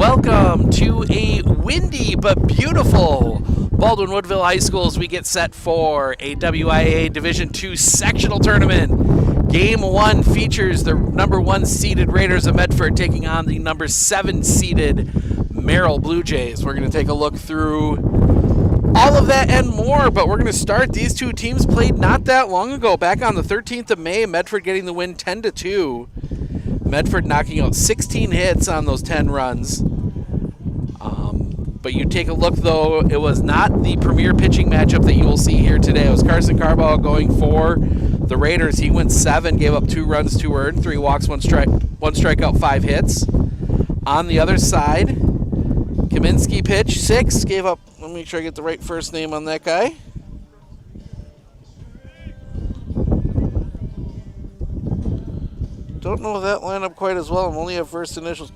Welcome to a windy but beautiful Baldwin-Woodville High School as we get set for a WIA Division II sectional tournament. Game 1 features the number 1 seeded Raiders of Medford taking on the number 7 seeded Merrill Blue Jays. We're going to take a look through all of that and more, but we're going to start. These two teams played not that long ago, back on the 13th of May, Medford getting the win 10-2. Medford knocking out 16 hits on those 10 runs. But you take a look, though, it was not the premier pitching matchup that you will see here today. It was Carson Carbaugh going for the Raiders. He went 7, gave up 2 runs, 2 earned, 3 walks, 1 strikeout, 5 hits. On the other side, Kaminsky pitched 6, gave up, let me make sure I get the right first name on that guy. Don't know that lineup quite as well. I only have first initials.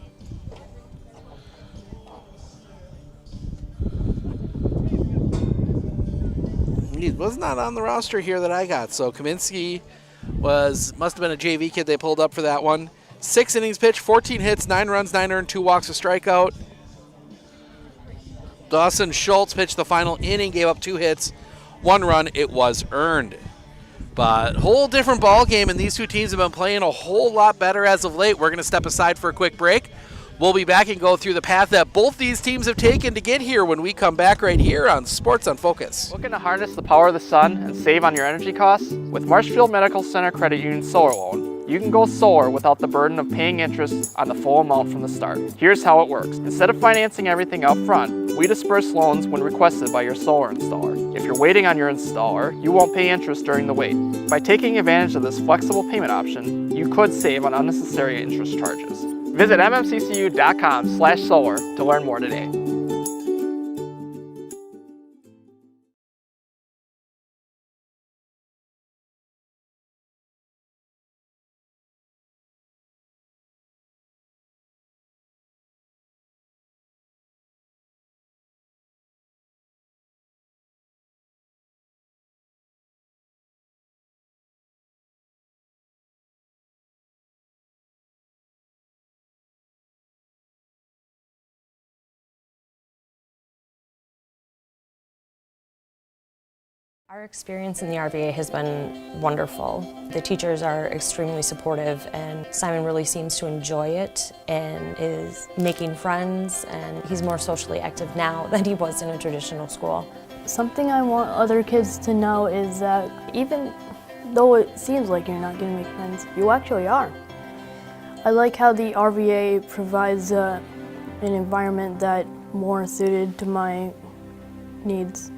He was not on the roster here that I got. So Kaminsky must have been a JV kid they pulled up for that one. 6 innings pitched, 14 hits, 9 runs, 9 earned, 2 walks, a strikeout. Dawson Schultz pitched the final inning, gave up 2 hits, 1 run. It was earned. But whole different ball game, and these two teams have been playing a whole lot better as of late. We're going to step aside for a quick break. We'll be back and go through the path that both these teams have taken to get here when we come back right here on Sports on Focus. Looking to harness the power of the sun and save on your energy costs? With Marshfield Medical Center Credit Union Solar Loan, you can go solar without the burden of paying interest on the full amount from the start. Here's how it works. Instead of financing everything up front, we disperse loans when requested by your solar installer. If you're waiting on your installer, you won't pay interest during the wait. By taking advantage of this flexible payment option, you could save on unnecessary interest charges. Visit mmccu.com/solar to learn more today. Our experience in the RVA has been wonderful. The teachers are extremely supportive, and Simon really seems to enjoy it and is making friends, and he's more socially active now than he was in a traditional school. Something I want other kids to know is that even though it seems like you're not going to make friends, you actually are. I like how the RVA provides an environment that more suited to my needs.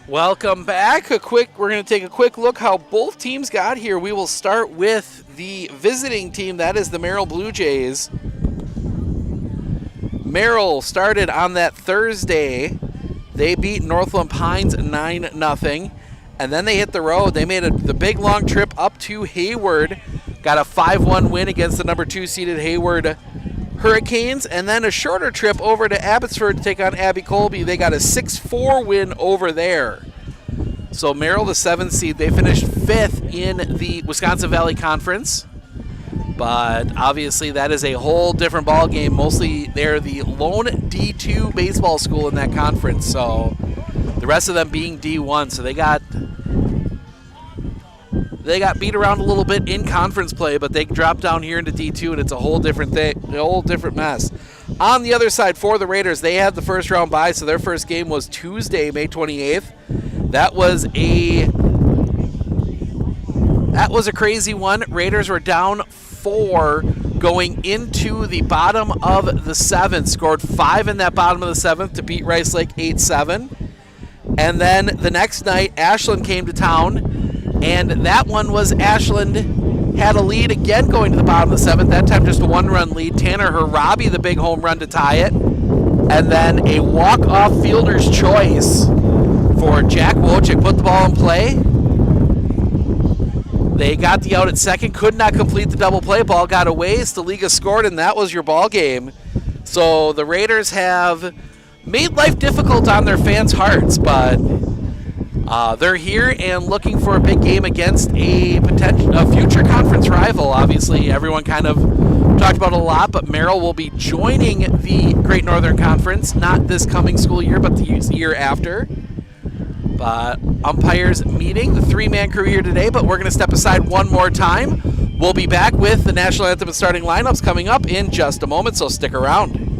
Welcome back. We're going to take a quick look how both teams got here. We will start with the visiting team. That is the Merrill Blue Jays. Merrill started on that Thursday. They beat Northland Pines 9-0. And then they hit the road. They made the big long trip up to Hayward. Got a 5-1 win against the number 2 seeded Hayward Hurricanes, and then a shorter trip over to Abbotsford to take on Abbey Colby. They got a 6-4 win over there. So Merrill, the 7th seed, they finished 5th in the Wisconsin Valley Conference. But obviously that is a whole different ball game. Mostly they're the lone D2 baseball school in that conference. So the rest of them being D1. So they got beat around a little bit in conference play, but they dropped down here into D2, and it's a whole different thing, a whole different mess. On the other side for the Raiders, they had the first round bye, so their first game was Tuesday, May 28th. That was a crazy one. Raiders were down 4 going into the bottom of the 7th. Scored 5 in that bottom of the 7th to beat Rice Lake 8-7. And then the next night, Ashland came to town. And that one was Ashland had a lead again going to the bottom of the 7th. That time just a 1-run lead. Tanner Harabi, the big home run to tie it. And then a walk-off fielder's choice for Jack Wojcik. Put the ball in play. They got the out at second. Could not complete the double play. Ball got away. Staliga scored, and that was your ball game. So the Raiders have made life difficult on their fans' hearts, but They're here and looking for a big game against a future conference rival. Obviously, everyone kind of talked about it a lot, but Merrill will be joining the Great Northern Conference, not this coming school year, but the year after. But umpires meeting, the three-man crew here today, but we're going to step aside one more time. We'll be back with the National Anthem and starting lineups coming up in just a moment, so stick around.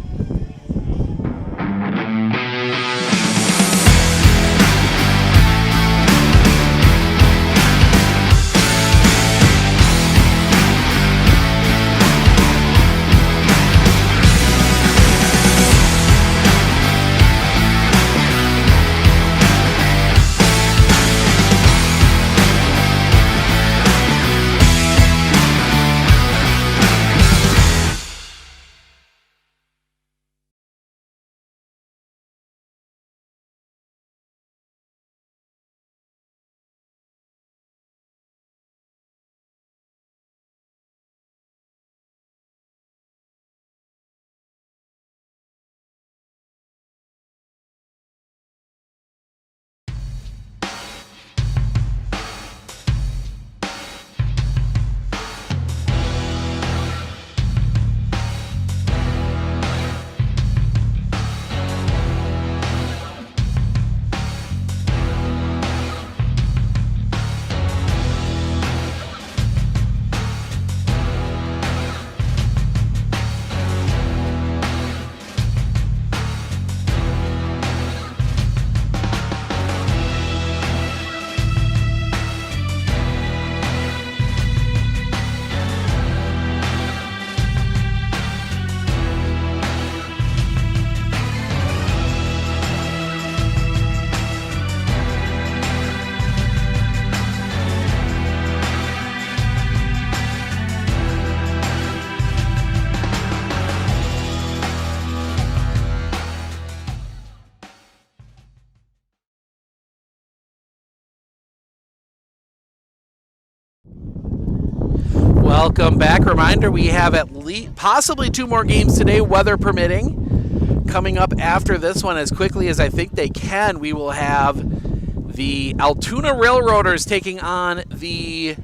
Welcome back. Reminder, we have at least possibly two more games today, weather permitting. Coming up after this one, as quickly as I think they can, we will have the Altoona Railroaders taking on the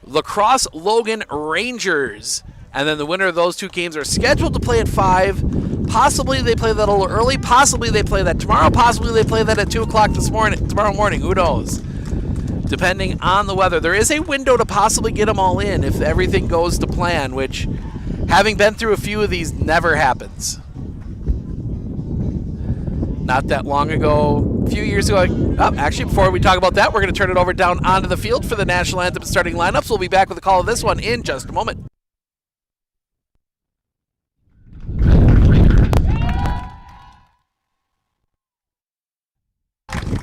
La Crosse Logan Rangers. And then the winner of those two games are scheduled to play at 5. Possibly they play that a little early. Possibly they play that tomorrow. Possibly they play that at 2 o'clock tomorrow morning. Who knows? Depending on the weather. There is a window to possibly get them all in if everything goes to plan, which, having been through a few of these, never happens. Not that long ago, a few years ago, actually, before we talk about that, we're going to turn it over down onto the field for the National Anthem starting lineups. We'll be back with a call of this one in just a moment.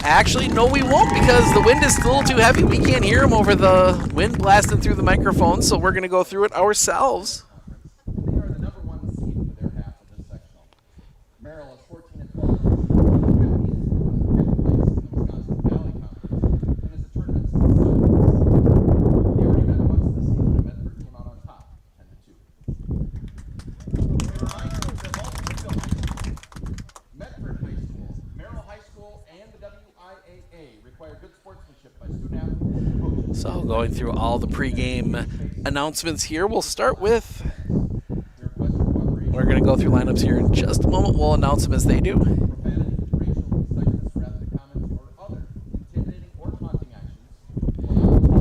Actually, no, we won't, because the wind is a little too heavy. We can't hear them over the wind blasting through the microphone, so we're going to go through it ourselves. They are the number 1 seed for their half of this sectional. Merrill is 14-12. Fifth place in the Wisconsin Valley Conference, and is a tournament seed. They already met once this season, and Medford came out on top, 10-2. Medford High School, Merrill High School, and the WIAA require good sportsmanship by student athletes and coaches. So going through all the pregame announcements here, we'll start with, we're going to go through lineups here in just a moment. We'll announce them as they do. Profanity, racial, sexist, graphic comments, or other intimidating or taunting actions will not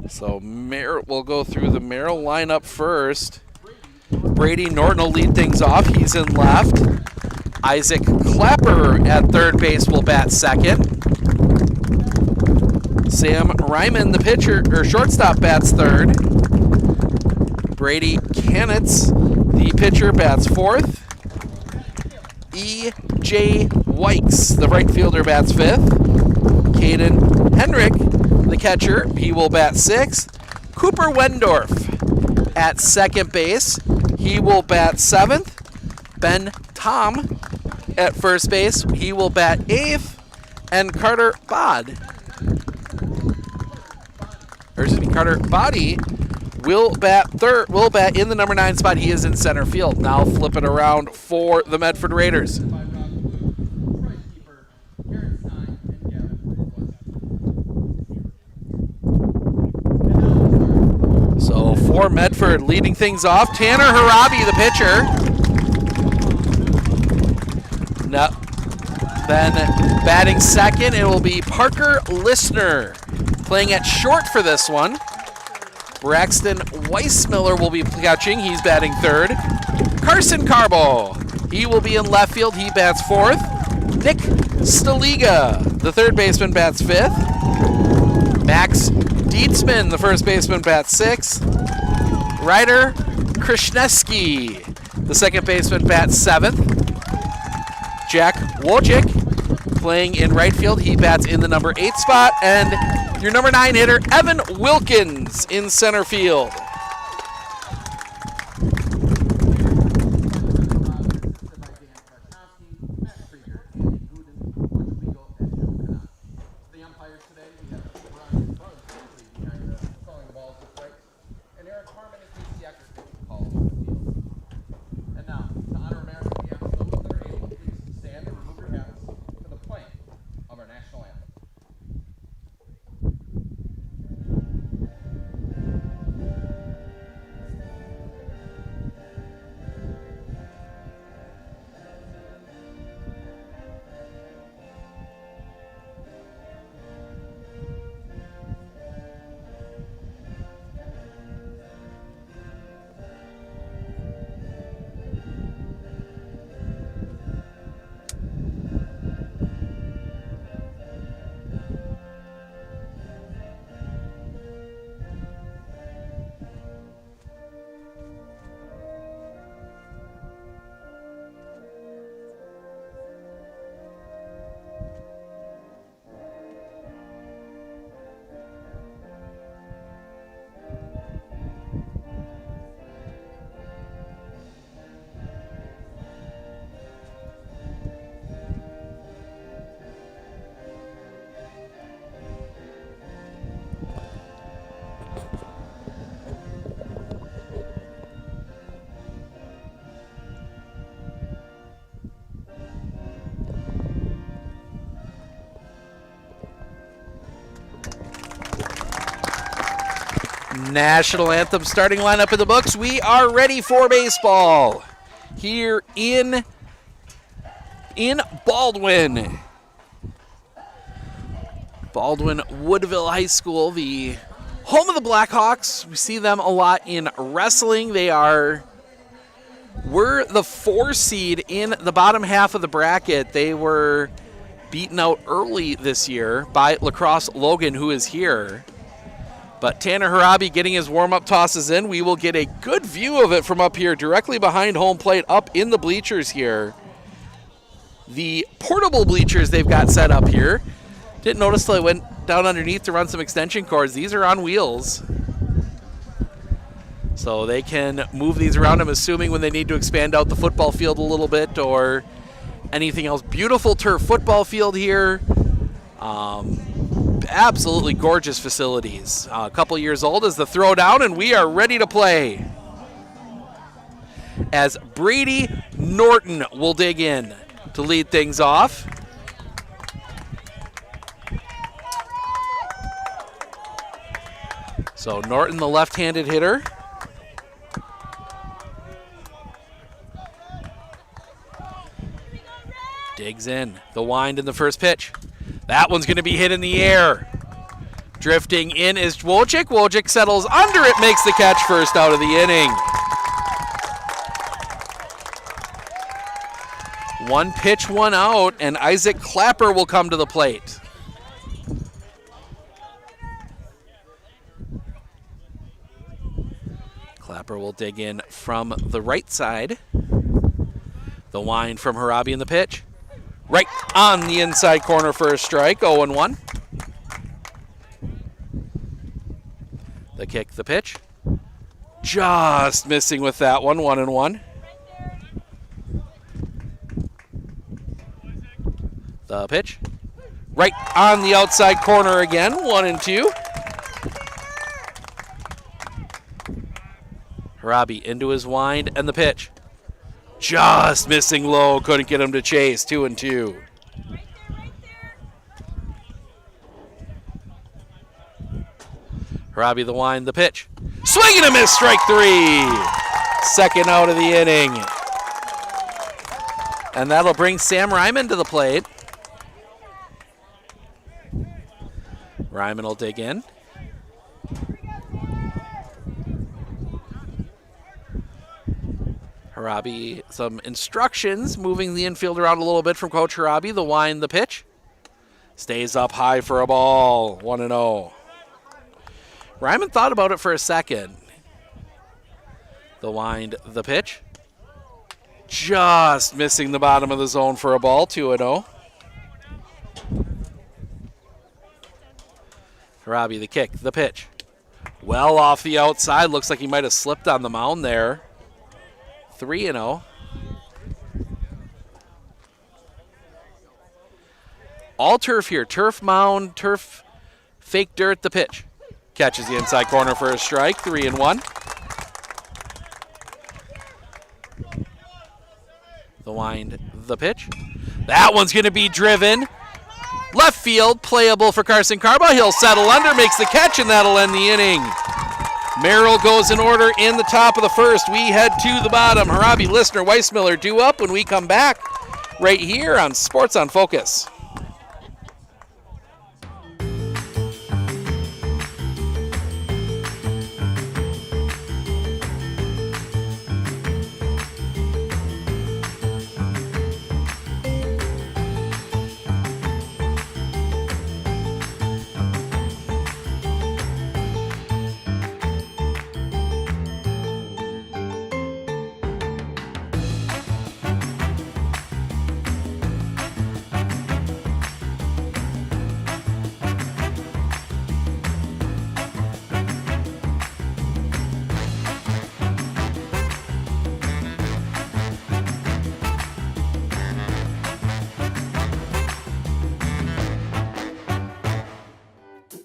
tolerate. So we'll go through the Merrill lineup first. Brady Norton will lead things off. He's in left. Isaac Clapper at third base will bat second. Sam Ryman, the pitcher or shortstop, bats third. Brady Kanitz, the pitcher, bats fourth. E.J. Wykes, the right fielder, bats fifth. Caden Henrik, the catcher, he will bat sixth. Cooper Wendorf at second base, he will bat seventh. Ben Tom at first base, he will bat eighth. And Carter Body will bat in the number 9 spot. He is in center field. Now flip it around for the Medford Raiders. So for Medford, leading things off, Tanner Harabi, the pitcher. No. Then batting second, it will be Parker Listner. Playing at short for this one. Braxton Weissmiller will be catching. He's batting third. Carson Carbo, he will be in left field. He bats fourth. Nick Staliga, the third baseman, bats fifth. Max Dietzman, the first baseman, bats sixth. Ryder Krishneski, the second baseman, bats seventh. Jack Wojcik playing in right field. He bats in the number 8 spot. And your number 9 hitter, Evan Wilkins, in center field. National Anthem starting lineup in the books. We are ready for baseball here in Baldwin. Baldwin-Woodville High School, the home of the Blackhawks. We see them a lot in wrestling. We're the 4 seed in the bottom half of the bracket. They were beaten out early this year by Lacrosse Logan, who is here. But Tanner Harabi getting his warm-up tosses in. We will get a good view of it from up here, directly behind home plate, up in the bleachers here. The portable bleachers they've got set up here. Didn't notice till I went down underneath to run some extension cords. These are on wheels. So they can move these around, I'm assuming, when they need to expand out the football field a little bit or anything else. Beautiful turf football field here. Absolutely gorgeous facilities. A couple years old as the throw down, and we are ready to play. As Brady Norton will dig in to lead things off. So Norton, the left-handed hitter. Digs in. The wind in the first pitch. That one's going to be hit in the air. Drifting in is Wojcik. Wojcik settles under it, makes the catch, first out of the inning. One pitch, one out, and Isaac Clapper will come to the plate. Clapper will dig in from the right side. The wind from Harabi in the pitch. Right on the inside corner for a strike, 0-1. The kick, the pitch. Just missing with that one, 1-1. The pitch. Right on the outside corner again, 1-2. Harabi into his wind and the pitch. Just missing low, couldn't get him to chase. 2-2. Harabi the wind, the pitch. Swing and a miss, strike 3. Second out of the inning. And that'll bring Sam Ryman to the plate. Ryman will dig in. Harabi, some instructions, moving the infield around a little bit from Coach Harabi. The wind, the pitch. Stays up high for a ball. 1-0. Ryman thought about it for a second. The wind, the pitch. Just missing the bottom of the zone for a ball. 2-0. Harabi, the kick, the pitch. Well off the outside. Looks like he might have slipped on the mound there. 3-0. All turf here. Turf mound, turf, fake dirt, the pitch. Catches the inside corner for a strike. 3-1. The wind, the pitch. That one's going to be driven. Left field, playable for Carson Carba. He'll settle under, makes the catch, and that'll end the inning. Merrill goes in order in the top of the first. We head to the bottom. Harabi, Listener, Weissmiller due up when we come back right here on Sports on Focus.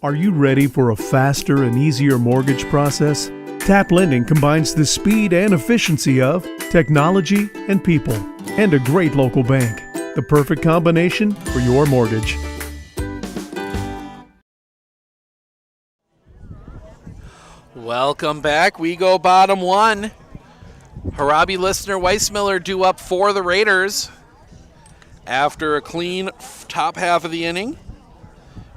Are you ready for a faster and easier mortgage process? Tap Lending combines the speed and efficiency of technology and people, and a great local bank. The perfect combination for your mortgage. Welcome back. We go bottom one. Harabi, Listener, Weissmiller due up for the Raiders after a clean top half of the inning.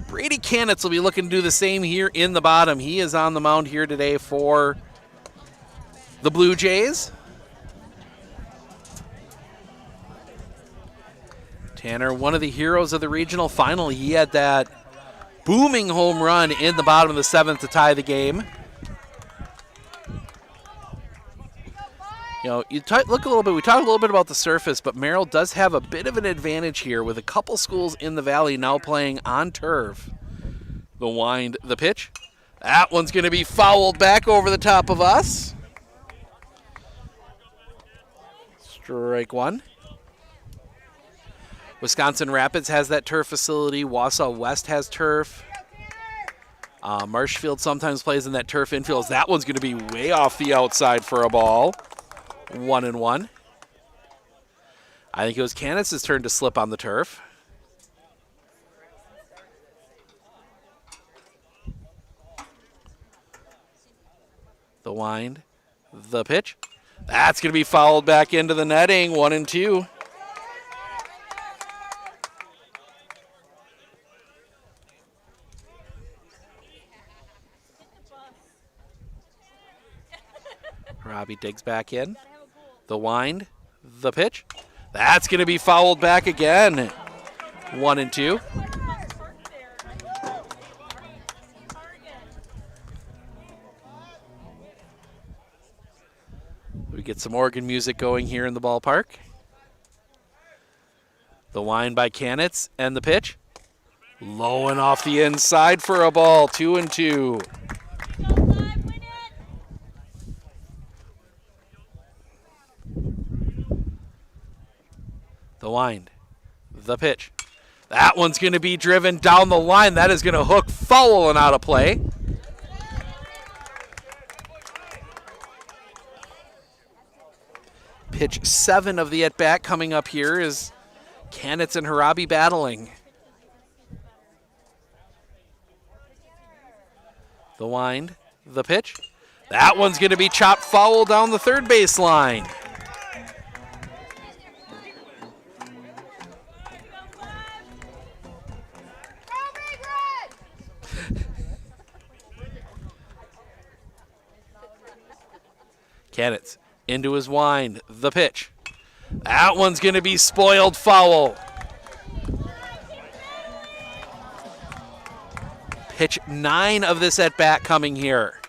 Brady Canitz will be looking to do the same here in the bottom. He is on the mound here today for the Blue Jays. Tanner, one of the heroes of the regional final. He had that booming home run in the bottom of the seventh to tie the game. You know, look a little bit. We talked a little bit about the surface, but Merrill does have a bit of an advantage here with a couple schools in the valley now playing on turf. The wind, the pitch. That one's going to be fouled back over the top of us. Strike one. Wisconsin Rapids has that turf facility. Wausau West has turf. Marshfield sometimes plays in that turf infield. That one's going to be way off the outside for a ball. 1-1. I think it was Canitz's turn to slip on the turf. The wind, the pitch. That's going to be fouled back into the netting. 1-2. Robbie digs back in. The wind, the pitch. That's going to be fouled back again. 1-2. We get some organ music going here in the ballpark. The wind by Canitz and the pitch. Low and off the inside for a ball. 2-2. The wind, the pitch. That one's going to be driven down the line. That is going to hook foul and out of play. Pitch 7 of the at-bat coming up here is Canitz and Harabi battling. The wind, the pitch. That one's going to be chopped foul down the third baseline. Canitz into his wind, the pitch. That one's going to be spoiled foul. Pitch 9 of this at-bat coming here.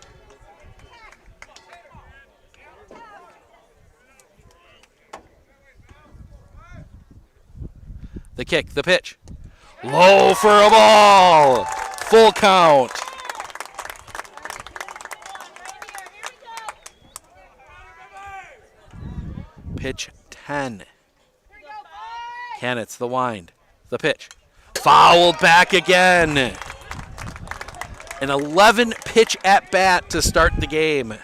The kick, the pitch. Low for a ball. Full count. Pitch 10. Canitz, the wind, the pitch. Fouled back again. An 11 pitch at bat to start the game.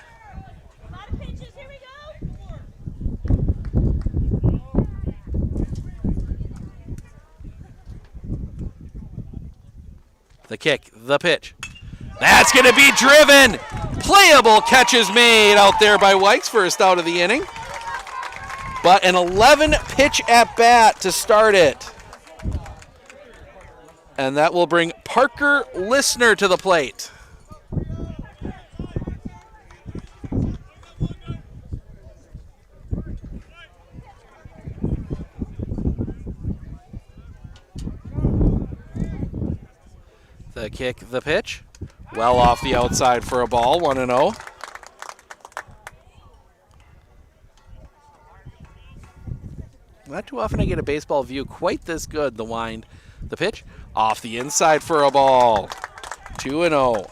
The kick, the pitch. That's going to be driven. Playable catches made out there by Wykes, first out of the inning. But an 11 pitch at bat to start it. And that will bring Parker Listener to the plate. The kick, the pitch. Well off the outside for a ball, 1-0. Not too often I get a baseball view quite this good. The wind, the pitch, off the inside for a ball, 2-0.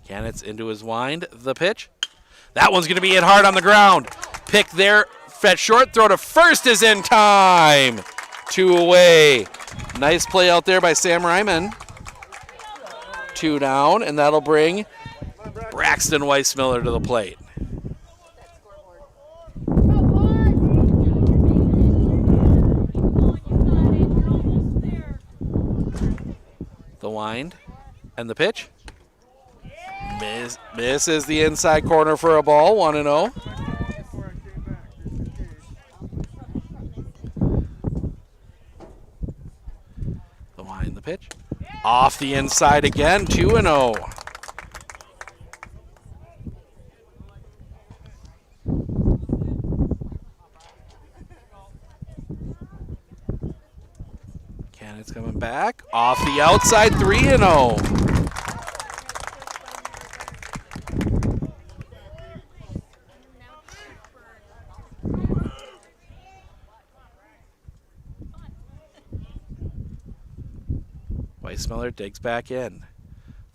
Canitz into his wind, the pitch. That one's going to be hit hard on the ground. Pick there, fetch short, throw to first is in time. 2 away. Nice play out there by Sam Ryman. 2 down, and that'll bring Braxton Weissmiller to the plate. The wind and the pitch. Misses the inside corner for a ball, 1-0. The wind, the pitch. Off the inside again, 2-0. Canitz coming back. Off the outside, 3-0. Weissmiller digs back in.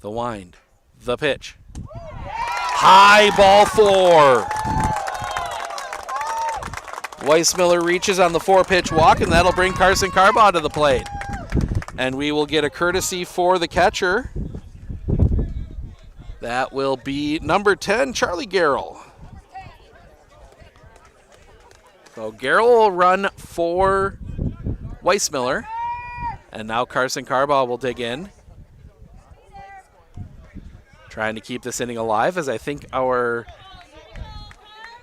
The wind, the pitch. High ball 4. Weissmiller reaches on the 4-pitch walk, and that'll bring Carson Carbaugh to the plate. And we will get a courtesy for the catcher. That will be number 10, Charlie Garrell. So Garrell will run for Weissmiller. And now Carson Carbaugh will dig in. Trying to keep this inning alive, as I think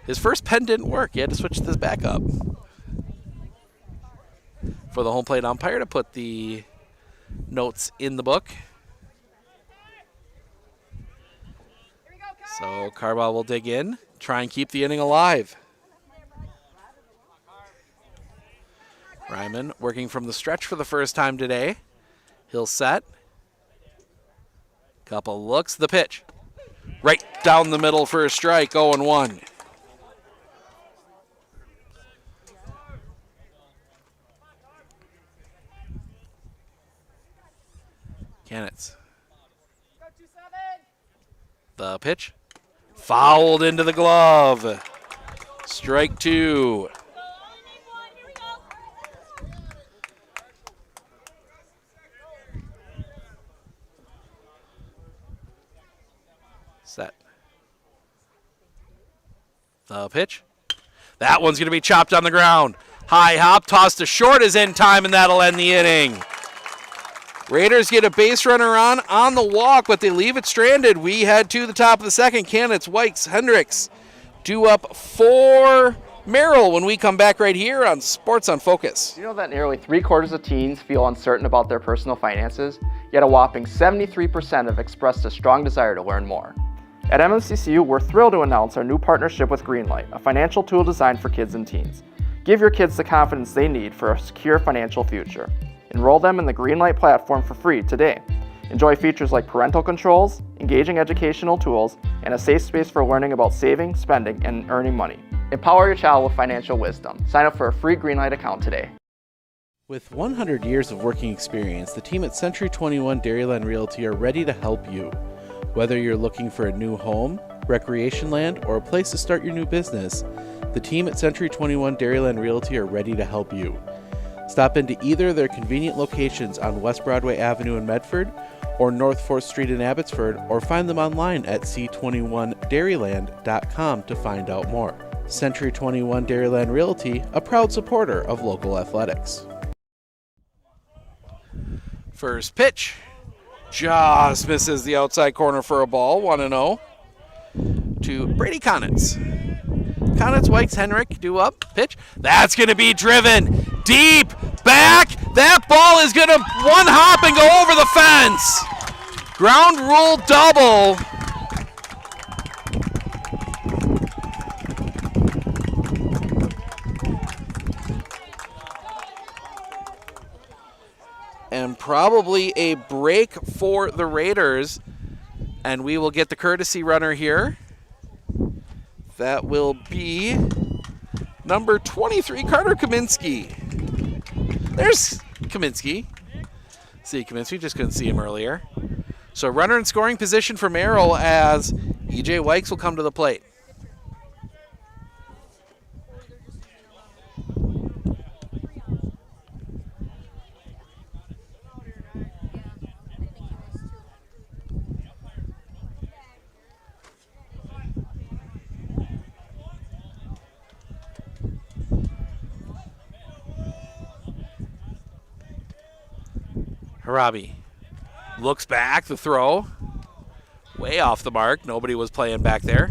his first pen didn't work. He had to switch this back up. For the home plate umpire to put the notes in the book. So Carbaugh will dig in, try and keep the inning alive. Ryman working from the stretch for the first time today. He'll set. Couple looks, the pitch. Right down the middle for a strike, 0-1. Canitz. The pitch. Fouled into the glove. Strike 2. Set. The pitch. That one's going to be chopped on the ground. High hop, toss to short is in time, and that'll end the inning. Raiders get a base runner on the walk, but they leave it stranded. We head to the top of the second. Candidates, Wykes, Hendricks due up for Merrill when we come back right here on Sports on Focus. You know that nearly 3/4 of teens feel uncertain about their personal finances, yet a whopping 73% have expressed a strong desire to learn more. At MMCCU, we're thrilled to announce our new partnership with Greenlight, a financial tool designed for kids and teens. Give your kids the confidence they need for a secure financial future. Enroll them in the Greenlight platform for free today. Enjoy features like parental controls, engaging educational tools, and a safe space for learning about saving, spending, and earning money. Empower your child with financial wisdom. Sign up for a free Greenlight account today. With 100 years of working experience, the team at Century 21 Dairyland Realty are ready to help you. Whether you're looking for a new home, recreation land, or a place to start your new business, the team at Century 21 Dairyland Realty are ready to help you. Stop into either of their convenient locations on West Broadway Avenue in Medford or North 4th Street in Abbotsford, or find them online at c21dairyland.com to find out more. Century 21 Dairyland Realty, a proud supporter of local athletics. First pitch, just misses the outside corner for a ball, 1-0 to Brady Konitz. Konitz, Wykes, Henrik due up, pitch. That's going to be driven deep back. That ball is going to one hop and go over the fence. Ground rule double. And probably a break for the Raiders. And we will get the courtesy runner here. That will be number 23, Carter Kaminsky. There's Kaminsky. See Kaminsky, just couldn't see him earlier. So runner in scoring position for Merrill as E.J. Wykes will come to the plate. Harabi looks back, the throw, way off the mark. Nobody was playing back there.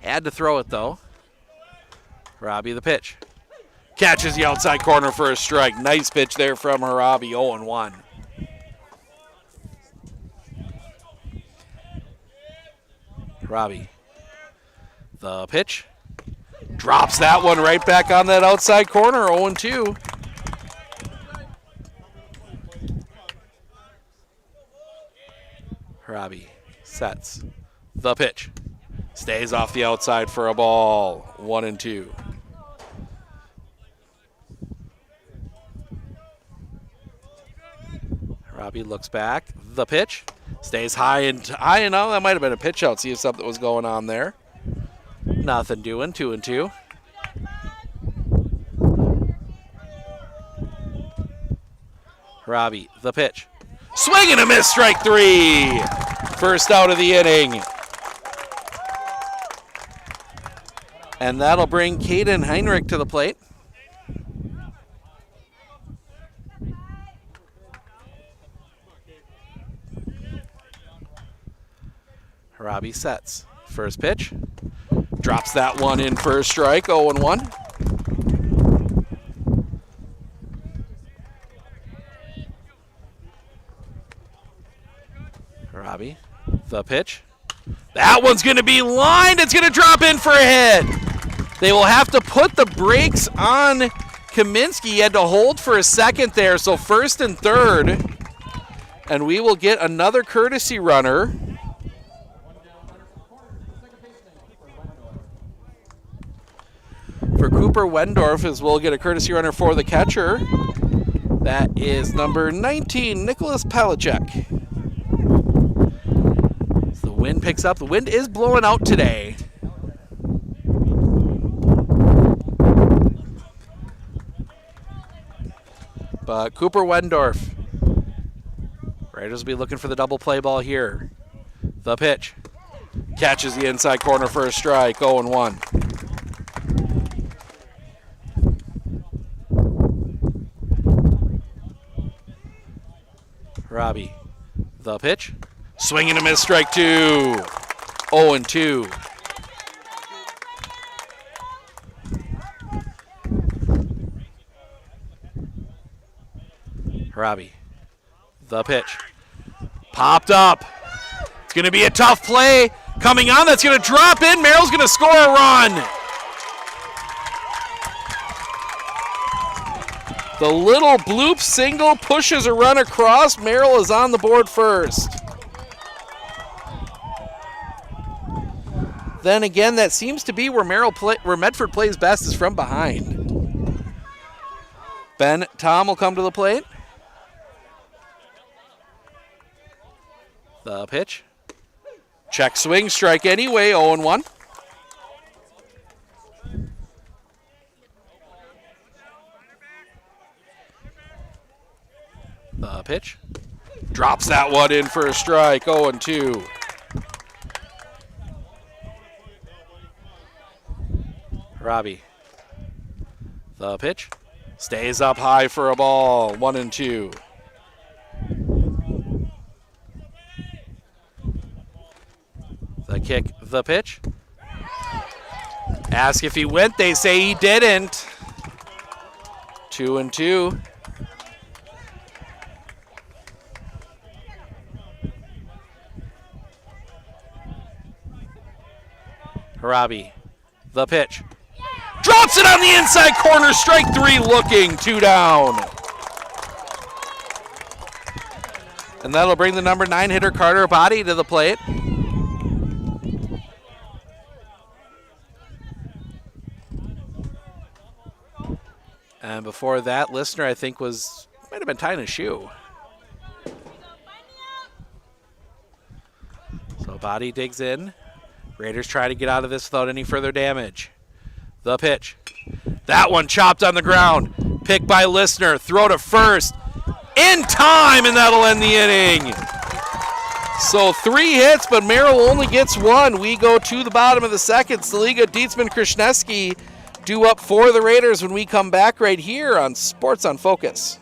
Had to throw it though. Harabi the pitch. Catches the outside corner for a strike. Nice pitch there from Harabi, 0-1. Harabi, the pitch. Drops that one right back on that outside corner, 0-2. Harabi sets the pitch. Stays off the outside for a ball, 1-2. Harabi looks back, the pitch. Stays high and out. That might have been a pitch out. See if something was going on there. Nothing doing, 2-2. Harabi, the pitch. Swing and a miss, strike 3. First out of the inning. And that'll bring Caden Heinrich to the plate. Harabi sets. First pitch. Drops that one in for a strike, 0-1. Harabi, the pitch. That one's going to be lined. It's going to drop in for a hit. They will have to put the brakes on Kaminsky. He had to hold for a second there, so first and third. And we will get another courtesy runner. For Cooper Wendorf, as we'll get a courtesy runner for the catcher. That is number 19, Nicholas Palachek. As the wind picks up, the wind is blowing out today. But Cooper Wendorf Raiders will be looking for the double play ball here. The pitch. Catches the inside corner for a strike, 0-1. Robbie. The pitch. Swing and a miss, strike 2. 0-2. Robbie. The pitch. Popped up. It's going to be a tough play coming on. That's going to drop in. Merrill's going to score a run. The little bloop single pushes a run across. Merrill is on the board first. Then again, that seems to be where Medford plays best, is from behind. Ben Tom will come to the plate. The pitch. Check swing, strike anyway, 0-1. The pitch. Drops that one in for a strike, 0-2. Robbie. The pitch. Stays up high for a ball, 1-2. The kick, the pitch. Ask if he went, they say he didn't. 2-2. Robbie, the pitch. Drops it on the inside corner, strike 3 looking, 2 down. And that'll bring the number 9 hitter Carter Body to the plate. And before that, Listener, I think, might have been tying his shoe. So Body digs in. Raiders try to get out of this without any further damage. The pitch. That one chopped on the ground. Picked by Listener. Throw to first. In time, and that'll end the inning. So 3 hits, but Merrill only gets 1. We go to the bottom of the second. Saliga, Dietzman, Krishneski due up for the Raiders when we come back right here on Sports on Focus.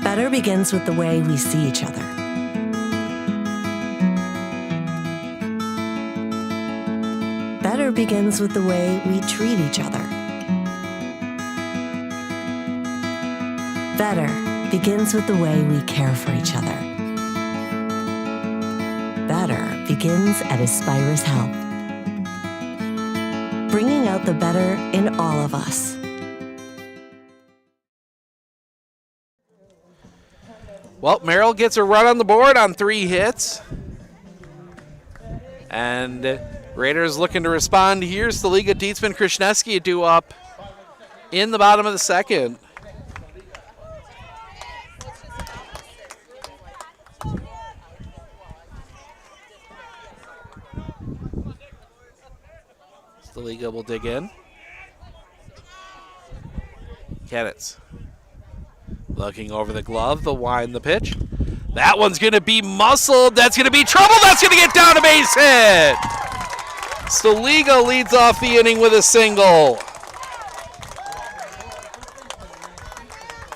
Better begins with the way we see each other. Better begins with the way we treat each other. Better begins with the way we care for each other. Better begins at Aspirus Health, bringing out the better in all of us. Well, Merrill gets a run on the board on 3 hits. And Raiders looking to respond. Here's the Liga, Dietzman, Krishneski due up in the bottom of the second. The Liga will dig in. Kennitz. Looking over the glove, the wind, the pitch. That one's going to be muscled. That's going to be trouble. That's going to get down a base hit. Stoliga leads off the inning with a single.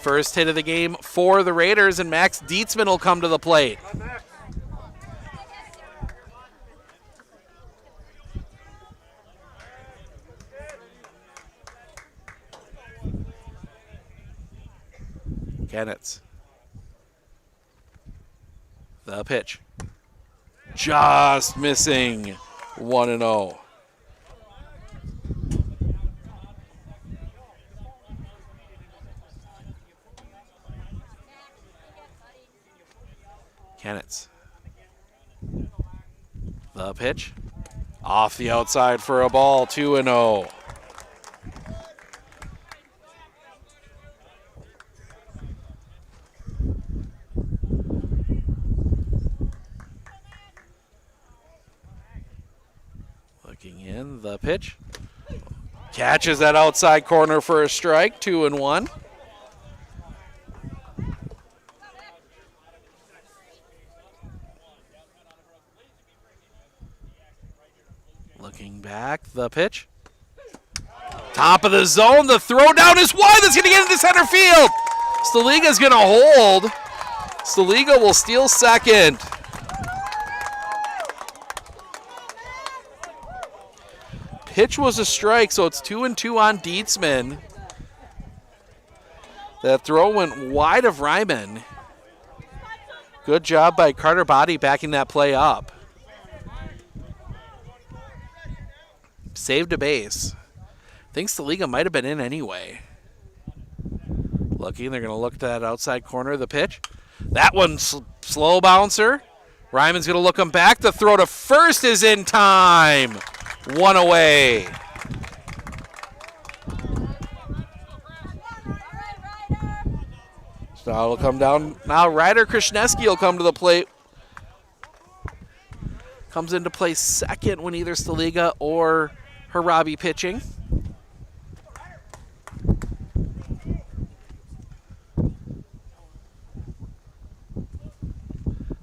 First hit of the game for the Raiders, and Max Dietzman will come to the plate. Kennitz. The pitch. Just missing. 1-0. Kennets. The pitch. Off the outside for a ball, 2-0. Looking in, the pitch. Catches that outside corner for a strike, 2-1. Looking back, the pitch. Top of the zone, the throw down is wide. That's going to get into center field. Staliga's going to hold. Staliga will steal second. Pitch was a strike, so it's 2-2 on Dietzman. That throw went wide of Ryman. Good job by Carter Body backing that play up. Saved a base. Thinks the Liga might have been in anyway. Looking, they're going to look to that outside corner of the pitch. That one's slow bouncer. Ryman's going to look him back. The throw to first is in time. One away. So now it'll come down. Now Ryder Krishneski will come to the plate. Comes into play second when either Staliga or Harabi pitching.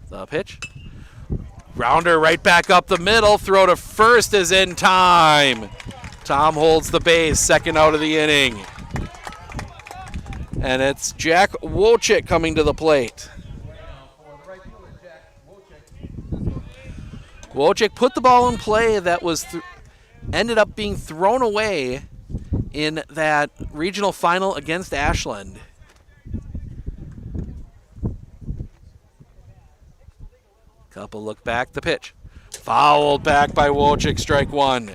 The pitch. Grounder right back up the middle. Throw to first is in time. Tom holds the base, second out of the inning. And it's Jack Wojcik coming to the plate. Wojcik put the ball in play that was ended up being thrown away in that regional final against Ashland. Couple look back, the pitch. Fouled back by Wojcik, strike one.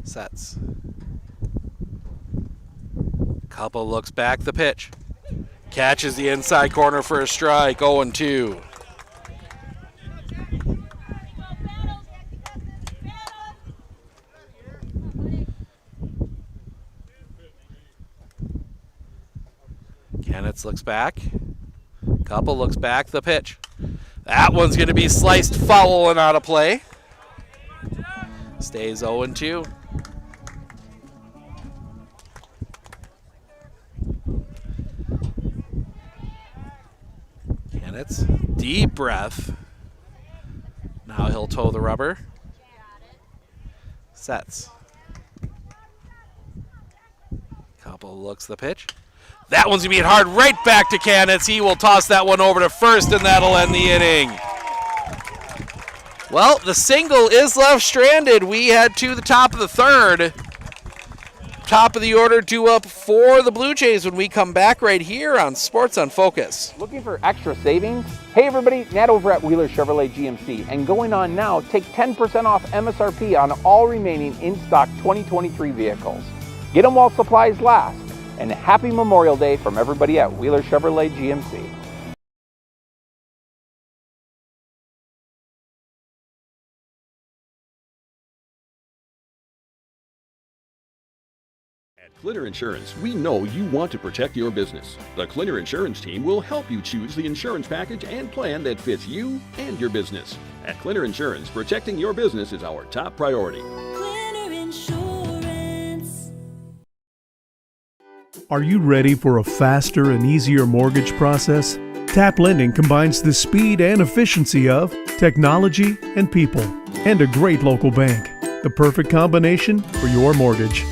Sets. Couple looks back, the pitch. Catches the inside corner for a strike, 0-2. Kennets looks back. Couple looks back, the pitch. That one's going to be sliced foul and out of play. Stays 0-2. Kennets, deep breath. Now he'll toe the rubber. Sets. Couple looks the pitch. That one's going to be hard right back to Kennets. He will toss that one over to first, and that'll end the inning. Well, the single is left stranded. We head to the top of the third. Top of the order due up for the Blue Jays when we come back right here on Sports on Focus. Looking for extra savings? Hey everybody, Nat over at Wheeler Chevrolet GMC, and going on now, take 10% off MSRP on all remaining in-stock 2023 vehicles. Get them while supplies last. And happy Memorial Day from everybody at Wheeler Chevrolet GMC. At Clinner Insurance, we know you want to protect your business. The Clinner Insurance team will help you choose the insurance package and plan that fits you and your business. At Clinner Insurance, protecting your business is our top priority. Clinner Insurance. Are you ready for a faster and easier mortgage process? Tap Lending combines the speed and efficiency of technology and people, and a great local bank. The perfect combination for your mortgage.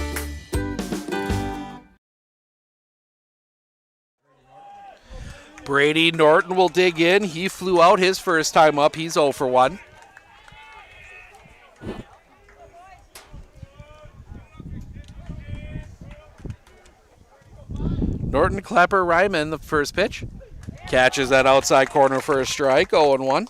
Brady Norton will dig in. He flew out his first time up. He's 0 for 1. Norton Clapper Ryman, the first pitch. Catches that outside corner for a strike, 0-1.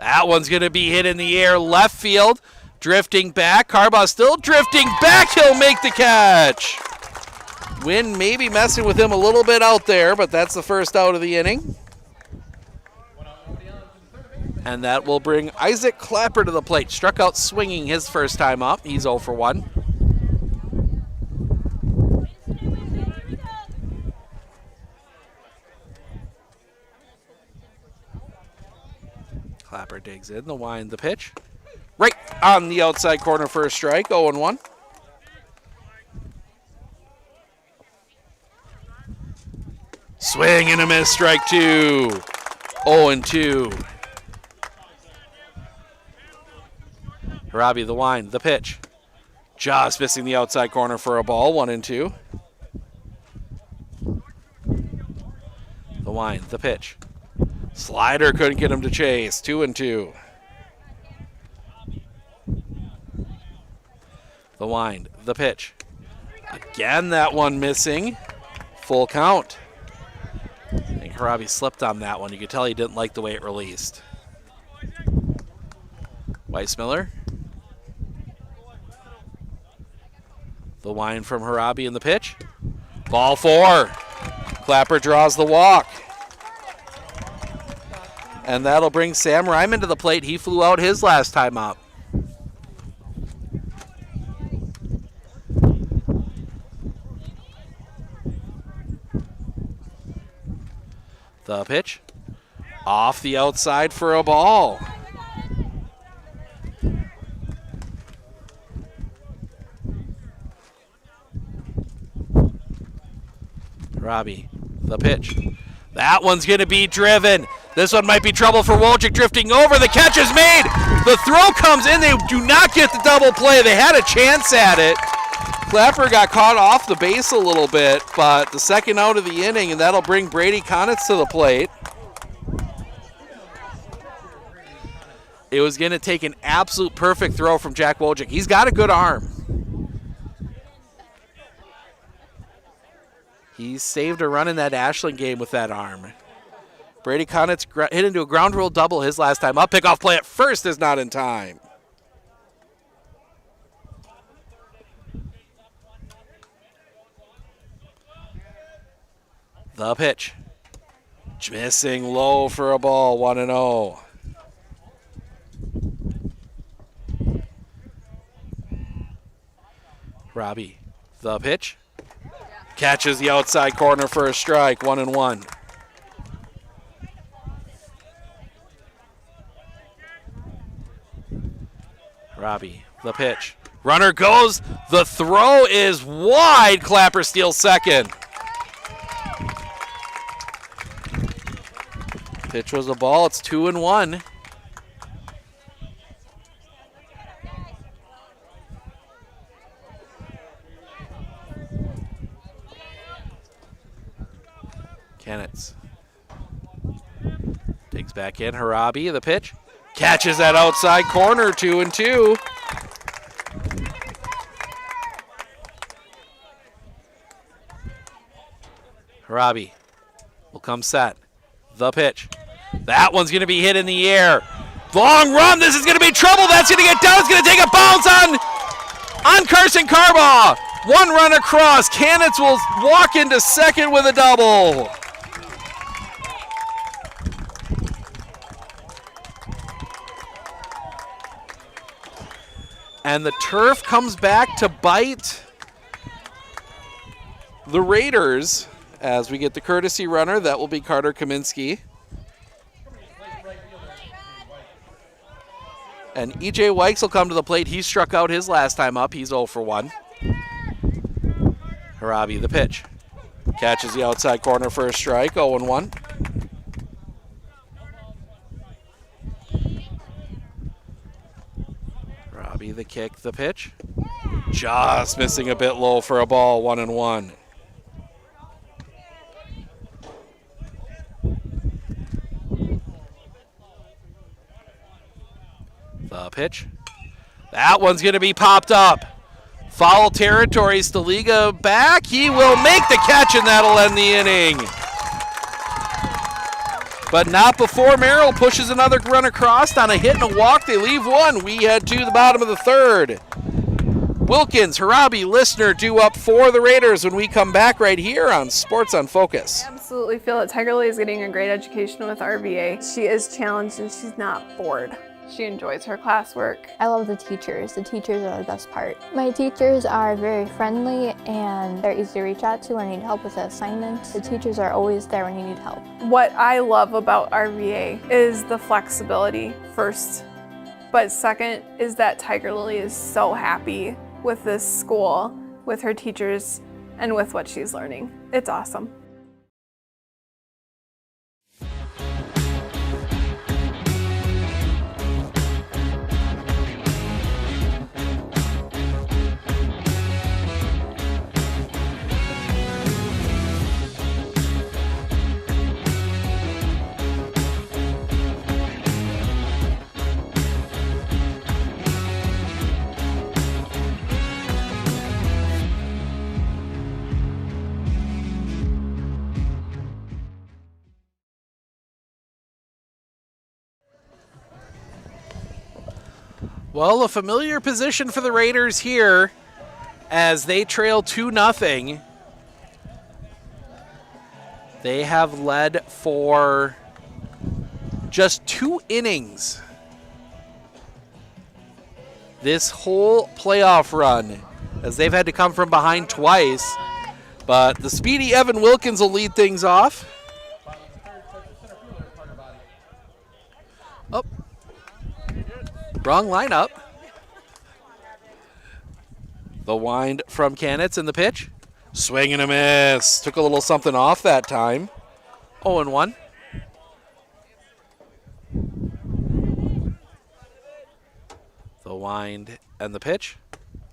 That one's going to be hit in the air left field. Drifting back. Carbaugh still drifting back. He'll make the catch. Wind maybe messing with him a little bit out there, but that's the first out of the inning. And that will bring Isaac Clapper to the plate. Struck out swinging his first time up. He's 0 for 1. Clapper digs in, the wind, the pitch. Right on the outside corner for a strike, 0-1. Swing and a miss, strike 2. 0-2. Harabi, the wind, the pitch. Just missing the outside corner for a ball, 1-2. The wind, the pitch. Slider couldn't get him to chase, 2-2. The wind, the pitch. Again, that one missing. Full count. I think Harabi slipped on that one. You could tell he didn't like the way it released. Weissmiller. The wind from Harabi in the pitch. Ball 4. Clapper draws the walk. And that'll bring Sam Ryman to the plate. He flew out his last time up. The pitch. Off the outside for a ball. Robbie, the pitch. That one's going to be driven. This one might be trouble for Wojcik, drifting over. The catch is made. The throw comes in. They do not get the double play. They had a chance at it. Clapper got caught off the base a little bit, but the second out of the inning, and that'll bring Brady Konitz to the plate. It was going to take an absolute perfect throw from Jack Wojcik. He's got a good arm. He saved a run in that Ashland game with that arm. Brady Konitz hit into a ground rule double his last time up. Pickoff play at first is not in time. The pitch. Missing low for a ball, 1-0. Robbie, the pitch. Catches the outside corner for a strike, 1-1. Robbie, the pitch. Runner goes. The throw is wide. Clapper steals second. Pitch was a ball. It's 2-1. Konitz digs back in. Harabi, the pitch. Catches that outside corner, 2-2. Harabi will come set. The pitch. That one's going to be hit in the air. Long run. This is going to be trouble. That's going to get down. It's going to take a bounce on Carson Carbaugh. One run across. Konitz will walk into second with a double. And the turf comes back to bite the Raiders as we get the courtesy runner. That will be Carter Kaminsky. And E.J. Wykes will come to the plate. He struck out his last time up. He's 0 for 1. Harabi, the pitch. Catches the outside corner for a strike, 0-1. Harabi, the kick, the pitch. Just missing a bit low for a ball, 1-1. The pitch. That one's going to be popped up. Foul territory, Staliga back. He will make the catch, and that'll end the inning. but not before Merrill pushes another run across on a hit and a walk. They leave one. We head to the bottom of the third. Wilkins, Harabi, Listener due up for the Raiders when we come back right here on Sports on Focus. I absolutely feel that Tiger Lily is getting a great education with RVA. She is challenged and she's not bored. She enjoys her classwork. I love the teachers. The teachers are the best part. My teachers are very friendly and they're easy to reach out to when I need help with an assignment. The teachers are always there when you need help. What I love about RVA is the flexibility first, but second is that Tiger Lily is so happy with this school, with her teachers, and with what she's learning. It's awesome. Well, a familiar position for the Raiders here as they trail 2-0. They have led for just 2 innings this whole playoff run, as they've had to come from behind twice. But the speedy Evan Wilkins will lead things off. Oh. Wrong lineup. The wind from Canitz in the pitch. Swing and a miss. Took a little something off that time. 0-1. The wind and the pitch.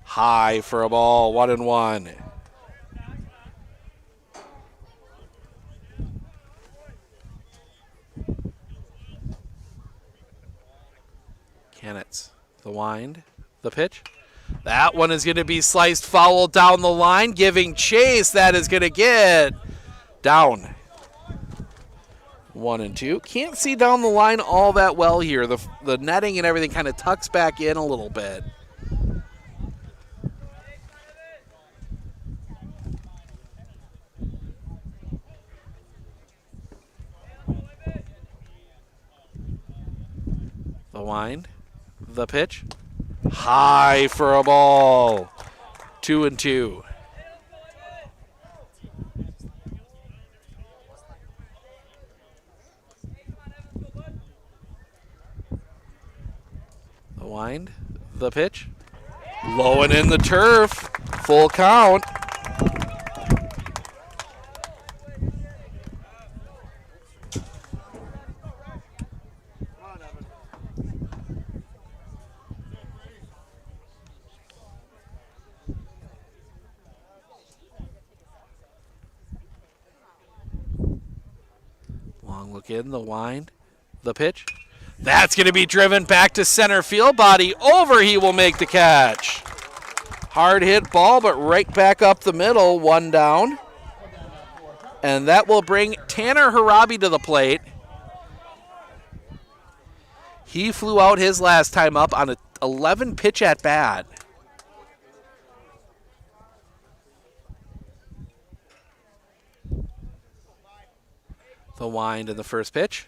High for a ball. 1-1. Canitz, the wind, the pitch. That one is going to be sliced foul down the line, giving chase. That is going to get down. 1-2. Can't see down the line all that well here. The netting and everything kind of tucks back in a little bit. The wind. The pitch. High for a ball. 2-2. The wind. The pitch. Low and in the turf. Full count. Look in, the wind, the pitch. That's going to be driven back to center field. Body over, he will make the catch. Hard hit ball, but right back up the middle, 1 down. And that will bring Tanner Harabi to the plate. He flew out his last time up on an 11 pitch at bat. The wind in the first pitch.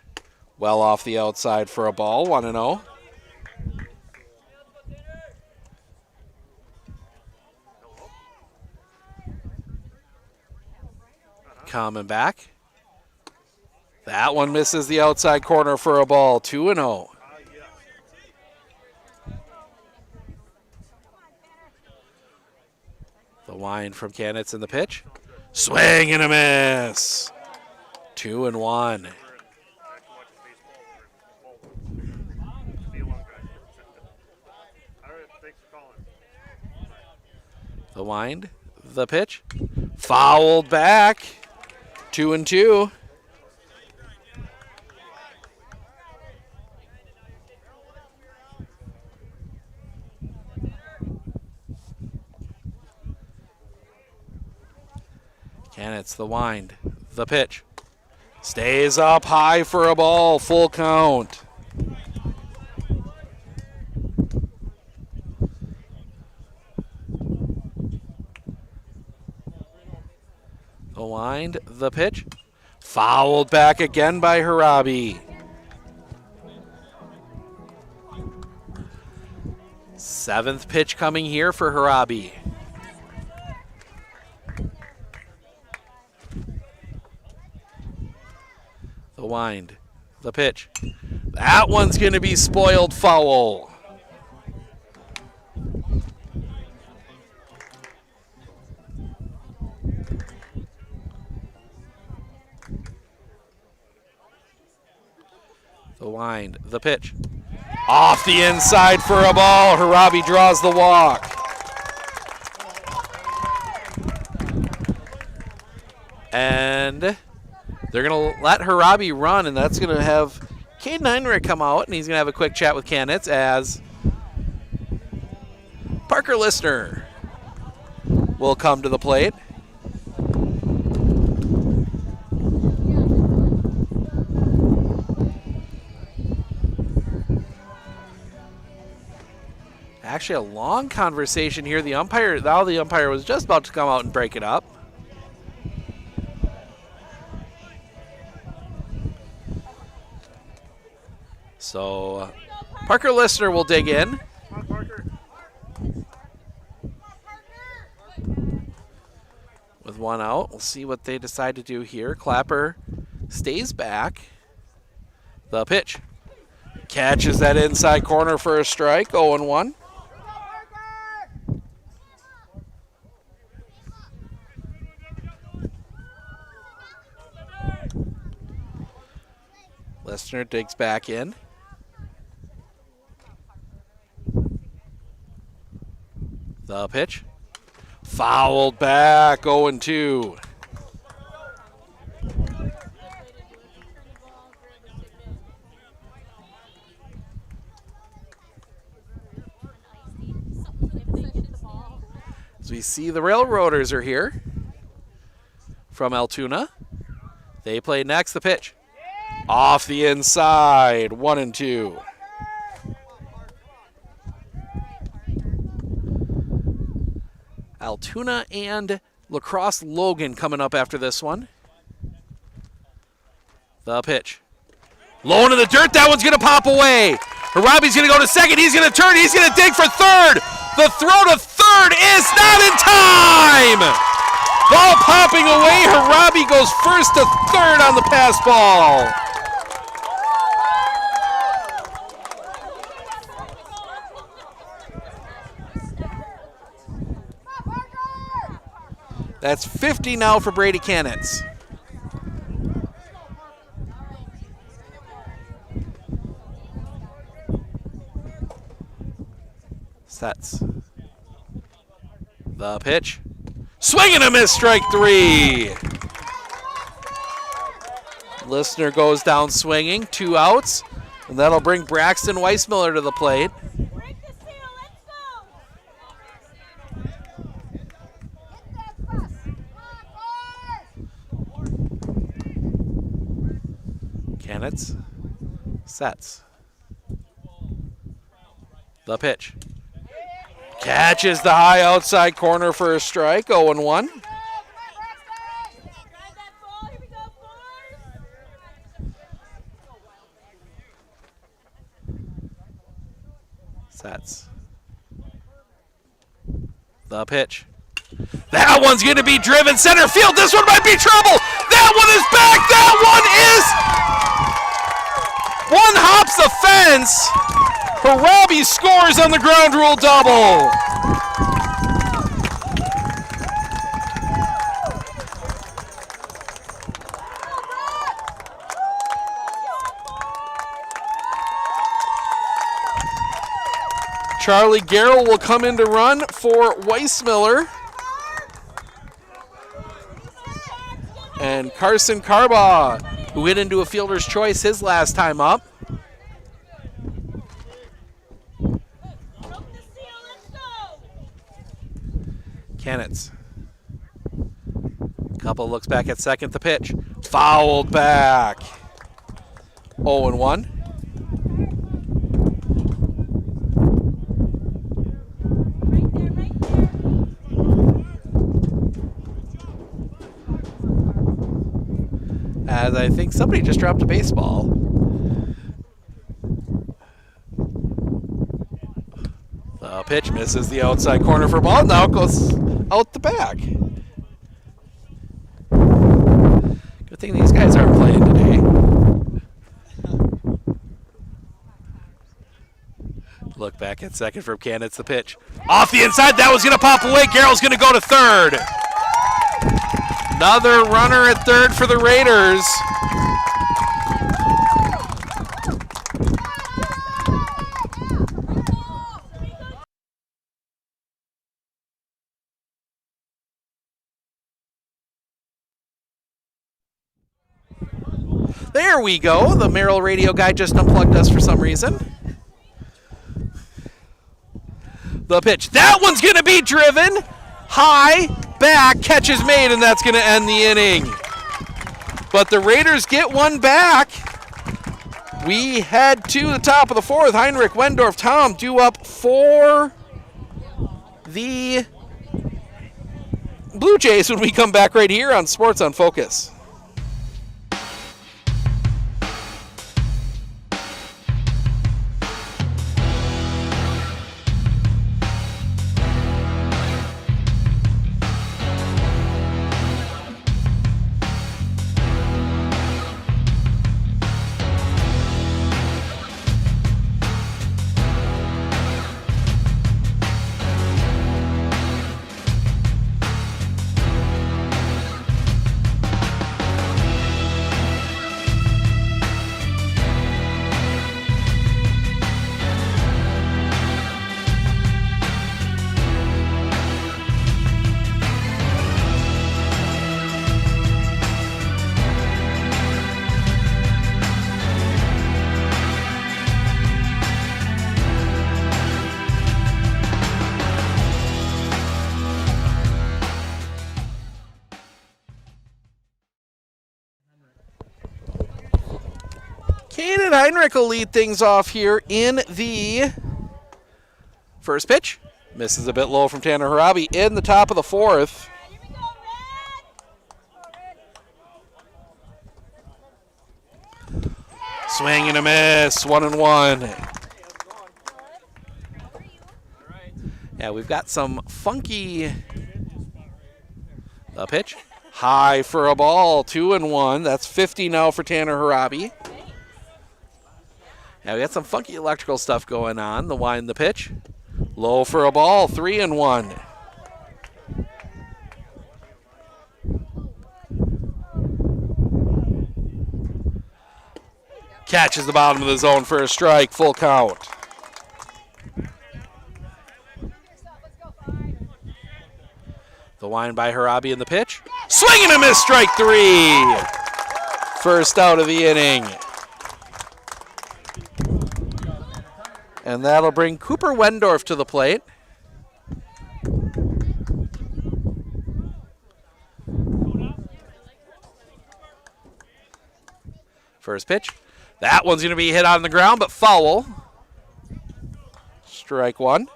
Well off the outside for a ball, 1-0. Coming back. That one misses the outside corner for a ball, 2-0. The wind from Canitz in the pitch. Swing and a miss. 2-1. The wind, the pitch, fouled back. 2-2. Canitz, the wind, the pitch. Stays up high for a ball, full count. The wind, the pitch. Fouled back again by Harabi. Seventh pitch coming here for Harabi. The wind, the pitch. That one's going to be spoiled foul. The wind, the pitch. Off the inside for a ball. Harabi draws the walk. And they're going to let Harabi run, and that's going to have Caden Heinrich come out, and he's going to have a quick chat with Canitz as Parker Listener will come to the plate. Actually, a long conversation here. The umpire was just about to come out and break it up. So Parker Listener will dig in. With one out, we'll see what they decide to do here. Clapper stays back. The pitch. Catches that inside corner for a strike, 0-1. Listener digs back in. The pitch. Fouled back, 0-2. As we see, the Railroaders are here from Altoona. They play next, the pitch. Off the inside, 1-2. Altoona and La Crosse Logan coming up after this one. The pitch. Low into the dirt, that one's going to pop away. Harabi's going to go to second, he's going to turn, he's going to dig for third. The throw to third is not in time. Ball popping away, Harabi goes first to third on the pass ball. That's 50 now for Brady Canitz. Sets. The pitch. Swing and a miss, strike 3. Listener goes down swinging, 2 outs, and that'll bring Braxton Weissmiller to the plate. Canitz sets. The pitch. Catches the high outside corner for a strike, 0-1. Sets. The pitch. That one's going to be driven center field. This one might be trouble. That one is back. That one hops the fence. Harabi scores on the ground rule double. Charlie Garrell will come in to run for Weissmiller. And Carson Carbaugh, who hit into a fielder's choice his last time up. Canitz. Couple looks back at second, the pitch. Fouled back. 0-1. As I think somebody just dropped a baseball. The pitch misses the outside corner for ball. Now it goes out the back. Good thing these guys aren't playing today. Look back at second from Ken. It's the pitch. Off the inside. That was going to pop away. Garrell's going to go to third. Another runner at third for the Raiders. There we go. The Merrill radio guy just unplugged us for some reason. The pitch. That one's going to be driven. High, back, catch is made, and that's going to end the inning. But the Raiders get one back. We head to the top of the fourth. Heinrich, Wendorf, Tom due up for the Blue Jays when we come back right here on Sports on Focus. Caden Heinrich will lead things off here in the first pitch. Misses a bit low from Tanner Harabi in the top of the fourth. Swing and a miss, 1-1. Yeah, we've got some funky. The pitch. High for a ball, 2-1. That's 50 now for Tanner Harabi. Yeah, we got some funky electrical stuff going on. The wind, the pitch. Low for a ball, 3-1. Catches the bottom of the zone for a strike, full count. The wind by Harabi in the pitch. Swing and a miss, strike three. First out of the inning. And that'll bring Cooper Wendorf to the plate. First pitch. That one's going to be hit on the ground, but foul. Strike one.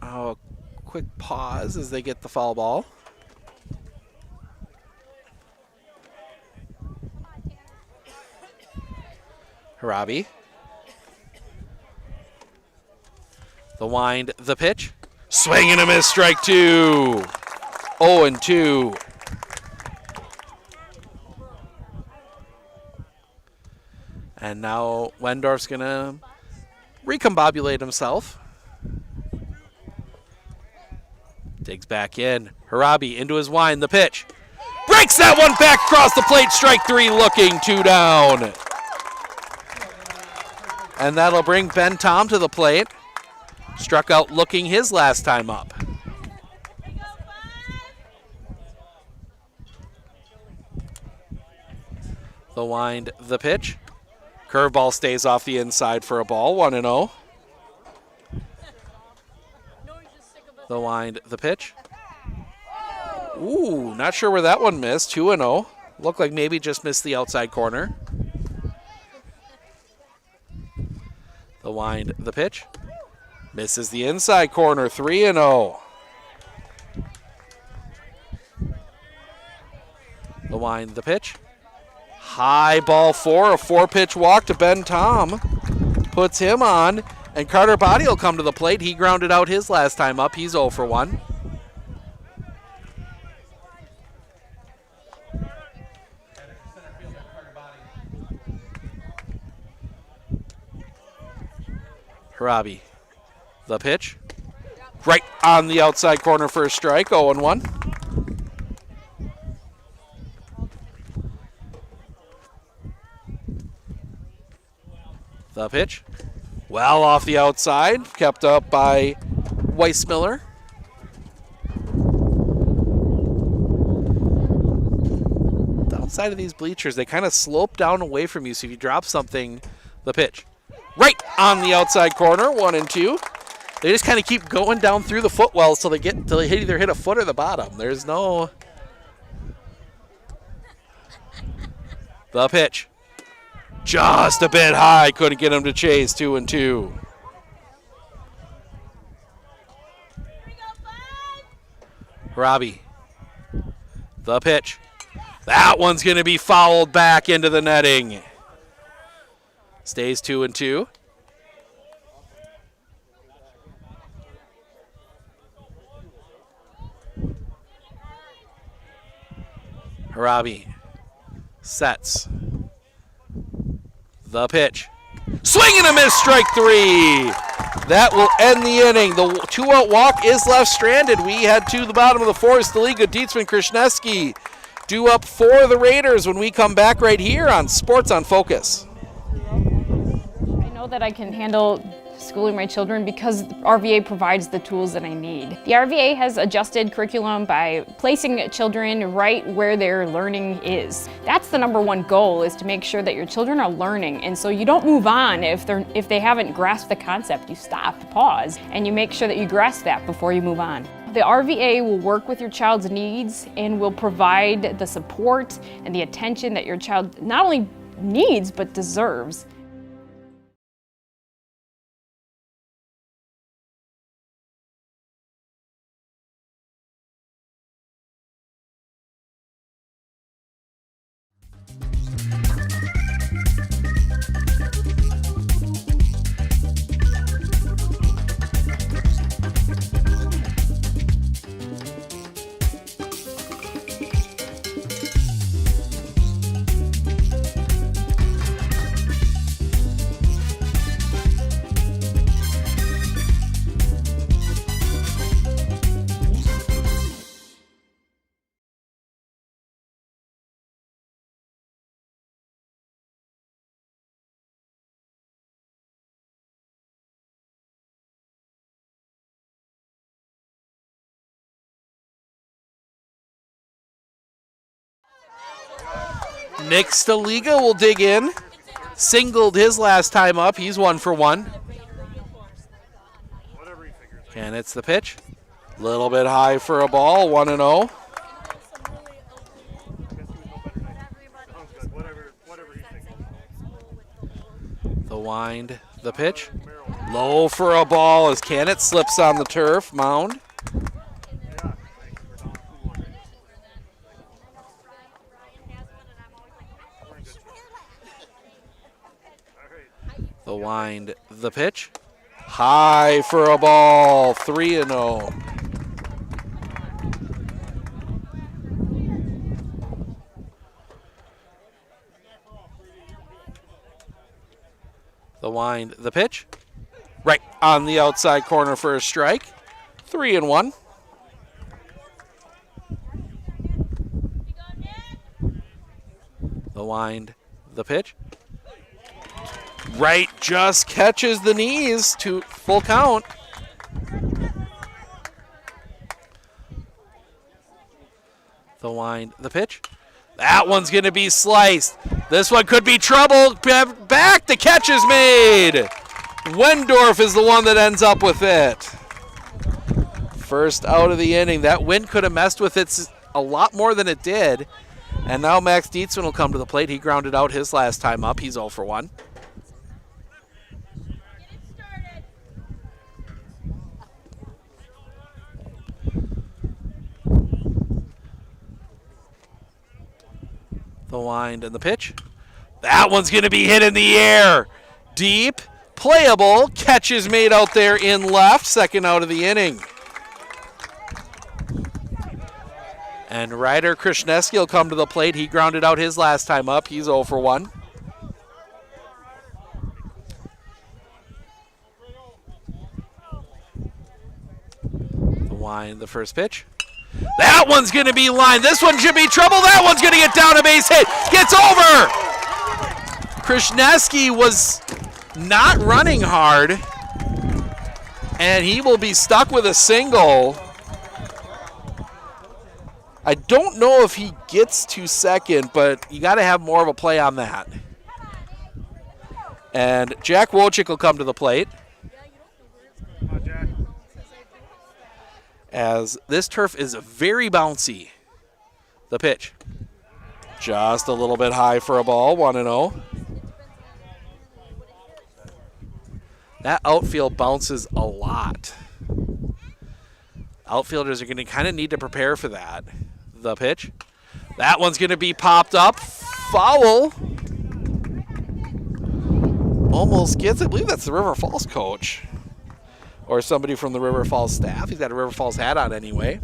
Oh, quick pause as they get the foul ball. Harabi. The wind, the pitch. Swing and a miss, strike two. 0-2. And now Wendorf's going to recombobulate himself. Digs back in. Harabi into his wind, the pitch. Breaks that one back across the plate, strike three looking, 2 down. And that'll bring Ben Tom to the plate. Struck out looking his last time up. The wind, the pitch. Curveball stays off the inside for a ball, 1-0. The wind, the pitch. Ooh, not sure where that one missed. 2-0. Looked like maybe just missed the outside corner. The wind, the pitch. Misses the inside corner, 3-0. The wind, the pitch. High ball 4, a 4-pitch walk to Ben Tom. Puts him on, and Carter Body will come to the plate. He grounded out his last time up. He's 0 for 1. Harabi, the pitch. Right on the outside corner for a strike, 0-1. The pitch. Well off the outside, kept up by Weissmiller. The outside of these bleachers, they kind of slope down away from you, so if you drop something, the pitch. Right on the outside corner, 1-2. They just kind of keep going down through the footwells till they either hit a foot or the bottom. There's no. The pitch. Just a bit high, couldn't get him to chase, 2-2. Robbie, the pitch. That one's going to be fouled back into the netting. Stays 2-2. Harabi sets. The pitch. Swing and a miss, strike 3. That will end the inning. The 2-out walk is left stranded. We head to the bottom of the fourth. Staliga, Dietzman, Krishneski due up for the Raiders when we come back right here on Sports on Focus. I know that I can handle schooling my children because RVA provides the tools that I need. The RVA has adjusted curriculum by placing children right where their learning is. That's the #1 goal, is to make sure that your children are learning, and so you don't move on if they haven't grasped the concept. You stop, pause, and you make sure that you grasp that before you move on. The RVA will work with your child's needs and will provide the support and the attention that your child not only needs but deserves. Nick Staliga will dig in. Singled his last time up. He's 1 for 1. And it's the pitch. Little bit high for a ball, 1-0. The wind, the pitch. Low for a ball as Canet slips on the turf mound. The wind, the pitch. High for a ball, 3-0. The wind, the pitch. Right on the outside corner for a strike, 3-1. The wind, the pitch. Right just catches the knees to full count. The wind, the pitch. That one's going to be sliced. This one could be trouble. Back, the catch is made. Wendorf is the one that ends up with it. First out of the inning. That wind could have messed with it a lot more than it did. And now Max Dietzman will come to the plate. He grounded out his last time up. He's 0 for 1. The wind and the pitch. That one's going to be hit in the air. Deep, playable. Catch is made out there in left. Second out of the inning. And Ryder Krishneski will come to the plate. He grounded out his last time up. He's 0 for 1. The wind, the first pitch. That one's going to be lined. This one should be trouble. That one's going to get down, a base hit. Gets over. Krishneski was not running hard, and he will be stuck with a single. I don't know if he gets to second, but you got to have more of a play on that. And Jack Wojcik will come to the plate. As this turf is very bouncy. The pitch. Just a little bit high for a ball, 1-0. That outfield bounces a lot. Outfielders are going to kind of need to prepare for that. The pitch. That one's going to be popped up. Foul. Almost gets it. I believe that's the River Falls coach. Or somebody from the River Falls staff. He's got a River Falls hat on anyway.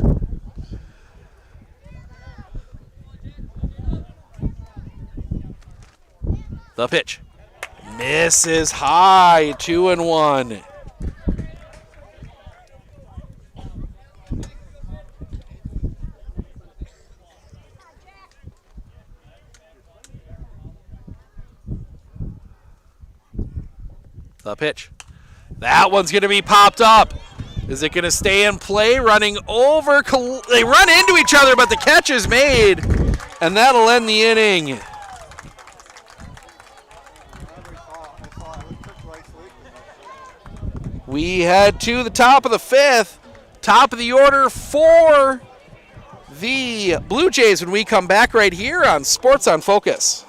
The pitch. Misses high, 2-1. The pitch. That one's going to be popped up. Is it going to stay in play? Running over. They run into each other, but the catch is made, and that'll end the inning. We head to the top of the fifth. Top of the order for the Blue Jays when we come back right here on Sports on Focus.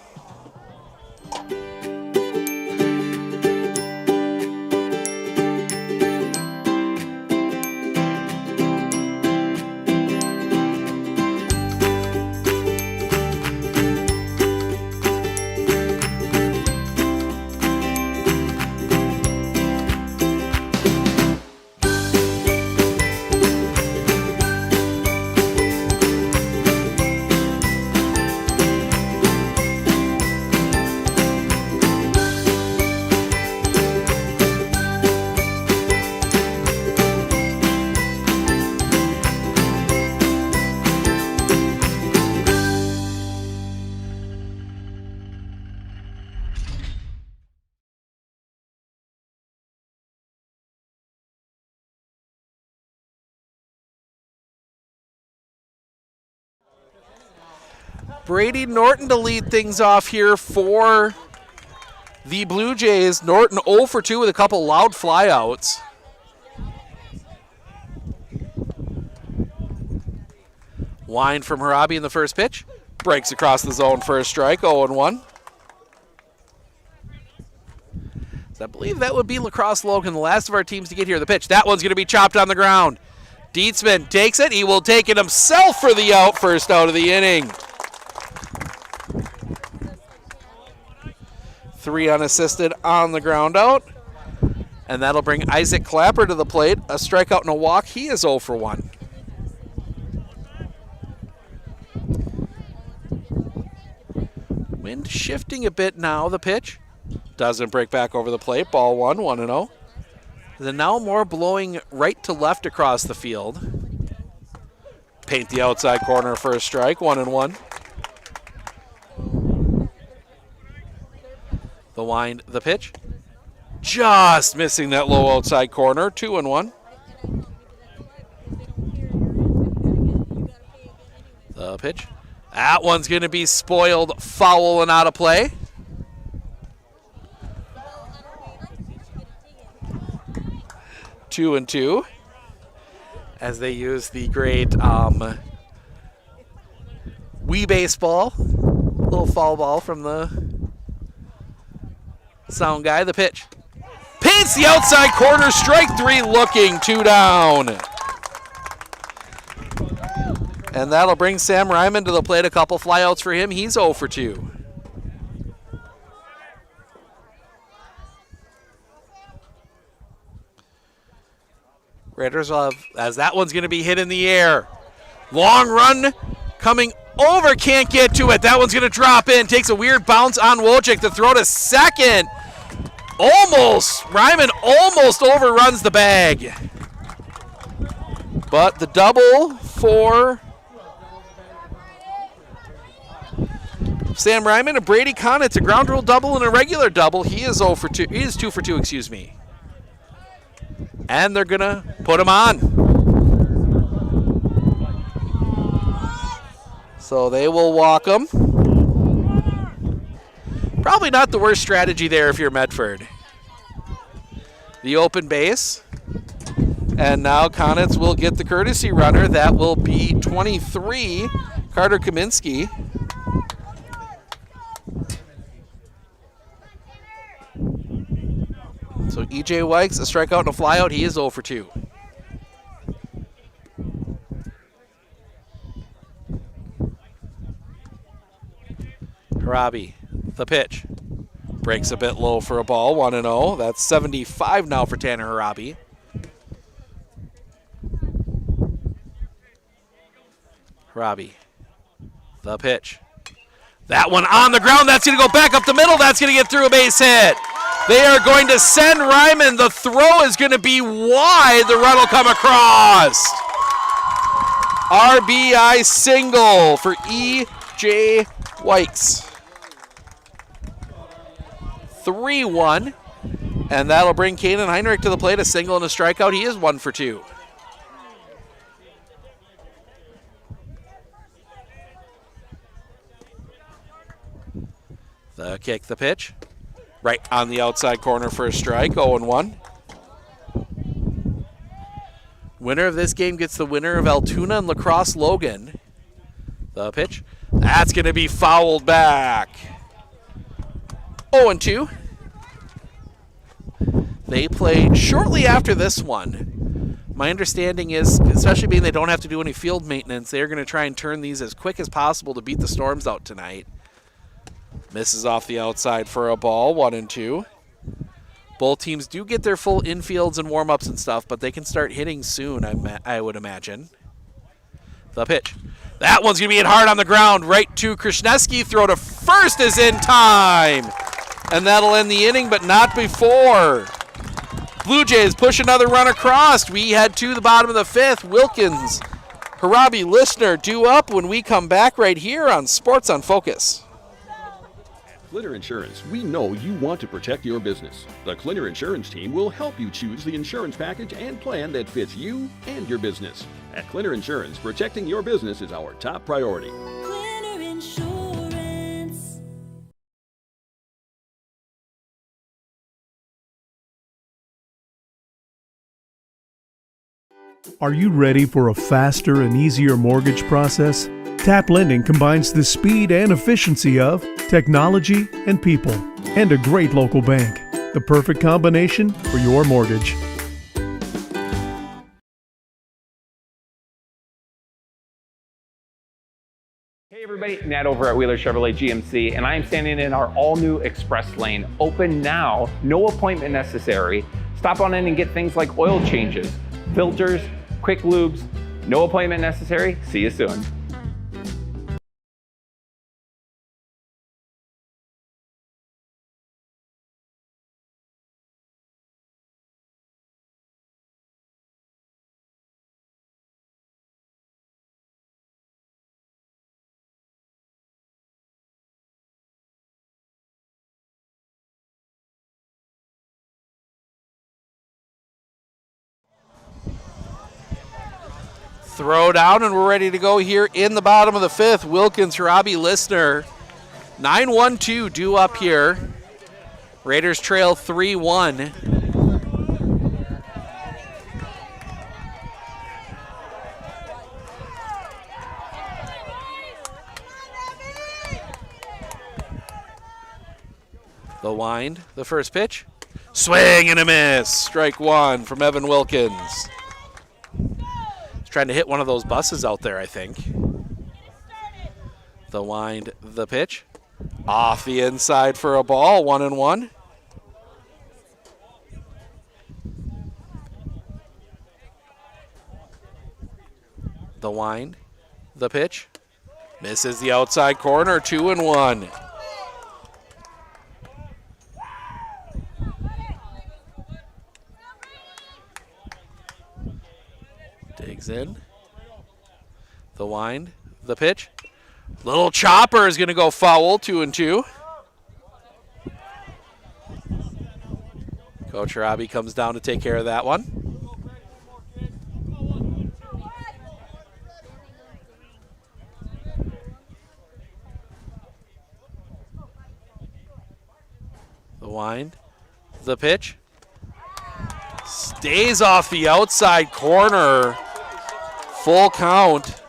Brady Norton to lead things off here for the Blue Jays. Norton 0 for 2 with a couple loud flyouts. Wind from Harabi in the first pitch. Breaks across the zone for a strike, 0-1. So I believe that would be Lacrosse Logan, the last of our teams to get here. The pitch, that one's going to be chopped on the ground. Dietzman takes it. He will take it himself for the out, first out of the inning. 3 unassisted on the ground out. And that'll bring Isaac Clapper to the plate. A strikeout and a walk. He is 0 for 1. Wind shifting a bit now. The pitch doesn't break back over the plate. Ball 1, 1-0. Then now more blowing right to left across the field. Paint the outside corner for a strike. 1-1. The wind, the pitch. Just missing that low outside corner. 2-1. The pitch. That one's going to be spoiled, foul and out of play. Two and two, as they use the great Wii baseball, little foul ball from the sound guy. The pitch paints the outside corner, strike three, looking, 2 down. And that'll bring Sam Ryman to the plate. A couple flyouts for him. He's 0 for 2. Raiders will have, as that one's going to be hit in the air. Long run coming over, can't get to it. That one's going to drop in. Takes a weird bounce on Wojcik to throw to second. Almost, Ryman almost overruns the bag. But the double for Sam Ryman and Brady Conitz, a ground rule double and a regular double. He is 0 for 2. He is 2 for 2, excuse me. And they're gonna put him on. So they will walk him. Probably not the worst strategy there if you're Medford. The open base. And now Conitz will get the courtesy runner. That will be 23, Carter Kaminsky. So E.J. Wykes, a strikeout and a flyout. He is 0 for 2. Harabi, the pitch. Breaks a bit low for a ball, 1-0. That's 75 now for Tanner Harabi. Harabi, the pitch. That one on the ground. That's going to go back up the middle. That's going to get through a base hit. They are going to send Ryman. The throw is going to be wide. The run will come across. RBI single for E.J. Wykes. 3-1. And that'll bring Kanan Heinrich to the plate. A single and a strikeout. He is 1 for 2. The kick, the pitch. Right on the outside corner for a strike, 0-1. Winner of this game gets the winner of Altoona and La Crosse Logan. The pitch. That's going to be fouled back. 0-2. They played shortly after this one. My understanding is, especially being they don't have to do any field maintenance, they're going to try and turn these as quick as possible to beat the Storms out tonight. Misses off the outside for a ball, 1-2. Both teams do get their full infields and warm-ups and stuff, but they can start hitting soon, I would imagine. The pitch. That one's going to be hit hard on the ground, right to Krasniewski. Throw to first is in time. And that'll end the inning, but not before. Blue Jays push another run across. We head to the bottom of the fifth. Wilkins, Harabi, Listener due up when we come back right here on Sports on Focus. Clinner Insurance, we know you want to protect your business. The Clinner Insurance team will help you choose the insurance package and plan that fits you and your business. At Clinner Insurance, protecting your business is our top priority. Clinner Insurance. Are you ready for a faster and easier mortgage process? Tap Lending combines the speed and efficiency of technology and people, and a great local bank. The perfect combination for your mortgage. Hey everybody, Nat over at Wheeler Chevrolet GMC, and I am standing in our all-new Express Lane. Open now, no appointment necessary. Stop on in and get things like oil changes, filters, quick lubes. No appointment necessary. See you soon. Throw down, and we're ready to go here in the bottom of the 5th. Wilkins, Robbie, Listener. 9-1-2 due up here. Raiders trail 3-1. The wind, the first pitch. Swing and a miss. Strike 1 from Evan Wilkins. He's trying to hit one of those buses out there, I think. The wind, the pitch. Off the inside for a ball, 1-1. The wind, the pitch. Misses the outside corner, 2-1. Digs in. The wind, the pitch. Little chopper is going to go foul, 2-2. Coach Robbie comes down to take care of that one. The wind, the pitch. Stays off the outside corner. Full count.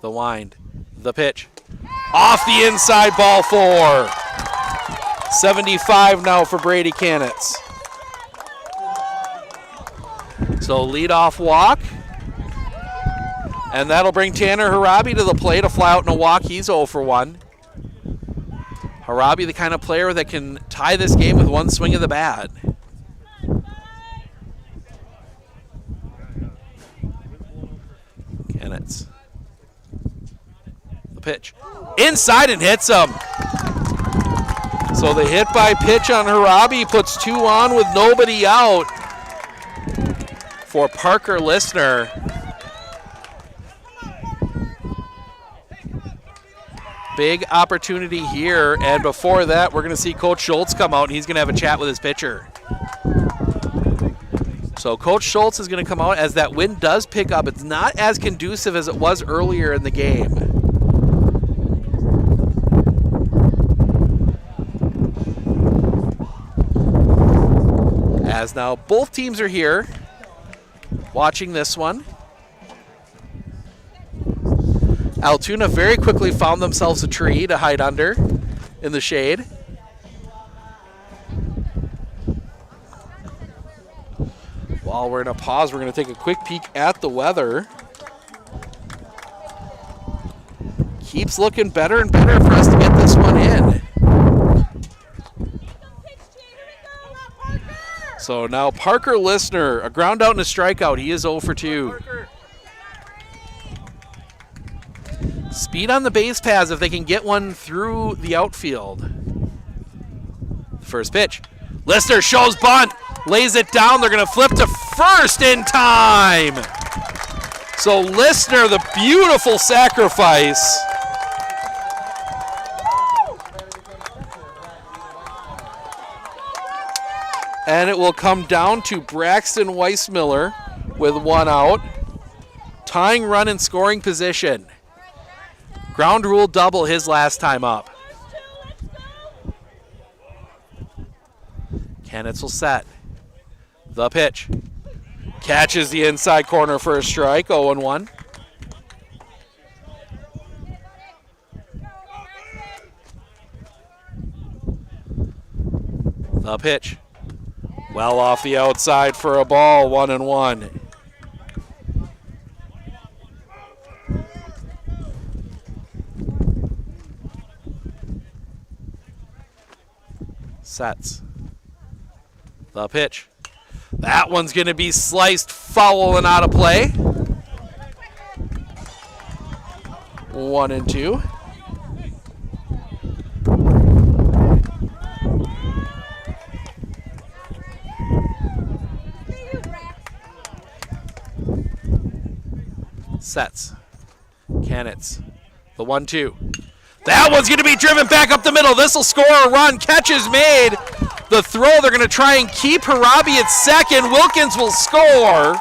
The wind, the pitch. Off the inside, ball 4. 75 now for Brady Canitz. So leadoff walk. And that'll bring Tanner Harabi to the plate. A fly out and a walk. He's 0 for 1. Harabi, the kind of player that can tie this game with one swing of the bat. Canitz. The pitch. Inside and hits him. So the hit by pitch on Harabi puts 2 on with nobody out for Parker Listener. Big opportunity here, and before that, we're going to see Coach Schultz come out, and he's going to have a chat with his pitcher. So Coach Schultz is going to come out as that wind does pick up. It's not as conducive as it was earlier in the game. As now both teams are here watching this one. Altoona very quickly found themselves a tree to hide under in the shade. While we're in a pause, we're going to take a quick peek at the weather. Keeps looking better and better for us to get this one in. So now Parker Listener, a ground out and a strikeout. He is 0 for 2. Speed on the base paths if they can get one through the outfield. First pitch. Listener shows bunt, lays it down. They're going to flip to first in time. So Listener, the beautiful sacrifice. And it will come down to Braxton Weissmiller with 1 out. Tying run in scoring position. Ground rule double his last time up. Canitz will set. The pitch. Catches the inside corner for a strike, 0-1. The pitch. Well off the outside for a ball, 1-1. Sets. The pitch. That one's going to be sliced foul and out of play. 1-2. Sets. Canitz. The 1-2. That one's going to be driven back up the middle. This will score a run. Catch is made The throw, they're going to try and keep Harabi at second. Wilkins will score.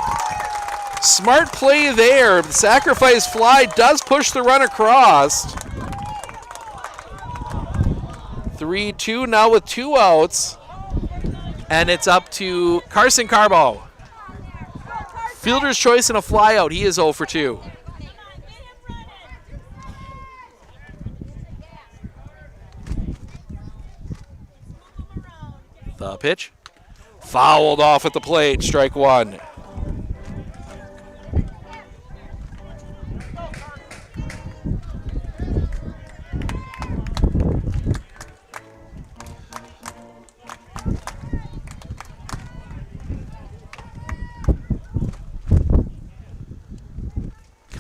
Smart play there. The sacrifice fly does push the run across. 3-2 now with 2 outs. And it's up to Carson Carbo. Fielder's choice and a fly out. He is 0 for 2. The pitch. Fouled off at the plate. Strike 1.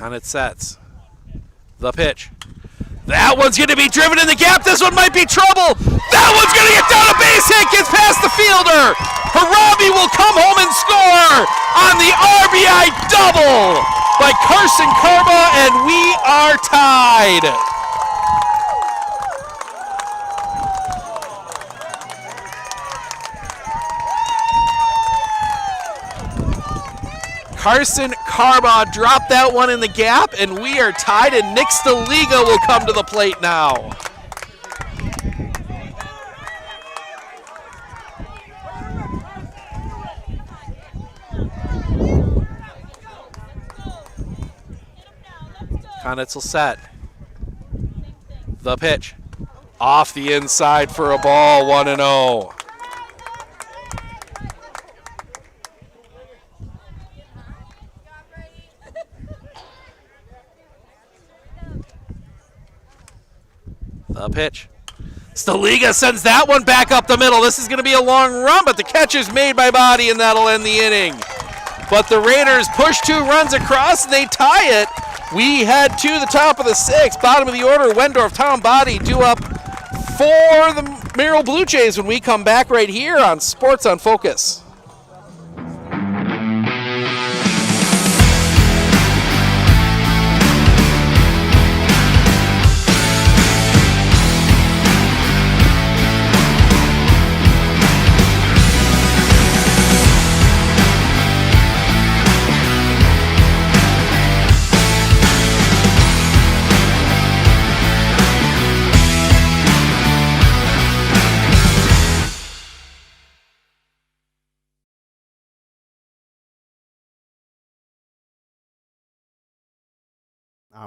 It sets. The pitch. That one's going to be driven in the gap. This one might be trouble. That one's going to get down a base hit. Gets past the fielder. Harabi will come home and score on the RBI double by Carson Karma, and we are tied. Carson Carba dropped that one in the gap, and we are tied, and Nick Staliga will come to the plate now. Konitz will set. The pitch. Off the inside for a ball, 1-0. The pitch. Staliga sends that one back up the middle. This is going to be a long run, but the catch is made by Body, and that'll end the inning. But the Raiders push 2 runs across, and they tie it. We head to the top of the 6th. Bottom of the order, Wendorf, Tom Body due up for the Merrill Blue Jays when we come back right here on Sports on Focus.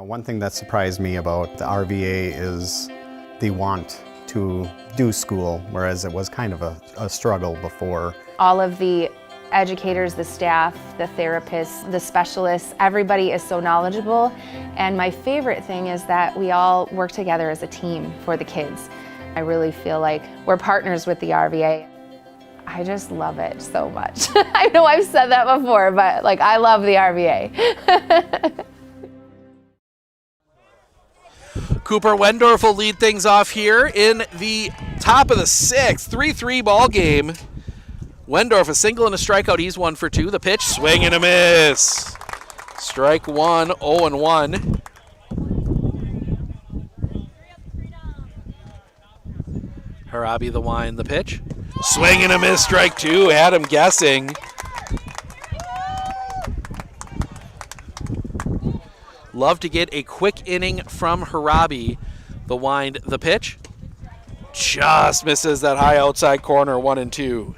One thing that surprised me about the RVA is the want to do school, whereas it was kind of a struggle before. All of the educators, the staff, the therapists, the specialists, everybody is so knowledgeable. And my favorite thing is that we all work together as a team for the kids. I really feel like we're partners with the RVA. I just love it so much. I know I've said that before, but like I love the RVA. Cooper Wendorf will lead things off here in the top of the 6th. 3-3 ball game. Wendorf, a single and a strikeout. He's 1 for 2. The pitch, swing and a miss. Strike 1, 0-1. Harabi the wine, the pitch. Swing and a miss, strike 2. Had him guessing. Love to get a quick inning from Harabi. The wind, the pitch. Just misses that high outside corner, 1-2.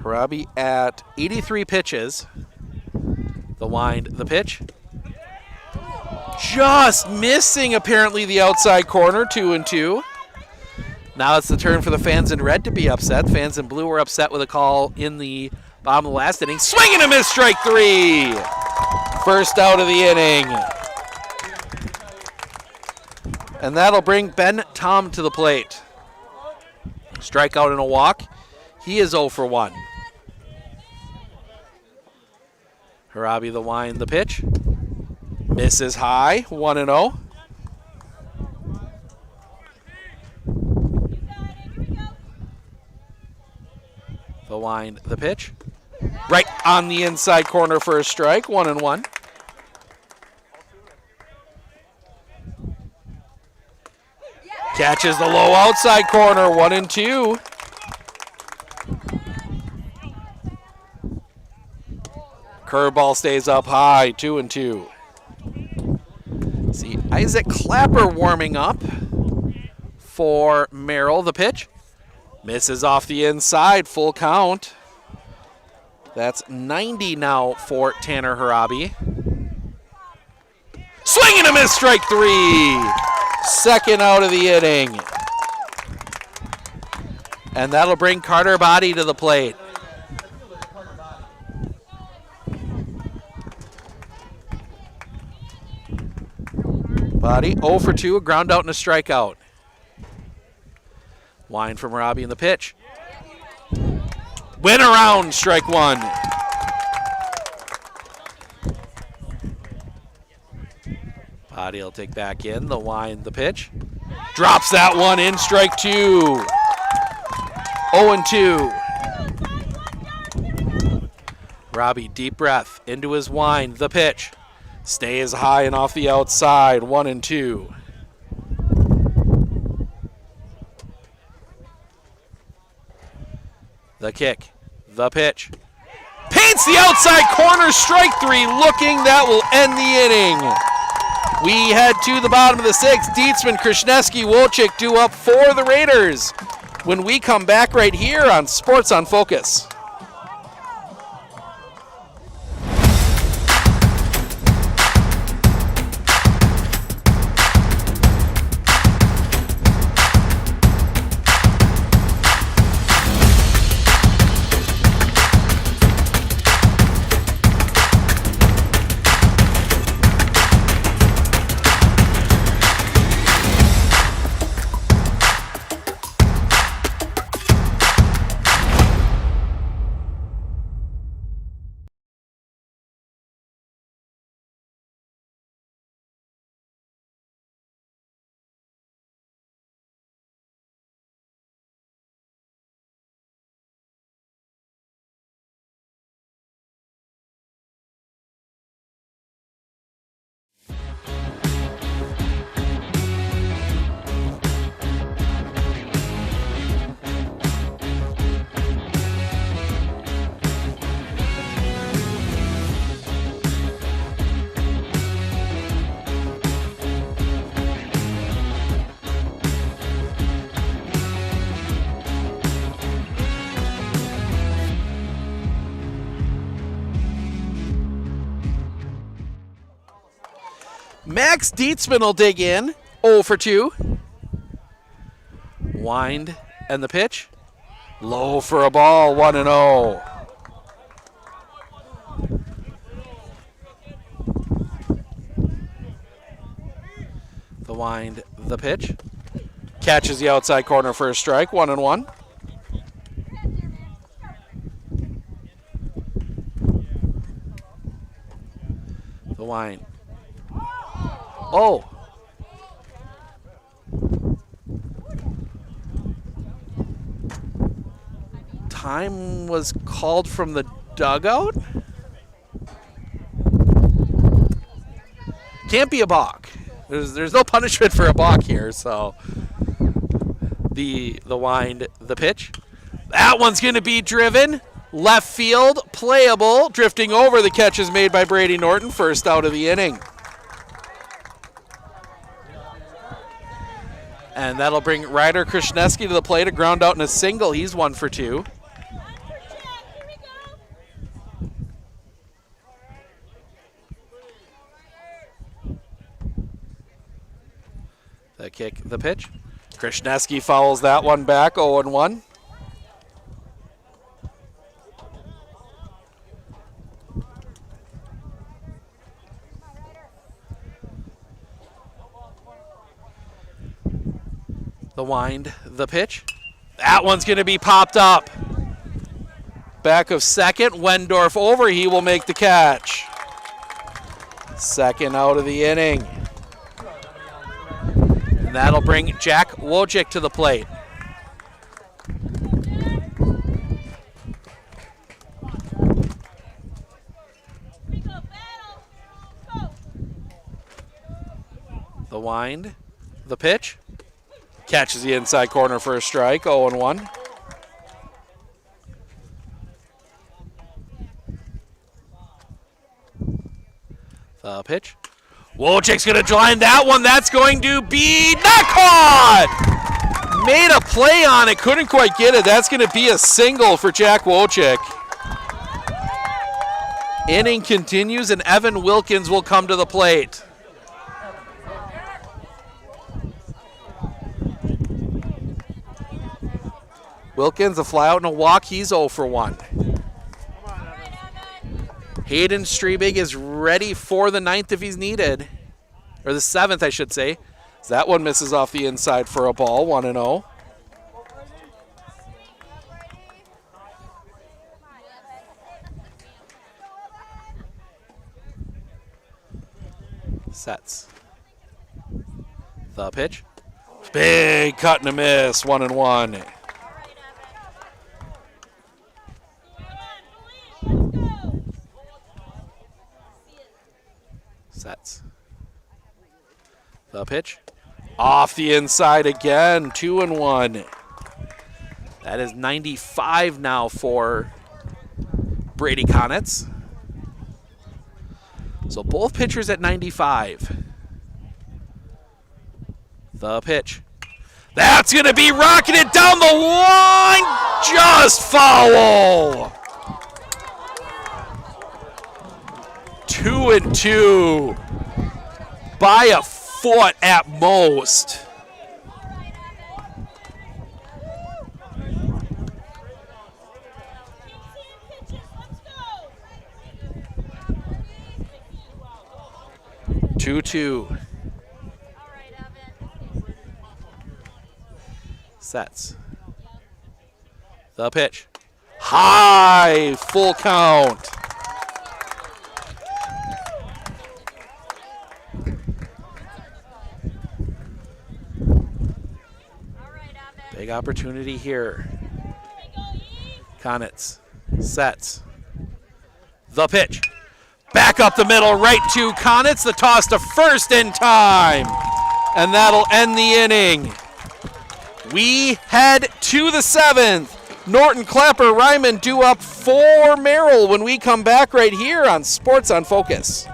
Harabi at 83 pitches. The wind, the pitch. Just missing apparently the outside corner, 2-2. Now it's the turn for the fans in red to be upset. Fans in blue were upset with a call in the bottom of the last inning. Swing and a miss, strike 3. First out of the inning. And that'll bring Ben Tom to the plate. Strikeout and a walk. He is 0 for 1. Harabi the wine, the pitch. Misses high, 1-0. The wine, the pitch. Right on the inside corner for a strike, 1-1. Catches the low outside corner, 1-2. Curveball stays up high, 2-2. See Isaac Clapper warming up for Merrill. The pitch misses off the inside, full count. That's 90 now for Tanner Harabi. Swing and a miss, strike 3. Second out of the inning. And that'll bring Carter Body to the plate. Body 0 for 2, a ground out and a strikeout. Wind from Robbie in the pitch. Win around, strike 1. Body will take back in, the wind, the pitch. Drops that one in, strike 2. 0-2. Robbie, deep breath, into his wind, the pitch. Stays high and off the outside, 1-2. The kick, the pitch. Paints the outside corner, strike 3, looking, that will end the inning. We head to the bottom of the 6th. Dietzman, Krishneski, Wolchik due up for the Raiders when we come back right here on Sports on Focus. Max Dietzman will dig in, 0 for 2. Wind and the pitch. Low for a ball, 1-0. The wind, the pitch. Catches the outside corner for a strike, 1-1. The wind. Oh. Time was called from the dugout? Can't be a balk. There's no punishment for a balk here, so the wind, the pitch. That one's going to be driven. Left field, playable. Drifting over, the catch is made by Brady Norton, first out of the inning. And that'll bring Ryder Krishneski to the plate, a ground out and a single. He's 1 for 2. The kick, the pitch. Krishneski fouls that one back, 0-1. The wind, the pitch. That one's going to be popped up. Back of second, Wendorf over, he will make the catch. Second out of the inning. And that'll bring Jack Wojcik to the plate. The wind, the pitch. Catches the inside corner for a strike, 0-1. The pitch. Wojcik's going to line that one. That's going to be not caught! Made a play on it. Couldn't quite get it. That's going to be a single for Jack Wojcik. Inning continues, and Evan Wilkins will come to the plate. Wilkins, a fly out and a walk. He's 0 for 1. Hayden Strebig is ready for the 9th if he's needed. Or the 7th, I should say. So that one misses off the inside for a ball, 1-0. Sets. The pitch. Big cut and a miss, 1-1. Sets. The pitch. Off the inside again, 2-1. That is 95 now for Brady Konitz. So both pitchers at 95. The pitch. That's going to be rocketed down the line. Just foul. 2-2 by a foot at most. Two. Sets. The pitch. High, full count. Big opportunity here. Konitz sets. The pitch. Back up the middle, right to Konitz. The toss to first in time. And that'll end the inning. We head to the 7th. Norton, Clapper, Ryman due up for Merrill when we come back right here on Sports on Focus.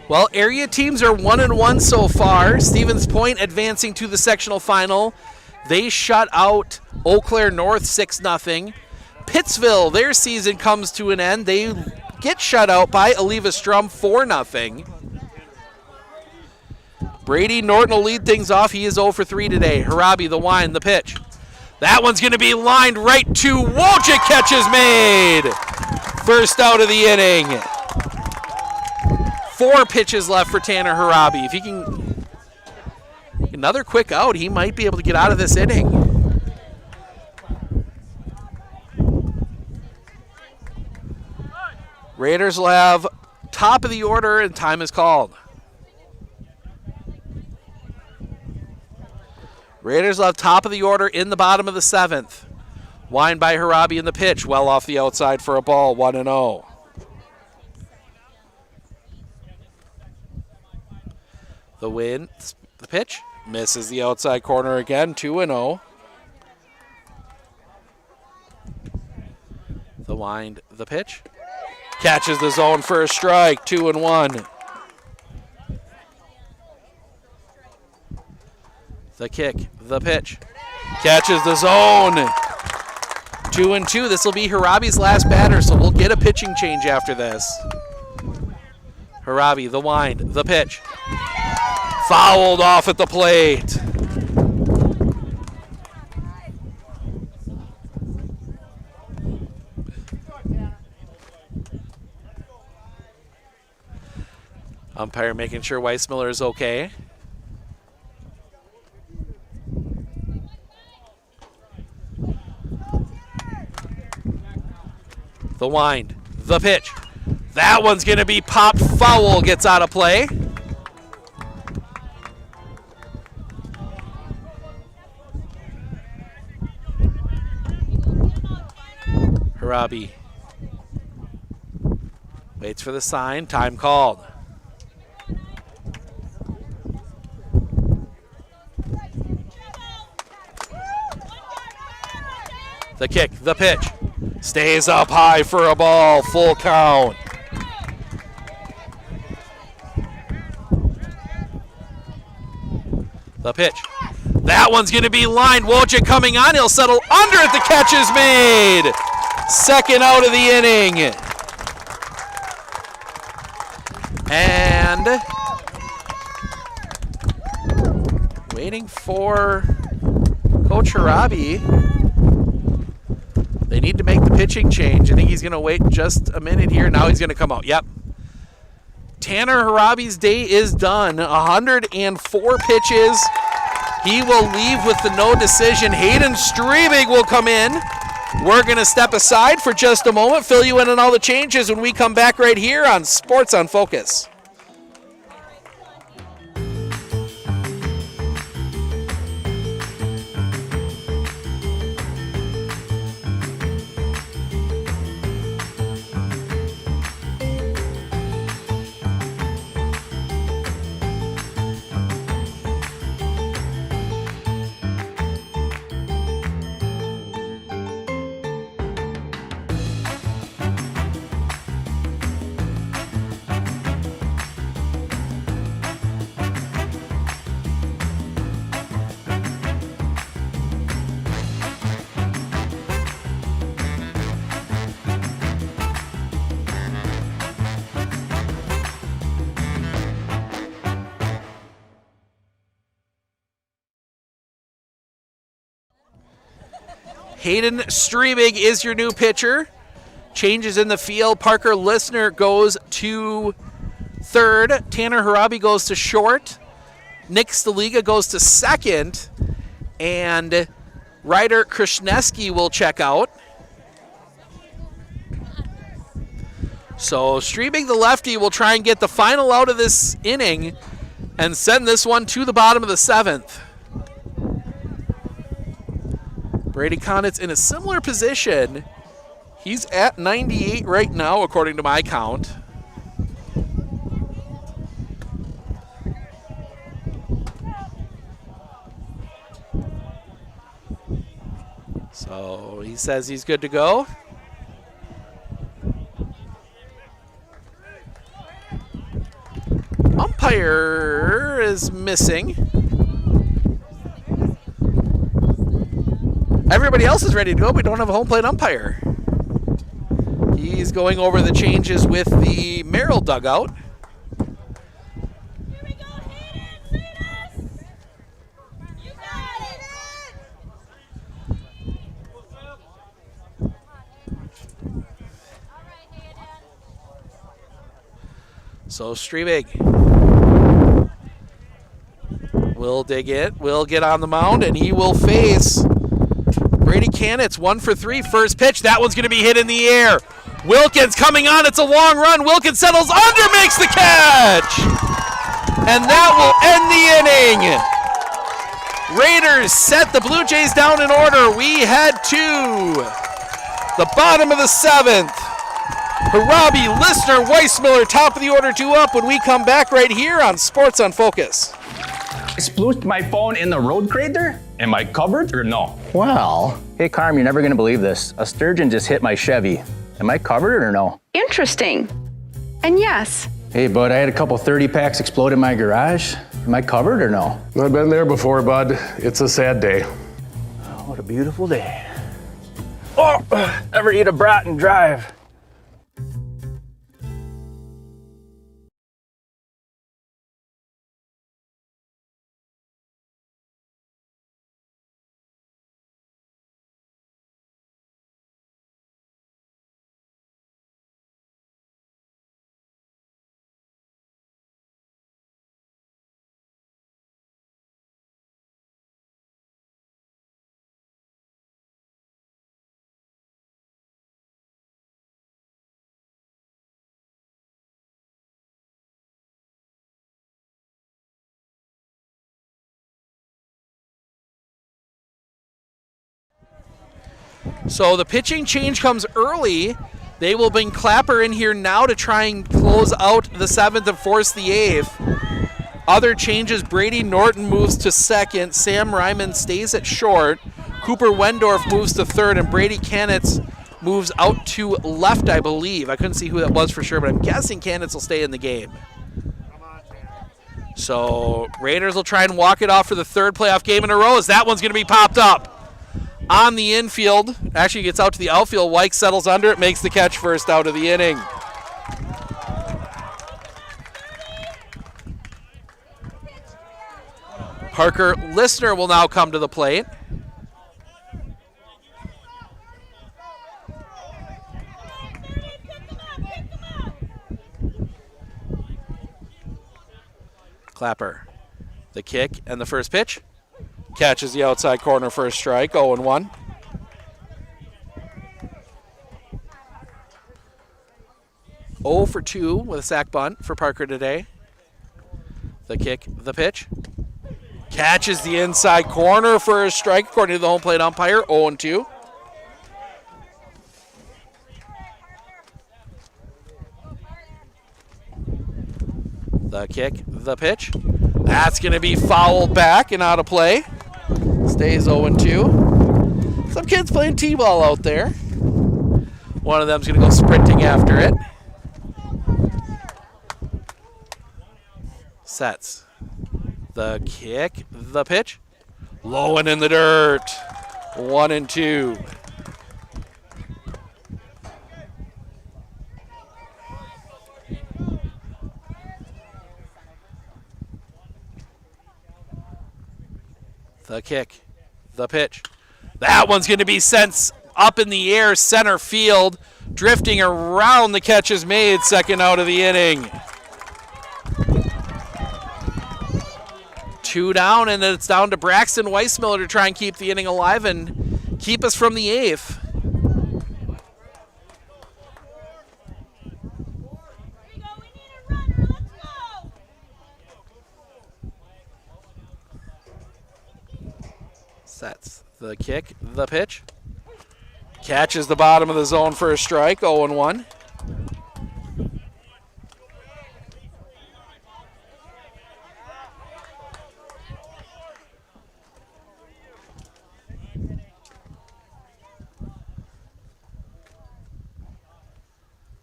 Well, area teams are 1-1 so far. Stevens Point advancing to the sectional final. They shut out Eau Claire North 6-0. Pittsville, their season comes to an end. They get shut out by Oliva Strum 4-0. Brady Norton will lead things off. He is 0 for 3 today. Harabi, the wind, the pitch. That one's going to be lined right to Wojcik. Catch is made. First out of the inning. 4 pitches left for Tanner Harabi. If he can another quick out, he might be able to get out of this inning. Raiders will have top of the order and time is called. Raiders will have top of the order in the bottom of the 7th. Wind by Harabi in the pitch, well off the outside for a ball, 1-0. The win, the pitch, misses the outside corner again, 2-0. The wind, the pitch, catches the zone for a strike, 2-1. The kick, the pitch, catches the zone, 2-2. This will be Harabi's last batter, so we'll get a pitching change after this. Harabi, the wind, the pitch. Fouled off at the plate. Umpire making sure Weissmiller is okay. The wind, the pitch. That one's going to be popped foul, gets out of play. Harabi waits for the sign, time called. The kick, the pitch. Stays up high for a ball, full count. The pitch. That one's going to be lined. Wojcik coming on. He'll settle under it. The catch is made. Second out of the inning. And waiting for Coach Harabi. They need to make the pitching change. I think he's going to wait just a minute here. Now he's going to come out. Yep. Tanner Harabi's day is done. 104 pitches. He will leave with the no decision. Hayden Strebig will come in. We're going to step aside for just a moment, fill you in on all the changes when we come back right here on Sports on Focus. Hayden Strebig is your new pitcher. Changes in the field. Parker Lissner goes to third. Tanner Harabi goes to short. Nick Staliga goes to second. And Ryder Krishneski will check out. So Strebig, the lefty, will try and get the final out of this inning and send this one to the bottom of the seventh. Brady Conitz in a similar position. He's at 98 right now, according to my count. So he says he's good to go. Umpire is missing. Everybody else is ready to go. We don't have a home plate umpire. He's going over the changes with the Merrill dugout. Here we go, Hayden, see this? You got it. All right, Hayden. So Strebig will dig it, will get on the mound, and he will face Brady Conitz. 1 for 3, first pitch. That one's going to be hit in the air. Wilkins coming on. It's a long run. Wilkins settles under, makes the catch. And that will end the inning. Raiders set the Blue Jays down in order. We head to the bottom of the seventh. Harabi, Lissner, Weissmiller, top of the order, 2 up when we come back right here on Sports on Focus. I splooshed my phone in the road crater? Am I covered or no? Well, hey Carm, you're never gonna believe this. A sturgeon just hit my Chevy. Am I covered or no? Interesting. And yes. Hey bud, I had a couple 30 packs explode in my garage. Am I covered or no? I've been there before, bud. It's a sad day. Oh, what a beautiful day. Oh, ever eat a brat and drive? So the pitching change comes early. They will bring Clapper in here now to try and close out the 7th and force the 8th. Other changes, Brady Norton moves to 2nd. Sam Ryman stays at short. Cooper Wendorf moves to 3rd, and Brady Canitz moves out to left, I believe. I couldn't see who that was for sure, but I'm guessing Canitz will stay in the game. So Raiders will try and walk it off for the 3rd playoff game in a row, as that one's going to be popped up on the infield. Actually gets out to the outfield. Wyke settles under it, makes the catch first out of the inning. Parker Listener will now come to the plate. Clapper, the kick and the first pitch. Catches the outside corner for a strike, 0-1. Oh for 2 with a sac bunt for Parker today. The kick, the pitch. Catches the inside corner for a strike, according to the home plate umpire, 0-2. The kick, the pitch. That's going to be fouled back and out of play. Stays 0-2. Some kids playing t-ball out there. One of them's going to go sprinting after it. Sets. The kick, the pitch. Low and in the dirt. 1-2. The kick, the pitch. That one's going to be sent up in the air, center field, drifting around. The catch is made, 2nd out of the inning. 2 down, and it's down to Braxton Weissmiller to try and keep the inning alive and keep us from the 8th. Sets the kick, the pitch. Catches the bottom of the zone for a strike, 0-1.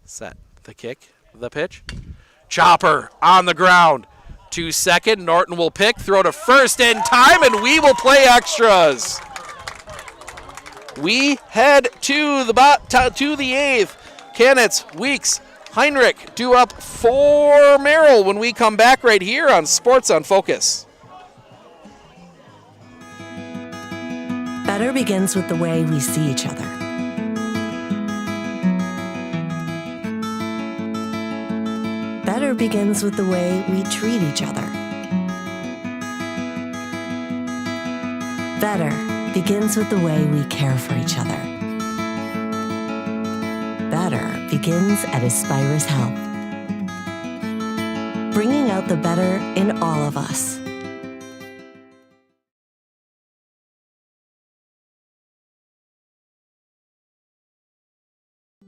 Set the kick, the pitch. Chopper on the ground. To 2nd, Norton will pick, throw to 1st in time, and we will play extras. We head to the 8th. Canitz, Weeks, Heinrich due up for Merrill when we come back right here on Sports on Focus. Better begins with the way we see each other. Better begins with the way we treat each other. Better begins with the way we care for each other. Better begins at Aspirus Health. Bringing out the better in all of us.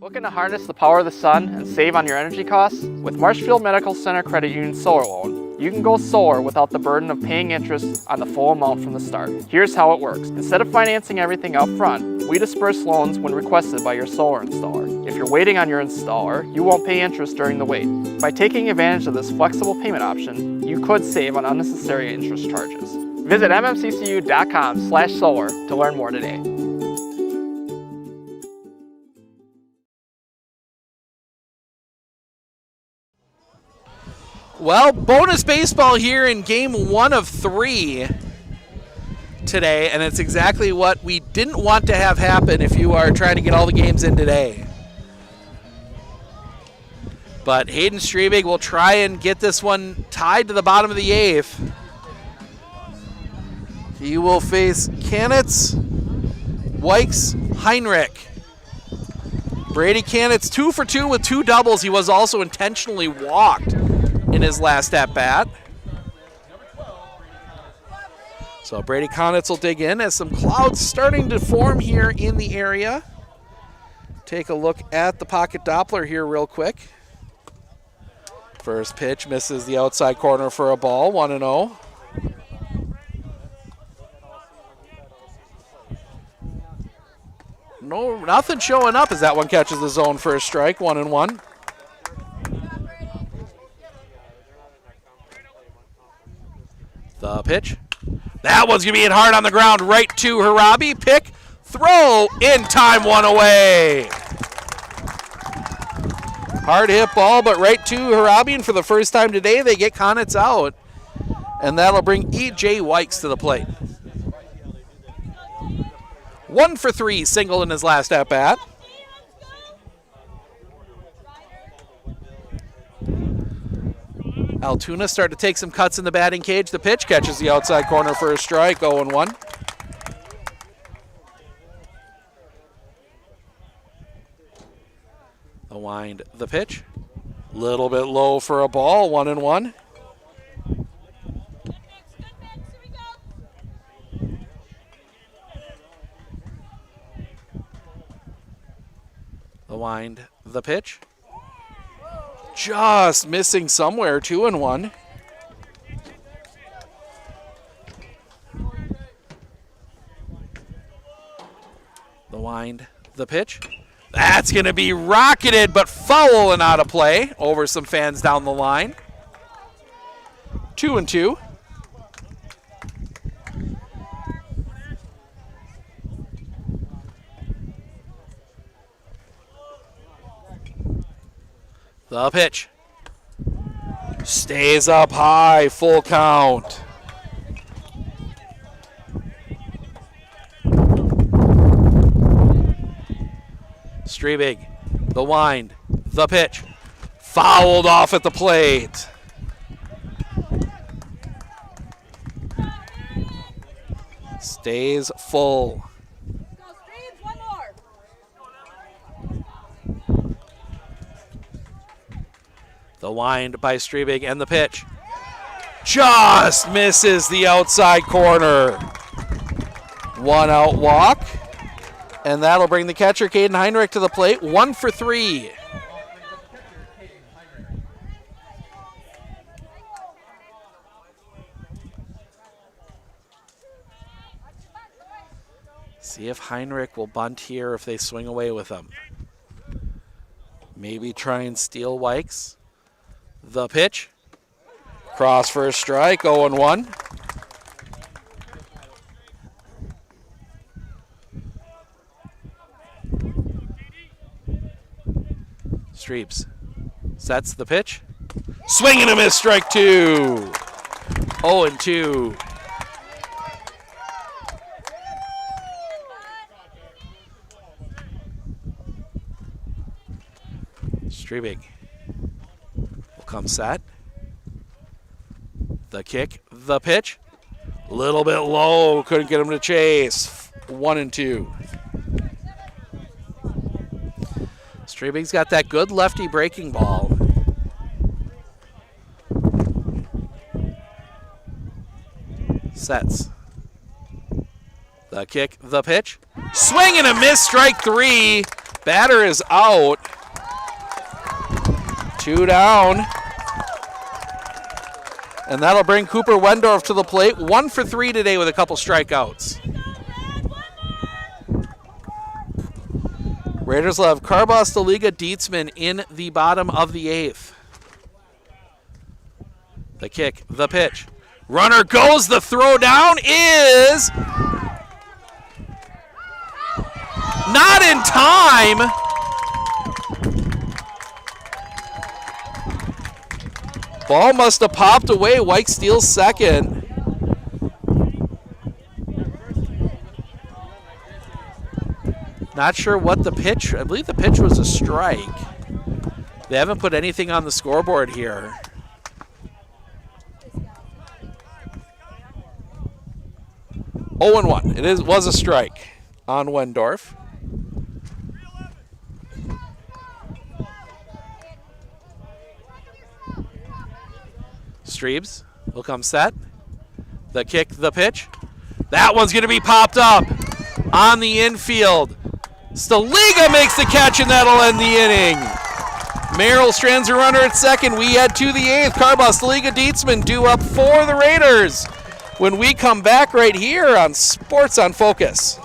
Looking to harness the power of the sun and save on your energy costs? With Marshfield Medical Center Credit Union Solar Loan, you can go solar without the burden of paying interest on the full amount from the start. Here's how it works. Instead of financing everything up front, we disperse loans when requested by your solar installer. If you're waiting on your installer, you won't pay interest during the wait. By taking advantage of this flexible payment option, you could save on unnecessary interest charges. Visit mmccu.com/solar to learn more today. Well, bonus baseball here in game 1 of 3 today, and it's exactly what we didn't want to have happen if you are trying to get all the games in today. But Hayden Strebig will try and get this one tied to the bottom of the 8th. He will face Kanitz, Wykes, Heinrich. Brady Kanitz 2 for 2 with 2 doubles. He was also intentionally walked in his last at-bat. So Brady Kanitz will dig in as some clouds starting to form here in the area. Take a look at the pocket Doppler here real quick. First pitch misses the outside corner for a ball, 1-0. No, nothing showing up as that one catches the zone for a strike, 1-1. The pitch. That one's going to be hit hard on the ground, right to Harabi. Pick, throw, in time, 1 away. Hard hit ball, but right to Harabi, and for the first time today, they get Konitz out. And that'll bring E.J. Wykes to the plate. 1 for 3, single in his last at-bat. Altoona starting to take some cuts in the batting cage. The pitch catches the outside corner for a strike, 0-1. The wind, the pitch. Little bit low for a ball, 1-1. The wind, the pitch. Just missing somewhere, 2-1. The wind, the pitch. That's going to be rocketed, but foul and out of play over some fans down the line. 2-2. The pitch. Stays up high, full count. Strebig, the wind, the pitch. Fouled off at the plate. Stays full. The wind by Strebig and the pitch. Just misses the outside corner. 1 out walk. And that'll bring the catcher, Caden Heinrich, to the plate. 1 for 3. See if Heinrich will bunt here if they swing away with him. Maybe try and steal Wykes. The pitch. Cross for a strike, 0-1. Streeps sets the pitch. Swing and a miss, strike 2. 0-2. Strebig will come set. The kick, the pitch. A little bit low, couldn't get him to chase. 1-2. Strebig's got that good lefty breaking ball. Sets. The kick, the pitch. Swing and a miss, strike 3. Batter is out. 2 down. And that'll bring Cooper Wendorf to the plate. 1 for 3 today with a couple strikeouts. Raiders will have Carbos, DeLiga, Dietzman in the bottom of the 8th. The kick, the pitch. Runner goes, the throw down is not in time. Ball must have popped away. White steals second. Not sure what the pitch, I believe the pitch was a strike. They haven't put anything on the scoreboard here. Oh and 1. It was a strike on Wendorf. Streebs will come set. The kick, the pitch. That one's going to be popped up on the infield. Staliga makes the catch, and that'll end the inning. Merrill strands a runner at second. We head to the 8th. Carbaugh, Staliga, Dietzman due up for the Raiders when we come back right here on Sports on Focus.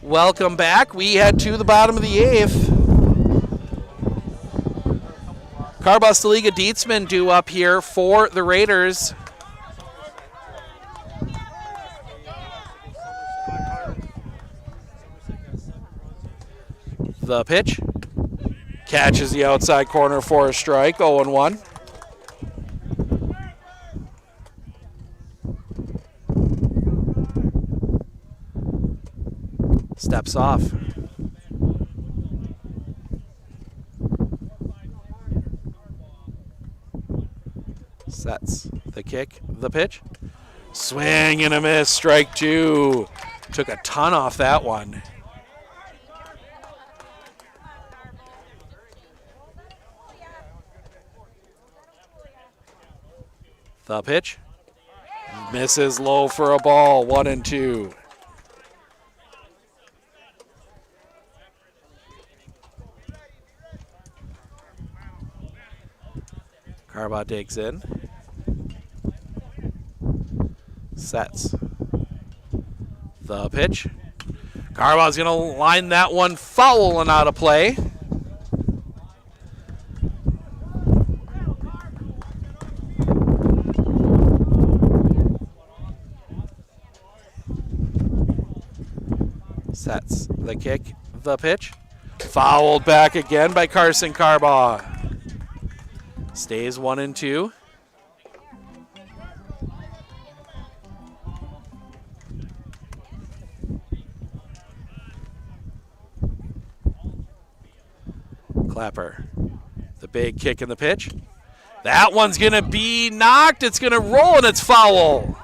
Welcome back. We head to the bottom of the 8th. Carbaugh, Staliga, Dietzman due up here for the Raiders. The pitch. Catches the outside corner for a strike, 0-1. Steps off. Sets the kick, the pitch. Swing and a miss, strike 2. Took a ton off that one. The pitch. Misses low for a ball, 1-2. Carbaugh digs in. Sets. The pitch. Carbaugh's going to line that one foul and out of play. Sets the kick, the pitch. Fouled back again by Carson Carbaugh. Stays 1-2. Clapper. The big kick in the pitch. That one's going to be knocked. It's going to roll, and it's foul.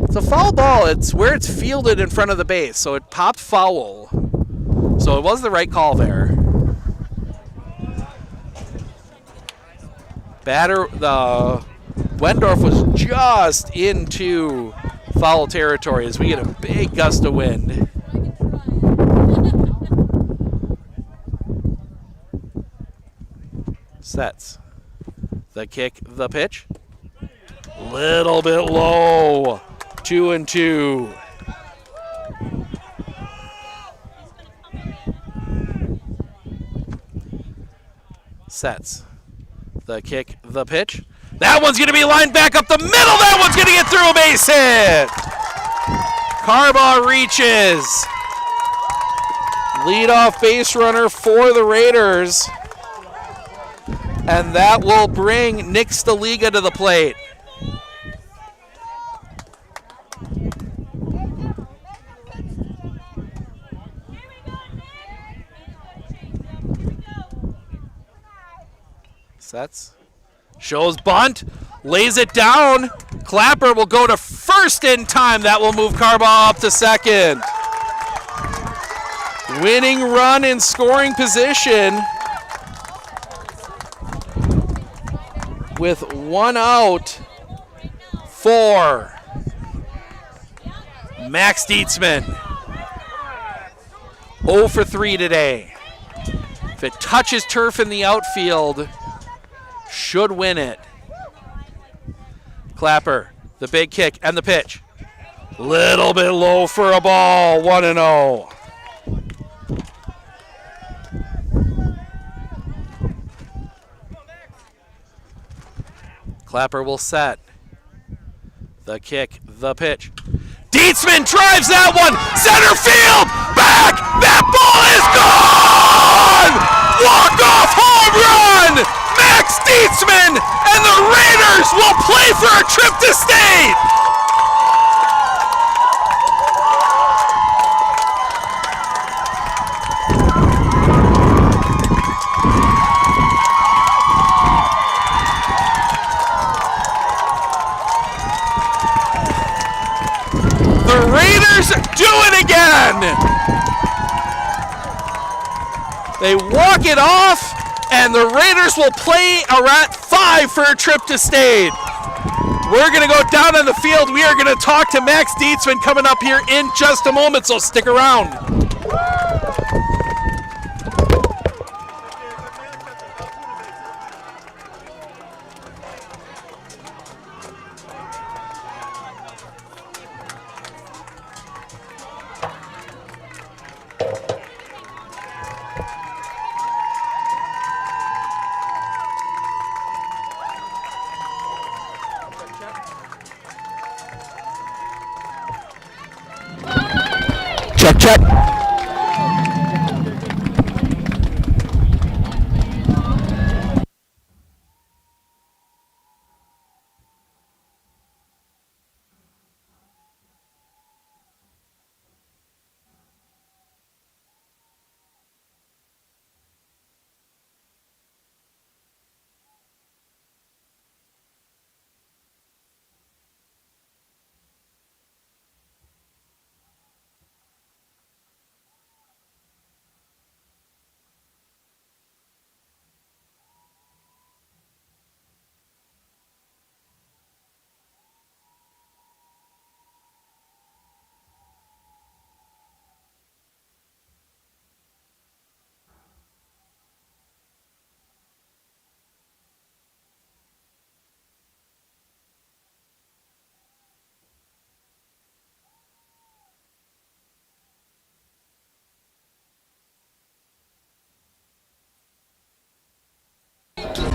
It's a foul ball. It's where it's fielded in front of the base, so it popped foul. So it was the right call there. The Wendorf was just into foul territory as we get a big gust of wind. Sets. The kick, the pitch. Little bit low. 2-2. Sets. The kick, the pitch. That one's going to be lined back up the middle. That one's going to get through a base hit. Carbaugh reaches. Leadoff base runner for the Raiders. And that will bring Nick Staliga to the plate. Sets. Shows bunt. Lays it down. Clapper will go to first in time. That will move Carbaugh up to second. Winning run in scoring position. With 1 out for Max Dietzman. 0 for 3 today. If it touches turf in the outfield, should win it. Clapper, the big kick and the pitch. Little bit low for a ball, 1-0. Clapper will set. The kick, the pitch. Dietzman drives that one, center field, back, that ball is gone! Walk-off home run! Max Dietzman and the Raiders will play for a trip to state! The Raiders do it again! They walk it off, and the Raiders will play around 5 for a trip to state. We're going to go down on the field. We are going to talk to Max Dietzman coming up here in just a moment, so stick around. Check.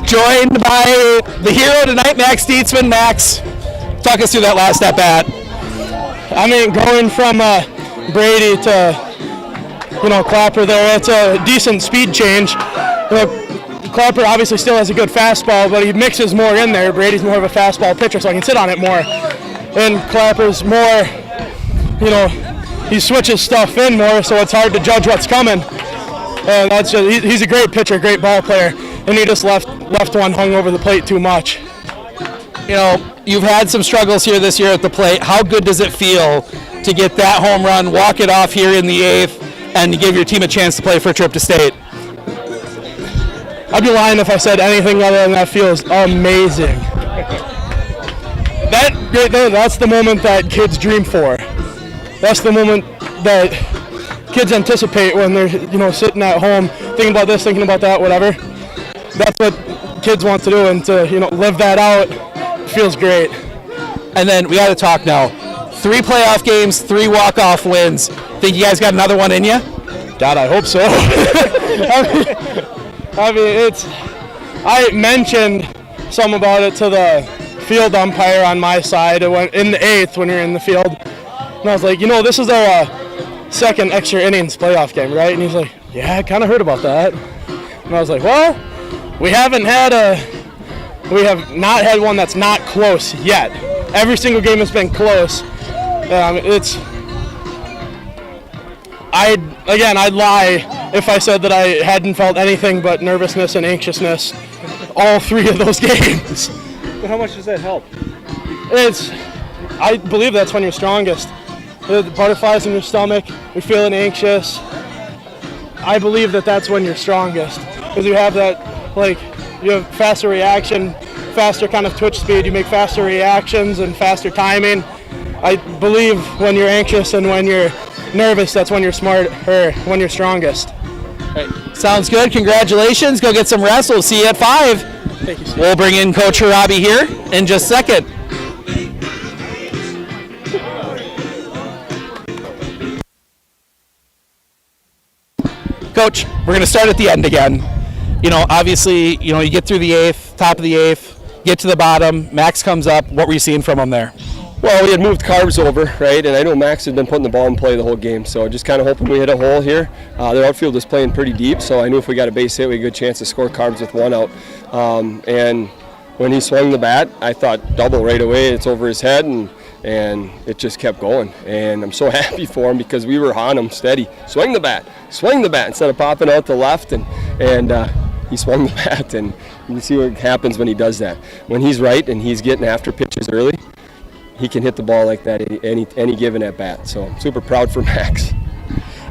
Joined by the hero tonight, Max Dietzman. Max, talk us through that last at bat. I mean, going from Brady to, Clapper there, it's a decent speed change. Clapper obviously still has a good fastball, but he mixes more in there. Brady's more of a fastball pitcher, so I can sit on it more. And Clapper's more, he switches stuff in more, so it's hard to judge what's coming. And he's a great pitcher, great ball player, and he just left one hung over the plate too much. You've had some struggles here this year at the plate. How good does it feel to get that home run, walk it off here in the 8th, and to give your team a chance to play for a trip to state? I'd be lying if I said anything other than that feels amazing. That right there, that's the moment that kids dream for. That's the moment that kids anticipate when they're, sitting at home, thinking about this, thinking about that, whatever. That's what kids want to do, and to, live that out feels great. And then we got to talk now. 3 playoff games, 3 walk-off wins. Think you guys got another one in you? God, I hope so. I mentioned some about it to the field umpire on my side in the 8th when you're in the field. And I was like, this is our second extra innings playoff game, right? And he's like, yeah, I kind of heard about that. And I was like, well, we have not had one that's not close yet. Every single game has been close. I'd lie if I said that I hadn't felt anything but nervousness and anxiousness all 3 of those games. But how much does that help? I believe that's when you're strongest. The butterflies in your stomach, you're feeling anxious. I believe that's when you're strongest because you have that, like, you have faster reaction, faster kind of twitch speed. You make faster reactions and faster timing. I believe when you're anxious and when you're nervous, that's when you're smart or when you're strongest. Right. Sounds good. Congratulations. Go get some rest. We'll see you at 5. Thank you, sir. We'll bring in Coach Harabi here in just a second. Coach, we're going to start at the end again. You know, obviously, you know, you get through the 8th, top of the 8th, get to the bottom, Max comes up. What were you seeing from him there? Well, we had moved carbs over, right, and I know Max had been putting the ball in play the whole game, so just kind of hoping we hit a hole here. Their outfield was playing pretty deep, so I knew if we got a base hit, we had a good chance to score carbs with 1 out. And when he swung the bat, I thought double right away. It's over his head, and it just kept going. And I'm so happy for him because we were on him steady. Swing the bat, instead of popping out the left, and he swung the bat, and you can see what happens when he does that. When he's right and he's getting after pitches early, he can hit the ball like that any given at bat. So I'm super proud for Max.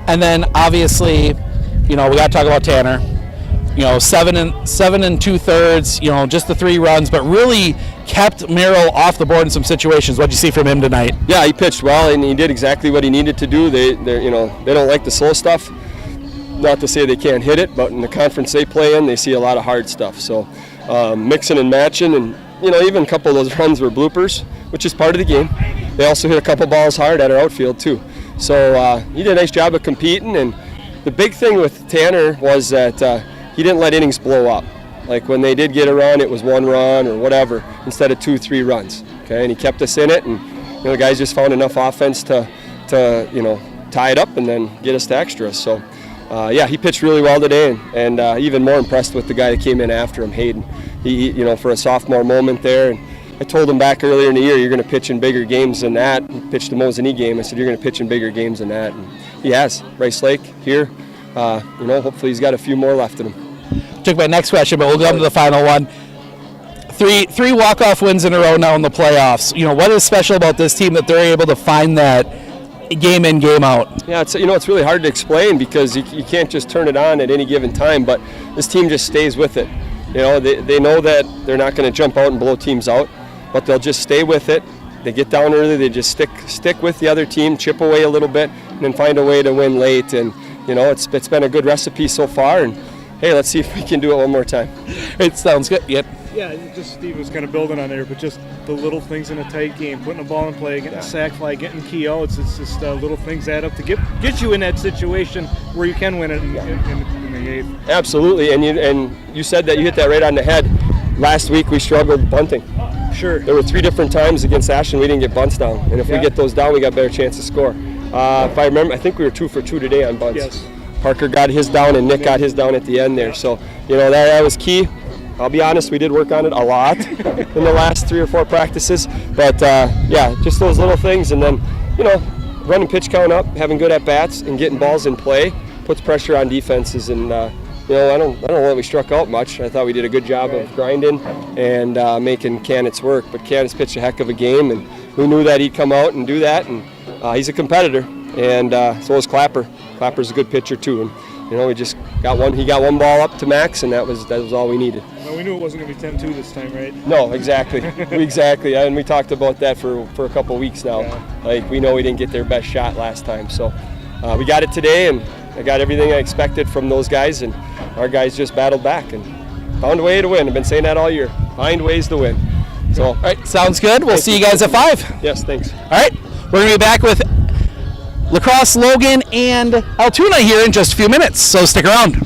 And then obviously, you know, we got to talk about Tanner. You know, 7 2/3. You know, just the 3 runs, but really kept Merrill off the board in some situations. What'd you see from him tonight? Yeah, he pitched well, and he did exactly what he needed to do. They don't like the slow stuff. Not to say they can't hit it, but in the conference they play in, they see a lot of hard stuff. So mixing and matching, and you know, even a couple of those runs were bloopers, which is part of the game. They also hit a couple balls hard at our outfield too. So he did a nice job of competing, and the big thing with Tanner was that he didn't let innings blow up. Like when they did get a run, it was 1 run or whatever instead of 2-3 runs. Okay, and he kept us in it, and you know, the guys just found enough offense to you know, tie it up and then get us to extras. So yeah, he pitched really well today, and even more impressed with the guy that came in after him, Hayden. He you know, for a sophomore moment there, and I told him back earlier in the year, you're going to pitch in bigger games than that. He pitched the Mosinee game. I said, you're going to pitch in bigger games than that, and he has. Rice Lake here, you know, hopefully he's got a few more left in him. Took my next question, but we'll go to the final one. Three walk-off wins in a row now in the playoffs. You know, what is special about this team that they're able to find that game in, game out? Yeah, you know, it's really hard to explain because you can't just turn it on at any given time, but this team just stays with it. You know, they know that they're not going to jump out and blow teams out, but they'll just stay with it. They get down early, they just stick with the other team, chip away a little bit, and then find a way to win late. And, you know, it's been a good recipe so far, and hey, let's see if we can do it one more time. It sounds good. Yep. Yeah, just Steve was kind of building on there, but just the little things in a tight game, putting the ball in play, getting a sack fly, getting key outs. It's just little things add up to get you in that situation where you can win it in the 8th. Absolutely, and you said that, you hit that right on the head. Last week we struggled bunting. Sure. There were 3 different times against Ashland we didn't get bunts down, and if we get those down, we got a better chance to score. If I remember, I think we were 2 for 2 today on bunts. Yes. Parker got his down, and Nick got his down at the end there. So, you know, that was key. I'll be honest, we did work on it a lot in the last 3 or 4 practices. But, yeah, just those little things. And then, you know, running pitch count up, having good at-bats, and getting balls in play puts pressure on defenses. And, you know, I don't know that we struck out much. I thought we did a good job of grinding and making Canitz work. But Canitz pitched a heck of a game, and we knew that he'd come out and do that. And he's a competitor, and so is Clapper. Clapper's a good pitcher too, and you know, we just got one. He got 1 ball up to Max, and that was all we needed. Well, we knew it wasn't going to be 10-2 this time, right? No, exactly, exactly, and we talked about that for a couple of weeks now. Yeah. Like, we know we didn't get their best shot last time, so we got it today, and I got everything I expected from those guys, and our guys just battled back and found a way to win. I've been saying that all year. Find ways to win. So, all right, sounds good. We'll see you guys at 5. Yes, thanks. All right, we're going to be back with Lacrosse, Logan, and Altoona here in just a few minutes, so stick around.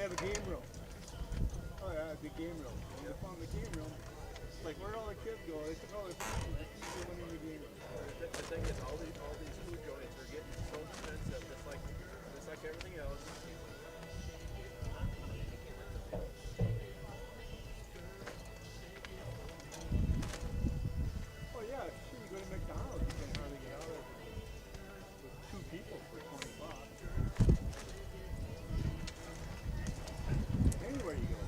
have a game room. Oh yeah, the game room. When they found the game room, it's like, where'd all the kids go? They took all their food. They went in the game room. The thing is, all these food joints are getting so expensive, just like everything else. Oh yeah, sure, you go to McDonald's, you can hardly get out of it with 2 people for $20. Anywhere you go.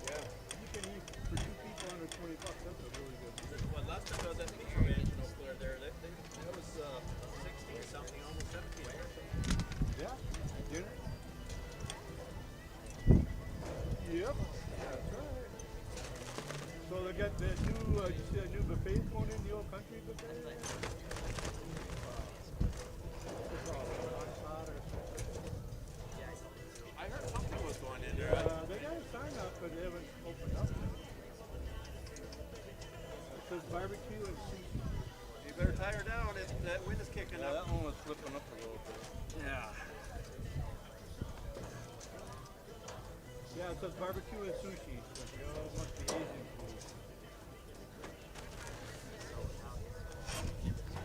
Yeah. You can eat for 2 people under $20. That's a really good deal. Well, last time I was at the pizza mansion over there, that was 16 or something, almost 17 or something. Yeah, dinner. Yep, that's right. So they got that new, you see that new buffet going in, the old country buffet? I heard something was going in there. They got a sign up, but they haven't opened up yet. It says barbecue and sushi. You better tie her down. That wind is kicking up. That one was flipping up a little bit. Yeah. Yeah, it says barbecue and sushi. So it must be Asian food.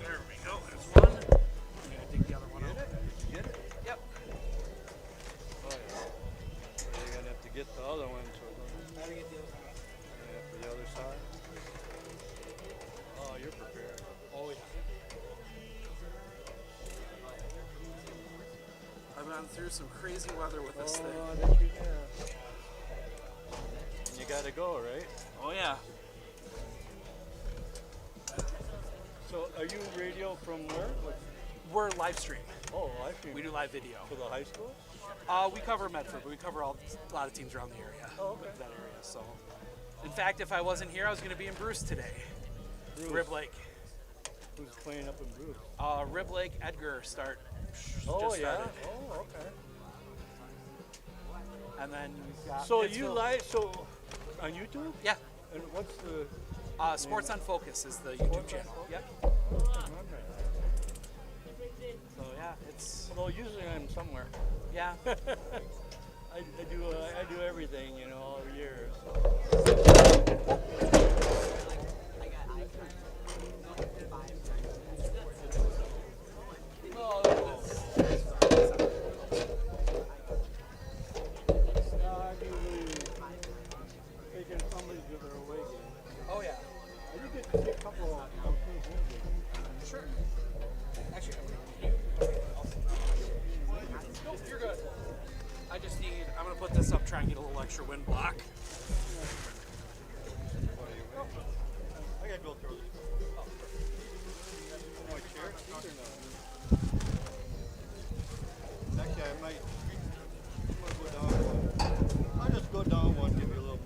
There we go. There's one. I'm going to take the other one out. Get it? Yep. Oh yeah. So you're gonna have to get the other one. So How do you get the other one? yeah, for the other side. Oh, you're prepared. Oh, yeah. I've gone through some crazy weather with this thing. Oh, that you have. And you gotta go, right? Oh yeah. So are you radio from where? We're live stream. Oh, live stream. We do live video. For the high school? We cover Medford, but we cover a lot of teams around the area. Oh, okay. That area. So, in fact, if I wasn't here, I was going to be in Bruce today. Bruce. Rib Lake. Who's playing up in Bruce? Rib Lake Edgar just started. Oh, yeah. Oh, okay. And then you've got So Pittsfield. you live on YouTube? Yeah. And what's the Sports on Focus is the YouTube channel. Yep. So yeah, it's. Well, usually I'm somewhere. Yeah. I do everything, you know, all years. Taking somebody to their away game. Oh yeah. I did get to see a couple of games. Sure. Actually, you're good. I just need. I'm gonna put this up, try and get a little extra wind block. I gotta go through this. My chair, or no? Actually, I might go down one. I'll just go down one, give you a little more.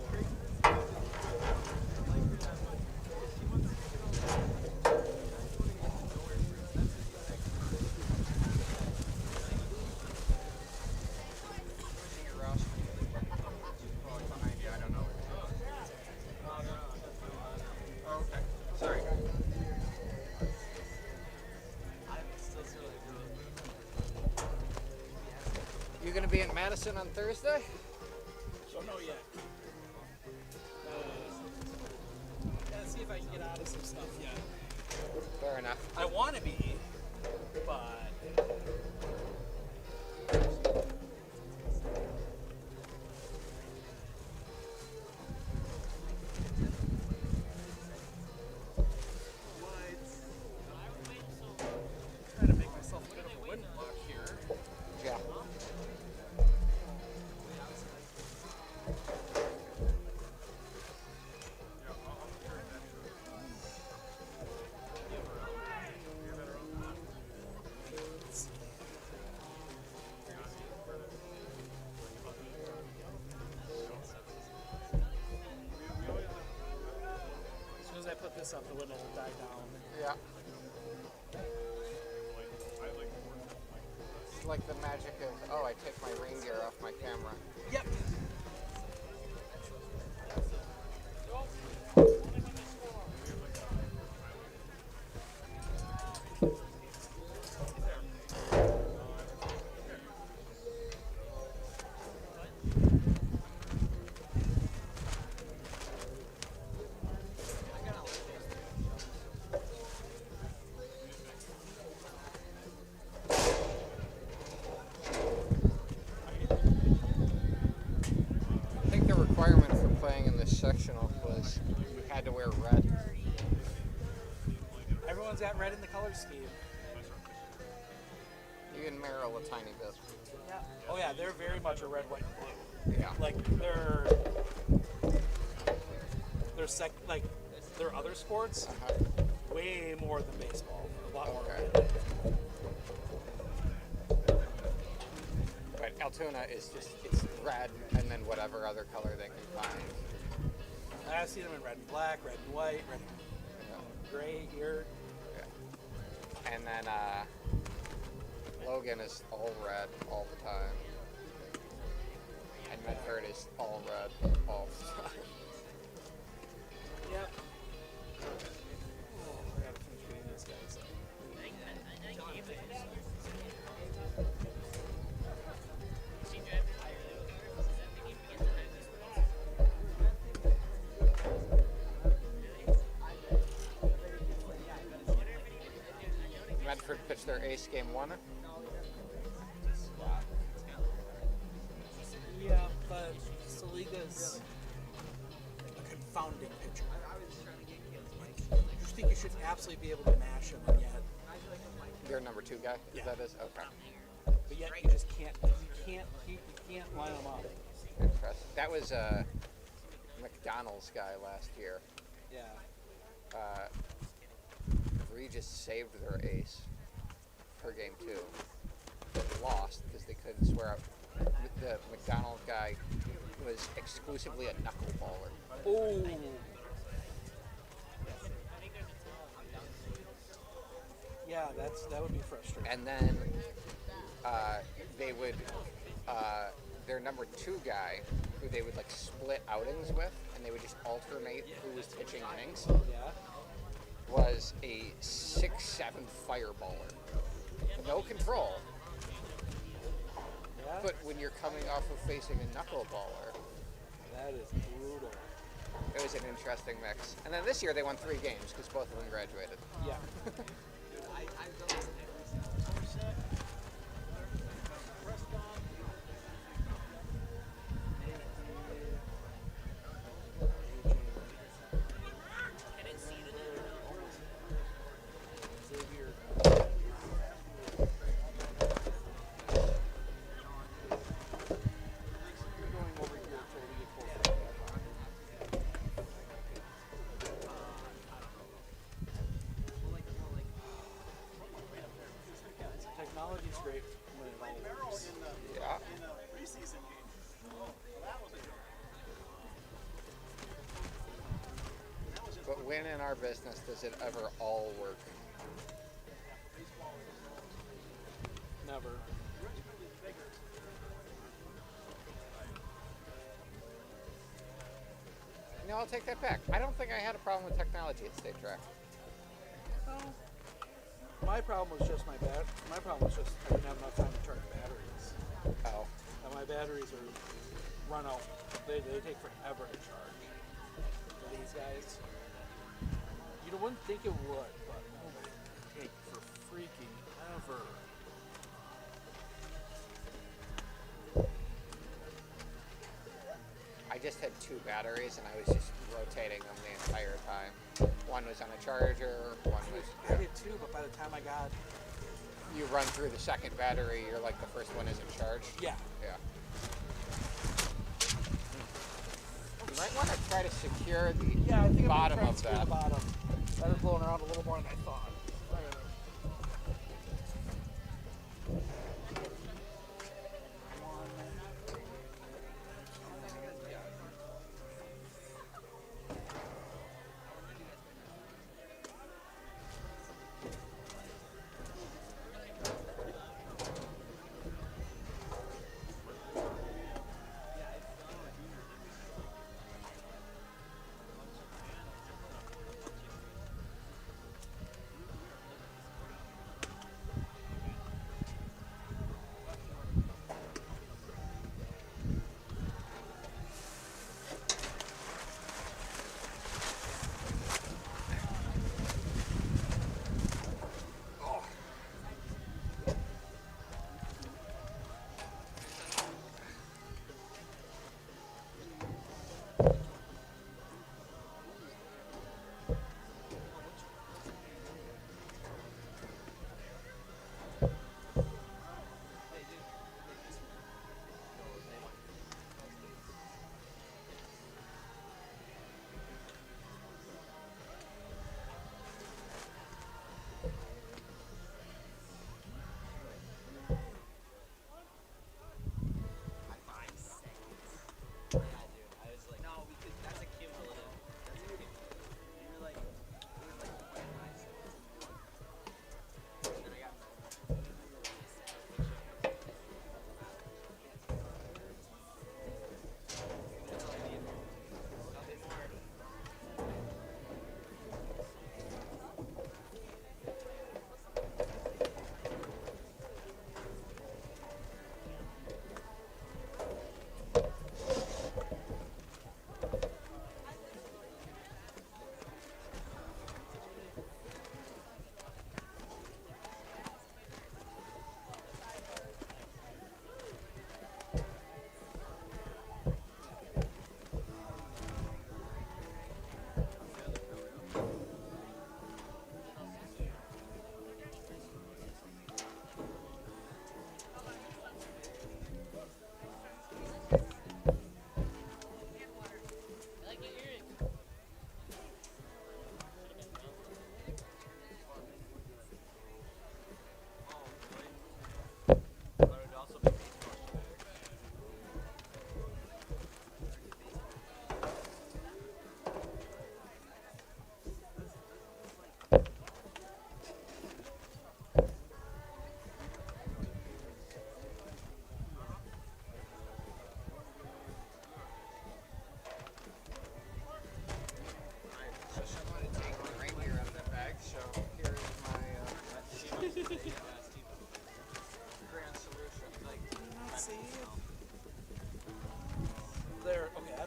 You gonna be in Madison on Thursday? Don't know yet. Gotta see if I can get out of some stuff yet. Fair enough. I want to be, but. Trying to make myself a bit of a wind block here. Yeah. As soon as I put this up, the wind will die down. Yeah. It's like the magic of, oh, I take my rain gear off my camera. Yep. sectional was you had to wear red. Everyone's got red in the color scheme. Even Merrill a tiny bit. Yeah. Oh yeah, they're very much a red, white, and blue. Yeah. Like they're like their other sports, way more than baseball. A lot more. But Altoona is it's red and then whatever other color they can find. I see them in red and black, red and white, red and gray here. Yeah. And then Logan is all red all the time. And Medford is all red all the time. Yep. Oh, I gotta finish reading this guy. So. Medford pitched their ace game 1. Yeah, but Saliga's a confounding pitcher. Like, you just think you should absolutely be able to mash him, and yet Your number 2 guy? Yeah. That is? Okay. but yet you just can't. You can't line him up. Interesting. That was McDonald's guy last year. Yeah. Regis saved their ace for game 2. They lost because they couldn't swear out. The McDonald guy was exclusively a knuckleballer. Oh. Yeah, that would be frustrating. And then they would their number 2 guy, who they would like split outings with, and they would just alternate who was pitching innings. Yeah. Was a 6'7" fireballer. No control. Yeah. But when you're coming off of facing a knuckleballer, That is brutal. it was an interesting mix. And then this year they won 3 games because both of them graduated. Yeah. Technology's great when it all works. Yeah. But when in our business does it ever all work? Never. No, I'll take that back. I don't think I had a problem with technology at State Track. No. My problem was just my problem was just I didn't have enough time to charge batteries. Oh. And my batteries are run out. They take forever to charge. For these guys. You wouldn't think it would, but they take for freaking ever. I just had 2 batteries and I was just rotating them the entire time. One was on a charger, one was... I did too, but by the time I got... You run through the second battery, you're like the first one isn't charged? Yeah. Yeah. You might want to try to secure the bottom of that. The bottom. That is blowing around a little more than I thought.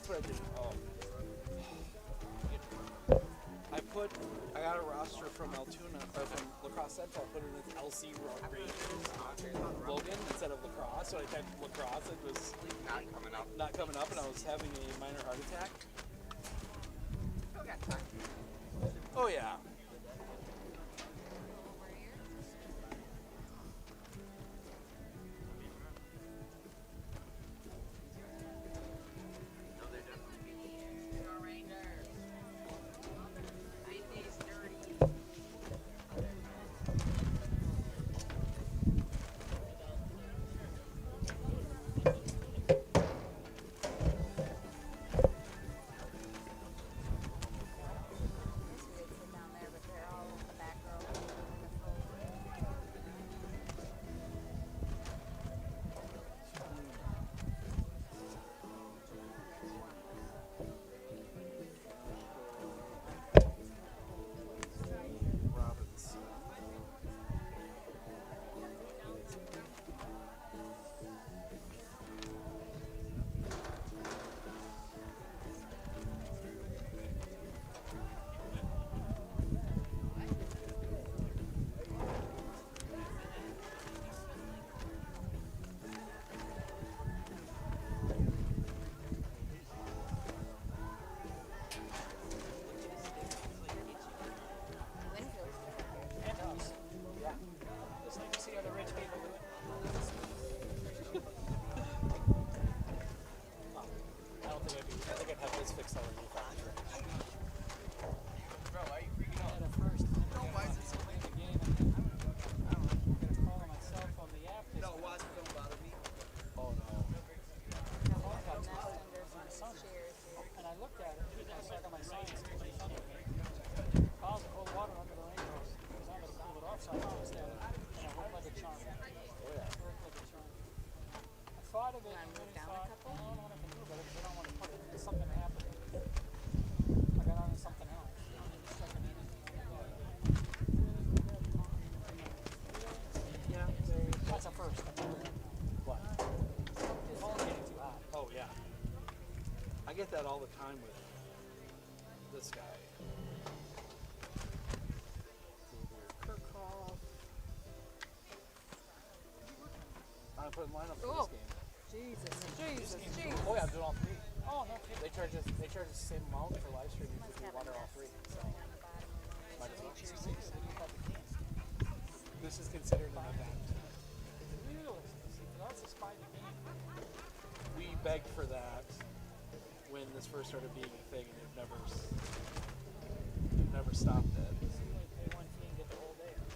that's what I did. I got a roster from Altoona, or from Lacrosse Central. I put it as LC grade Logan instead of lacrosse. So I typed lacrosse. It was not coming up, and I was having a minor heart attack. Oh yeah. I get that all the time with this guy. I'm putting lineup for this game. Jesus. Oh yeah, I'm doing all three. Oh no, they charge us the same amount for live streaming if we want all three. So might as well. This is considered an event. We begged for that when this first started being a thing, and they've never stopped it.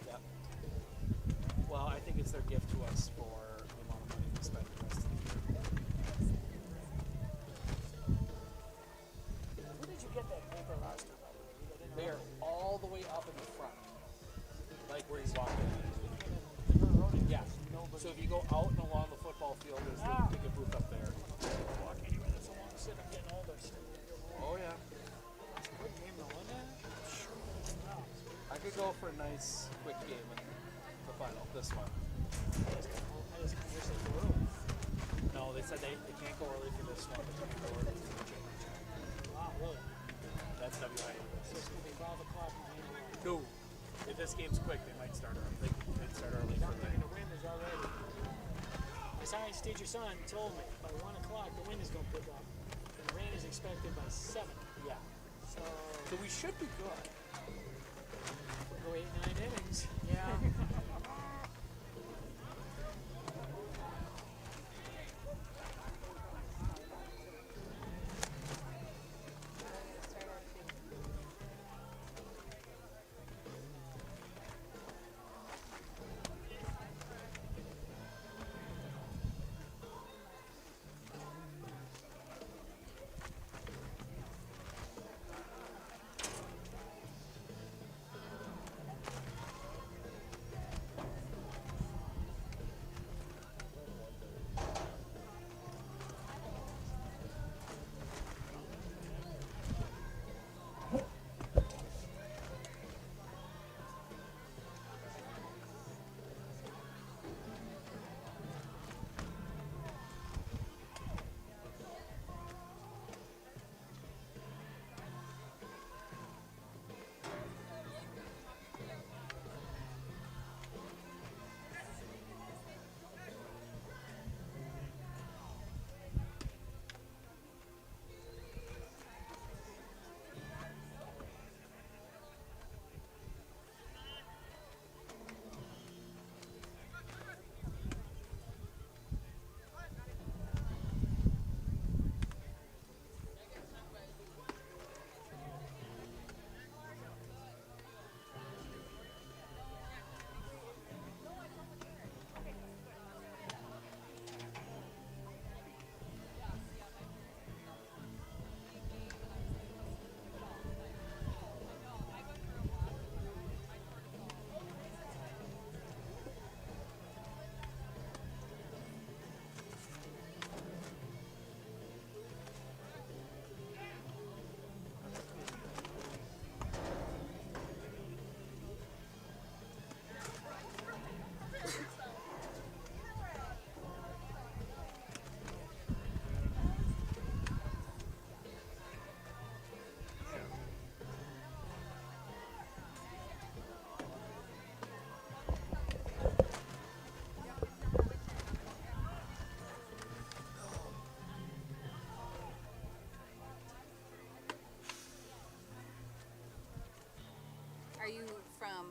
Yep. Well, I think it's their gift to us for the amount of money we spend the rest of the year. Where did you get that paper roster? They are all the way up in the front, like where he's walking. Yeah. So if you go out and along the football field, there's the ticket booth up there. Oh yeah. I could go for a nice quick game in the final, this one. No, they said they can't go early for this one, but they can go early for the championship. Wow, really? That's WIA. So it's going to be 12 o'clock. No. If this game's quick, they might start early. They'd start early for the The wind is already. My science teacher son told me by 1 o'clock the wind is going to pick up. And the rain is expected by 7. Yeah. So we should be good. We'll go 8-9 innings. Yeah.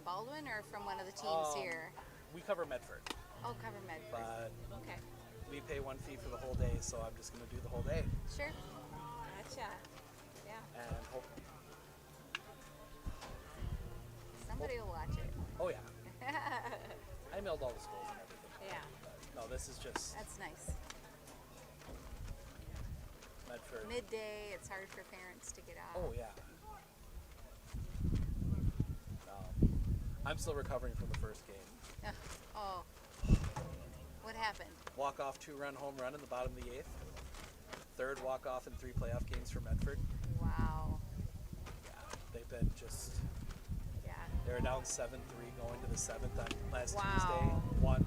Baldwin or from one of the teams here? We cover Medford. Oh, cover Medford. But okay. we pay one fee for the whole day, so I'm just going to do the whole day. Sure. Gotcha. Yeah. And hope. Somebody will watch it. Oh, yeah. I mailed all the schools and everything. Yeah. No, this is just That's nice. Medford. Midday, it's hard for parents to get out. Oh, yeah. No. I'm still recovering from the first game. Oh. What happened? Walk-off 2-run home run in the bottom of the 8th. Third walk-off in 3 playoff games for Medford. Wow. Yeah, they've been just... Yeah. They were down 7-3 going to the 7th on last Wow. Tuesday. Won.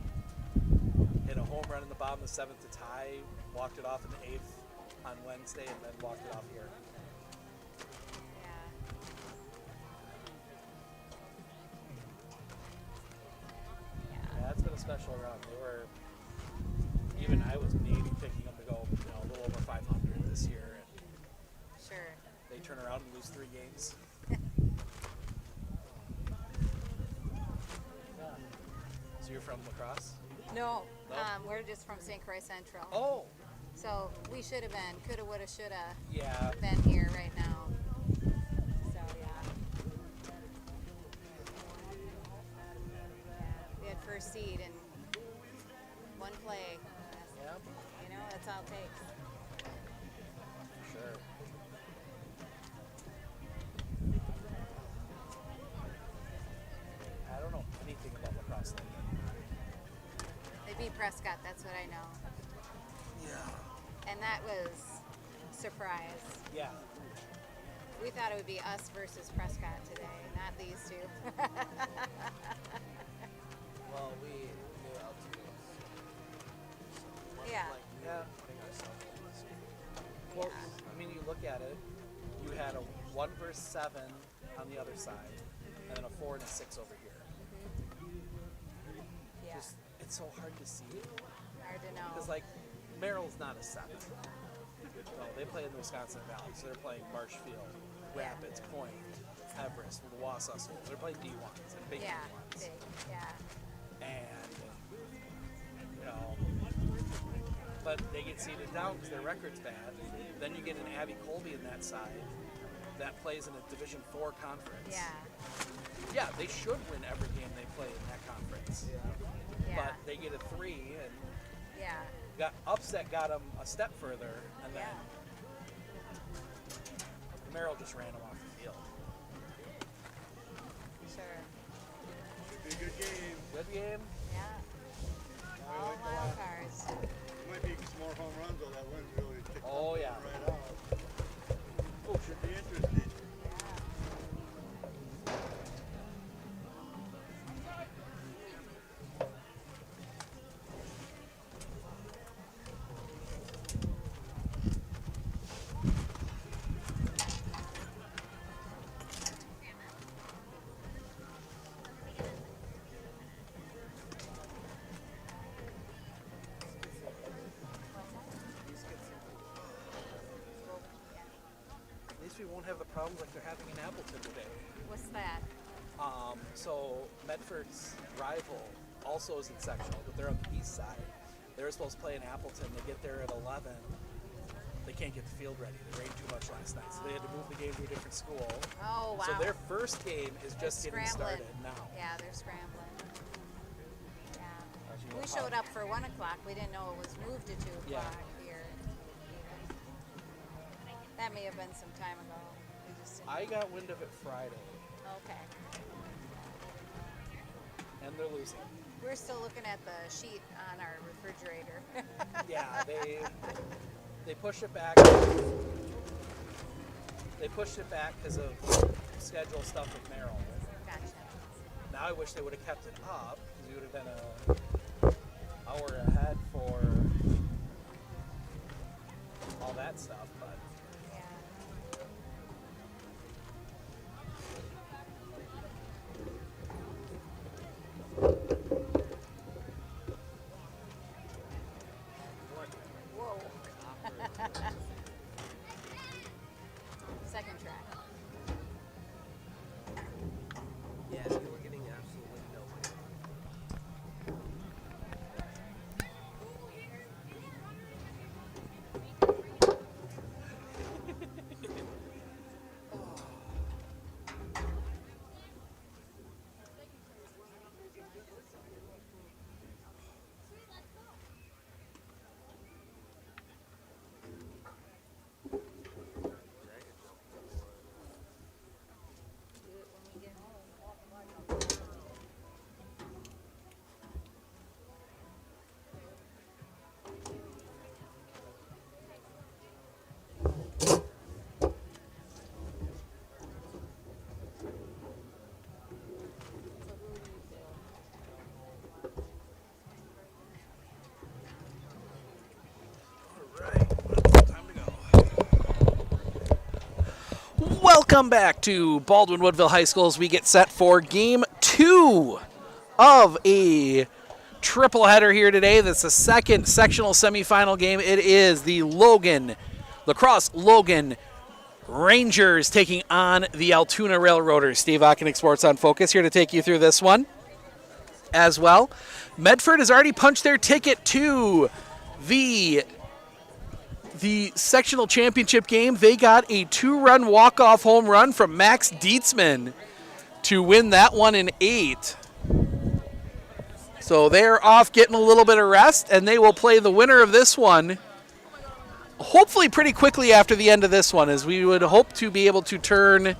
Hit a home run in the bottom of the 7th to tie. Walked it off in the 8th on Wednesday and then walked it off here. Yeah, it's been a special run. They were, even I was maybe picking them to go, a little over 500 this year. And sure. They turn around and lose 3 games. So you're from lacrosse? No, No? we're just from St. Croix Central. Oh. So we should have been, coulda, woulda, shoulda Yeah. been here right now. So yeah. We had first seed in one play. Yeah. You know, that's all it takes. Sure. I don't know anything about lacrosse like that. They beat Prescott, that's what I know. Yeah. And that was surprise. Yeah. We thought it would be us versus Prescott today, not these two. Well, we knew altitude. Yeah. Yeah. Well, I mean, you look at it, you had a 1 versus 7 on the other side, and then a 4 and a 6 over here. Yeah. Just, it's so hard to see. Hard to know. Because, like, Merrill's not a 7. No, they play in the Wisconsin Valley, so they're playing Marshfield, Rapids, Point, Everest, the Wausau schools. They're playing D1s and big D1s. Big, yeah. And, but they get seeded down because their record's bad. Then you get an Abby Colby in that side that plays in a Division IV conference. Yeah. Yeah, they should win every game they play in that conference. Yeah. But they get a 3 and Yeah. upset got them a step further, and then Merrill just ran them off the field. Sure. Should be a good game. Good game. Yeah. All wild cards. Might be some more home runs, though. That wind's really kicked Oh, yeah. right out. Oh, should be interesting. At least we won't have the problems like they're having in Appleton today. What's that? So Medford's rival also is in sectional, but they're on the east side. They were supposed to play in Appleton. They get there at 11. They can't get the field ready. They rained too much last night, so they had to move the game to a different school. Oh, wow. So their first game is just getting started now. Yeah, they're scrambling. Yeah. you We know, showed up for 1 o'clock. We didn't know it was moved to 2 Yeah. o'clock here. Even. That may have been some time ago. We just didn't. I got wind of it Friday, Okay. and they're losing. We're still looking at the sheet on our refrigerator. Yeah, they pushed it back. They pushed it back because of schedule stuff with Merrill. Gotcha. Now I wish they would have kept it up because we would have been an hour ahead for all that stuff. But Whoa. Second track. Yeah, so we're getting Welcome back to Baldwin-Woodville High School as we get set for Game 2 of a triple header here today. That's the second sectional semifinal game. It is the Lacrosse Logan Rangers taking on the Altoona Railroaders. Steve Ockenick, Sports on Focus, here to take you through this one as well. Medford has already punched their ticket to the sectional championship game. They got a 2-run walk-off home run from Max Dietzman to win that one in 8. So they're off getting a little bit of rest, and they will play the winner of this one hopefully pretty quickly after the end of this one, as we would hope to be able to turn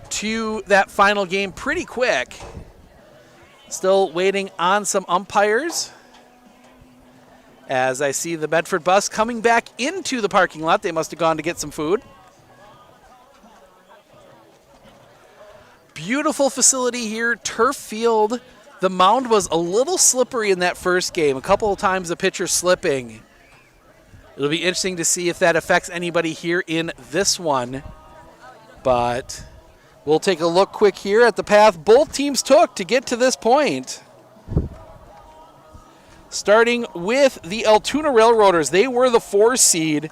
to that final game pretty quick. Still waiting on some umpires, as I see the Medford bus coming back into the parking lot. They must have gone to get some food. Beautiful facility here, turf field. The mound was a little slippery in that first game. A couple of times the pitcher slipping. It'll be interesting to see if that affects anybody here in this one. But we'll take a look quick here at the path both teams took to get to this point. Starting with the Altoona Railroaders. They were the 4 seed.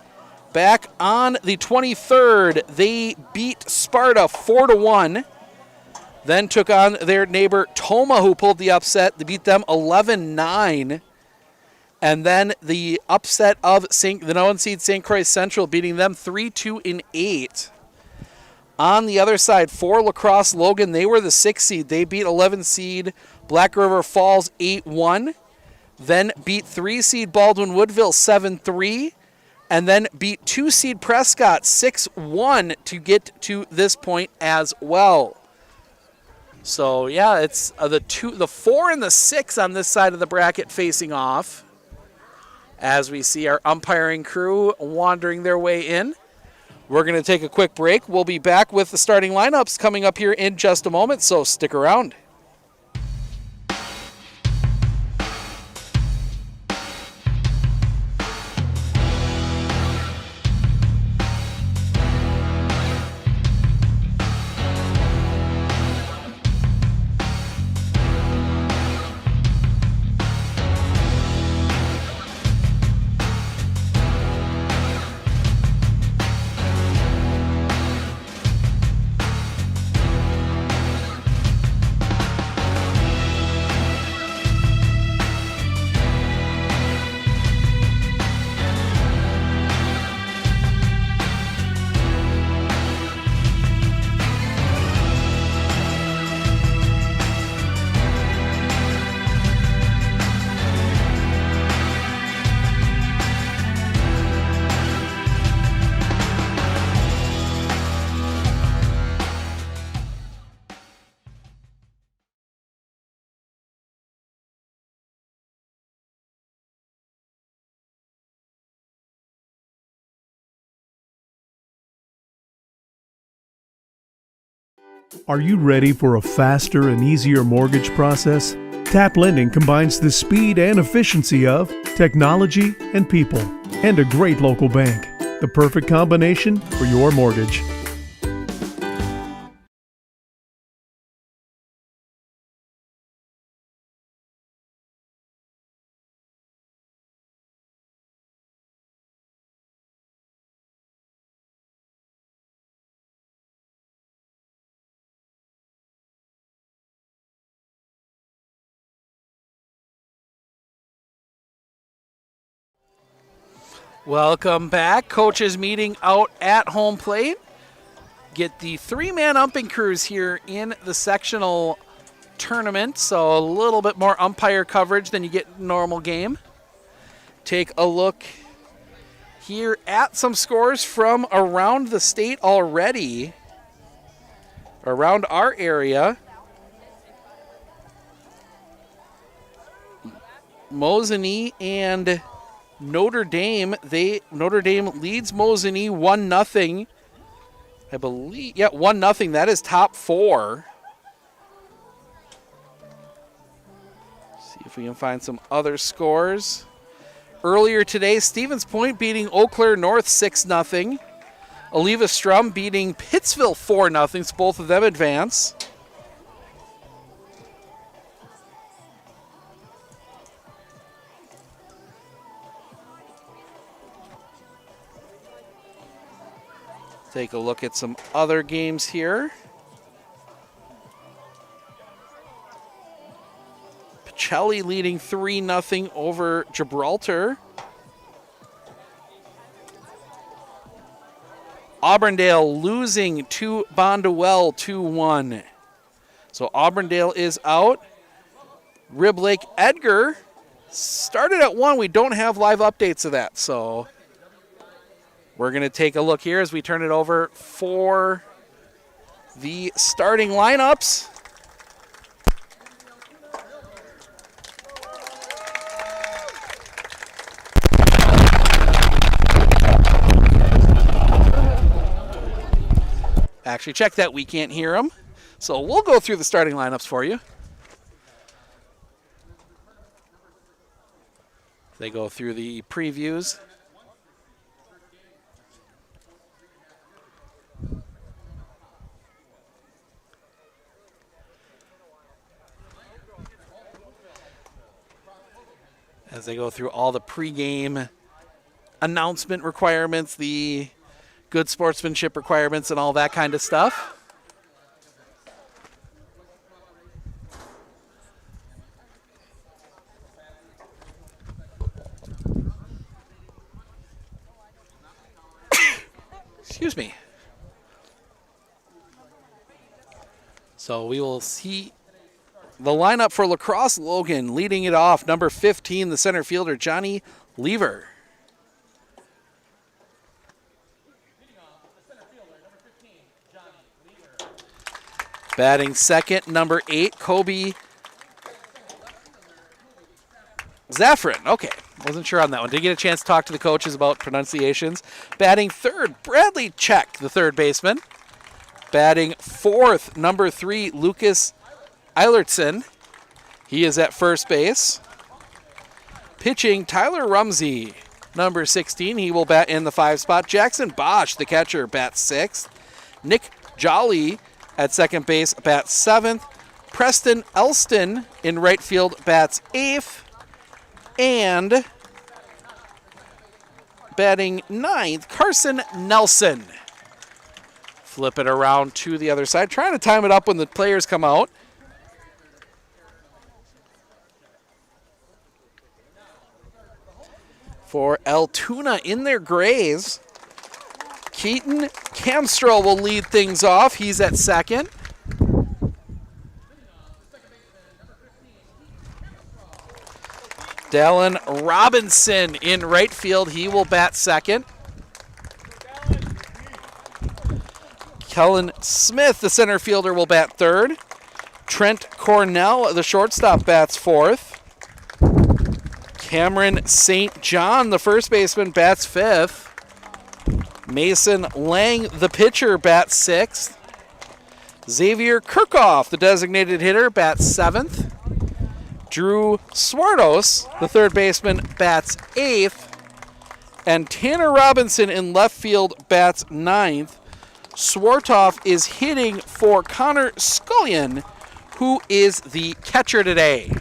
Back on the 23rd, they beat Sparta 4-1. Then took on their neighbor Toma, who pulled the upset. They beat them 11-9. And then the upset of the No. 1 seed St. Croix Central, beating them 3-2 in 8. On the other side, for Lacrosse Logan, they were the 6 seed. They beat 11 seed Black River Falls 8-1. Then beat 3 seed Baldwin-Woodville 7-3. And then beat 2 seed Prescott 6-1 to get to this point as well. So yeah, it's the 4 and the 6 on this side of the bracket facing off, as we see our umpiring crew wandering their way in. We're going to take a quick break. We'll be back with the starting lineups coming up here in just a moment, so stick around. Are you ready for a faster and easier mortgage process? Tap Lending combines the speed and efficiency of technology and people, and a great local bank. The perfect combination for your mortgage. Welcome back. Coaches meeting out at home plate. Get the 3-man umping crews here in the sectional tournament, so a little bit more umpire coverage than you get in a normal game. Take a look here at some scores from around the state already, around our area. Mosinee and Notre Dame. Notre Dame leads Mosinee 1-0. I believe, 1-0. That is top 4. See if we can find some other scores. Earlier today, Stevens Point beating Eau Claire North 6-0. Oliva Strum beating Pittsville 4-0, so both of them advance. Take a look at some other games here. Pacelli leading 3-0 over Gibraltar. Auburndale losing to Bondwell 2-1. So Auburndale is out. Rib Lake Edgar started at 1. We don't have live updates of that, so we're going to take a look here as we turn it over for the starting lineups. Actually, check that. We can't hear them. So we'll go through the starting lineups for you. They go through the previews. As they go through all the pregame announcement requirements, the good sportsmanship requirements, and all that kind of stuff. Excuse me. So we will see the lineup for La Crosse Logan. Leading it off, number 15, the center fielder, Johnny Lever. Batting second, number 8, Kobe Zaffron. Okay, wasn't sure on that one. Did get a chance to talk to the coaches about pronunciations. Batting third, Bradley Check, the third baseman. Batting fourth, number 3, Lucas Eilertson. He is at first base. Pitching, Tyler Rumsey, number 16. He will bat in the 5 spot. Jackson Bosch, the catcher, bats 6th. Nick Jolly at second base, bats 7th. Preston Elston in right field, bats 8th. And batting 9th, Carson Nelson. Flip it around to the other side. Trying to time it up when the players come out. For Altoona in their grays, Keaton Camstrell will lead things off. He's at second. Dallin Robinson in right field. He will bat second. Kellen Smith, the center fielder, will bat third. Trent Cornell, the shortstop, bats fourth. Cameron St. John, the first baseman, bats fifth. Mason Lang, the pitcher, bats sixth. Xavier Kirchhoff, the designated hitter, bats seventh. Drew Swartos, the third baseman, bats eighth. And Tanner Robinson in left field bats ninth. Swartoff is hitting for Connor Scullion, who is the catcher today.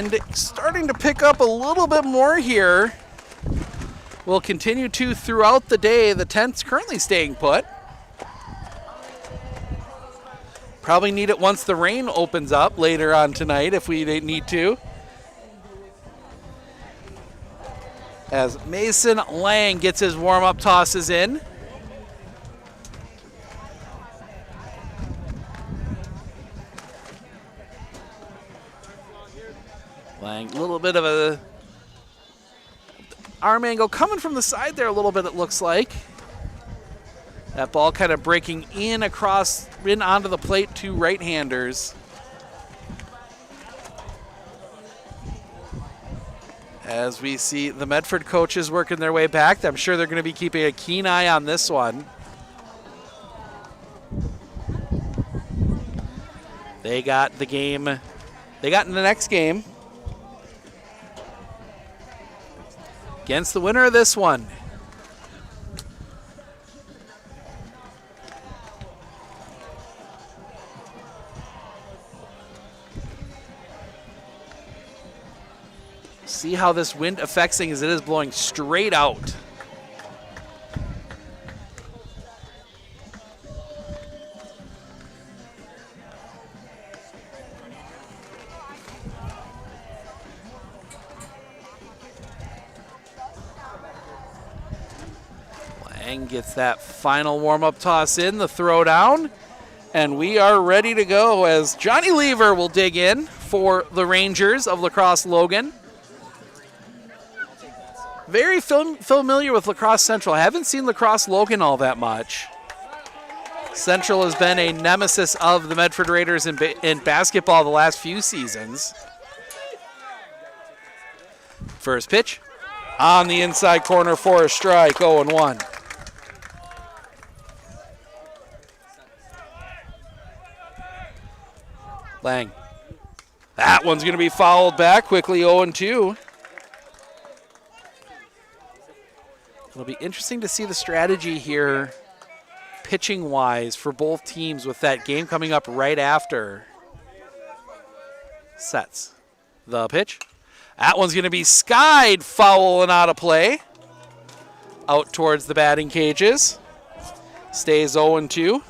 wind starting to pick up a little bit more here. Will continue to throughout the day. The tent's currently staying put. Probably need it once the rain opens up later on tonight if we need to. As Mason Lang gets his warm-up tosses in. Lang, a little bit of a arm angle coming from the side there a little bit, it looks like. That ball kind of breaking in onto the plate to right-handers. As we see the Medford coaches working their way back, I'm sure they're going to be keeping a keen eye on this one. They got the game. They got in the next game against the winner of this one. See how this wind affects things. It is blowing straight out. Lang gets that final warm-up toss in, the throw down, and we are ready to go as Johnny Lever will dig in for the Rangers of La Crosse Logan. Very familiar with La Crosse Central. I haven't seen La Crosse Logan all that much. Central has been a nemesis of the Medford Raiders in basketball the last few seasons. First pitch on the inside corner for a strike, 0-1. Lang. That one's going to be fouled back quickly, 0-2. It'll be interesting to see the strategy here, pitching-wise, for both teams with that game coming up right after. Sets the pitch. That one's going to be skied, foul and out of play. Out towards the batting cages. Stays 0-2.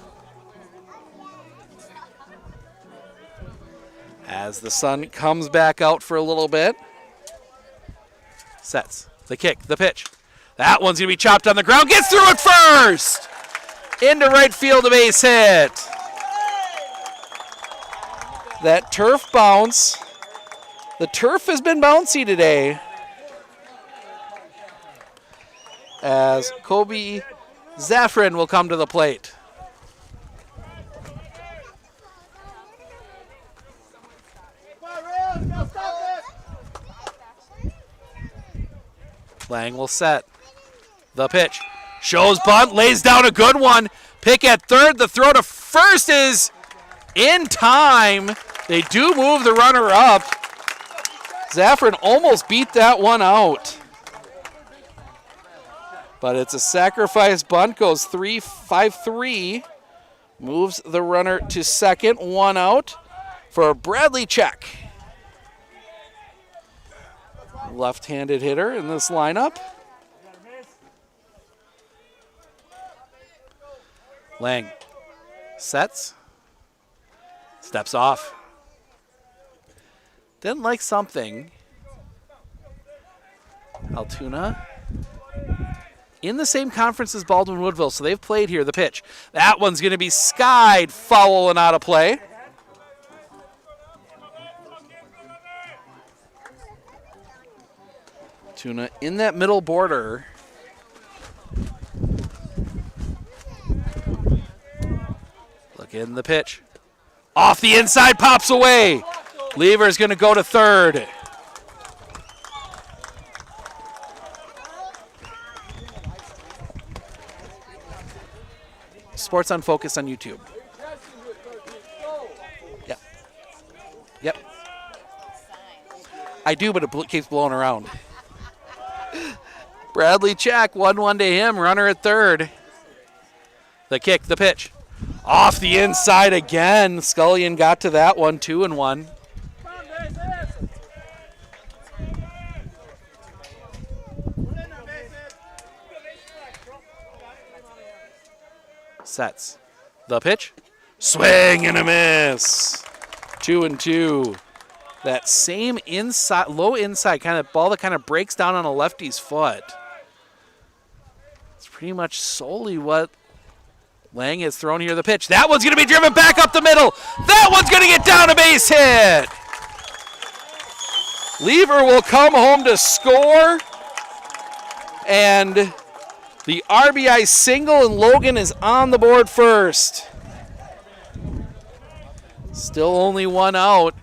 As the sun comes back out for a little bit. Sets the kick, the pitch. That one's going to be chopped on the ground. Gets through it first. Into right field, a base hit. That turf bounce. The turf has been bouncy today. As Kobe Zaffron will come to the plate. Lang will set. The pitch. Shows bunt, lays down a good one. Pick at third. The throw to first is in time. They do move the runner up. Zaffron almost beat that one out. But it's a sacrifice bunt. Goes 5-3. Moves the runner to second. One out for Bradley Check. Left-handed hitter in this lineup. Lang sets, steps off. Didn't like something. Altoona in the same conference as Baldwin-Woodville, so they've played here. The pitch. That one's going to be skied, foul and out of play. Tuna in that middle border. Look in the pitch. Off the inside, pops away. Lever's going to go to third. Sports on Focus on YouTube. Yep. Yep. I do, but it keeps blowing around. Bradley Check, 1-1 to him, runner at third. The kick, the pitch. Off the inside again. Scullion got to that one, 2-1. Sets. The pitch. Swing and a miss. 2-2. That same inside, low inside kind of ball that kind of breaks down on a lefty's foot. It's pretty much solely what Lang has thrown here. The pitch. That one's going to be driven back up the middle. That one's going to get down a base hit. Lever will come home to score. And the RBI single, and Logan is on the board first. Still only one out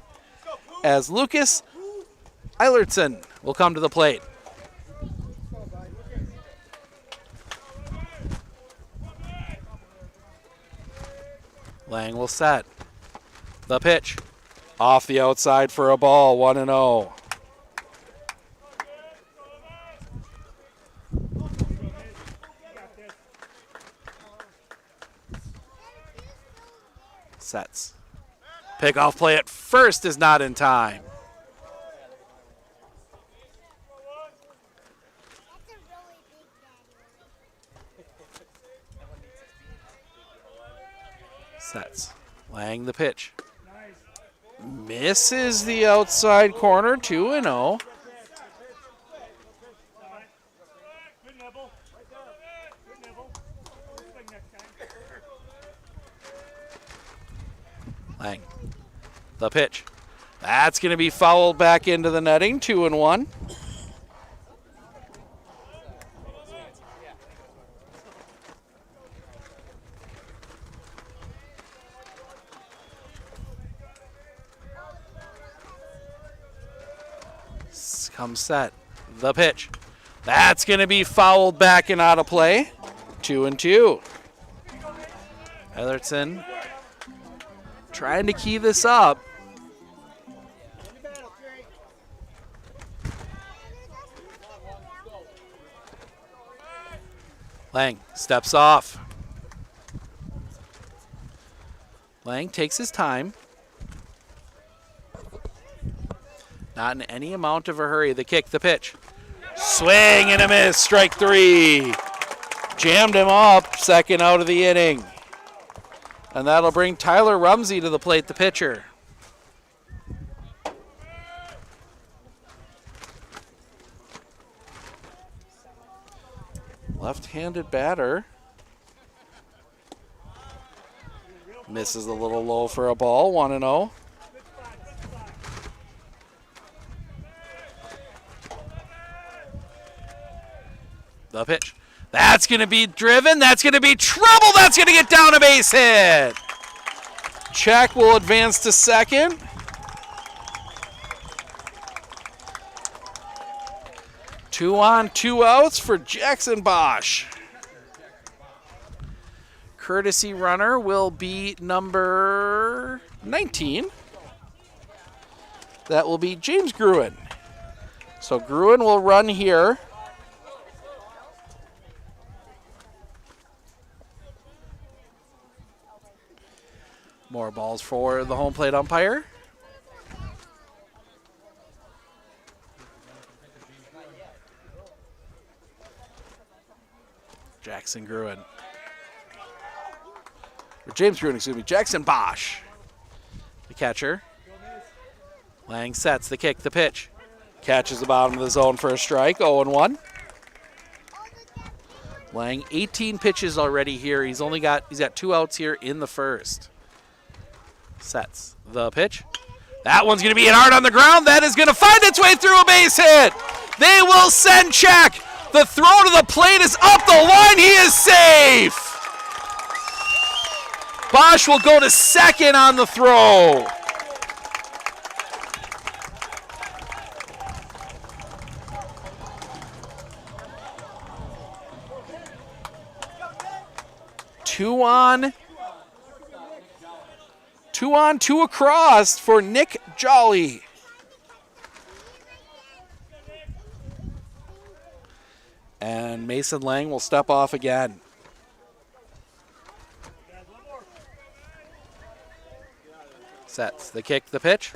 as Lucas Eilertson will come to the plate. Lang will set. The pitch. Off the outside for a ball, 1-0. Sets. Pickoff play at first is not in time. Sets. Lang the pitch. Misses the outside corner, 2-0. Lang. The pitch. That's going to be fouled back into the netting, 2-1. Comes set. The pitch. That's going to be fouled back and out of play, 2-2. Eilertson trying to key this up. Lang steps off. Lang takes his time. Not in any amount of a hurry. The kick, the pitch. Swing and a miss, strike 3. Jammed him up, second out of the inning. And that'll bring Tyler Rumsey to the plate, the pitcher. Left-handed batter. Misses a little low for a ball, 1-0. The pitch. That's going to be driven. That's going to be trouble. That's going to get down a base hit. Check will advance to second. Two on, 2 outs for Jackson Bosch. Courtesy runner will be number 19. That will be James Gruen. So Gruen will run here. More balls for the home plate umpire. Jackson Gruen. Or James Gruen, excuse me. Jackson Bosch. The catcher. Lang sets the kick, the pitch. Catches the bottom of the zone for a strike, 0-1. Lang, 18 pitches already here. He's got 2 outs here in the first. Sets the pitch. That one's going to be hit hard on the ground. That is going to find its way through a base hit. They will send check. The throw to the plate is up the line. He is safe. Bosch will go to second on the throw. Two on, 2 across for Nick Jolly. And Mason Lang will step off again. Sets the kick, the pitch.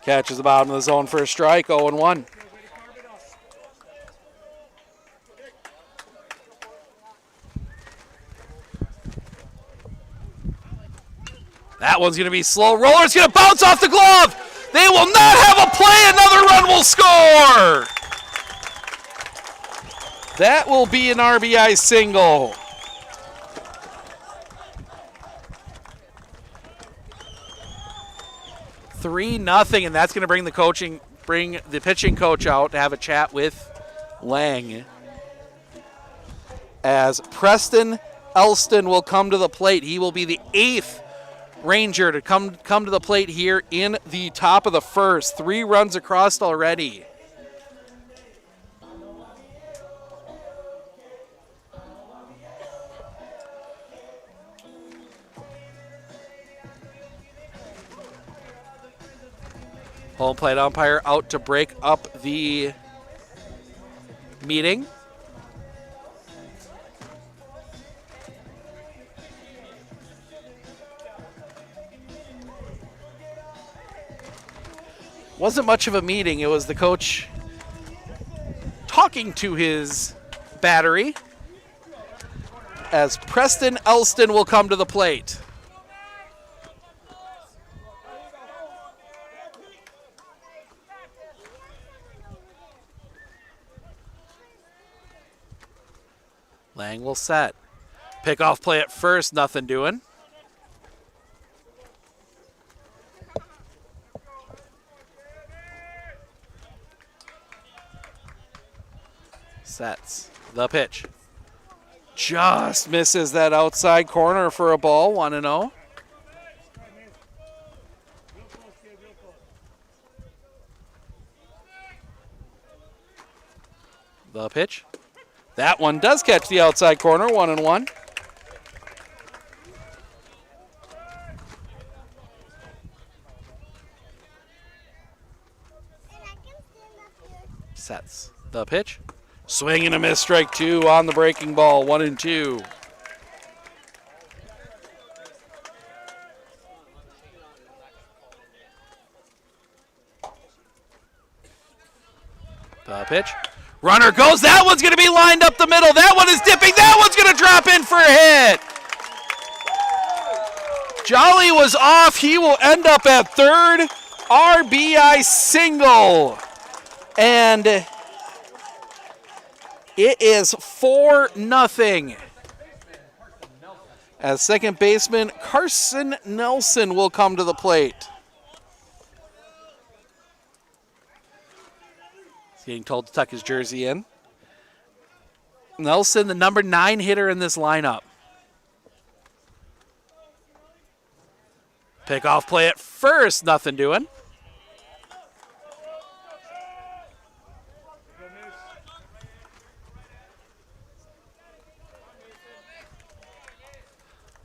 Catches the bottom of the zone for a strike, 0-1. That one's going to be slow. Roller's going to bounce off the glove. They will not have a play. Another run will score. That will be an RBI single. Three nothing, and that's going to bring the pitching coach out to have a chat with Lang. As Preston Elston will come to the plate. He will be the 8th Ranger to come to the plate here in the top of the first. 3 runs across already. Home plate umpire out to break up the meeting. Wasn't much of a meeting. It was the coach talking to his battery as Preston Elston will come to the plate. Lang will set. Pickoff play at first, nothing doing. Sets the pitch. Just misses that outside corner for a ball, 1-0. The pitch. That one does catch the outside corner, 1-1. Sets the pitch. Swing and a miss, strike 2 on the breaking ball, 1-2. The pitch. Runner goes. That one's going to be lined up the middle. That one is dipping. That one's going to drop in for a hit. Jolly was off. He will end up at third. RBI single. And it is 4-0. As second baseman Carson Nelson will come to the plate. He's getting told to tuck his jersey in. Nelson, the number 9 hitter in this lineup. Pickoff play at first, nothing doing.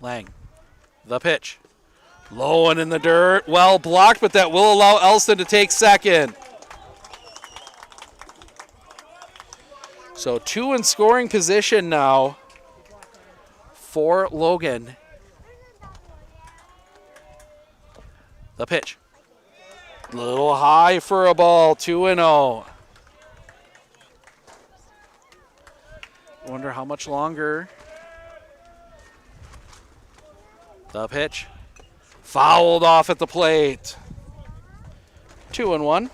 Lang, the pitch. Low and in the dirt, well blocked, but that will allow Elston to take second. So 2 in scoring position now for Logan. The pitch. A little high for a ball, 2-0. Wonder how much longer. The pitch. Fouled off at the plate. 2-1.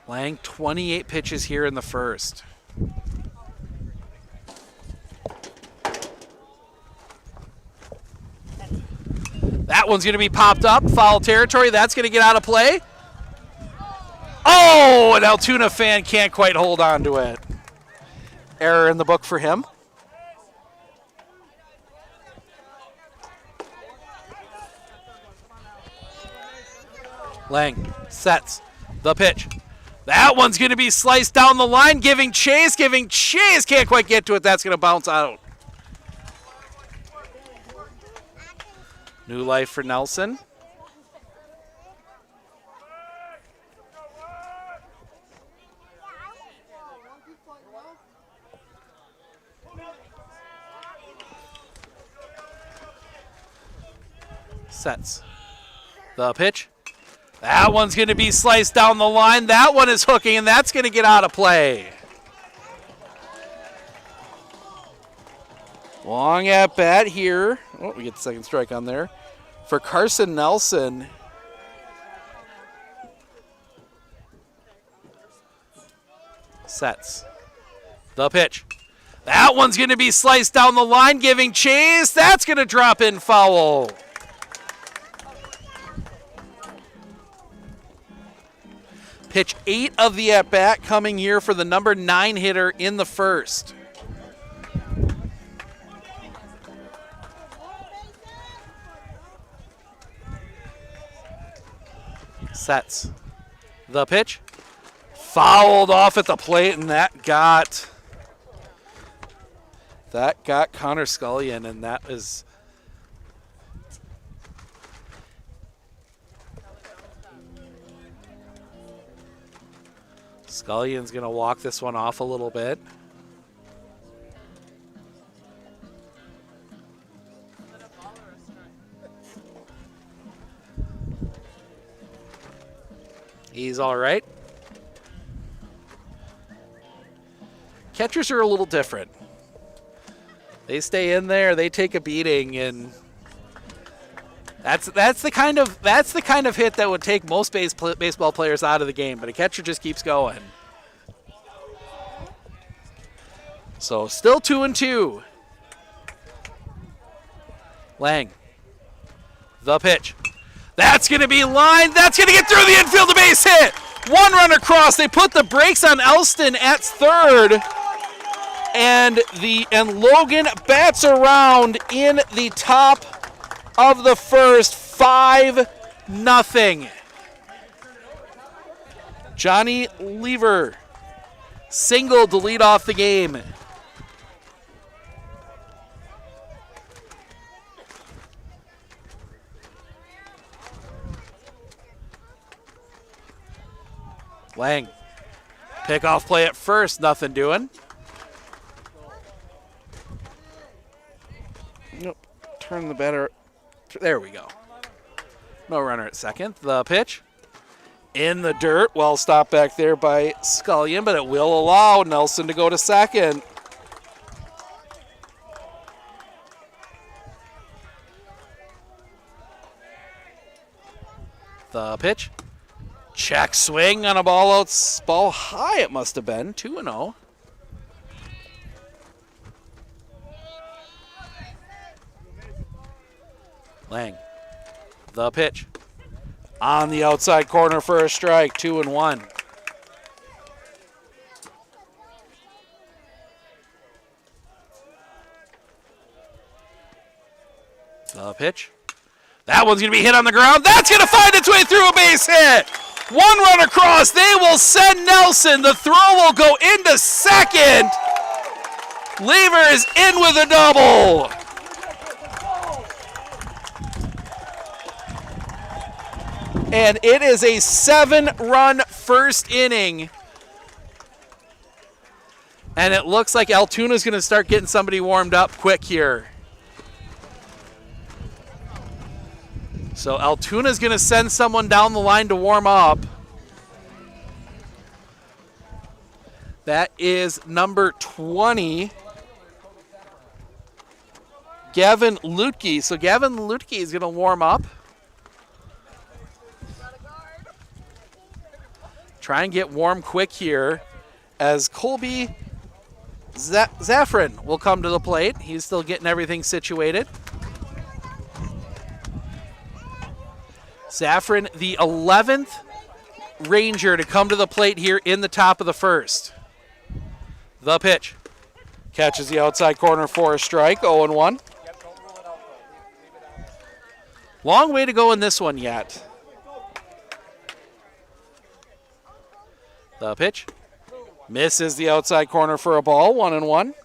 Lang, 28 pitches here in the first. That one's going to be popped up. Foul territory. That's going to get out of play. Oh, an Altoona fan can't quite hold on to it. Error in the book for him. Lang sets the pitch. That one's going to be sliced down the line, giving chase. Can't quite get to it. That's going to bounce out. New life for Nelson. Sets the pitch. That one's going to be sliced down the line. That one is hooking, and that's going to get out of play. Long at bat here. Oh, we get the second strike on there. For Carson Nelson. Sets. The pitch. That one's going to be sliced down the line, giving chase. That's going to drop in foul. Pitch 8 of the at-bat coming here for the number 9 hitter in the first. Sets. The pitch. Fouled off at the plate, and that got Connor Scullion, and that is Scullion's going to walk this one off a little bit. He's all right. Catchers are a little different. They stay in there, they take a beating, and that's the kind of hit that would take most baseball players out of the game, but a catcher just keeps going. So still 2-2. Lang. The pitch. That's going to be lined. That's going to get through the infield, a base hit. One run across. They put the brakes on Elston at third. And Logan bats around in the top of the first. 5-0. Johnny Lever singled to lead off the game. Lang. Pickoff play at first, nothing doing. Nope. Turn the batter. There we go. No runner at second. The pitch. In the dirt. Well stopped back there by Scullion, but it will allow Nelson to go to second. The pitch. Check swing on a ball high it must have been. 2-0. Lang. The pitch. On the outside corner for a strike. 2-1. The pitch. That one's going to be hit on the ground. That's going to find its way through a base hit. One run across. They will send Nelson. The throw will go into second. Lever is in with a double. And it is a 7-run first inning. And it looks like Altoona's going to start getting somebody warmed up quick here. So Altoona's going to send someone down the line to warm up. That is number 20, Gavin Lutke. So Gavin Lutke is going to warm up. Try and get warm quick here as Colby Zaffron will come to the plate. He's still getting everything situated. Zaffron, the 11th Ranger to come to the plate here in the top of the first. The pitch. Catches the outside corner for a strike, 0-1. Long way to go in this one yet. The pitch. Misses the outside corner for a ball, 1-1.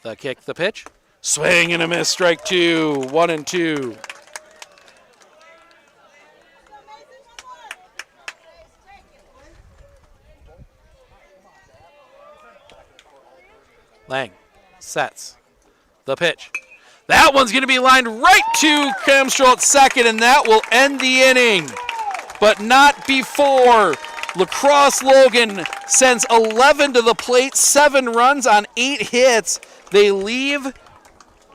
The kick, the pitch. Swing and a miss, strike two, 1-2. Lang sets the pitch. That one's going to be lined right to Camstrell at second, and that will end the inning. but not before. Lacrosse Logan sends 11 to the plate, 7 runs on 8 hits. They leave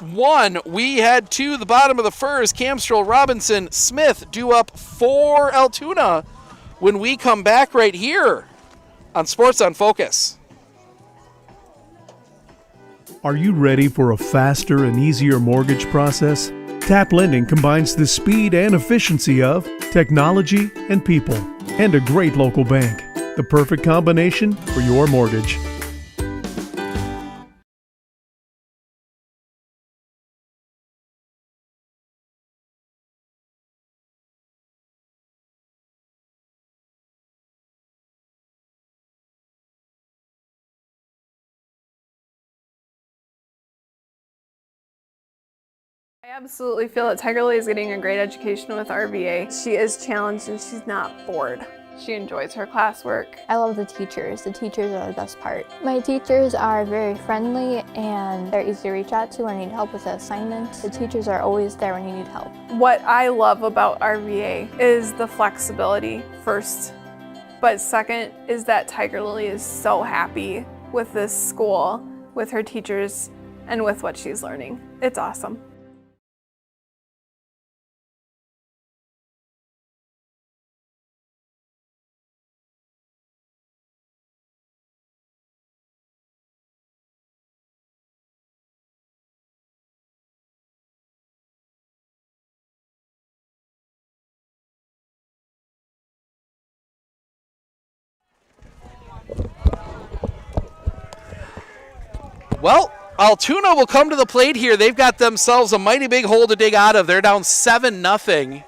1. We had 2 the bottom of the first. Camstrel, Robinson, Smith due up for Altoona when we come back right here on Sports on Focus. Are you ready for a faster and easier mortgage process? Tap Lending combines the speed and efficiency of technology and people, and a great local bank. The perfect combination for your mortgage. I absolutely feel that Tiger Lily is getting a great education with RVA. She is challenged and she's not bored. She enjoys her classwork. I love the teachers. The teachers are the best part. My teachers are very friendly and they're easy to reach out to when I need help with the assignments. The teachers are always there when you need help. What I love about RVA is the flexibility first, but second is that Tiger Lily is so happy with this school, with her teachers, and with what she's learning. It's awesome. Well, Altoona will come to the plate here. They've got themselves a mighty big hole to dig out of. They're down 7-0.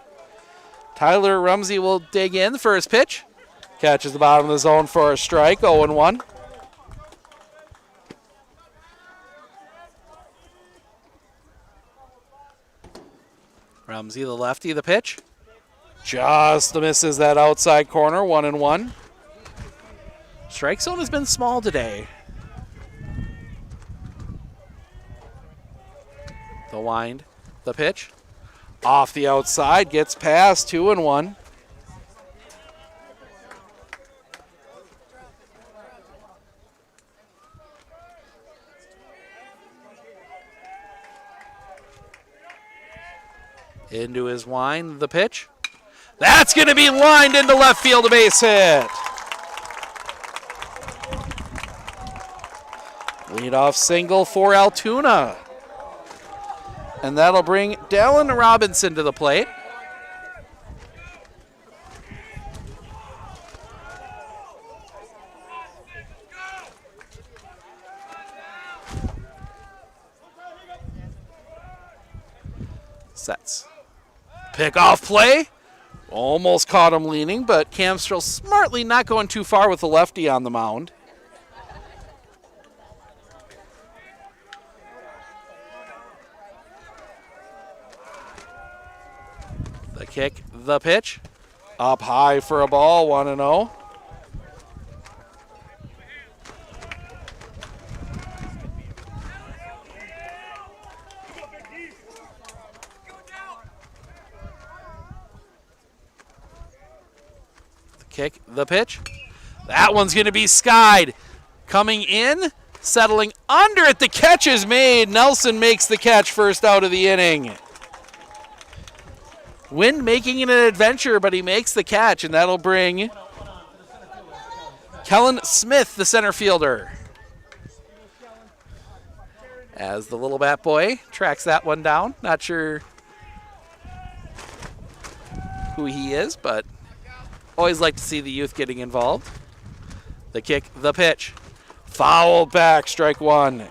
Tyler Rumsey will dig in. First pitch. Catches the bottom of the zone for a strike. 0-1. Rumsey, the lefty, the pitch. Just misses that outside corner. 1-1. Strike zone has been small today. The wind, the pitch, off the outside, gets past, 2-1. Into his wind, the pitch. That's going to be lined into left field, a base hit. Leadoff single for Altoona. And that'll bring Dallin Robinson to the plate. Sets. Pickoff play. Almost caught him leaning, but Camstrel smartly not going too far with the lefty on the mound. The kick, the pitch. Up high for a ball, 1-0. The kick, the pitch. That one's going to be skied. Coming in, settling under it. The catch is made. Nelson makes the catch, first out of the inning. Wind making it an adventure, but he makes the catch, and that'll bring Kellen Smith, the center fielder. As the little bat boy tracks that one down. Not sure who he is, but always like to see the youth getting involved. The kick, the pitch. Fouled back, strike 1.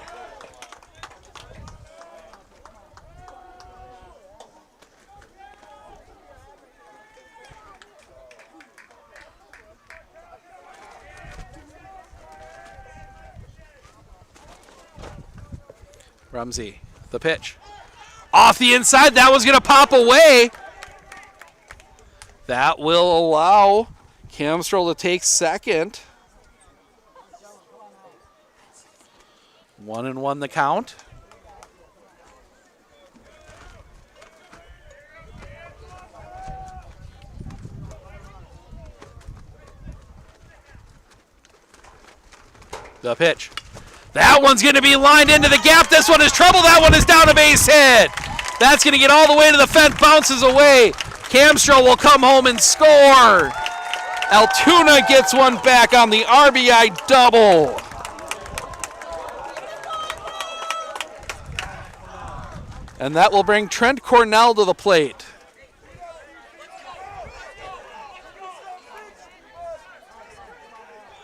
Rumsey, the pitch. Off the inside, that was going to pop away. That will allow Camstrel to take second. 1-1 the count. The pitch. That one's going to be lined into the gap. This one is trouble. That one is down a base hit. That's going to get all the way to the fence, bounces away. Camstra will come home and score. Altoona gets one back on the RBI double. And that will bring Trent Cornell to the plate.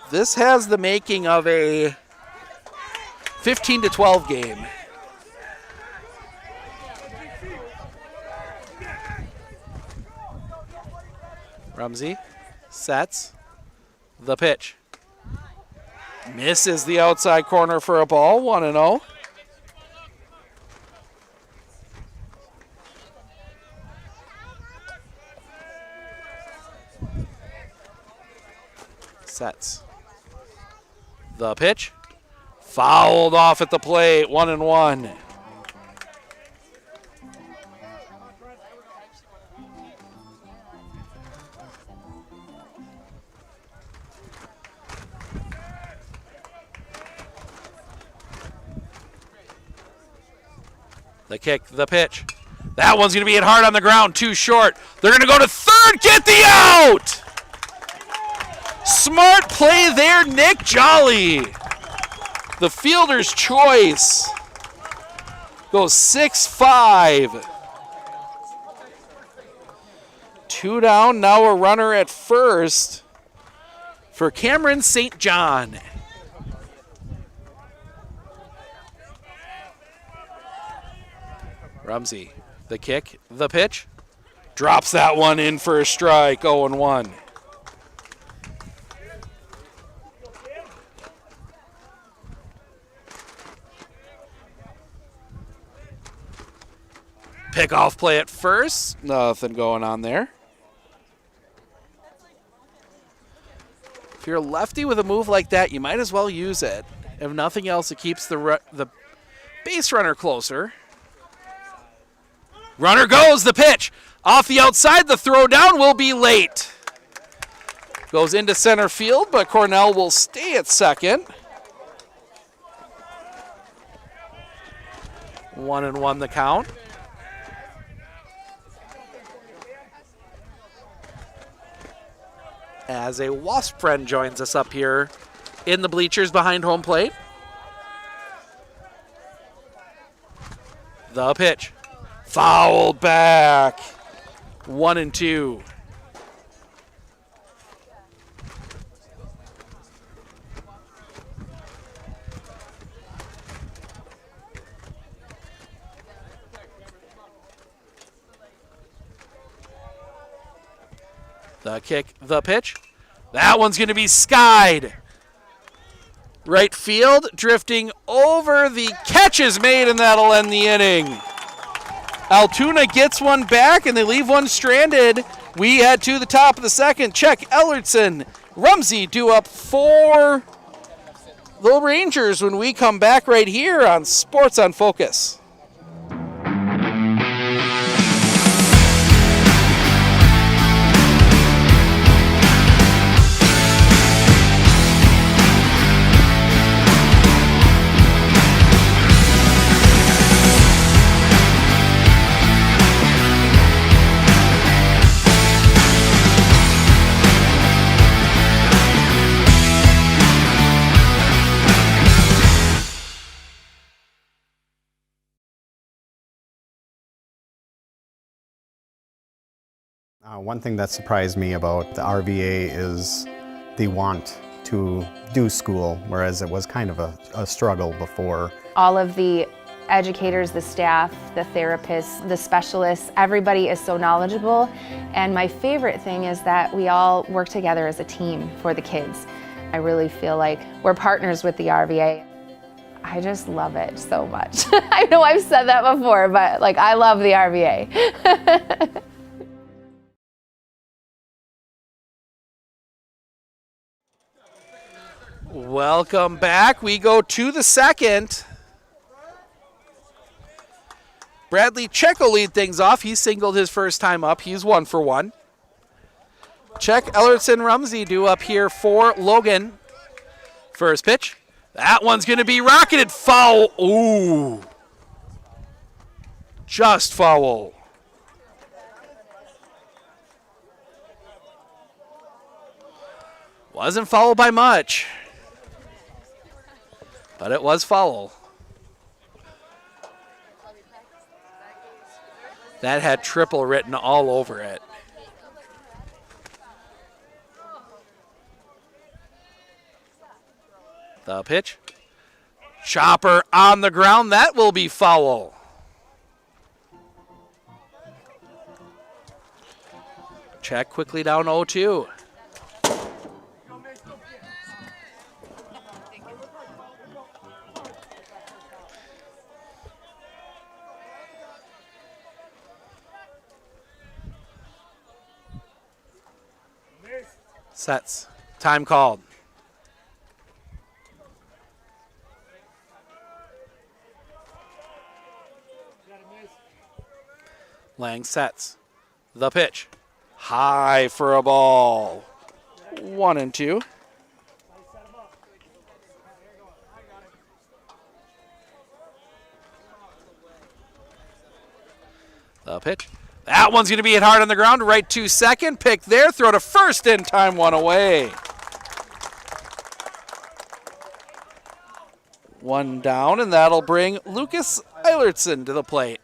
This has the making of a 15-12 game. Rumsey sets the pitch. Misses the outside corner for a ball, 1-0. Sets the pitch. Fouled off at the plate, 1-1. The kick, the pitch. That one's going to be hit hard on the ground, too short. They're going to go to third, get the out! Smart play there, Nick Jolly. The fielder's choice. Goes 6-5. 2 down, now a runner at first for Cameron St. John. Rumsey, the kick, the pitch. Drops that one in for a strike, 0-1. Pickoff play at first. Nothing going on there. If you're a lefty with a move like that, you might as well use it. If nothing else, it keeps the base runner closer. Runner goes, the pitch. Off the outside, the throw down will be late. Goes into center field, but Cornell will stay at second. 1-1 the count. As a Wasp friend joins us up here in the bleachers behind home plate. The pitch. Fouled back. 1-2. The kick, the pitch. That one's going to be skied. Right field, drifting over. The catch is made, and that'll end the inning. Altoona gets one back, and they leave one stranded. We head to the top of the second. Check Ellertson, Rumsey due up for the Rangers when we come back right here on Sports on Focus. One thing that surprised me about the RVA is the want to do school, whereas it was kind of a struggle before. All of the educators, the staff, the therapists, the specialists, everybody is so knowledgeable. And my favorite thing is that we all work together as a team for the kids. I really feel like we're partners with the RVA. I just love it so much. I know I've said that before, but like I love the RVA. Welcome back. We go to the second. Bradley Check will lead things off. He singled his first time up. He's 1 for 1. Check, Ellertson, Rumsey due up here for Logan. First pitch. That one's going to be rocketed. Foul. Ooh. Just foul. Wasn't foul by much, but it was foul. That had triple written all over it. The pitch. Chopper on the ground. That will be foul. Check quickly down 0-2. Sets. Time called. Lang sets. The pitch. High for a ball. 1-2. The pitch. That one's going to be hit hard on the ground. Right to second. Pick there. Throw to first in time. One away. One down, and that'll bring Lucas Eilertson to the plate.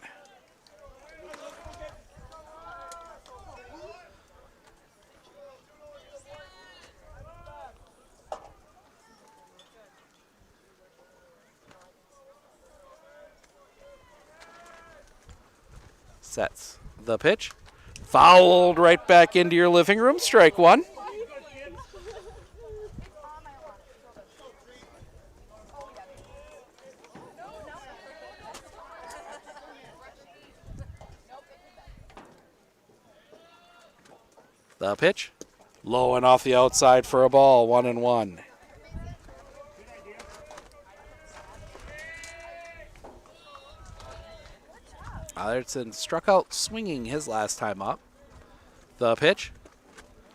Sets the pitch. Fouled right back into your living room. Strike one. The pitch. Low and off the outside for a ball. 1-1. Eilertson struck out swinging his last time up. The pitch.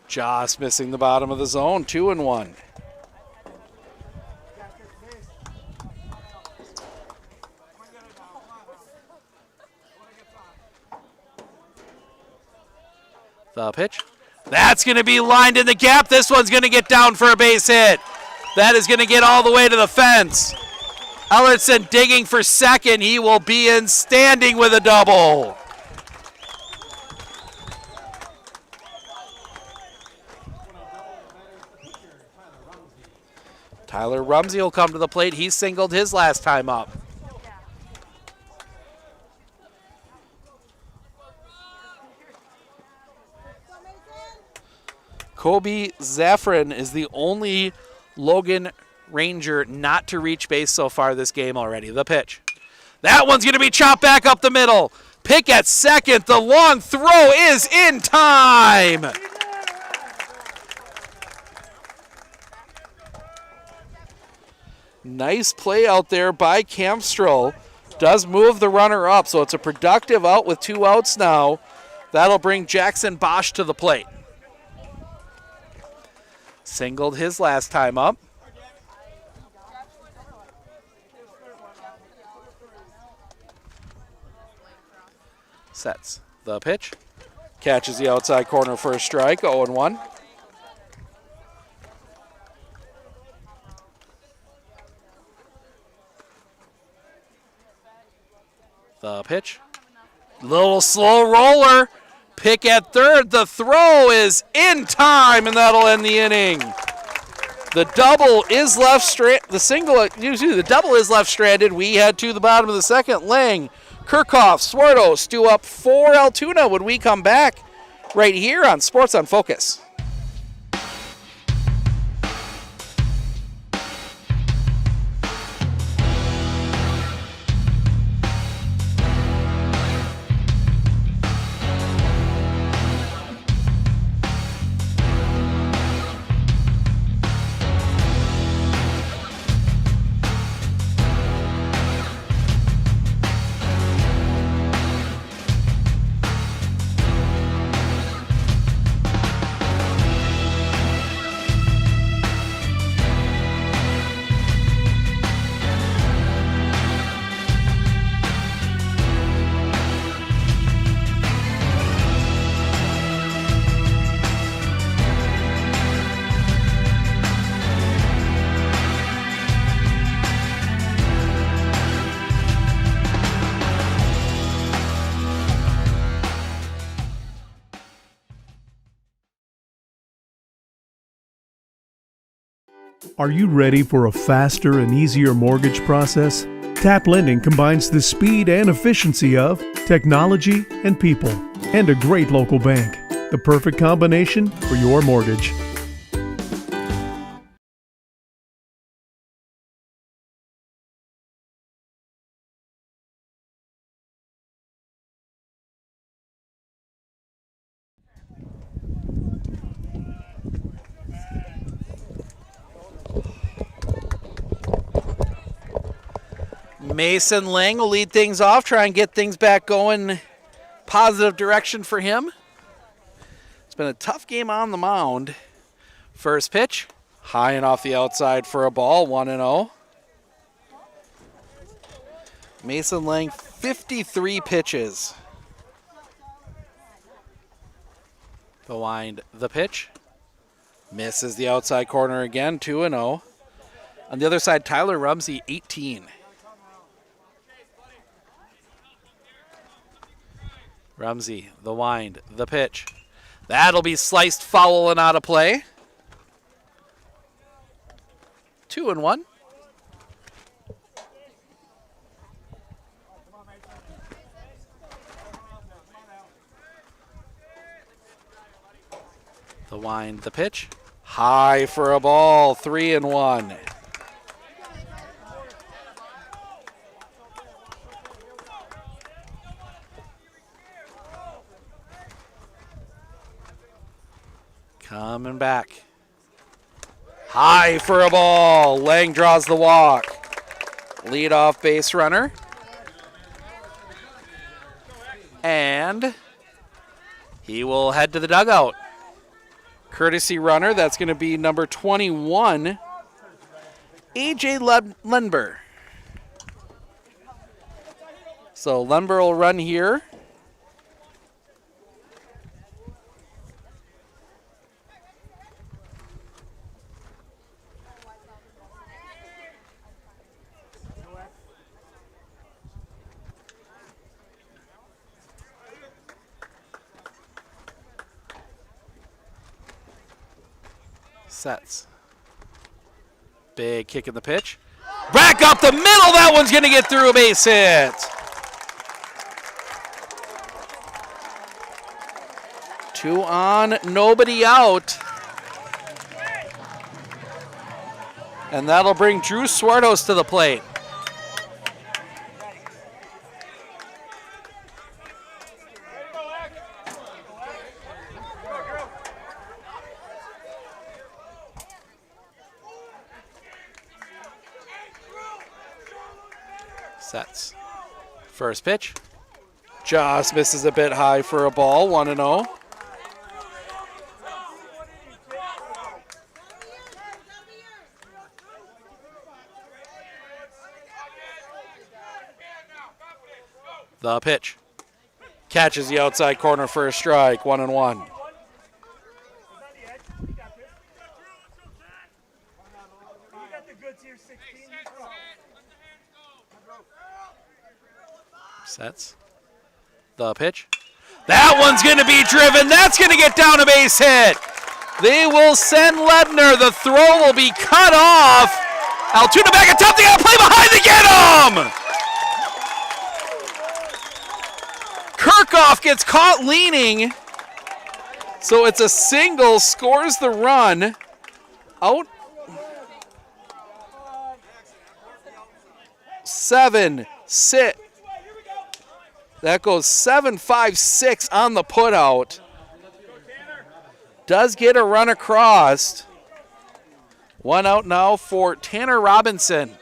Just missing the bottom of the zone. 2-1. The pitch. That's going to be lined in the gap. This one's going to get down for a base hit. That is going to get all the way to the fence. Eilertson digging for second. He will be in standing with a double. Tyler Rumsey will come to the plate. He singled his last time up. Kobe Zaffron is the only Logan Ranger not to reach base so far this game already. The pitch. That one's going to be chopped back up the middle. Pick at second. The long throw is in time. Nice play out there by Kamstroll. Does move the runner up, so it's a productive out with 2 outs now. That'll bring Jackson Bosch to the plate. Singled his last time up. Sets the pitch. Catches the outside corner for a strike. 0-1. The pitch. Little slow roller. Pick at third. The throw is in time, and that'll end the inning. The double is left stranded. The double is left stranded. We head to the bottom of the second. Lang, Kirchhoff, Swarto, Stu up for Altoona when we come back right here on Sports on Focus. Are you ready for a faster and easier mortgage process? Tap Lending combines the speed and efficiency of technology and people, and a great local bank. The perfect combination for your mortgage. Mason Lang will lead things off, try and get things back going, positive direction for him. It's been a tough game on the mound. First pitch, high and off the outside for a ball, 1-0. Mason Lang, 53 pitches. The wind, the pitch. Misses the outside corner again, 2-0. On the other side, Tyler Rumsey, 18. Rumsey, the wind, the pitch. That'll be sliced foul and out of play. 2-1. The wind, the pitch. High for a ball, 3-1. Coming back. High for a ball. Lang draws the walk. Leadoff base runner. And he will head to the dugout. Courtesy runner, that's going to be number 21, A.J. Lenber. So Lenber will run here. Sets. Big kick in the pitch. Back up the middle. That one's going to get through a base hit. 2 on, nobody out. And that'll bring Drew Swartos to the plate. Sets. First pitch. Just misses a bit high for a ball, 1-0. The pitch. Catches the outside corner for a strike, 1-1. Sets. The pitch. That one's going to be driven. That's going to get down a base hit. They will send Ledner. The throw will be cut off. Altoona back at top. They got to play behind to get him. Kirchhoff gets caught leaning. So it's a single, scores the run. Out. 7, sit. That goes 7-5-6 on the putout. Does get a run across. 1 out now for Tanner Robinson.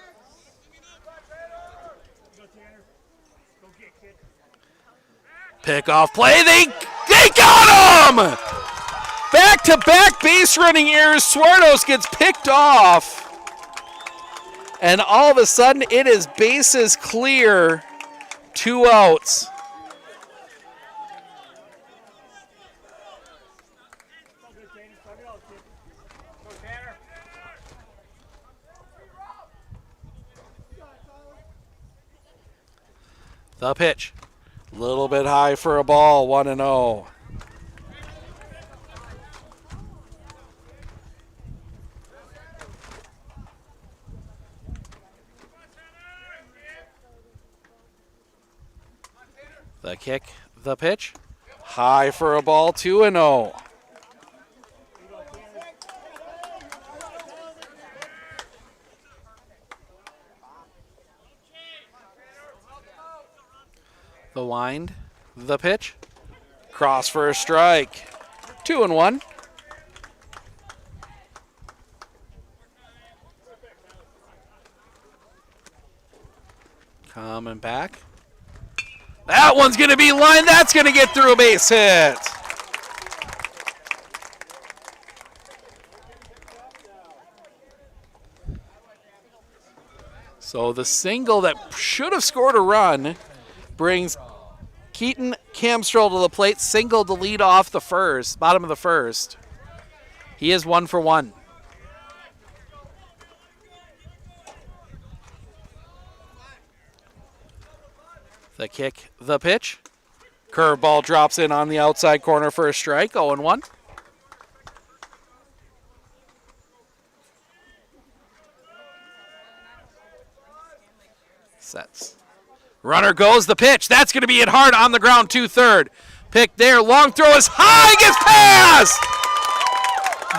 Pickoff play. They got him! Back-to-back base running errors. Swartos gets picked off. And all of a sudden it is bases clear. 2 outs. The pitch. A little bit high for a ball, 1-0. The kick, the pitch. High for a ball, 2-0. The wind, the pitch. Cross for a strike. 2-1. Coming back. That one's going to be lined. That's going to get through a base hit. So the single that should have scored a run brings Keaton Camstrell to the plate. Single to lead off the first, bottom of the first. He is 1 for 1. The kick, the pitch. Curveball drops in on the outside corner for a strike, 0-1. Sets. Runner goes, the pitch. That's going to be hit hard on the ground, 2-3. Pick there, long throw is high, gets past!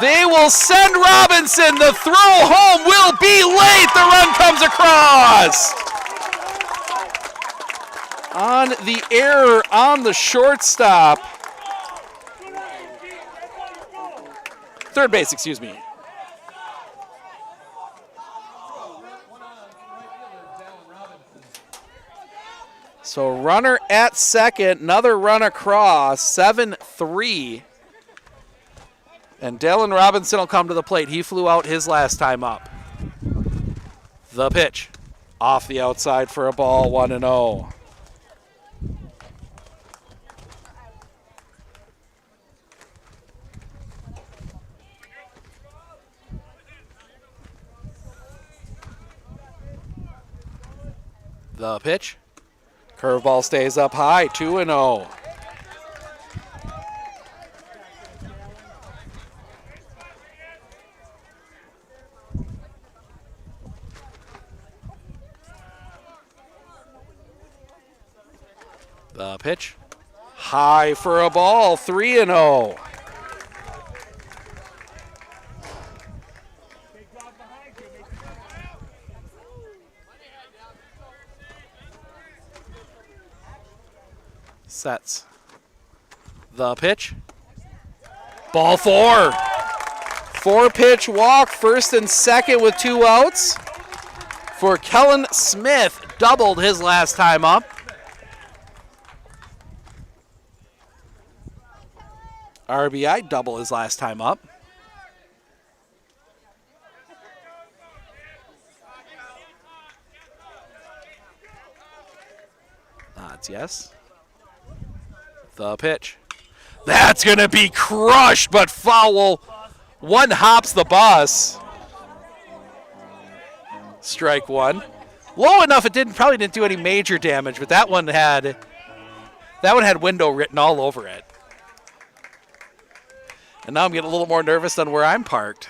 They will send Robinson. The throw home will be late. The run comes across. On the error on the shortstop. Third base, excuse me. So runner at second, another run across, 7-3. And Dallin Robinson will come to the plate. He flew out his last time up. The pitch. Off the outside for a ball, 1-0. The pitch. Curveball stays up high, 2-0. The pitch. High for a ball, 3-0. Sets. The pitch. Ball 4. 4-pitch walk, first and second with 2 outs. For Kellen Smith, doubled his last time up. RBI, double his last time up. Nods yes. The pitch. That's going to be crushed, but foul. One hops the bus. Strike 1. Low enough it probably didn't do any major damage, but that one had window written all over it. And now I'm getting a little more nervous on where I'm parked.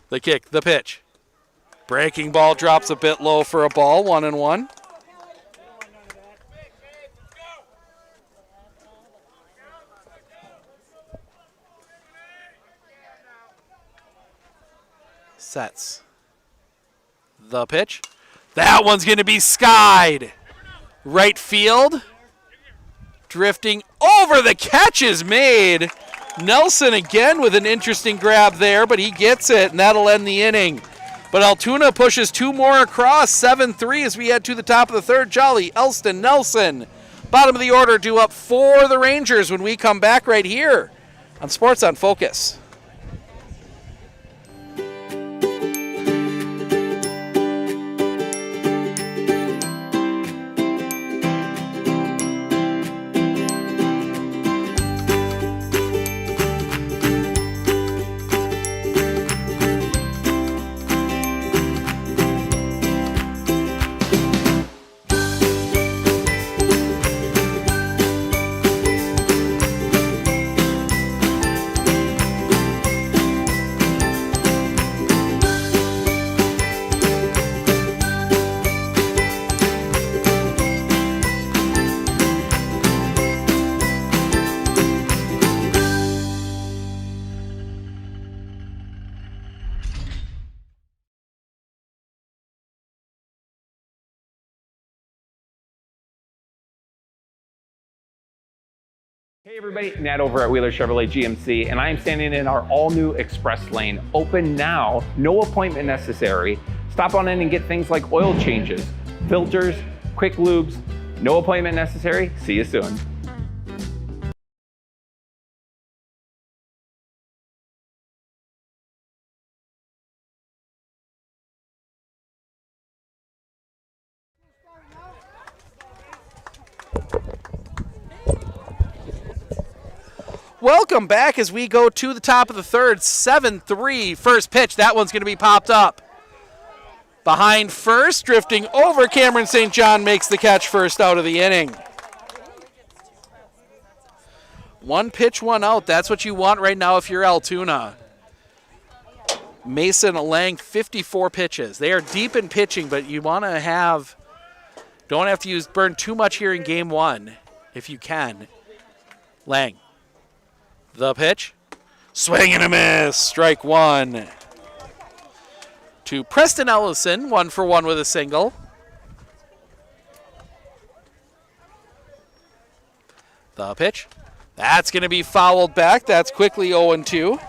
The kick, the pitch. Breaking ball drops a bit low for a ball, 1-1. Sets. The pitch. That one's going to be skied. Right field. Drifting over, the catch is made. Nelson again with an interesting grab there, but he gets it, and that'll end the inning. But Altoona pushes 2 more across, 7-3 as we head to the top of the third. Jolly, Elston, Nelson, bottom of the order, due up for the Rangers when we come back right here on Sports on Focus. Hey everybody, Nat over at Wheeler Chevrolet GMC, and I am standing in our all-new express lane. Open now, no appointment necessary. Stop on in and get things like oil changes, filters, quick lubes. No appointment necessary. See you soon. Welcome back as we go to the top of the third. 7-3 first pitch. That one's going to be popped up. Behind first, drifting over, Cameron St. John makes the catch, first out of the inning. One pitch, one out. That's what you want right now if you're Altoona. Mason Lang, 54 pitches. They are deep in pitching, but you want to have, don't have to burn too much here in game one if you can. Lang. The pitch. Swing and a miss. Strike one. To Preston Ellison, 1 for 1 with a single. The pitch. That's going to be fouled back. That's quickly 0-2.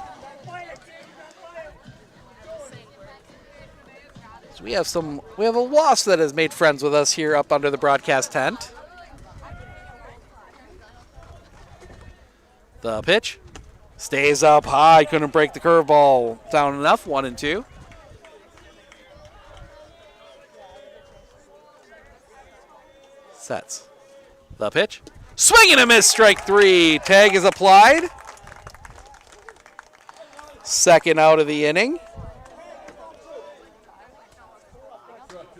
So we have a wasp that has made friends with us here up under the broadcast tent. The pitch stays up high. Couldn't break the curveball down enough. 1-2. Sets. The pitch. Swing and a miss. Strike three. Tag is applied. Second out of the inning.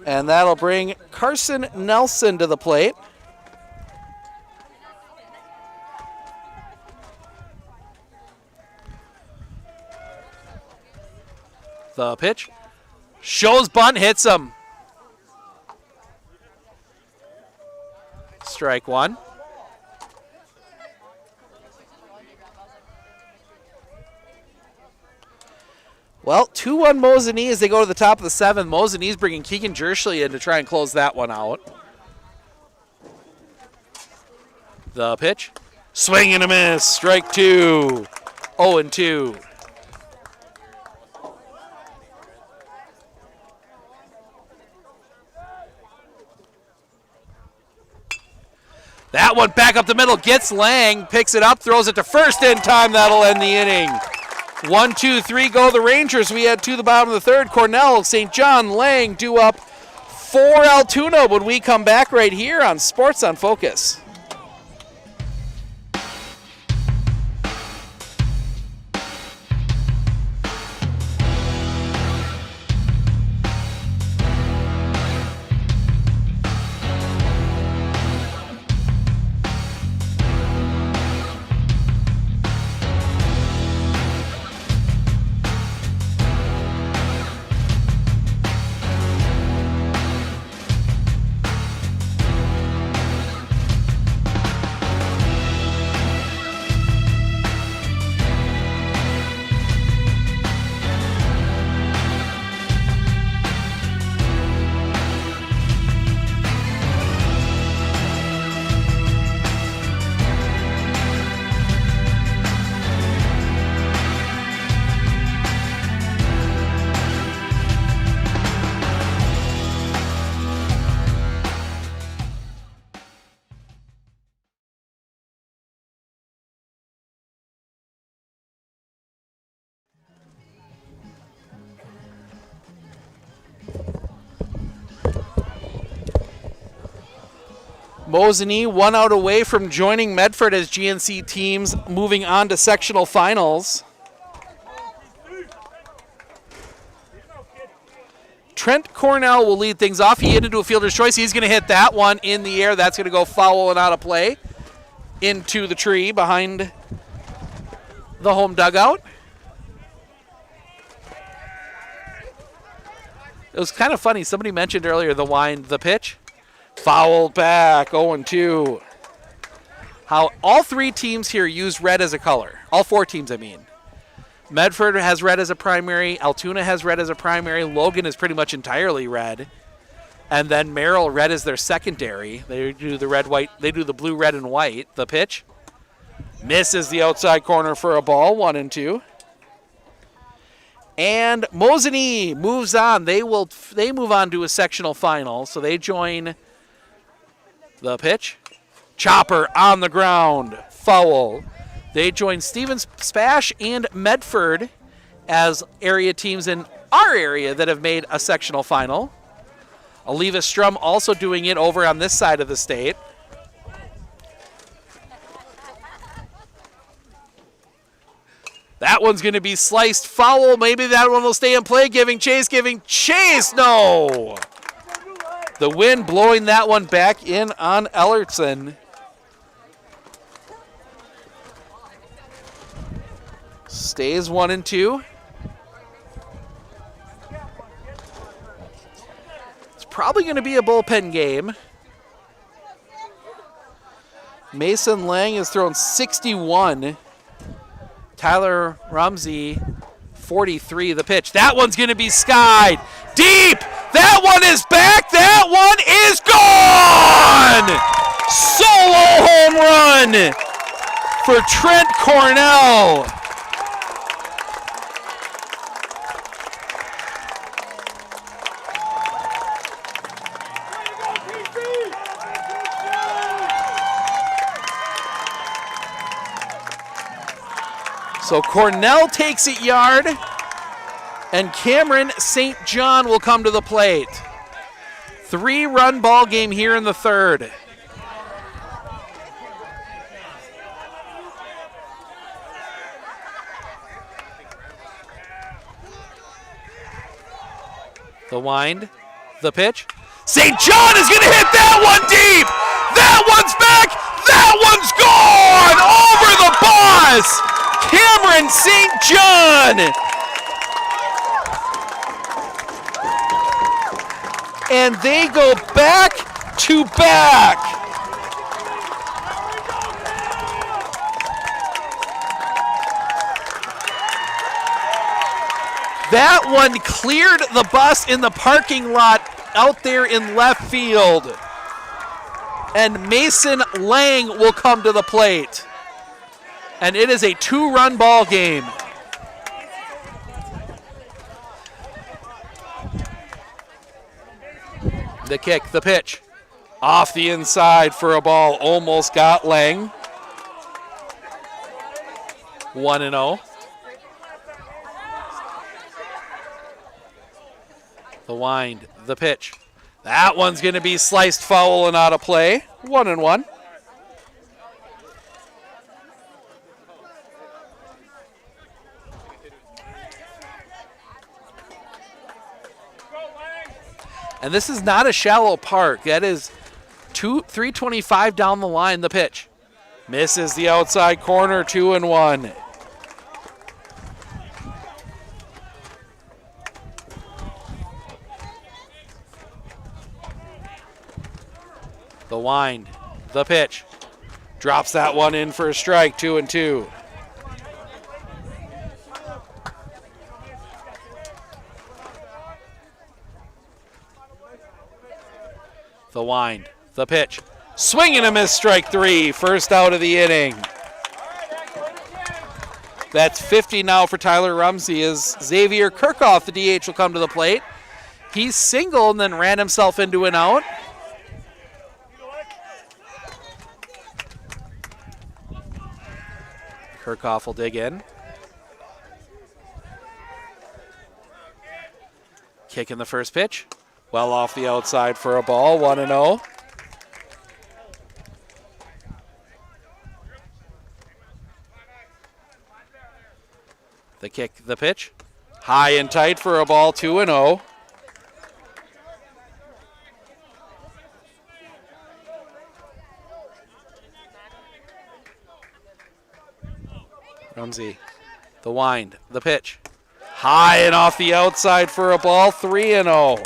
And that'll bring Carson Nelson to the plate. The pitch. Shows bunt, hits him. Strike one. Well, 2-1 Mosinee as they go to the top of the seventh. Mosinee bringing Keegan Jerschley in to try and close that one out. The pitch. Swing and a miss. Strike two. 0-2. That one back up the middle, gets Lang, picks it up, throws it to first in time. That'll end the inning. 1, 2, 3 go the Rangers. We head to the bottom of the third. Cornell, St. John, Lang due up for Altoona when we come back right here on Sports on Focus. Mosinee 1 out away from joining Medford as GNC teams moving on to sectional finals. Trent Cornell will lead things off. He hit into a fielder's choice. He's going to hit that one in the air. That's going to go foul and out of play into the tree behind the home dugout. It was kind of funny. Somebody mentioned earlier the pitch. Fouled back, 0-2. How all three teams here use red as a color. All four teams, I mean. Medford has red as a primary. Altoona has red as a primary. Logan is pretty much entirely red. And then Merrill, red is their secondary. They do the red, white. They do the blue, red, and white. The pitch. Misses the outside corner for a ball, 1-2. And Mosinee moves on. They move on to a sectional final, so they join the pitch. Chopper on the ground, foul. They join Stevens, Spash, and Medford as area teams in our area that have made a sectional final. Oliva Strum also doing it over on this side of the state. That one's going to be sliced foul. Maybe that one will stay in play. Giving chase. No! The wind blowing that one back in on Ellertson. Stays 1-2. It's probably going to be a bullpen game. Mason Lang has thrown 61. Tyler Rumsey, 43, the pitch. That one's going to be skied. Deep! That one is back. That one is gone! Solo home run for Trent Cornell. So Cornell takes it yard, and Cameron St. John will come to the plate. 3-run ball game here in the third. The wind, the pitch. St. John is going to hit that one deep. That one's back. That one's gone over the boss. Cameron St. John. And they go back to back. That one cleared the bus in the parking lot out there in left field. And Mason Lang will come to the plate. And it is a 2-run ball game. The kick, the pitch. Off the inside for a ball. Almost got Lang. 1-0. The wind, the pitch. That one's going to be sliced foul and out of play. 1-1. And this is not a shallow park. That is 325 down the line, the pitch. Misses the outside corner, 2-1. The wind, the pitch. Drops that one in for a strike, 2-2. The wind, the pitch. Swing and a miss, strike 3. First out of the inning. That's 50 now for Tyler Rumsey as Xavier Kirchhoff, the DH, will come to the plate. He's single and then ran himself into an out. Kirchhoff will dig in. Kick in the first pitch. Well off the outside for a ball, 1-0. The kick, the pitch. High and tight for a ball, 2-0. Rumsey, the wind, the pitch. High and off the outside for a ball, 3-0.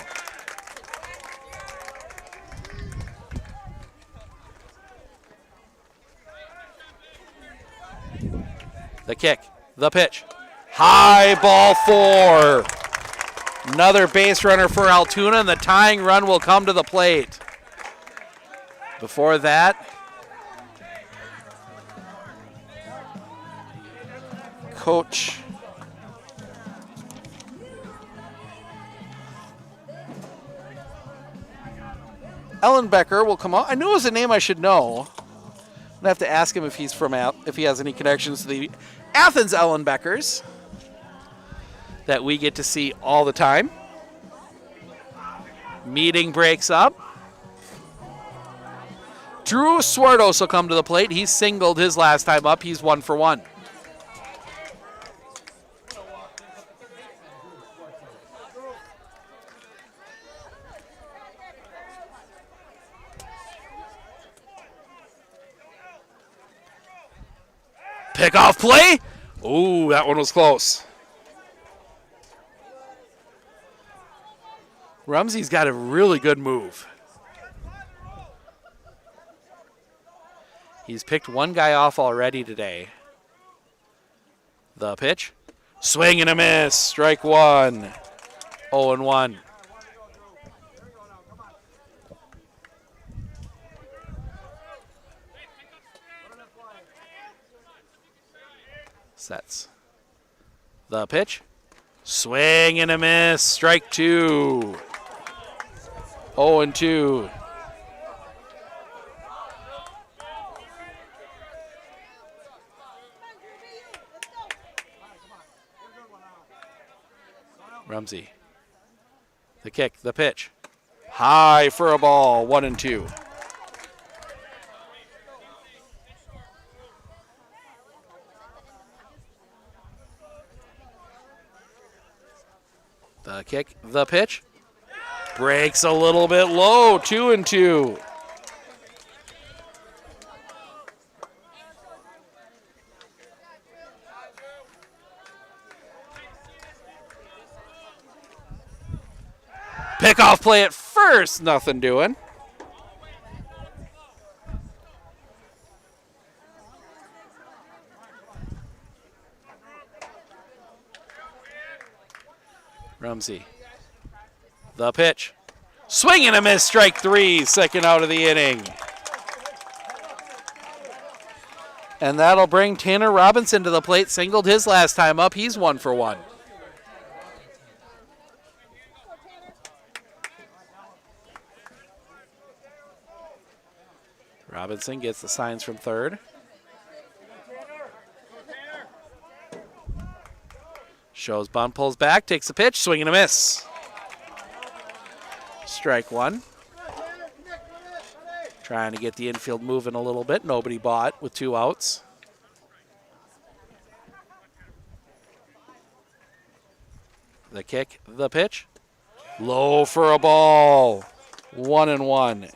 The kick, the pitch. High, ball 4. Another base runner for Altoona, and the tying run will come to the plate. Before that, Coach Ellenbecker will come out. I knew it was a name I should know. I'm gonna have to ask him if he's from if he has any connections to the Athens Ellenbeckers that we get to see all the time. Meeting breaks up. Drew Swartos will come to the plate. He singled his last time up. He's 1 for 1. Pickoff play. Ooh, that one was close. Rumsey's got a really good move. He's picked one guy off already today. The pitch. Swing and a miss. Strike one. 0-1. Sets. The pitch. Swing and a miss. Strike two. 0-2. Rumsey. The kick, the pitch. High for a ball. 1-2. The kick, the pitch. Breaks a little bit low. 2-2. Pickoff play at first. Nothing doing. Rumsey. The pitch. Swing and a miss. Strike three. Second out of the inning. And that'll bring Tanner Robinson to the plate. Singled his last time up. He's 1 for 1. Robinson gets the signs from third. Shows bunt, pulls back, takes the pitch, swing and a miss. Strike one. Trying to get the infield moving a little bit. Nobody bought with 2 outs. The kick, the pitch. Low for a ball. 1-1.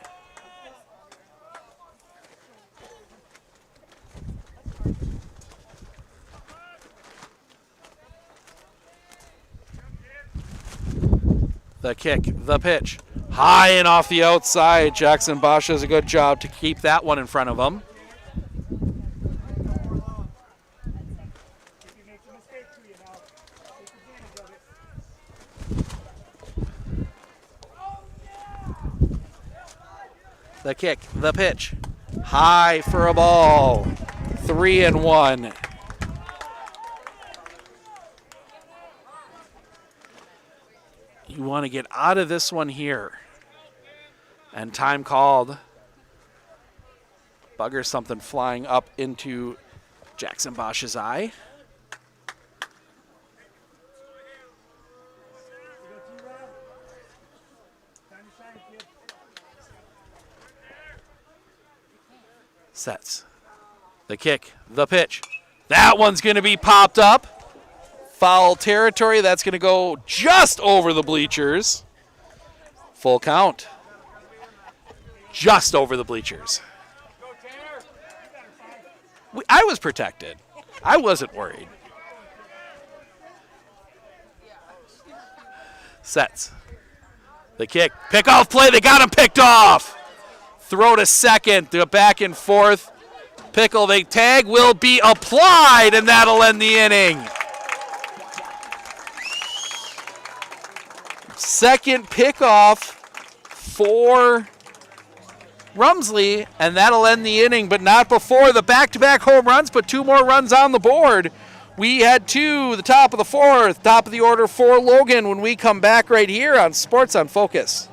The kick, the pitch. High and off the outside. Jackson Bosch does a good job to keep that one in front of him. The kick, the pitch. High for a ball. 3-1. You want to get out of this one here. And time called. Buggers something flying up into Jackson Bosch's eye. Sets. The kick, the pitch. That one's going to be popped up. Foul territory. That's going to go just over the bleachers. Full count. Just over the bleachers. I was protected. I wasn't worried. Sets. The kick. Pickoff play. They got him picked off. Throw to second. The back and forth. Pickle. The tag will be applied, and that'll end the inning. Second pickoff for Rumsley, and that'll end the inning, but not before the back-to-back home runs, put 2 more runs on the board. We head to the top of the fourth, top of the order for Logan when we come back right here on Sports on Focus.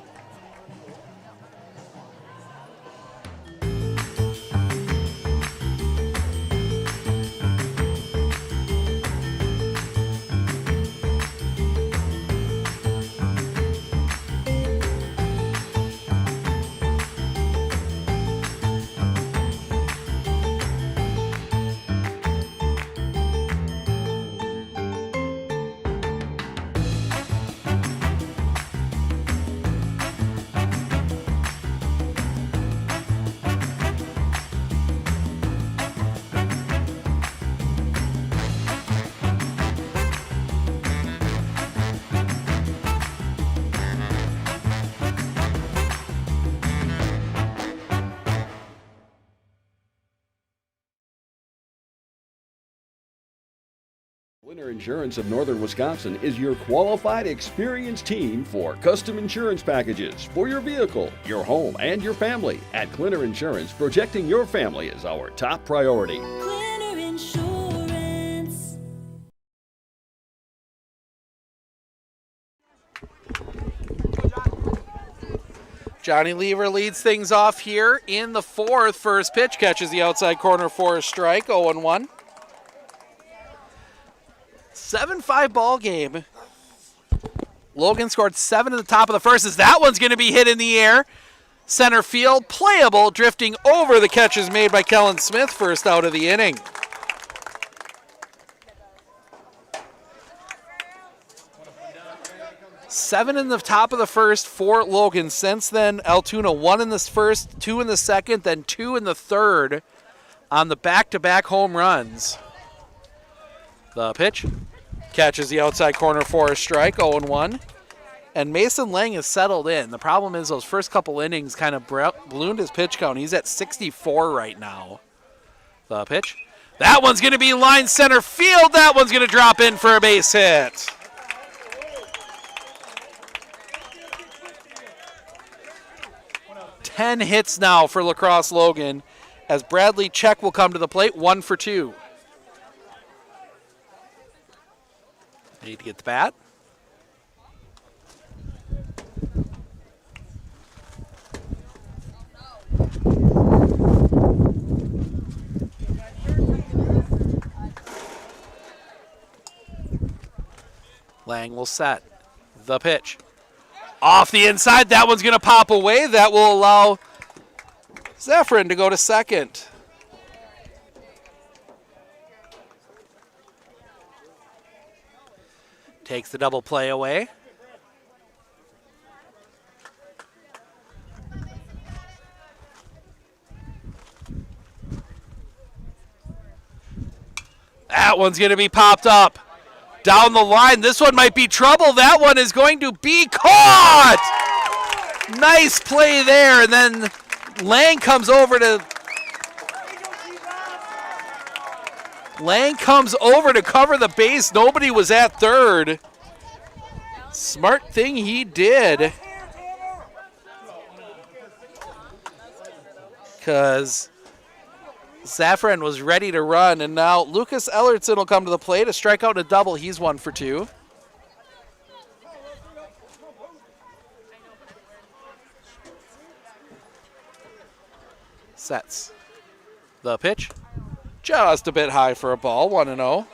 Winter Insurance of Northern Wisconsin is your qualified, experienced team for custom insurance packages for your vehicle, your home, and your family. At Clinner Insurance, protecting your family is our top priority. Clinner Insurance. Johnny Lever leads things off here in the fourth. First pitch catches the outside corner for a strike, 0-1. 7-5 ball game. Logan scored 7 in the top of the first as that one's going to be hit in the air. Center field, playable, drifting over. The catch is made by Kellen Smith, first out of the inning. Seven in the top of the first for Logan. Since then, Altoona 1 in the first, 2 in the second, then 2 in the third on the back-to-back home runs. The pitch catches the outside corner for a strike, 0-1. And Mason Lang is settled in. The problem is those first couple innings kind of ballooned his pitch count. He's at 64 right now. The pitch. That one's going to be line center field. That one's going to drop in for a base hit. Ten hits now for La Crosse Logan as Bradley Check will come to the plate, 1 for 2. Need to get the bat. Lang will set the pitch. Off the inside, that one's going to pop away. That will allow Zephyrin to go to second. Takes the double play away. That one's going to be popped up. Down the line, this one might be trouble. That one is going to be caught. Nice play there, and then Lang comes over to cover the base. Nobody was at third. Smart thing he did. Because Zafran was ready to run, and now Lucas Ellertson will come to the plate. A strikeout and a double. He's 1 for 2. Sets the pitch. Just a bit high for a ball, 1-0.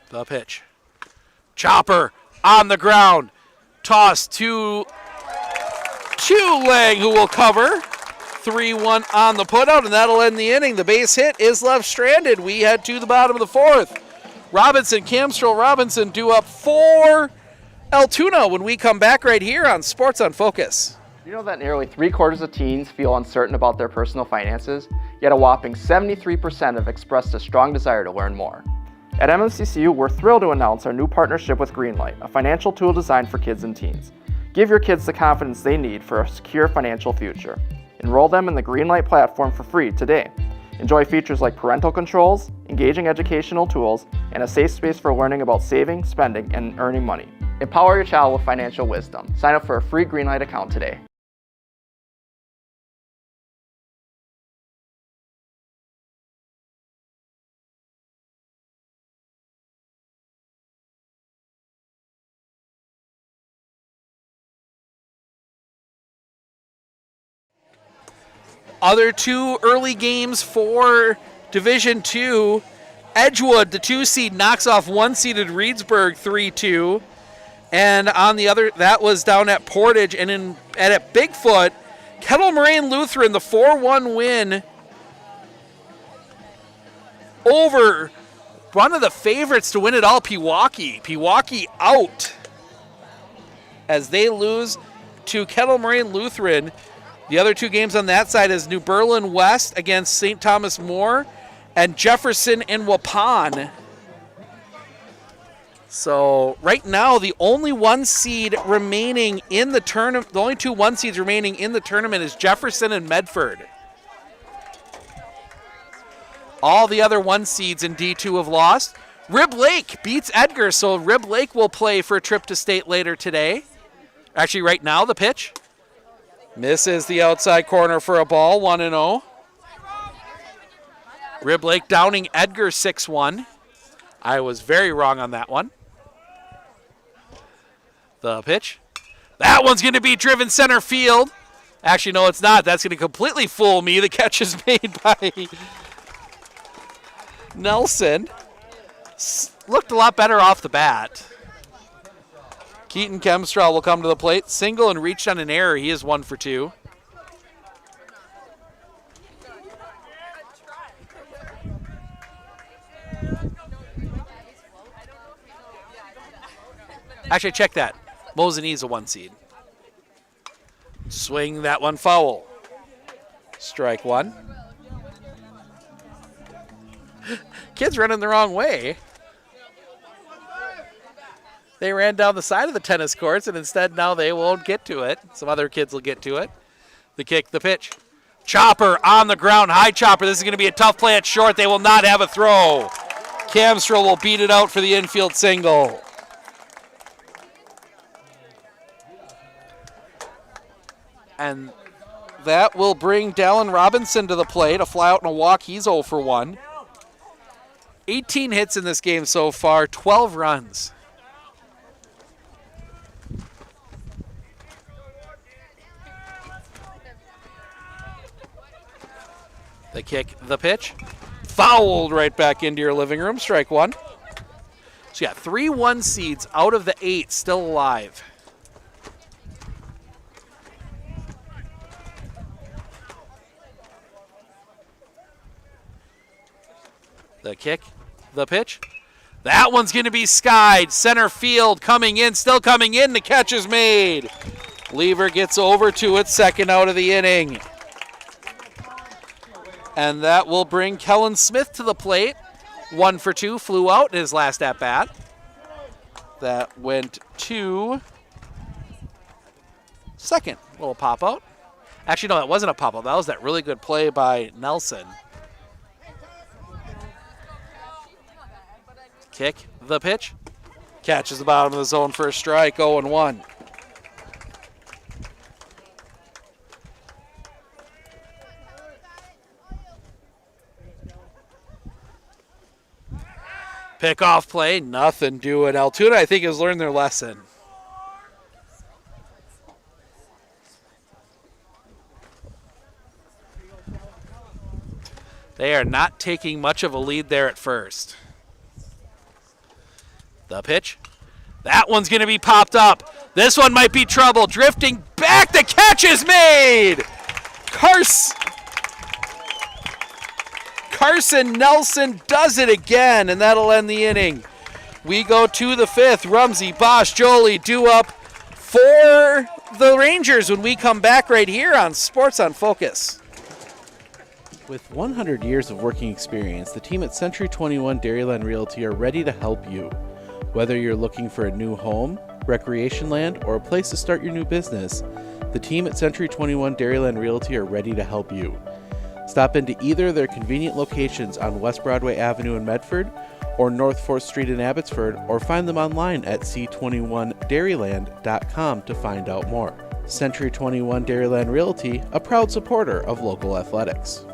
The pitch. Chopper on the ground. Toss to Lang, who will cover. 3-1 on the putout, and that'll end the inning. The base hit is left stranded. We head to the bottom of the fourth. Robinson, Camstrell Robinson due up for Altoona when we come back right here on Sports on Focus. You know that nearly 3/4 of teens feel uncertain about their personal finances, yet a whopping 73% have expressed a strong desire to learn more. At MMCCU, we're thrilled to announce our new partnership with Greenlight, a financial tool designed for kids and teens. Give your kids the confidence they need for a secure financial future. Enroll them in the Greenlight platform for free today. Enjoy features like parental controls, engaging educational tools, and a safe space for learning about saving, spending, and earning money. Empower your child with financial wisdom. Sign up for a free Greenlight account today. Other two early games for Division II. Edgewood, the 2 seed, knocks off 1-seeded Reedsburg 3-2. And on the other, that was down at Portage. And at Bigfoot, Kettle Moraine Lutheran, the 4-1 win over one of the favorites to win it all, Pewaukee. Pewaukee out as they lose to Kettle Moraine Lutheran. The other two games on that side is New Berlin West against St. Thomas More and Jefferson and Waupun. So right now, the only 1 seed remaining in the tournament, the only 2 1 seeds remaining in the tournament is Jefferson and Medford. All the other 1 seeds in D2 have lost. Rib Lake beats Edgar, so Rib Lake will play for a trip to state later today. Actually, right now, the pitch. Misses the outside corner for a ball, 1-0. Rib Lake downing Edgar 6-1. I was very wrong on that one. The pitch. That one's going to be driven center field. Actually, no, it's not. That's going to completely fool me. The catch is made by Nelson. Looked a lot better off the bat. Keaton Kemstraw will come to the plate. Single and reached on an error. He is 1 for 2. Actually, check that. Mosinee is a 1 seed. Swing that one foul. Strike 1. Kids running the wrong way. They ran down the side of the tennis courts, and instead now they won't get to it. Some other kids will get to it. The kick, the pitch. Chopper on the ground. High chopper. This is going to be a tough play at short. They will not have a throw. Kamstrel will beat it out for the infield single. And that will bring Dallin Robinson to the plate. A fly out and a walk. He's 0 for 1. 18 hits in this game so far, 12 runs. The kick, the pitch. Fouled right back into your living room. Strike 1. So yeah, 3 1 seeds out of the 8 still alive. The kick, the pitch. That one's going to be skied. Center field coming in, still coming in. The catch is made. Lever gets over to it, second out of the inning. And that will bring Kellen Smith to the plate. 1 for 2, flew out in his last at-bat. That went to second. Little pop-out. Actually, no, that wasn't a pop-out. That was that really good play by Nelson. Kick, the pitch. Catches the bottom of the zone for a strike, 0-1. Pickoff play, nothing doing. Altoona, I think, has learned their lesson. They are not taking much of a lead there at first. The pitch. That one's going to be popped up. This one might be trouble. Drifting back. The catch is made. Carson Nelson does it again, and that'll end the inning. We go to the 5th. Rumsey, Bosch, Jolie due up for the Rangers when we come back right here on Sports on Focus. With 100 years of working experience, the team at Century 21 Dairyland Realty are ready to help you. Whether you're looking for a new home, recreation land, or a place to start your new business, the team at Century 21 Dairyland Realty are ready to help you. Stop into either of their convenient locations on West Broadway Avenue in Medford or North 4th Street in Abbotsford, or find them online at c21dairyland.com to find out more. Century 21 Dairyland Realty, a proud supporter of local athletics.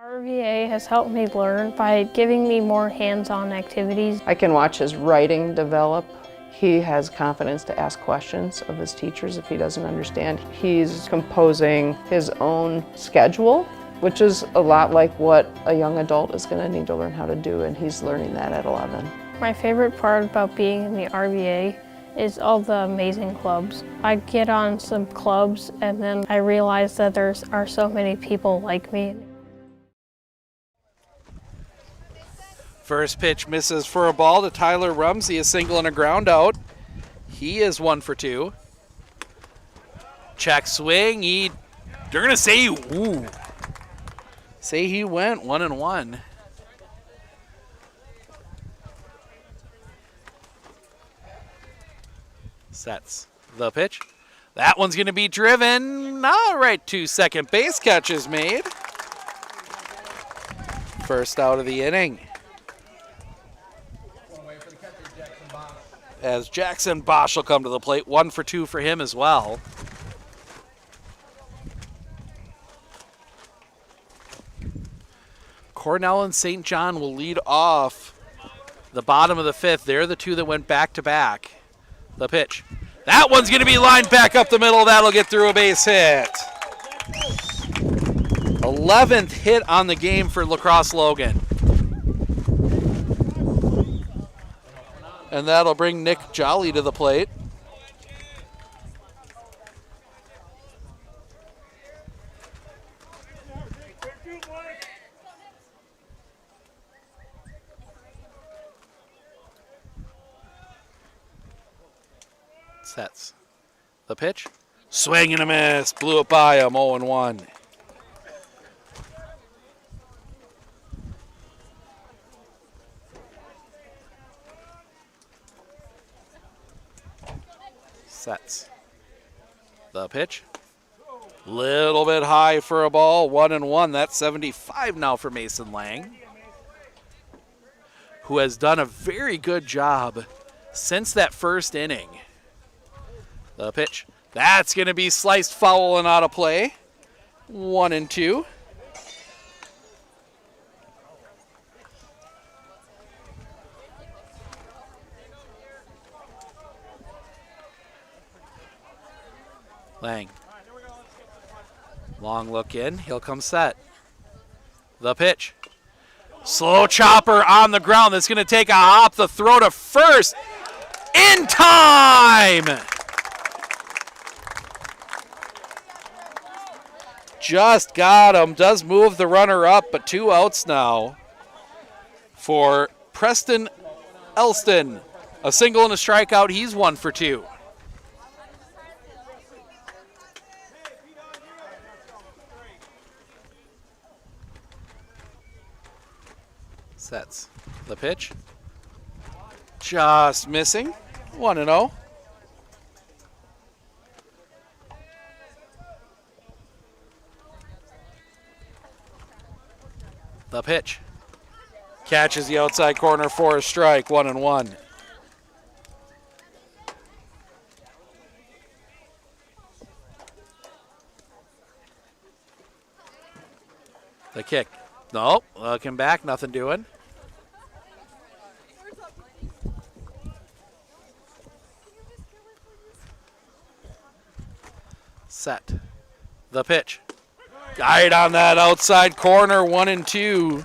RVA has helped me learn by giving me more hands-on activities. I can watch his writing develop. He has confidence to ask questions of his teachers if he doesn't understand. He's composing his own schedule, which is a lot like what a young adult is going to need to learn how to do, and he's learning that at 11. My favorite part about being in the RVA is all the amazing clubs. I get on some clubs and then I realize that there are so many people like me. First pitch misses for a ball to Tyler Rumsey, a single and a ground out. He is 1 for 2. Check swing. They're gonna say, ooh. Say he went 1-1. Sets the pitch. That one's gonna be driven. All right, to second base. Catch is made. First out of the inning. As Jackson Bosch will come to the plate. 1 for 2 for him as well. Cornell and St. John will lead off the bottom of the 5th. They're the two that went back-to-back. The pitch. That one's going to be lined back up the middle. That'll get through a base hit. 11th hit on the game for La Crosse Logan. And that'll bring Nick Jolly to the plate. Sets the pitch. Swing and a miss. Blew it by him. 0-1. Sets the pitch. Little bit high for a ball. 1-1. That's 75 now for Mason Lang, who has done a very good job since that first inning. The pitch. That's going to be sliced foul and out of play. 1-2. Lang. Long look in. He'll come set. The pitch. Slow chopper on the ground. That's going to take a hop. The throw to first. In time! Just got him. Does move the runner up, but 2 outs now for Preston Elston. A single and a strikeout. He's 1 for 2. Sets the pitch. Just missing. 1-0. The pitch. Catches the outside corner for a strike. 1-1. The kick. Nope. Looking back. Nothing doing. Set. The pitch. Right on that outside corner. 1-2.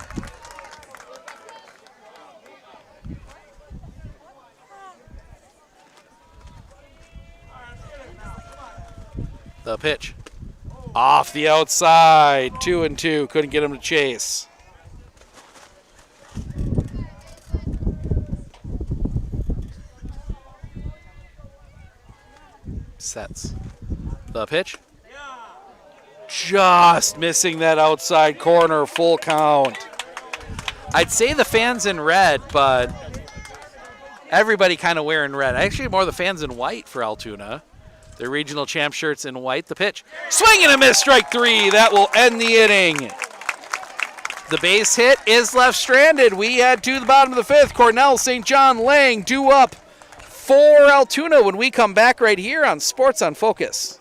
The pitch. Off the outside. 2-2. Couldn't get him to chase. Sets. The pitch. Just missing that outside corner. Full count. I'd say the fans in red, but everybody kind of wearing red. Actually, more the fans in white for Altoona. Their regional champ shirts in white. The pitch. Swing and a miss. Strike 3. That will end the inning. The base hit is left stranded. We head to the bottom of the 5th. Cornell, St. John, Lang, 2 up for Altoona when we come back right here on Sports on Focus.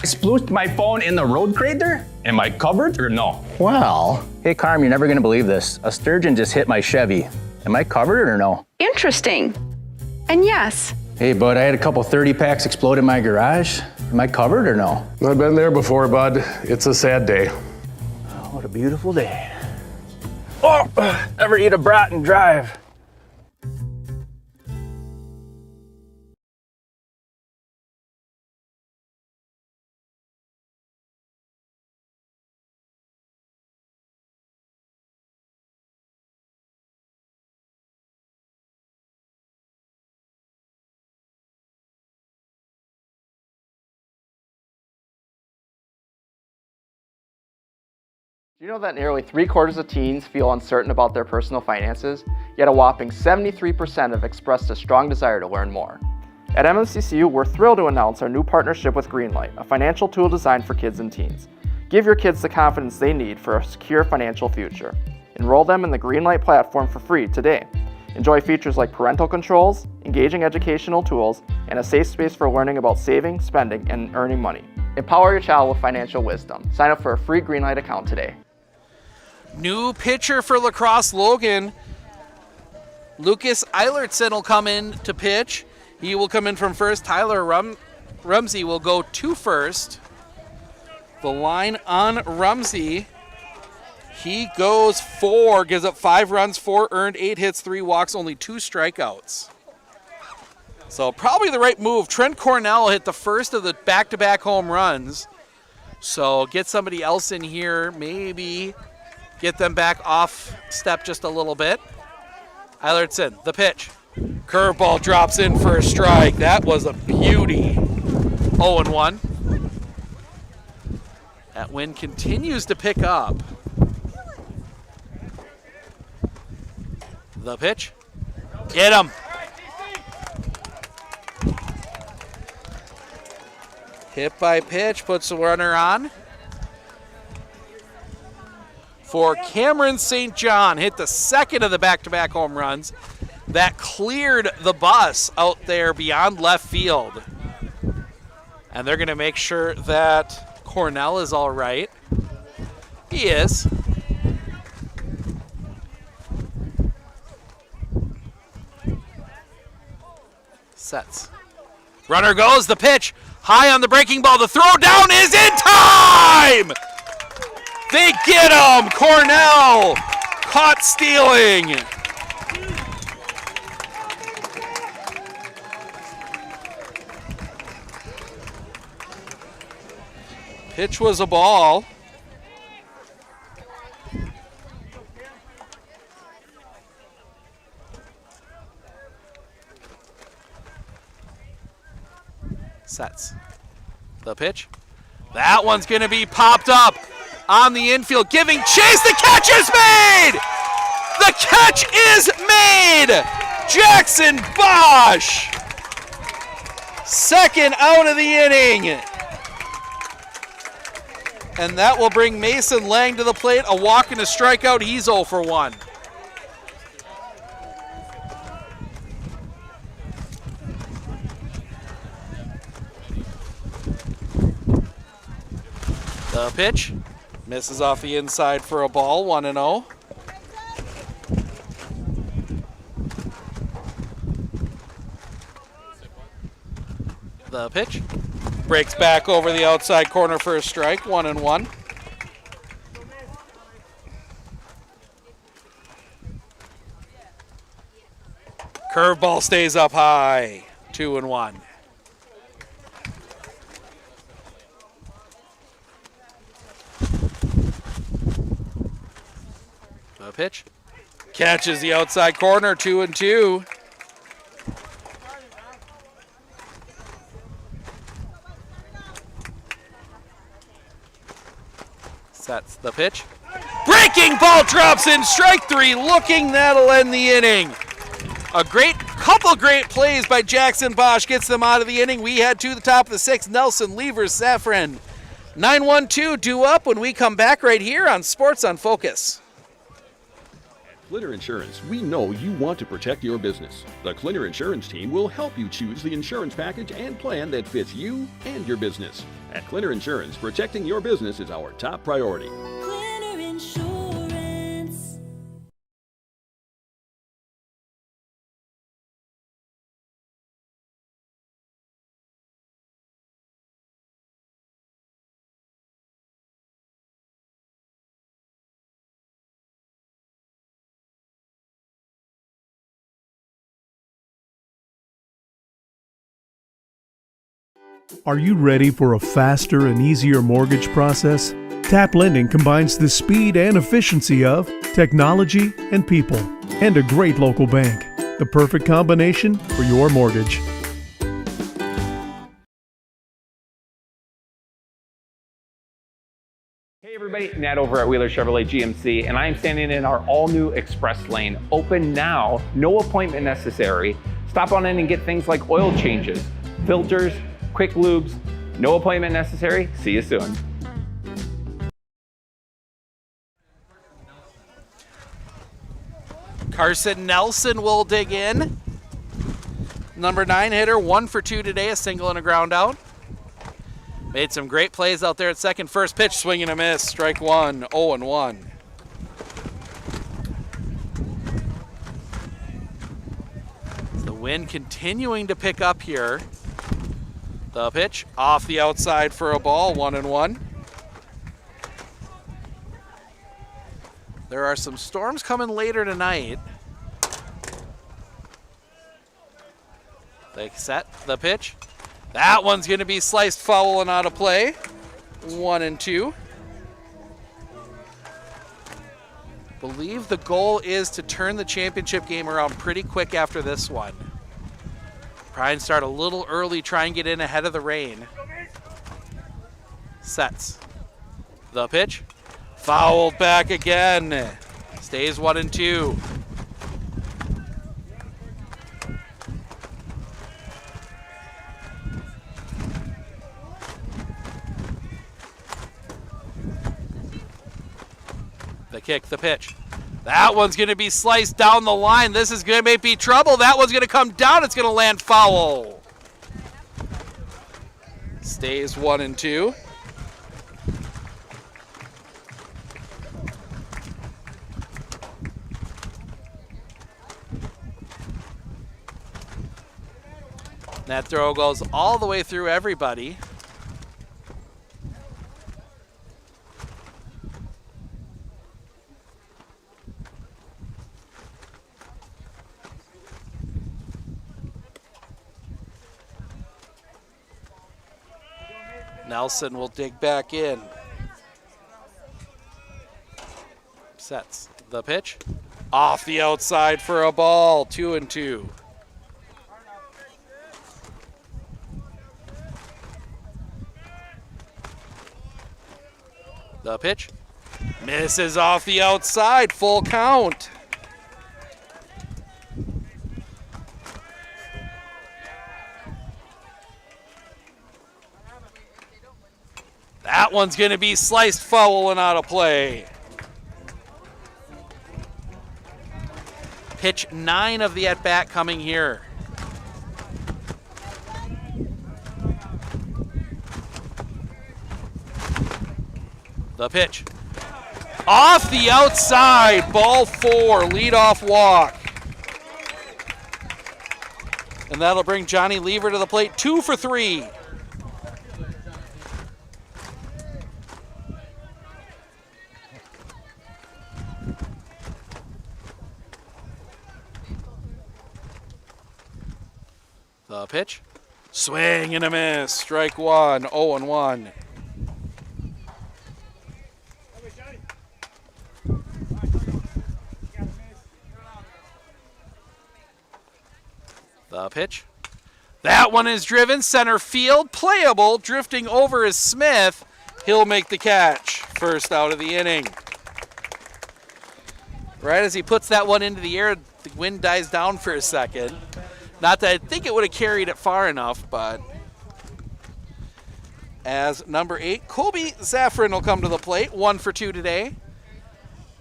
I splooshed my phone in the road crater, Am I covered or no? Well, hey Carm, you're never gonna believe this. A sturgeon just hit my Chevy. Am I covered or no? Interesting. And yes. Hey bud, I had a couple 30 packs explode in my garage. Am I covered or no? I've been there before, bud. It's a sad day. Oh, what a beautiful day. Oh, ever eat a brat and drive? Do you know that nearly 3/4 of teens feel uncertain about their personal finances, yet a whopping 73% have expressed a strong desire to learn more? At MMCCU, we're thrilled to announce our new partnership with Greenlight, a financial tool designed for kids and teens. Give your kids the confidence they need for a secure financial future. Enroll them in the Greenlight platform for free today. Enjoy features like parental controls, engaging educational tools, and a safe space for learning about saving, spending, and earning money. Empower your child with financial wisdom. Sign up for a free Greenlight account today. New pitcher for Lacrosse Logan. Lucas Eilertson will come in to pitch. He will come in from first. Tyler Rumsey will go to first. The line on Rumsey. He goes 4, gives up 5 runs, 4 earned, 8 hits, 3 walks, only 2 strikeouts. So probably the right move. Trent Cornell hit the first of the back-to-back home runs. So get somebody else in here, maybe get them back off step just a little bit. Eilertson, the pitch. Curveball drops in for a strike. That was a beauty. 0-1. That wind continues to pick up. The pitch. Get him. Hit by pitch, puts the runner on. For Cameron St. John, hit the second of the back-to-back home runs. That cleared the bus out there beyond left field. And they're going to make sure that Cornell is all right. He is. Sets. Runner goes, the pitch. High on the breaking ball. The throw down is in time! They get him! Cornell caught stealing. Pitch was a ball. Sets. The pitch. That one's going to be popped up on the infield, giving chase. The catch is made! The catch is made! Jackson Bosch! Second out of the inning. And that will bring Mason Lang to the plate. A walk and a strikeout. He's 0 for 1. The pitch misses off the inside for a ball, 1-0. The pitch breaks back over the outside corner for a strike, 1-1. Curveball stays up high, 2-1. The pitch catches the outside corner, 2-2. Sets the pitch. Breaking ball drops in, strike 3, looking, that'll end the inning. A couple great plays by Jackson Bosch gets them out of the inning. We head to the top of the 6th. Nelson, Levers, Safran. 9-1-2 due up when we come back right here on Sports on Focus. Clinner Insurance, we know you want to protect your business. The Clinner Insurance team will help you choose the insurance package and plan that fits you and your business. At Clinner Insurance, protecting your business is our top priority. Clinner Insurance. Are you ready for a faster and easier mortgage process? Tap Lending combines the speed and efficiency of technology and people, and a great local bank. The perfect combination for your mortgage. Hey everybody, Nat over at Wheeler Chevrolet GMC, and I am standing in our all-new express lane. Open now, no appointment necessary. Stop on in and get things like oil changes, filters, quick lubes, no appointment necessary. See you soon. Carson Nelson will dig in. Number 9 hitter, 1 for 2 today, a single and a ground out. Made some great plays out there at second. First pitch, swing and a miss. Strike 1, 0-1. The wind continuing to pick up here. The pitch off the outside for a ball, 1-1. There are some storms coming later tonight. They set the pitch. That one's going to be sliced foul and out of play. 1-2. Believe the goal is to turn the championship game around pretty quick after this one. Try and start a little early, try and get in ahead of the rain. Sets. The pitch. Fouled back again. Stays 1-2. The kick, the pitch. That one's going to be sliced down the line. This is going to be trouble. That one's going to come down. It's going to land foul. Stays 1-2. That throw goes all the way through everybody. Nelson will dig back in. Sets the pitch. Off the outside for a ball, 2-2. The pitch. Misses off the outside, full count. That one's going to be sliced foul and out of play. Pitch 9 of the at-bat coming here. The pitch. Off the outside, ball 4, leadoff walk. And that'll bring Johnny Lever to the plate, 2 for 3. The pitch. Swing and a miss. Strike 1, 0-1. The pitch. That one is driven center field. Playable. Drifting over is Smith. He'll make the catch. First out of the inning. Right as he puts that one into the air, the wind dies down for a second. Not that I think it would have carried it far enough, but as number 8, Colby Zaffron will come to the plate. 1 for 2 today.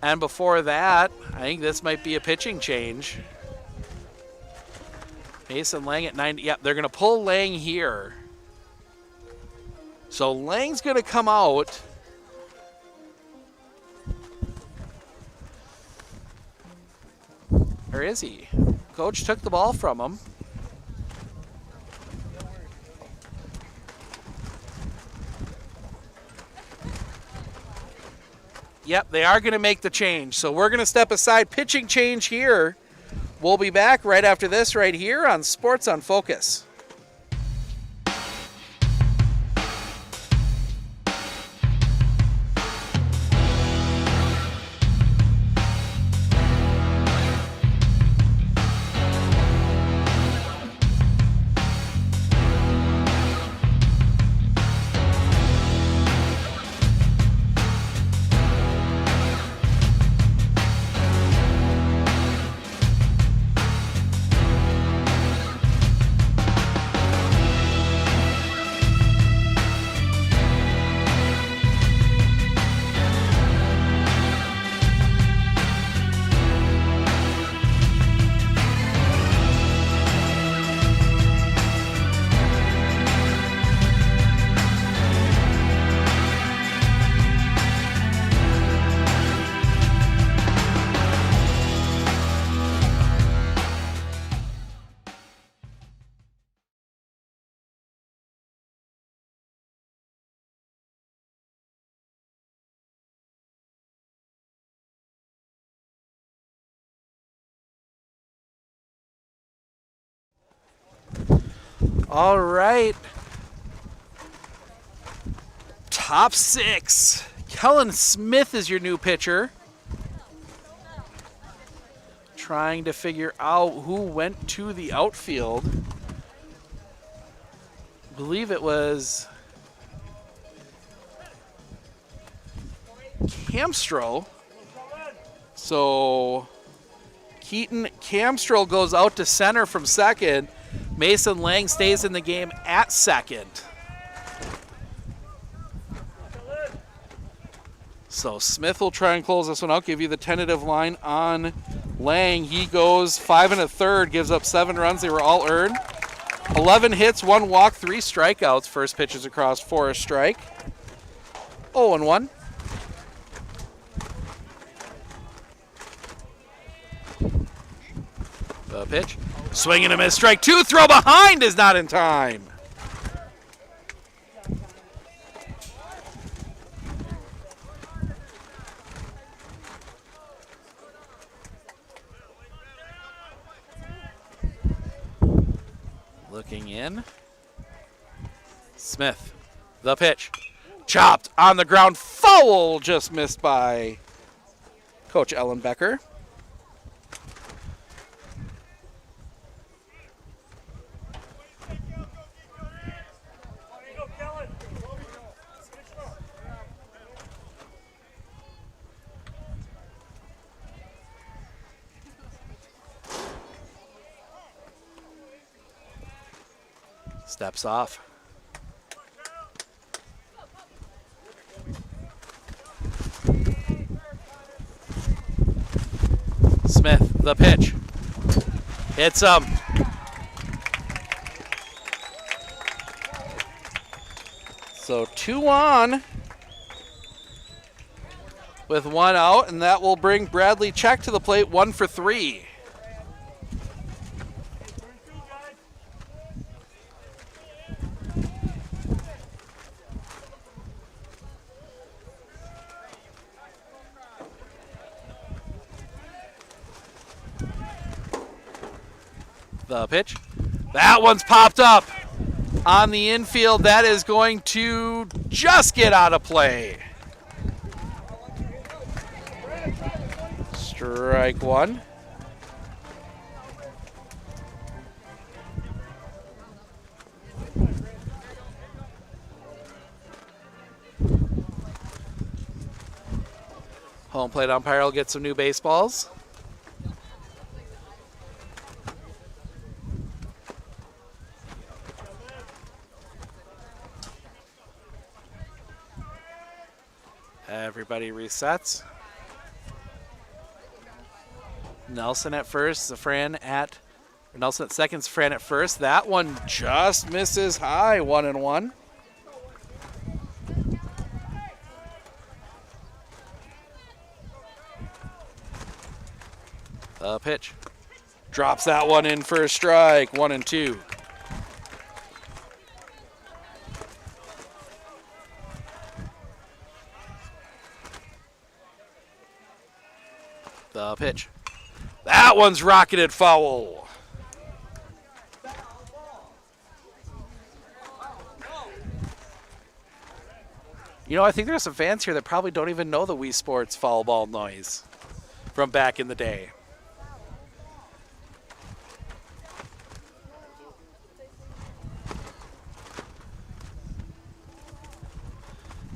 And before that, I think this might be a pitching change. Mason Lang at 90. Yep, they're going to pull Lang here. So Lang's going to come out. Or is he? Coach took the ball from him. Yep, they are going to make the change. So we're going to step aside. Pitching change here. We'll be back right after this right here on Sports on Focus. All right. Top 6. Kellen Smith is your new pitcher. Trying to figure out who went to the outfield. I believe it was Camstro. So Keaton Camstro goes out to center from second. Mason Lang stays in the game at second. So Smith will try and close this one out. Give you the tentative line on Lang. He goes 5 1/3, gives up 7 runs. They were all earned. 11 hits, 1 walk, 3 strikeouts. First pitch is across for a strike. 0-1. The pitch. Swing and a miss. Strike 2. Throw behind is not in time. Looking in. Smith. The pitch. Chopped on the ground. Foul. Just missed by Coach Ellen Becker. Steps off. Smith, the pitch. Hits him. So 2 on with 1 out, and that will bring Bradley Check to the plate, 1 for 3. The pitch. That one's popped up on the infield. That is going to just get out of play. Strike 1. Home plate umpire will get some new baseballs. Everybody resets. Nelson at first, Nelson at second, Fran at first. That one just misses high, 1-1. The pitch. Drops that one in for a strike. 1-2. The pitch. That one's rocketed foul. You know, I think there's some fans here that probably don't even know the Wii Sports foul ball noise from back in the day.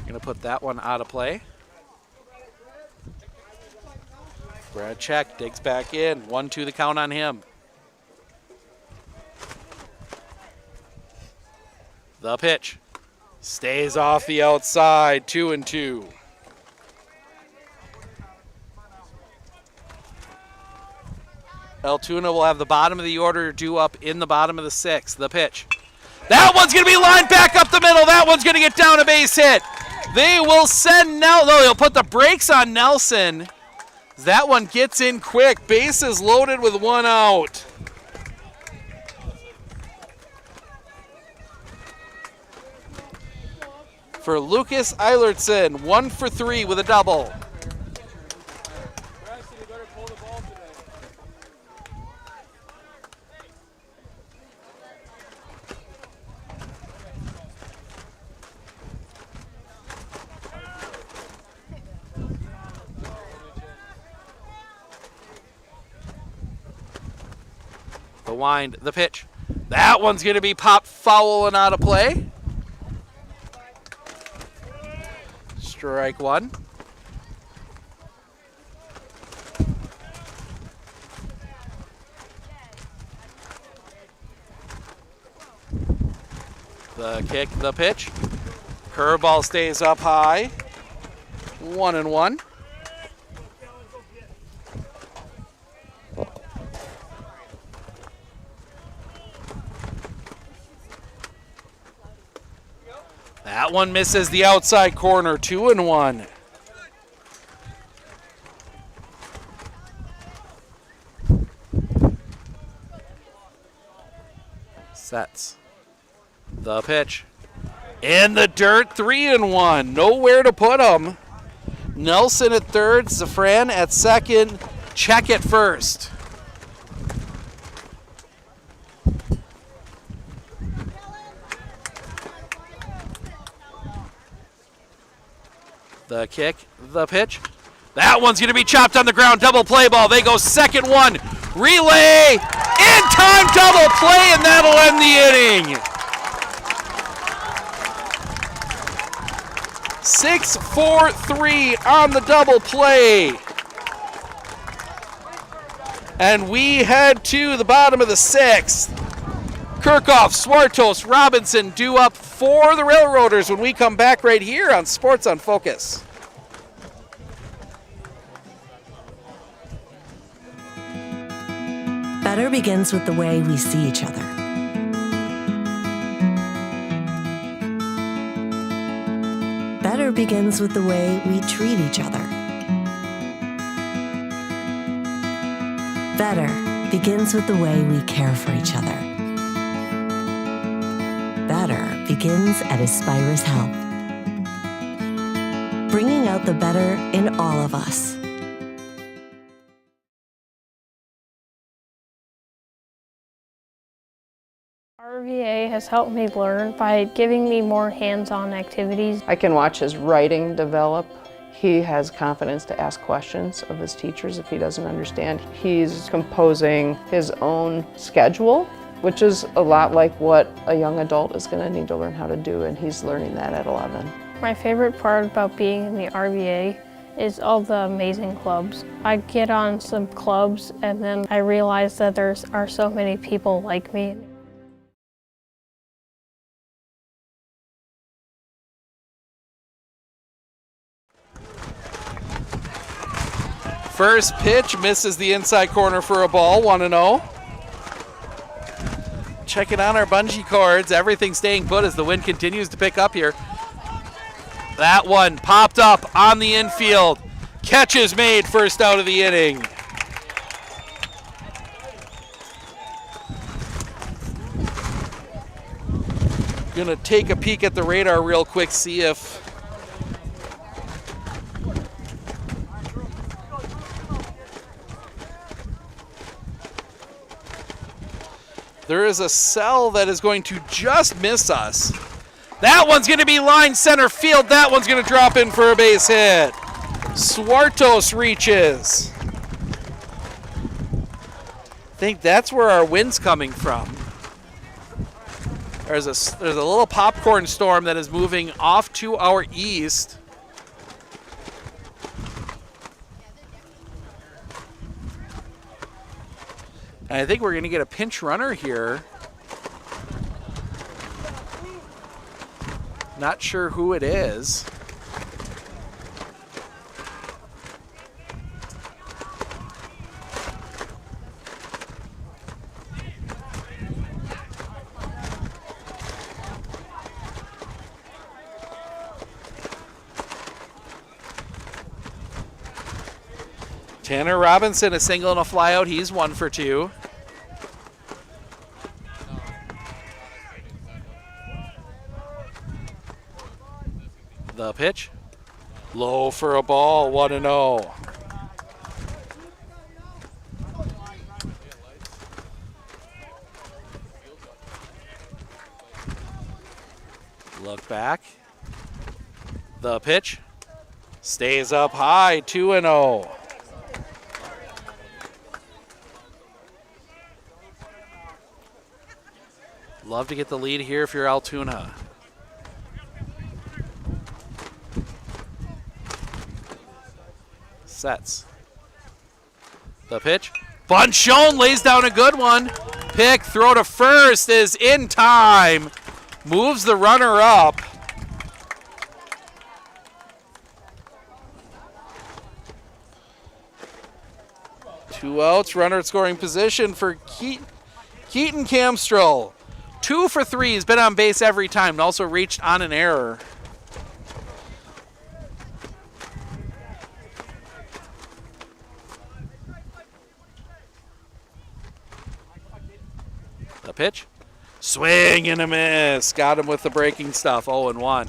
Gonna put that one out of play. Brad check, digs back in. 1-2 the count on him. The pitch. Stays off the outside. 2-2. Altoona will have the bottom of the order due up in the bottom of the sixth. The pitch. That one's going to be lined back up the middle. That one's going to get down a base hit. They will send they'll put the brakes on Nelson. That one gets in quick. Bases loaded with one out. For Lucas Eilertson, 1 for 3 with a double. The wind, the pitch. That one's going to be popped foul and out of play. Strike one. The kick, the pitch. Curveball stays up high. 1-1. That one misses the outside corner. 2-1. Sets. The pitch. In the dirt. 3-1. Nowhere to put him. Nelson at third. Zafran at second. Check at first. The kick, the pitch. That one's going to be chopped on the ground. Double play ball. They go second one. Relay. In time double play, and that'll end the inning. 6-4-3 on the double play. And we head to the bottom of the sixth. Kirchhoff, Swartos, Robinson due up for the Railroaders when we come back right here on Sports on Focus. Better begins with the way we see each other. Better begins with the way we treat each other. Better begins with the way we care for each other. Better begins at Aspirus Health, bringing out the better in all of us. RVA has helped me learn by giving me more hands-on activities. I can watch his writing develop. He has confidence to ask questions of his teachers if he doesn't understand. He's composing his own schedule, which is a lot like what a young adult is going to need to learn how to do, and he's learning that at 11. My favorite part about being in the RVA is all the amazing clubs. I get on some clubs and then I realize that there are so many people like me. First pitch misses the inside corner for a ball. 1-0. Checking on our bungee cords. Everything staying put as the wind continues to pick up here. That one popped up on the infield. Catch is made, first out of the inning. Gonna take a peek at the radar real quick, see if there is a cell that is going to just miss us. That one's going to be line center field. That one's going to drop in for a base hit. Swartos reaches. I think that's where our wind's coming from. There's a little popcorn storm that is moving off to our east. And I think we're going to get a pinch runner here. Not sure who it is. Tanner Robinson, a single and a flyout. He's 1 for 2. The pitch. Low for a ball, 1-0. Look back. The pitch. Stays up high, 2-0. Love to get the lead here if you're Altoona. Sets. The pitch. Bonchon lays down a good one. Pick, throw to first is in time. Moves the runner up. Two outs, runner at scoring position for Keaton Camstrel. 2 for 3, he's been on base every time and also reached on an error. The pitch. Swing and a miss. Got him with the breaking stuff, 0-1.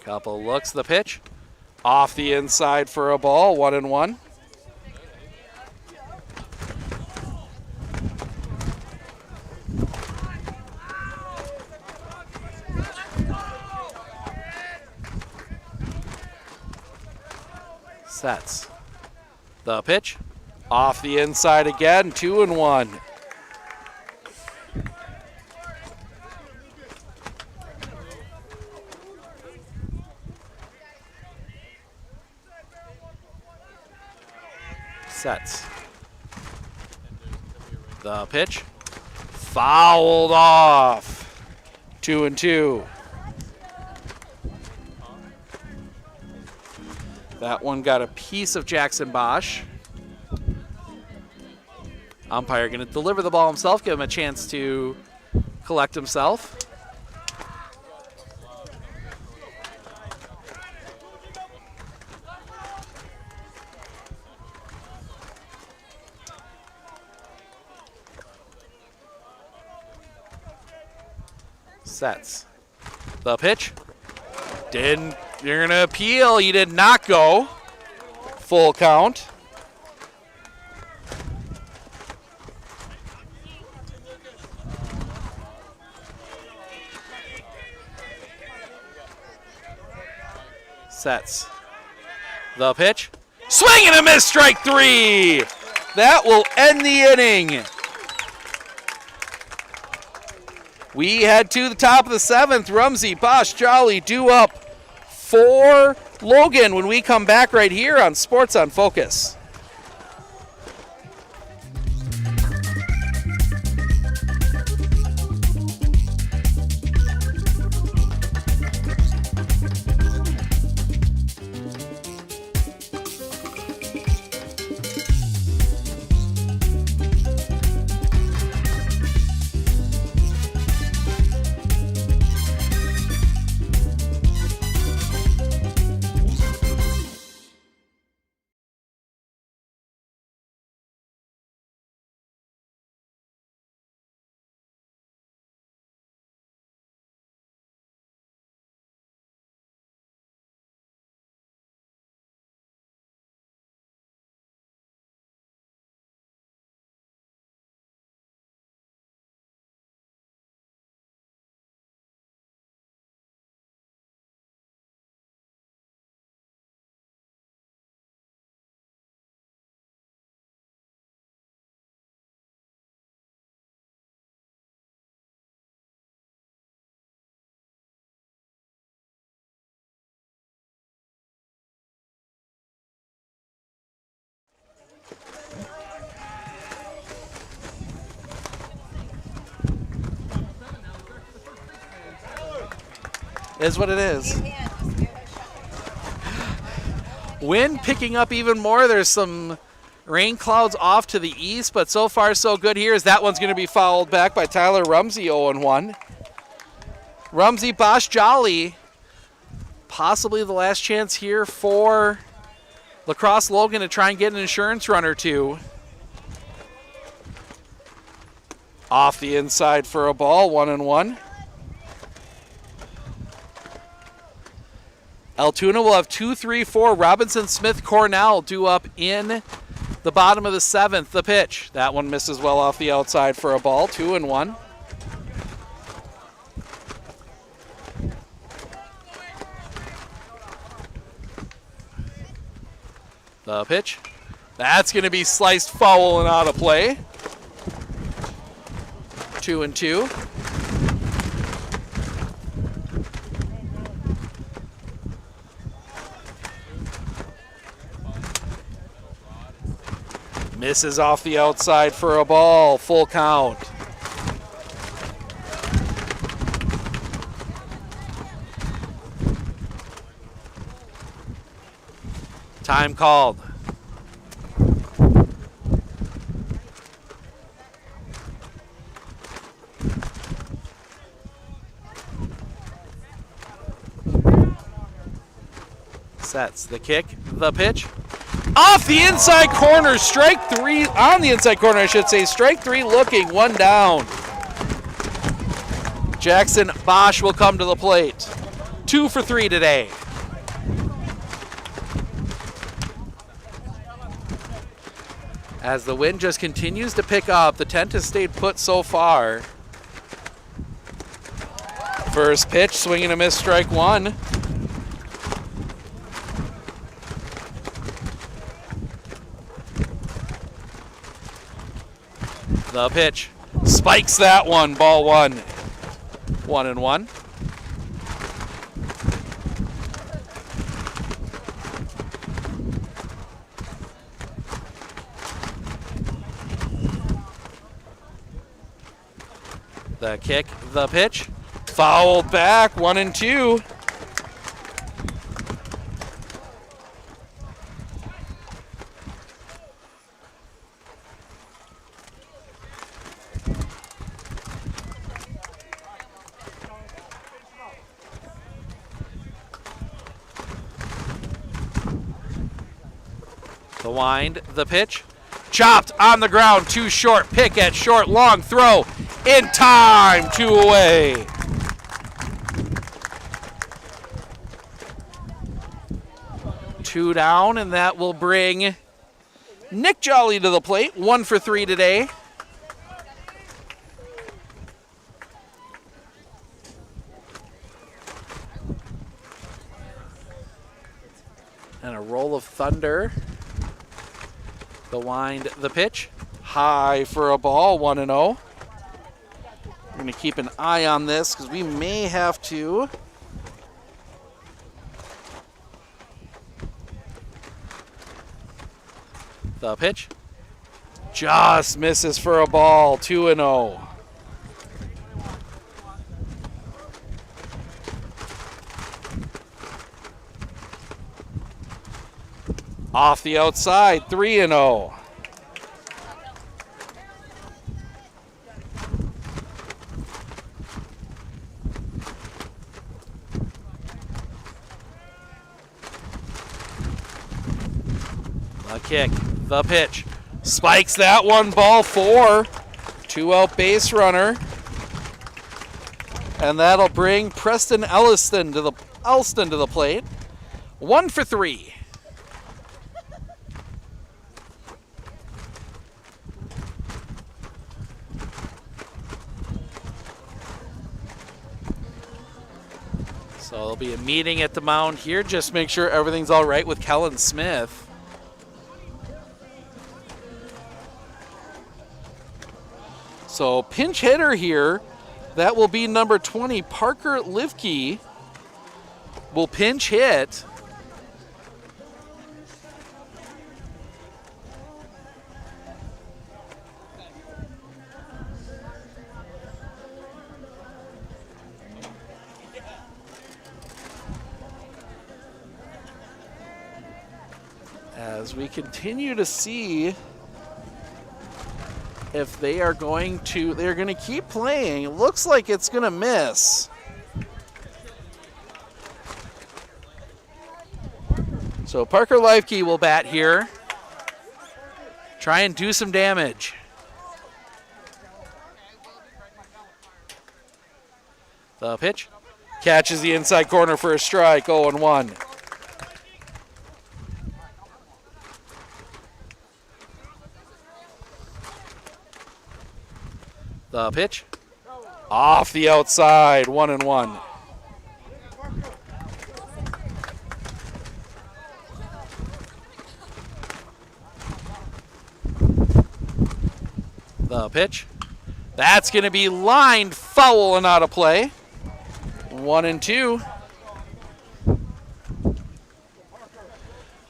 Couple looks, the pitch. Off the inside for a ball, 1-1. Sets. The pitch. Off the inside again, 2-1. Sets. The pitch. Fouled off. 2-2. That one got a piece of Jackson Bosch. Umpire going to deliver the ball himself, give him a chance to collect himself. Sets. The pitch. You're going to appeal. You did not go. Full count. Sets. The pitch. Swing and a miss, strike 3. That will end the inning. We head to the top of the 7th. Rumsey, Bosch, Jolly due up for Logan when we come back right here on Sports on Focus. Is what it is. Wind picking up even more. There's some rain clouds off to the east, but so far so good here as that one's going to be fouled back by Tyler Rumsey, 0-1. Rumsey, Bosch, Jolly, possibly the last chance here for Lacrosse Logan to try and get an insurance run or two. Off the inside for a ball, 1-1. Altoona will have 2, 3, 4. Robinson, Smith, Cornell due up in the bottom of the 7th. The pitch. That one misses well off the outside for a ball, 2-1. The pitch. That's going to be sliced foul and out of play. 2-2. Misses off the outside for a ball. Full count. Time called. Sets the kick, the pitch. Off the inside corner, strike 3, on the inside corner I should say, strike 3 looking, 1 down. Jackson Bosch will come to the plate. 2 for 3 today. As the wind just continues to pick up, the tent has stayed put so far. First pitch, swing and a miss, strike 1. The pitch spikes that one, ball 1. 1-1. The kick, the pitch, fouled back, 1-2. The wind, the pitch, chopped on the ground, too short, pick at short, long throw, in time, 2 away. Two down, and that will bring Nick Jolly to the plate, 1 for 3 today. And a roll of thunder. The wind, the pitch, high for a ball, 1-0. We're going to keep an eye on this because we may have to. The pitch, just misses for a ball, 2-0. Off the outside, 3-0. The kick, the pitch, spikes that one, ball 4. 2 out base runner. And that'll bring Preston Elston to the plate. 1 for 3. So there'll be a meeting at the mound here. Just make sure everything's all right with Kellen Smith. So pinch hitter here, that will be number 20, Parker Livke, will pinch hit. as we continue to see if they're going to keep playing. It looks like it's going to miss. So Parker Leifke will bat here. Try and do some damage. The pitch. Catches the inside corner for a strike, 0-1. The pitch. Off the outside, 1-1. The pitch. That's going to be lined foul and out of play. 1-2.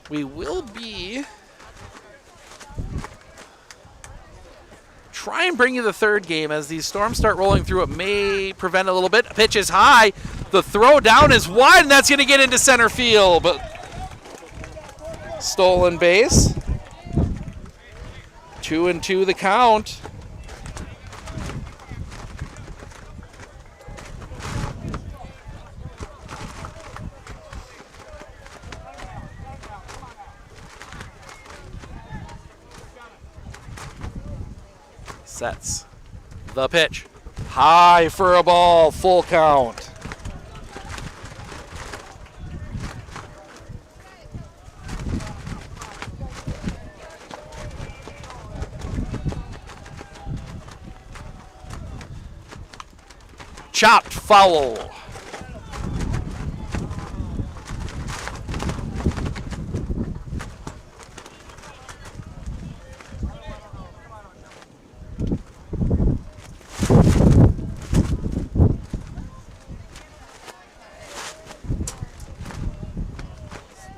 We will be try and bring you the third game as these storms start rolling through. It may prevent a little bit. Pitch is high. The throw down is wide, and that's going to get into center field. But stolen base. 2-2 the count. Sets the pitch. High for a ball, full count. Chopped foul.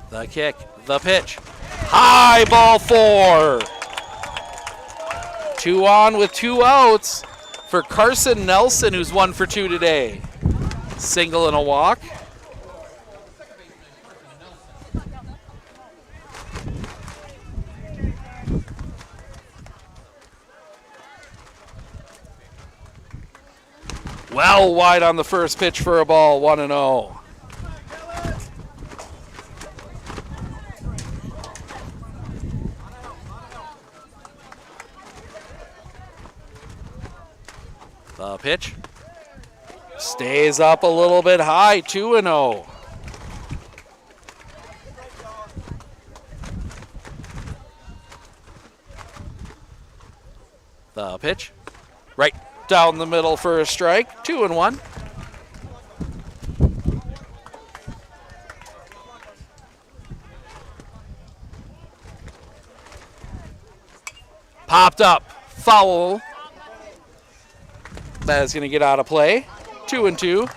The kick, the pitch. High, ball 4. 2 on with 2 outs for Carson Nelson, who's 1 for 2 today. Single and a walk. Well wide on the first pitch for a ball, 1-0. The pitch stays up a little bit high, 2-0. The pitch, right down the middle for a strike, 2-1. Popped up, foul. That is going to get out of play. 2-2.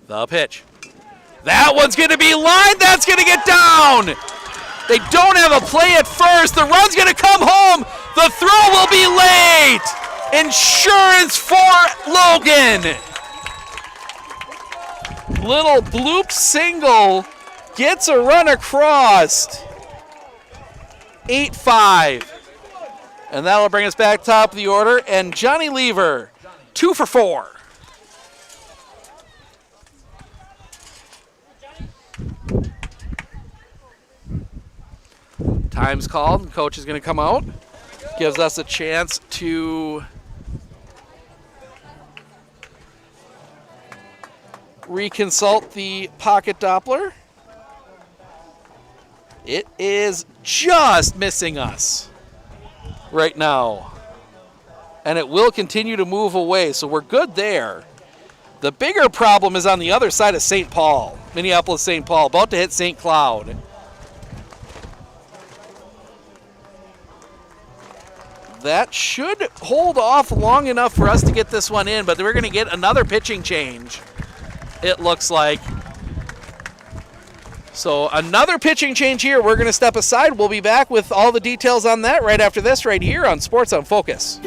The pitch. That one's going to be lined. That's going to get down. They don't have a play at first. The run's going to come home. The throw will be late. Insurance for Logan. Little bloop single gets a run across. 8-5. And that'll bring us back top of the order. And Johnny Lever, 2 for 4. Time's called. Coach is going to come out. Gives us a chance to reconsult the pocket Doppler. It is just missing us right now. And it will continue to move away, so we're good there. The bigger problem is on the other side of St. Paul, Minneapolis-St. Paul, about to hit St. Cloud. That should hold off long enough for us to get this one in, but we're going to get another pitching change, it looks like. So another pitching change here. We're going to step aside. We'll be back with all the details on that right after this right here on Sports on Focus.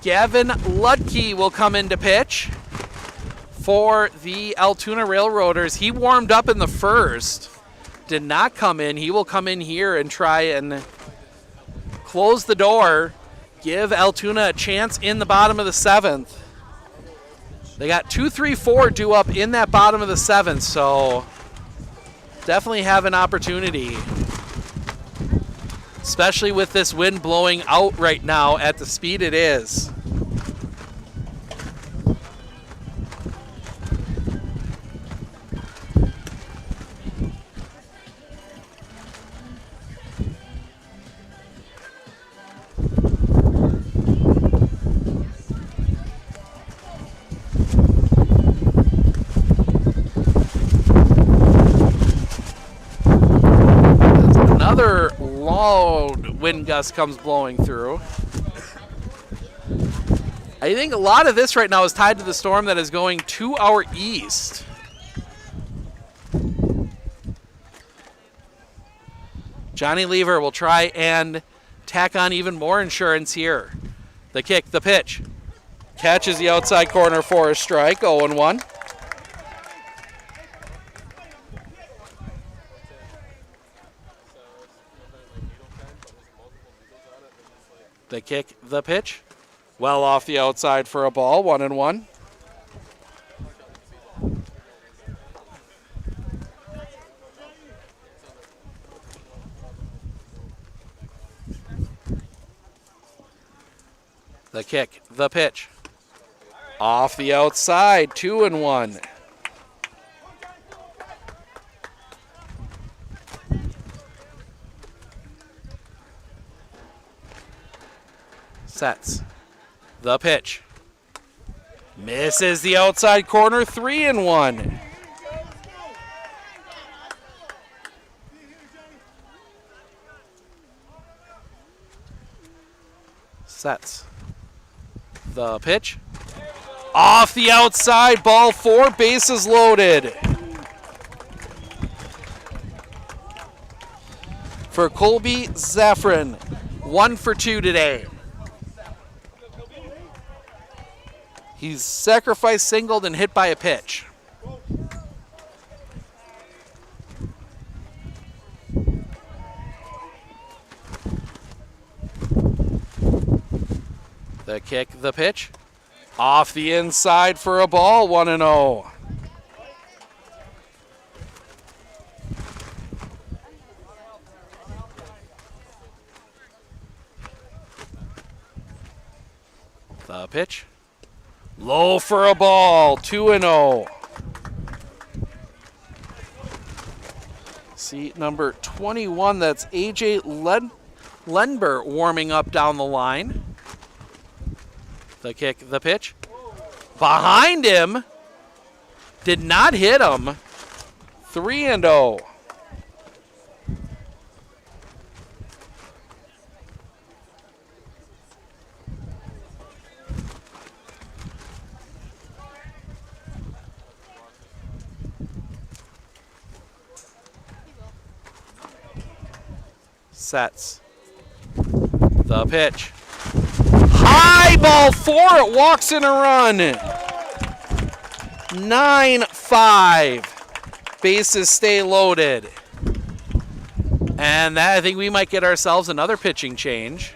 Gavin Ludke will come in to pitch for the Altoona Railroaders. He warmed up in the first, did not come in. He will come in here and try and close the door, give Altoona a chance in the bottom of the 7th. They got 2, 3, 4 due up in that bottom of the 7th, so definitely have an opportunity, especially with this wind blowing out right now at the speed it is. Another loud wind gust comes blowing through. I think a lot of this right now is tied to the storm that is going to our east. Johnny Lever will try and tack on even more insurance here. The kick, the pitch. Catches the outside corner for a strike, 0-1. The kick, the pitch. Well off the outside for a ball, 1-1. The kick, the pitch. Off the outside, 2-1. Sets. The pitch. Misses the outside corner, 3-1. Sets. The pitch. Off the outside, ball 4, bases loaded. For Colby Zaffron, 1 for 2 today. He's sacrificed, singled, and hit by a pitch. The kick, the pitch. Off the inside for a ball, 1-0. The pitch. Low for a ball, 2-0. Seat number 21, that's AJ Lenber warming up down the line. The kick, the pitch. Behind him. Did not hit him. 3-0. Sets. The pitch. High ball 4. It walks in a run. 9-5. Bases stay loaded. And that, I think we might get ourselves another pitching change.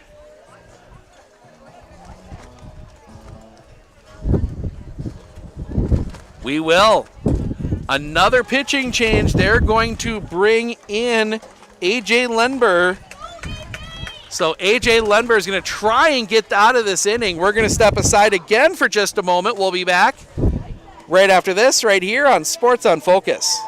We will. Another pitching change. They're going to bring in A.J. Lenber. So A.J. Lenber is going to try and get out of this inning. We're going to step aside again for just a moment. We'll be back right after this, right here on Sports on Focus.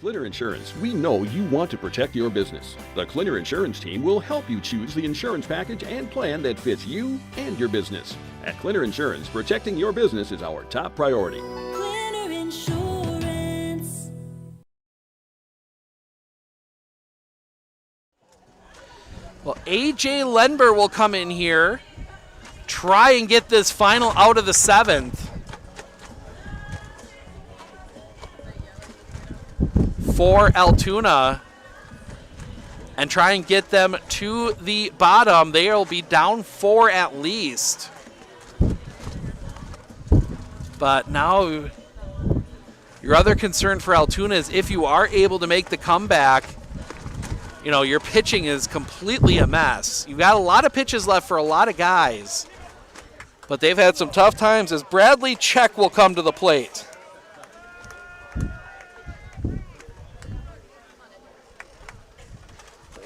Clinner Insurance, we know you want to protect your business. The Clinner Insurance team will help you choose the insurance package and plan that fits you and your business. At Clinner Insurance, protecting your business is our top priority. Clinner Insurance. Well, A.J. Lenber will come in here, try and get this final out of the 7th. For Altoona, and try and get them to the bottom. They'll be down 4 at least. But now your other concern for Altoona is if you are able to make the comeback, you know, your pitching is completely a mess. You've got a lot of pitches left for a lot of guys, but they've had some tough times as Bradley Check will come to the plate.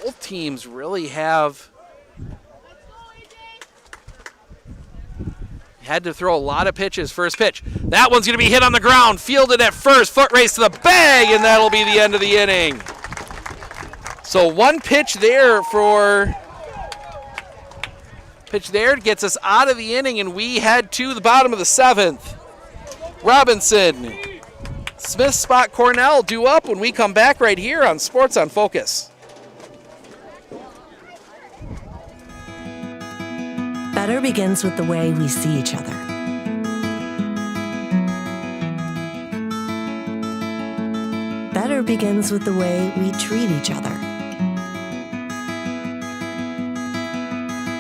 Both teams really have had to throw a lot of pitches. First pitch. That one's going to be hit on the ground. Fielded at first. Foot race to the bag, and that'll be the end of the inning. So one pitch there gets us out of the inning, and we head to the bottom of the 7th. Robinson, Smith, Spot, Cornell due up when we come back right here on Sports on Focus. Better begins with the way we see each other. Better begins with the way we treat each other.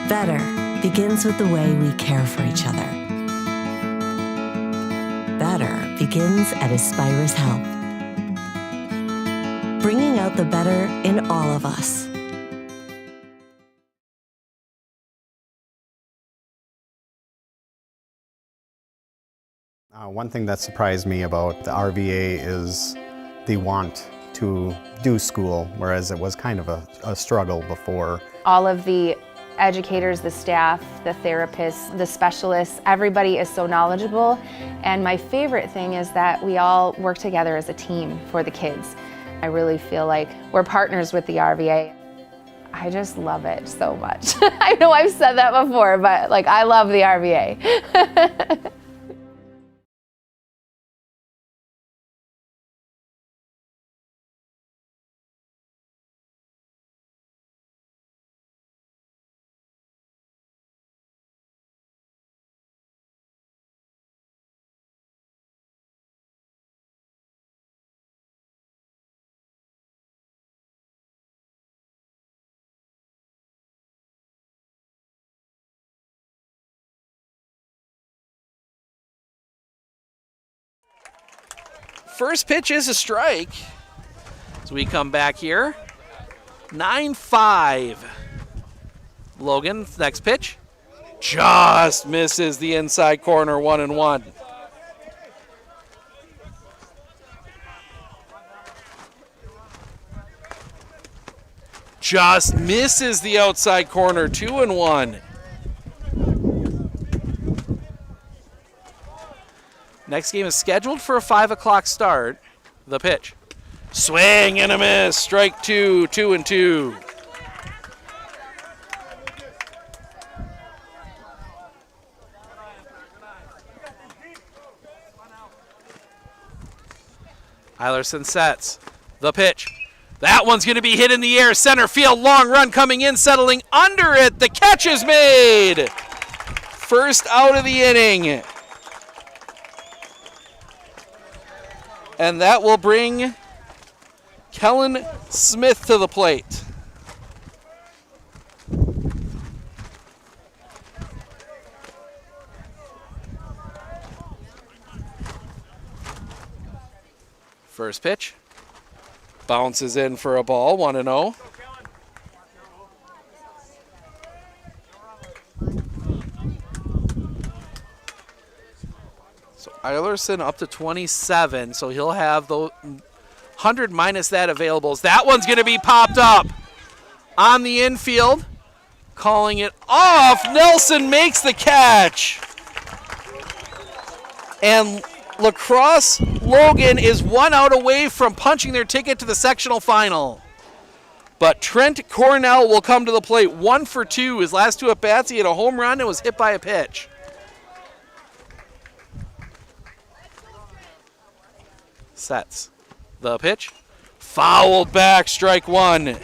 Better begins with the way we care for each other. Better begins at Aspirus Health, bringing out the better in all of us. One thing that surprised me about the RVA is the want to do school, whereas it was kind of a struggle before. All of the educators, the staff, the therapists, the specialists, everybody is so knowledgeable. And my favorite thing is that we all work together as a team for the kids. I really feel like we're partners with the RVA. I just love it so much. I know I've said that before, but like I love the RVA. First pitch is a strike. So we come back here. 9-5. Logan, next pitch. Just misses the inside corner, 1-1. just misses the outside corner, 2-1. Next game is scheduled for a 5 o'clock start. The pitch. Swing and a miss. Strike 2, 2-2. Eilerson sets. The pitch. That one's going to be hit in the air. Center field, long run coming in, settling under it. The catch is made. First out of the inning. And that will bring Kellen Smith to the plate. First pitch. Bounces in for a ball, 1-0. So Eilerson up to 27, so he'll have the 100 minus that availables. That one's going to be popped up on the infield. Calling it off. Nelson makes the catch. And Lacrosse Logan is 1 out away from punching their ticket to the sectional final. But Trent Cornell will come to the plate, 1 for 2. His last 2 at-bats, he had a home run and was hit by a pitch. Sets. The pitch. Fouled back, strike 1.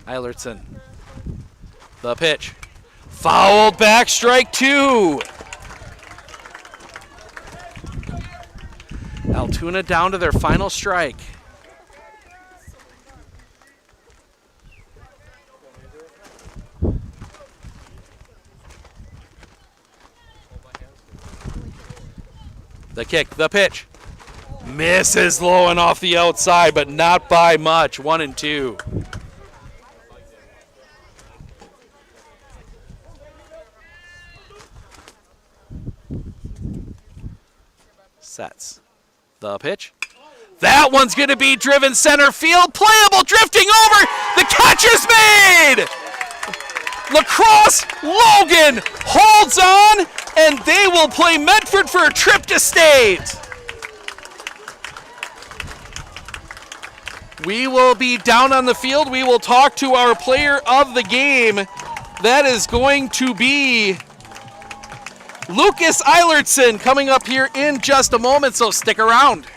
Eilerson. The pitch. Fouled back, strike 2. Altoona down to their final strike. The kick, the pitch. Misses low and off the outside, but not by much. 1-2. Sets. The pitch. That one's going to be driven center field. Playable, drifting over. The catch is made. Lacrosse Logan holds on, and they will play Medford for a trip to state. We will be down on the field. We will talk to our player of the game. That is going to be Lucas Eilertson coming up here in just a moment, so stick around.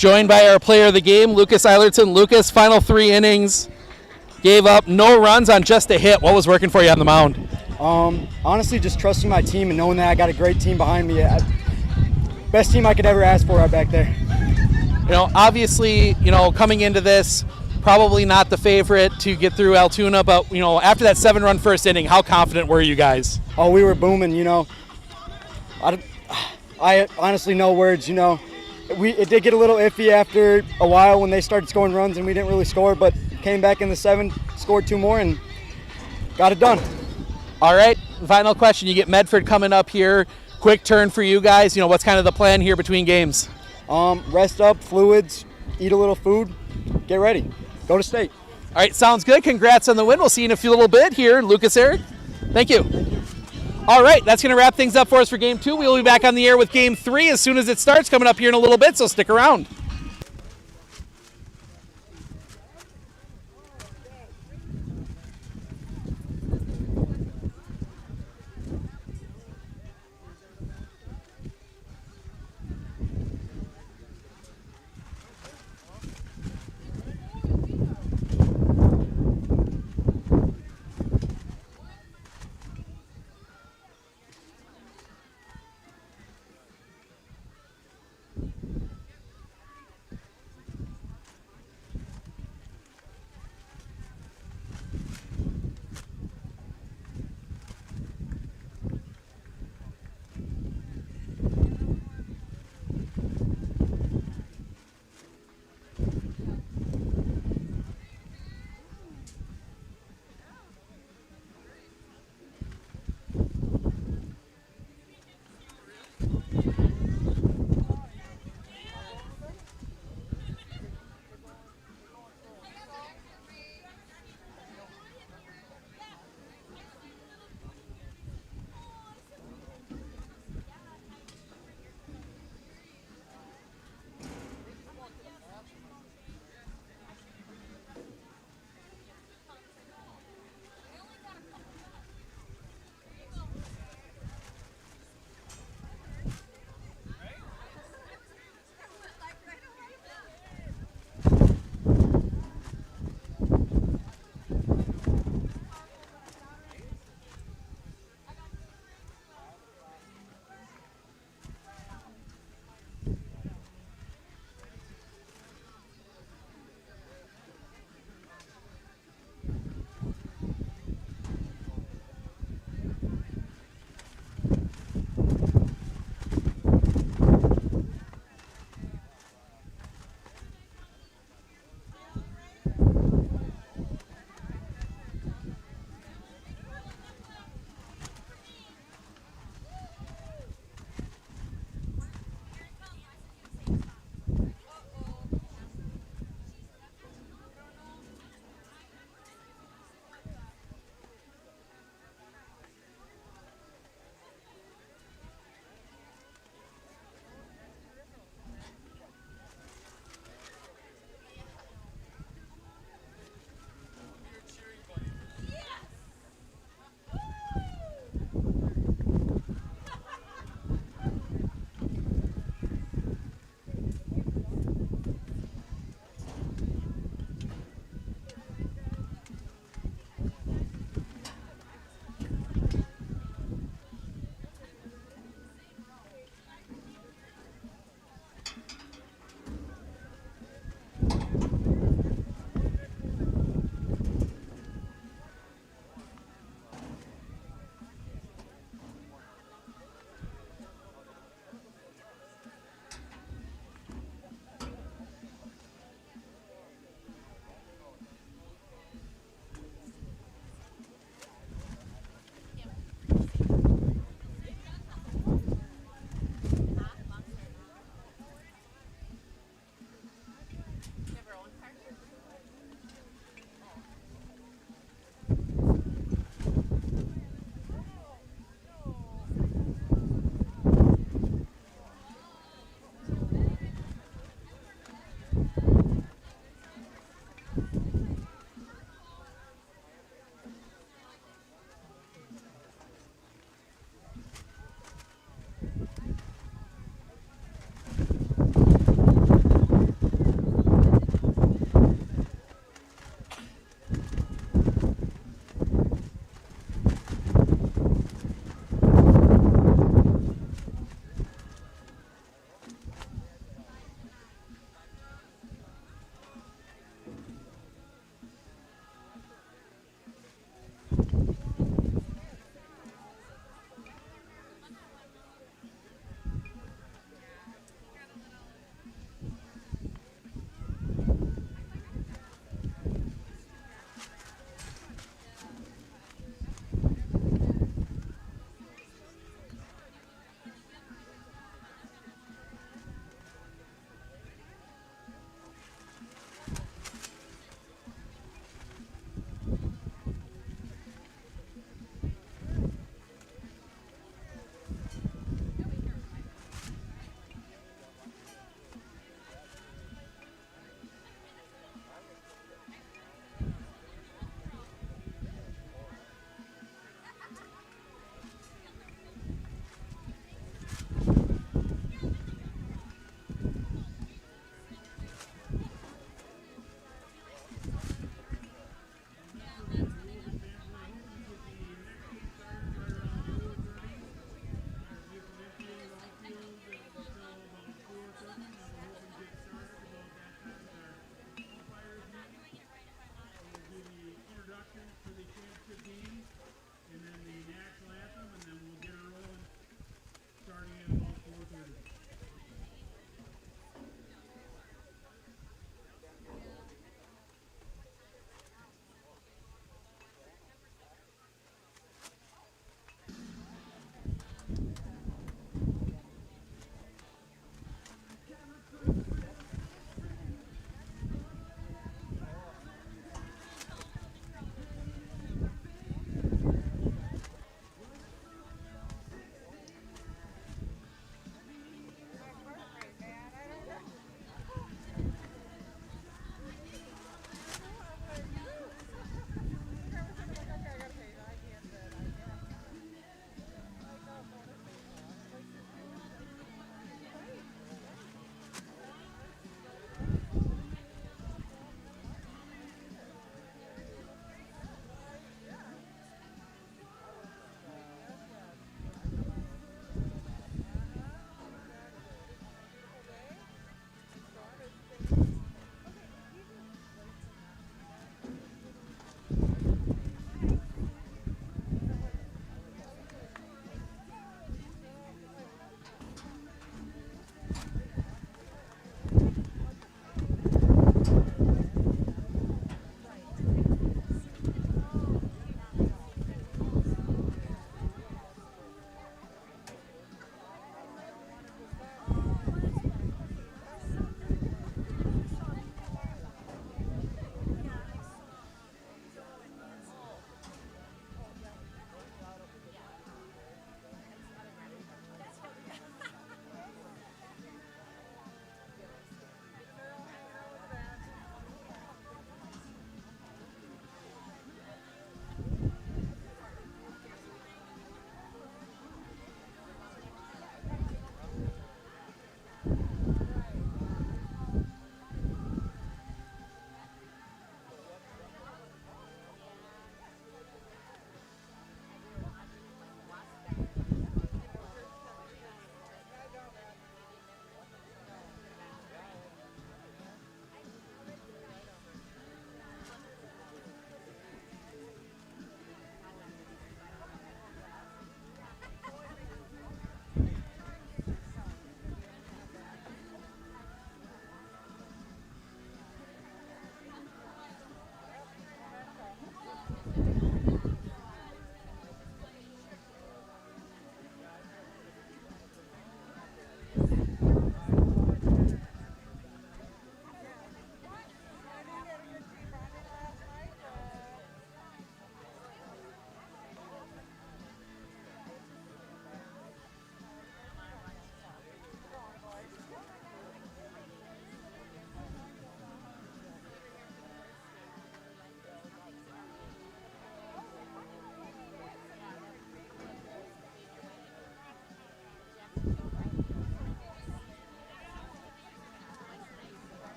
joined by our player of the game, Lucas Eilerton. Lucas, final 3 innings, gave up no runs on just a hit. What was working for you on the mound? Honestly, just trusting my team and knowing that I got a great team behind me. Best team I could ever ask for right back there. You know, obviously, you know, coming into this, probably not the favorite to get through Altoona, but, you know, after that 7-run first inning, how confident were you guys? Oh, we were booming, you know. I honestly no words, you know. It did get a little iffy after a while when they started scoring runs and we didn't really score, but came back in the 7th, scored 2 more, and got it done. All right, final question. You get Medford coming up here. Quick turn for you guys. You know, what's kind of the plan here between games? Rest up, fluids, eat a little food, get ready, go to state. All right, sounds good. Congrats on the win. We'll see you in a few little bit here. Lucas, Eric, thank you. All right, that's going to wrap things up for us for Game 2. We will be back on the air with Game 3 as soon as it starts, coming up here in a little bit, so stick around.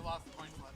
lost the coin flip.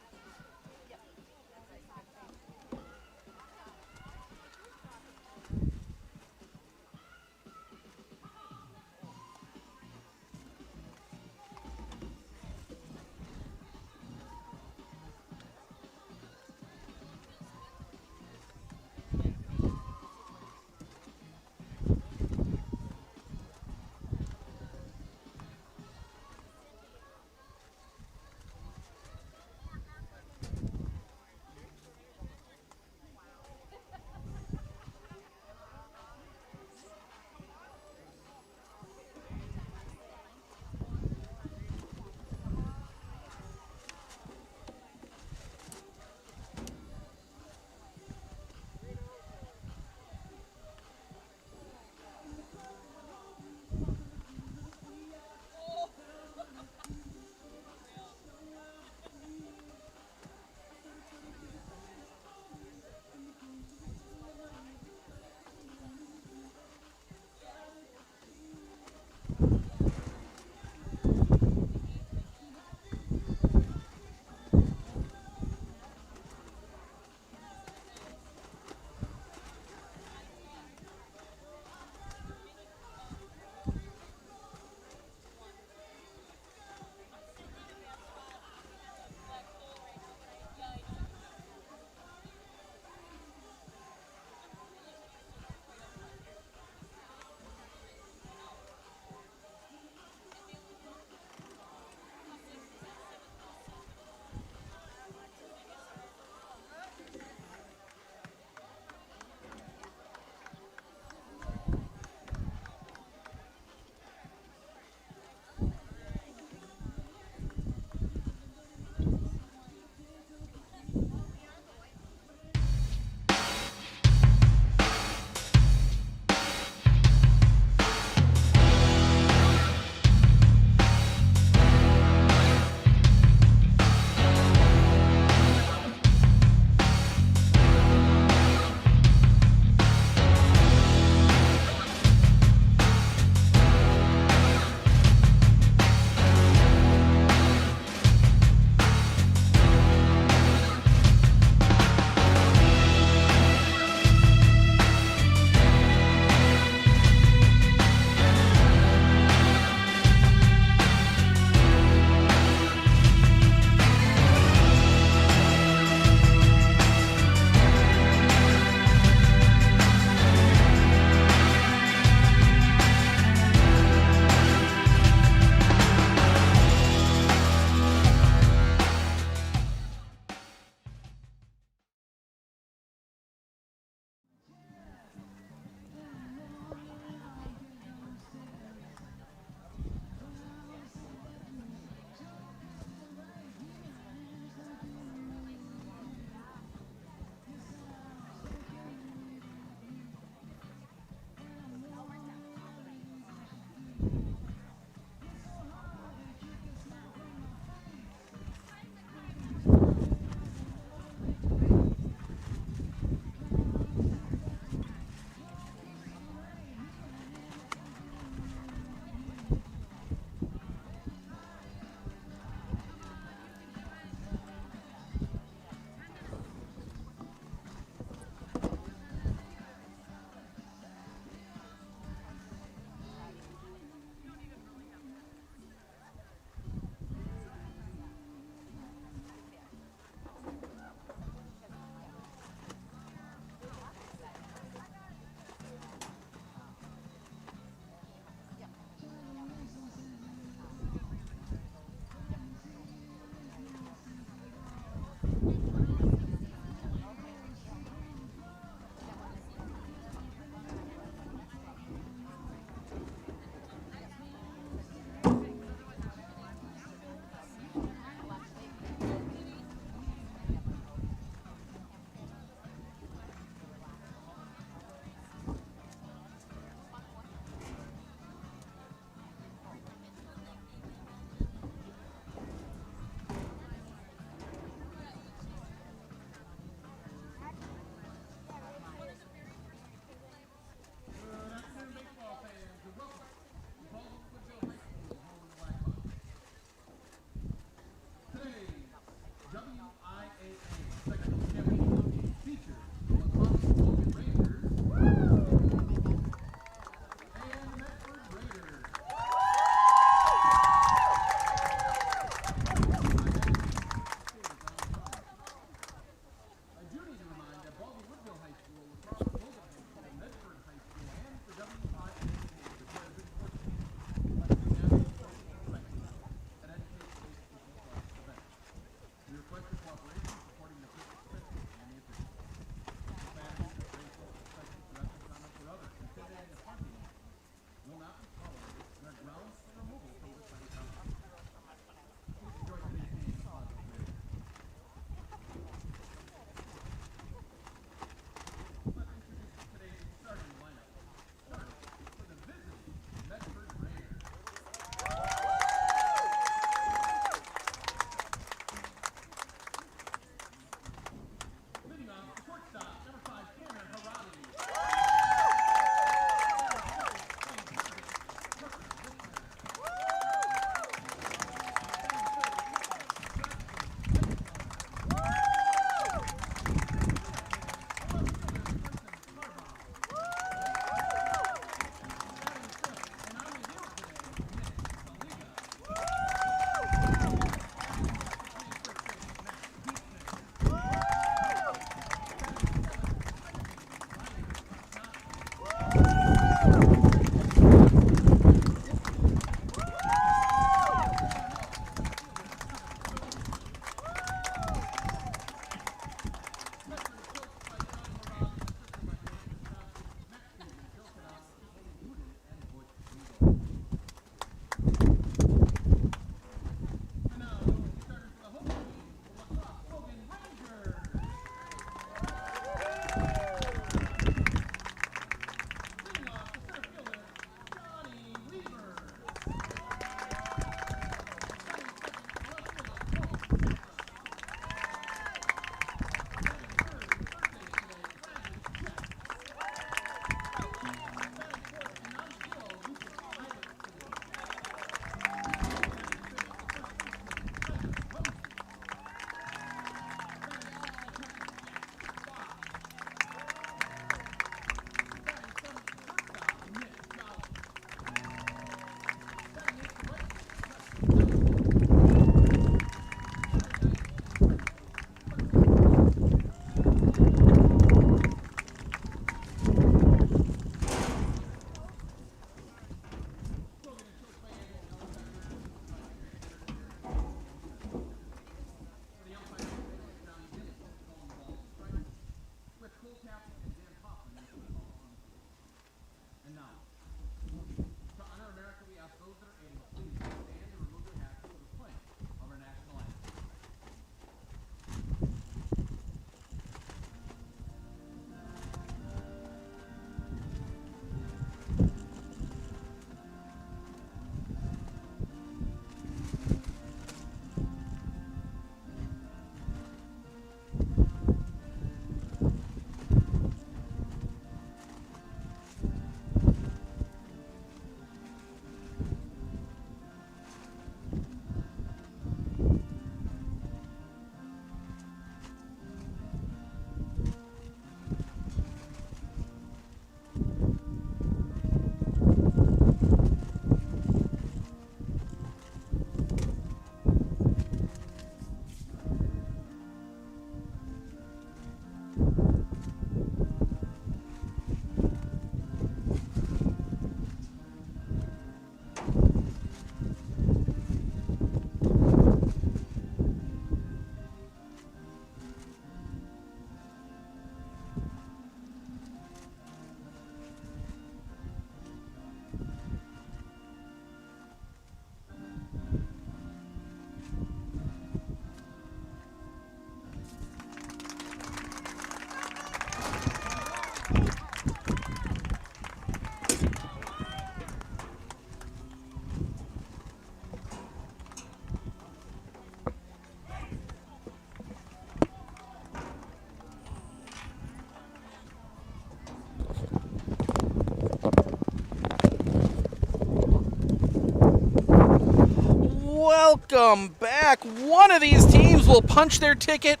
welcome back. One of these teams will punch their ticket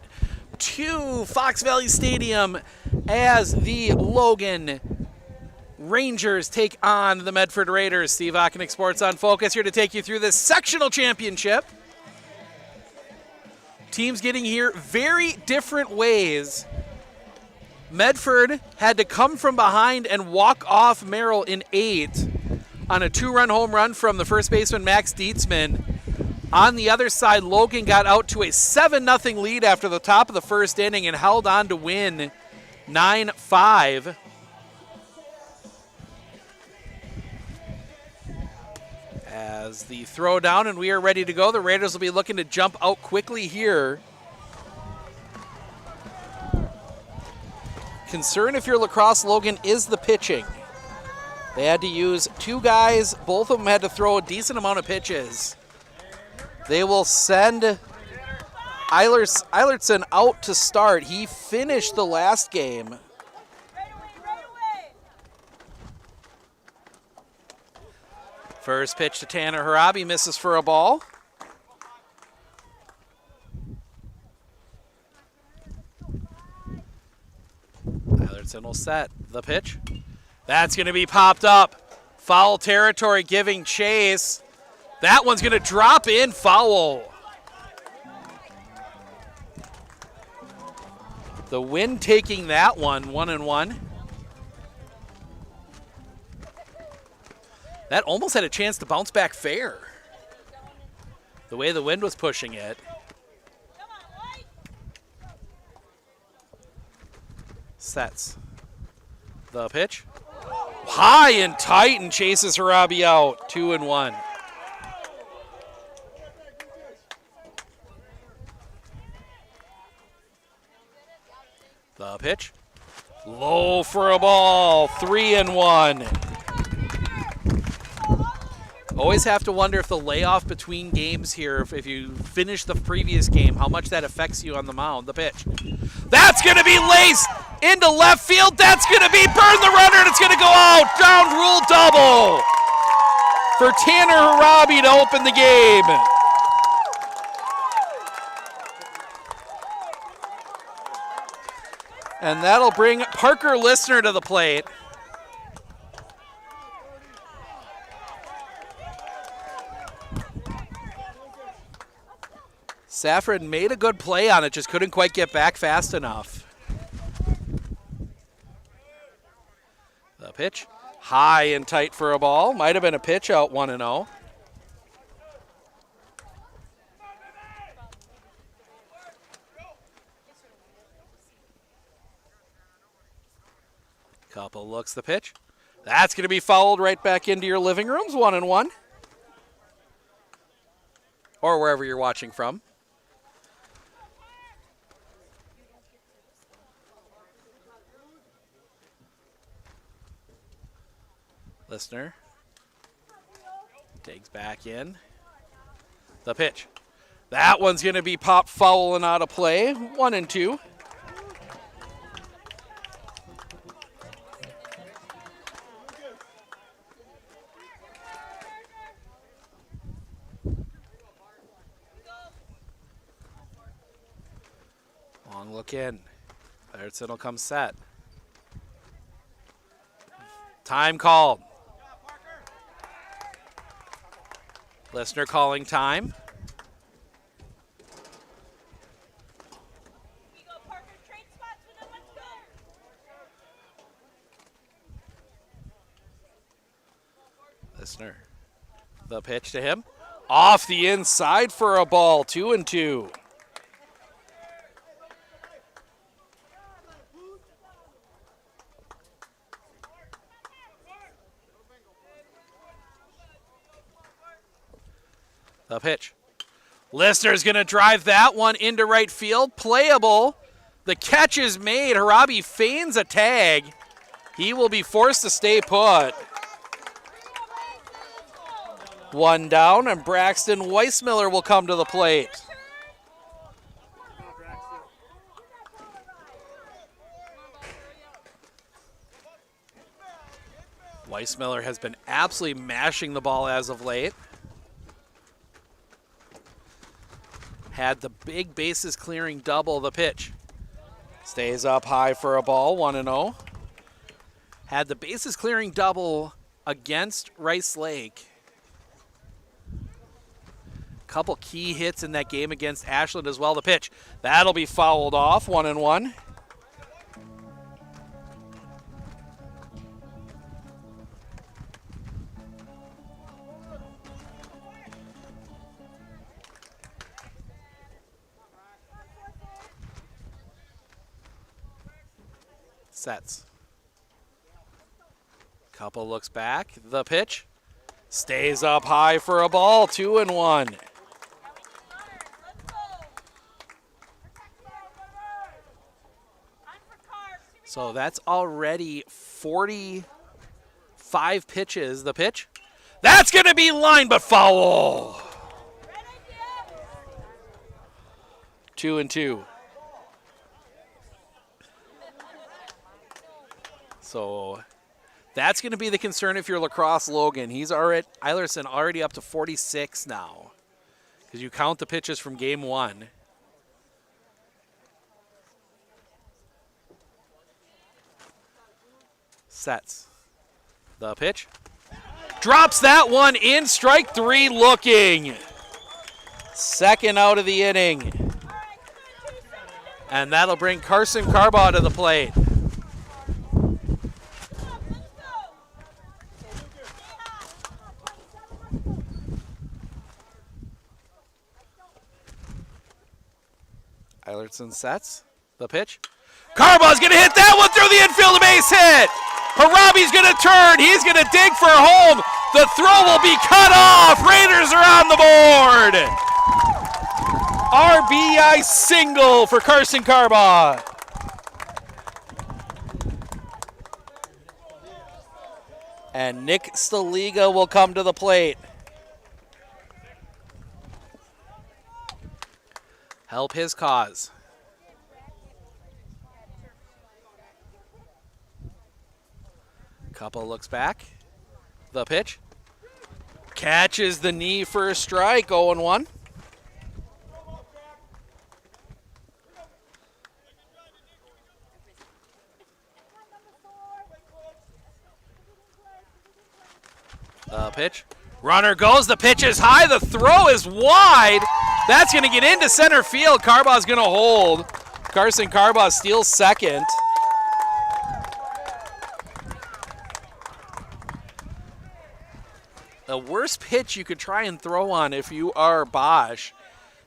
to Fox Valley Stadium as the Logan Rangers take on the Medford Raiders. Steve Ockenick, Sports on Focus, here to take you through this sectional championship. Teams getting here very different ways. Medford had to come from behind and walk off Merrill in 8 on a 2-run home run from the first baseman, Max Dietzman. On the other side, Logan got out to a 7-0 lead after the top of the first inning and held on to win 9-5. As the throw down, and we are ready to go. The Raiders will be looking to jump out quickly here. Concern if you're Lacrosse Logan is the pitching. They had to use 2 guys. Both of them had to throw a decent amount of pitches. They will send Eilertson out to start. He finished the last game. First pitch to Tanner Harabi, misses for a ball. Eilertson will set the pitch. That's going to be popped up. Foul territory giving chase. That one's going to drop in, foul. The Wind taking that one, 1-1. That almost had a chance to bounce back fair. The way the Wind was pushing it. Sets the pitch. High and tight and chases Harabi out, 2-1. The pitch. Low for a ball, 3-1. Always have to wonder if the layoff between games here, if you finish the previous game, how much that affects you on the mound. The pitch. That's going to be laced into left field. That's going to be burn the runner, and it's going to go out. Down rule double for Tanner Harabi to open the game. And that'll bring Parker Listener to the plate. Safford made a good play on it, just couldn't quite get back fast enough. The pitch, high and tight for a ball. Might have been a pitch out, 1-0. Couple looks the pitch. That's going to be fouled right back into your living rooms, 1-1. Or wherever you're watching from. Listener takes back in. The pitch. That one's going to be popped foul and out of play. 1-2. Long look in. Eilertson will come set. Time called. Listener calling time. Listener. The pitch to him. Off the inside for a ball, 2-2. The pitch. Lister's going to drive that one into right field. Playable. The catch is made. Harabi feigns a tag. He will be forced to stay put. One down, and Braxton Weissmiller will come to the plate. Weissmiller has been absolutely mashing the ball as of late. Had the big bases clearing double. The pitch. Stays up high for a ball, 1-0. Had the bases clearing double against Rice Lake. Couple key hits in that game against Ashland as well. The pitch. That'll be fouled off, 1-1. Sets. Couple looks back. The pitch. Stays up high for a ball. 2-1. So that's already 45 pitches. The pitch. That's going to be line, but foul. 2-2. So that's going to be the concern if you're Lacrosse Logan. He's already, Eilerson already up to 46 now because you count the pitches from game 1. Sets. The pitch. Drops that one in. Strike 3 looking. Second out of the inning. And that'll bring Carson Carbaugh to the plate. Eilertson sets. The pitch. Carbaugh's going to hit that one through the infield, a base hit. Harabi's going to turn. He's going to dig for home. The throw will be cut off. Raiders are on the board. RBI single for Carson Carbaugh. And Nick Staliga will come to the plate. Help his cause. Couple looks back. The pitch. Catches the knee for a strike. 0-1. The pitch. Runner goes. The pitch is high. The throw is wide. That's going to get into center field. Carbaugh's going to hold. Carson Carbaugh steals second. The worst pitch you could try and throw on if you are Bosch.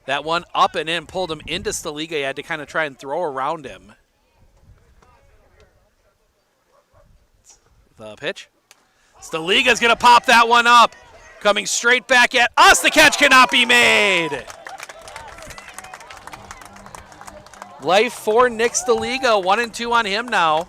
That one up and in pulled him into Staliga. You had to kind of try and throw around him. The pitch. Staliga's going to pop that one up. Coming straight back at us. The catch cannot be made. Life for Nick Staliga. 1-2 on him now.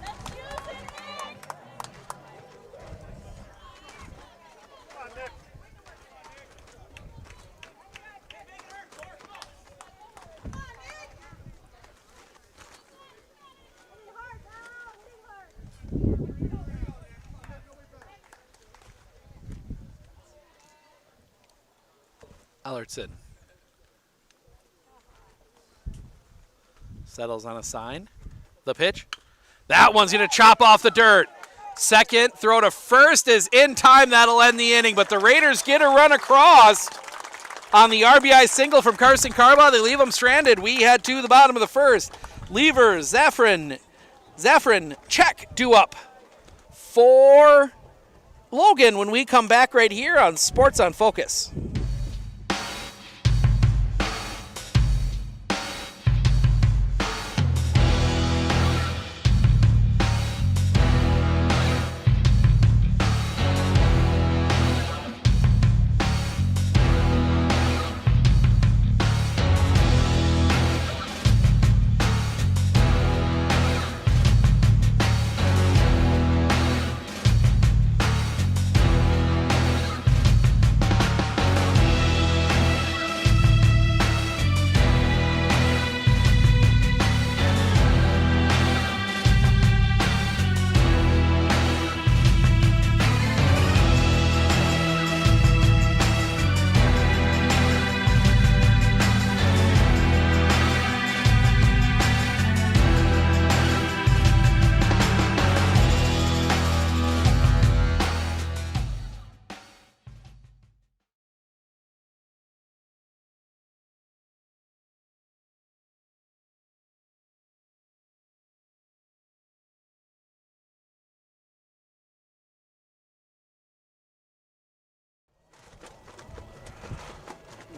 Ellertson settles on a sign. The pitch. That one's going to chop off the dirt. Second throw to first is in time. That'll end the inning, but the Raiders get a run across on the RBI single from Carson Carbaugh. They leave him stranded. We head to the bottom of the first. Lever, Zafrin, check, due up for Logan when we come back right here on Sports on Focus.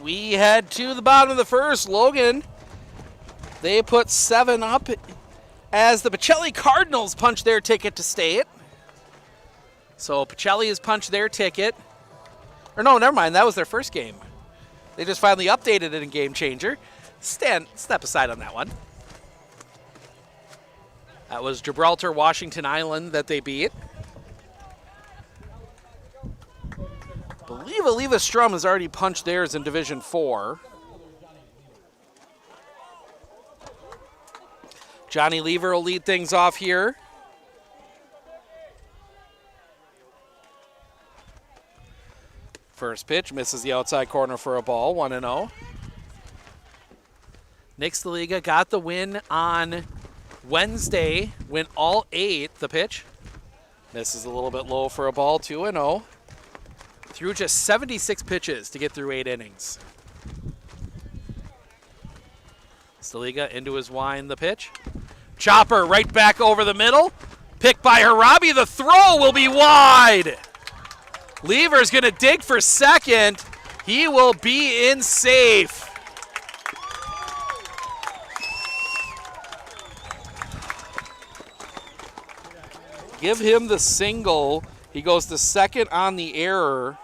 We head to the bottom of the first. Logan, they put 7 up as the Pacelli Cardinals punch their ticket to state. So Pacelli has punched their ticket. Or no, never mind. That was their first game. They just finally updated it in Game Changer. Step aside on that one. That was Gibraltar, Washington Island that they beat. I believe Aliva Strum has already punched theirs in Division 4. Johnny Lever will lead things off here. First pitch misses the outside corner for a ball, 1-0. Nick Staliga got the win on Wednesday, went all 8. The pitch misses a little bit low for a ball, 2-0. Threw just 76 pitches to get through 8 innings. Staliga into his wind, the pitch. Chopper right back over the middle. Picked by Harabi. The throw will be wide. Lever's going to dig for second. He will be in safe. Give him the single. He goes to second on the error.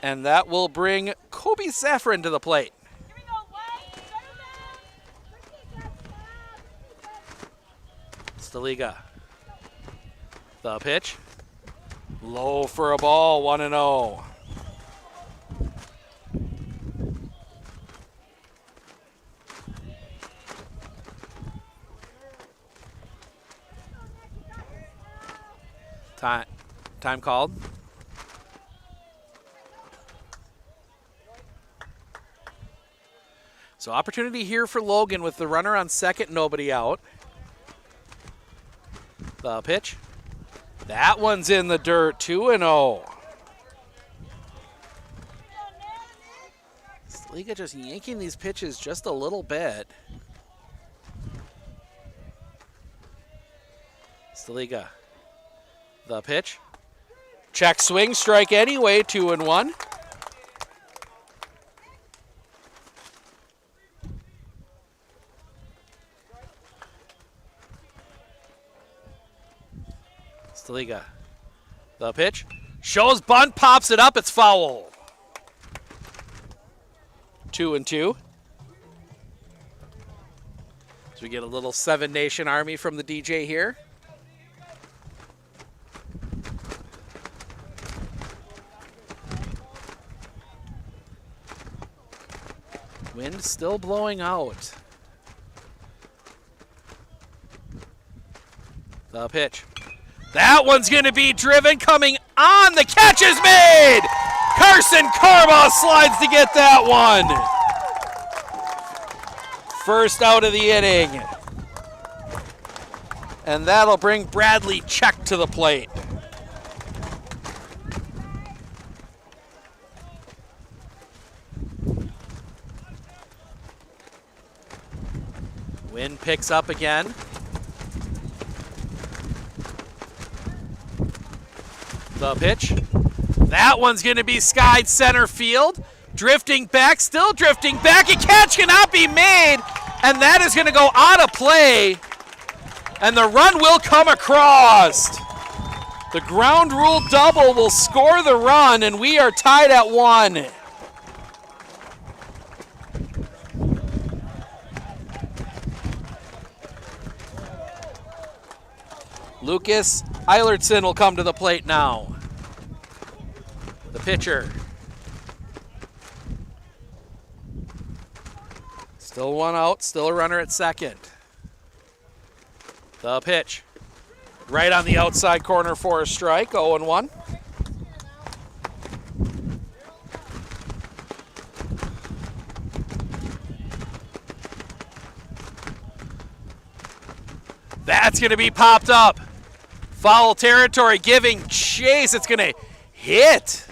And that will bring Kobe Saffron to the plate. Staliga. The pitch. Low for a ball, 1-0. Time called. So opportunity here for Logan with the runner on second, nobody out. The pitch. That one's in the dirt, 2-0. Staliga just yanking these pitches just a little bit. Staliga. The pitch. Check swing, strike anyway, 2-1. Staliga. The pitch. Shows bunt, pops it up, it's foul. 2-2. So we get a little Seven Nation Army from the DJ here. Wind still blowing out. The pitch. That one's going to be driven, coming on. The catch is made. Carson Carbaugh slides to get that one. First out of the inning. And that'll bring Bradley Check to the plate. Wind picks up again. The pitch. That one's going to be skied center field. Drifting back, still drifting back. A catch cannot be made, and that is going to go out of play. And the run will come across. The ground rule double will score the run, and we are tied at 1. Lucas Eilertson will come to the plate now. The pitcher. Still one out, still a runner at second. The pitch. Right on the outside corner for a strike, 0-1. That's going to be popped up. Foul territory, giving chase. It's going to hit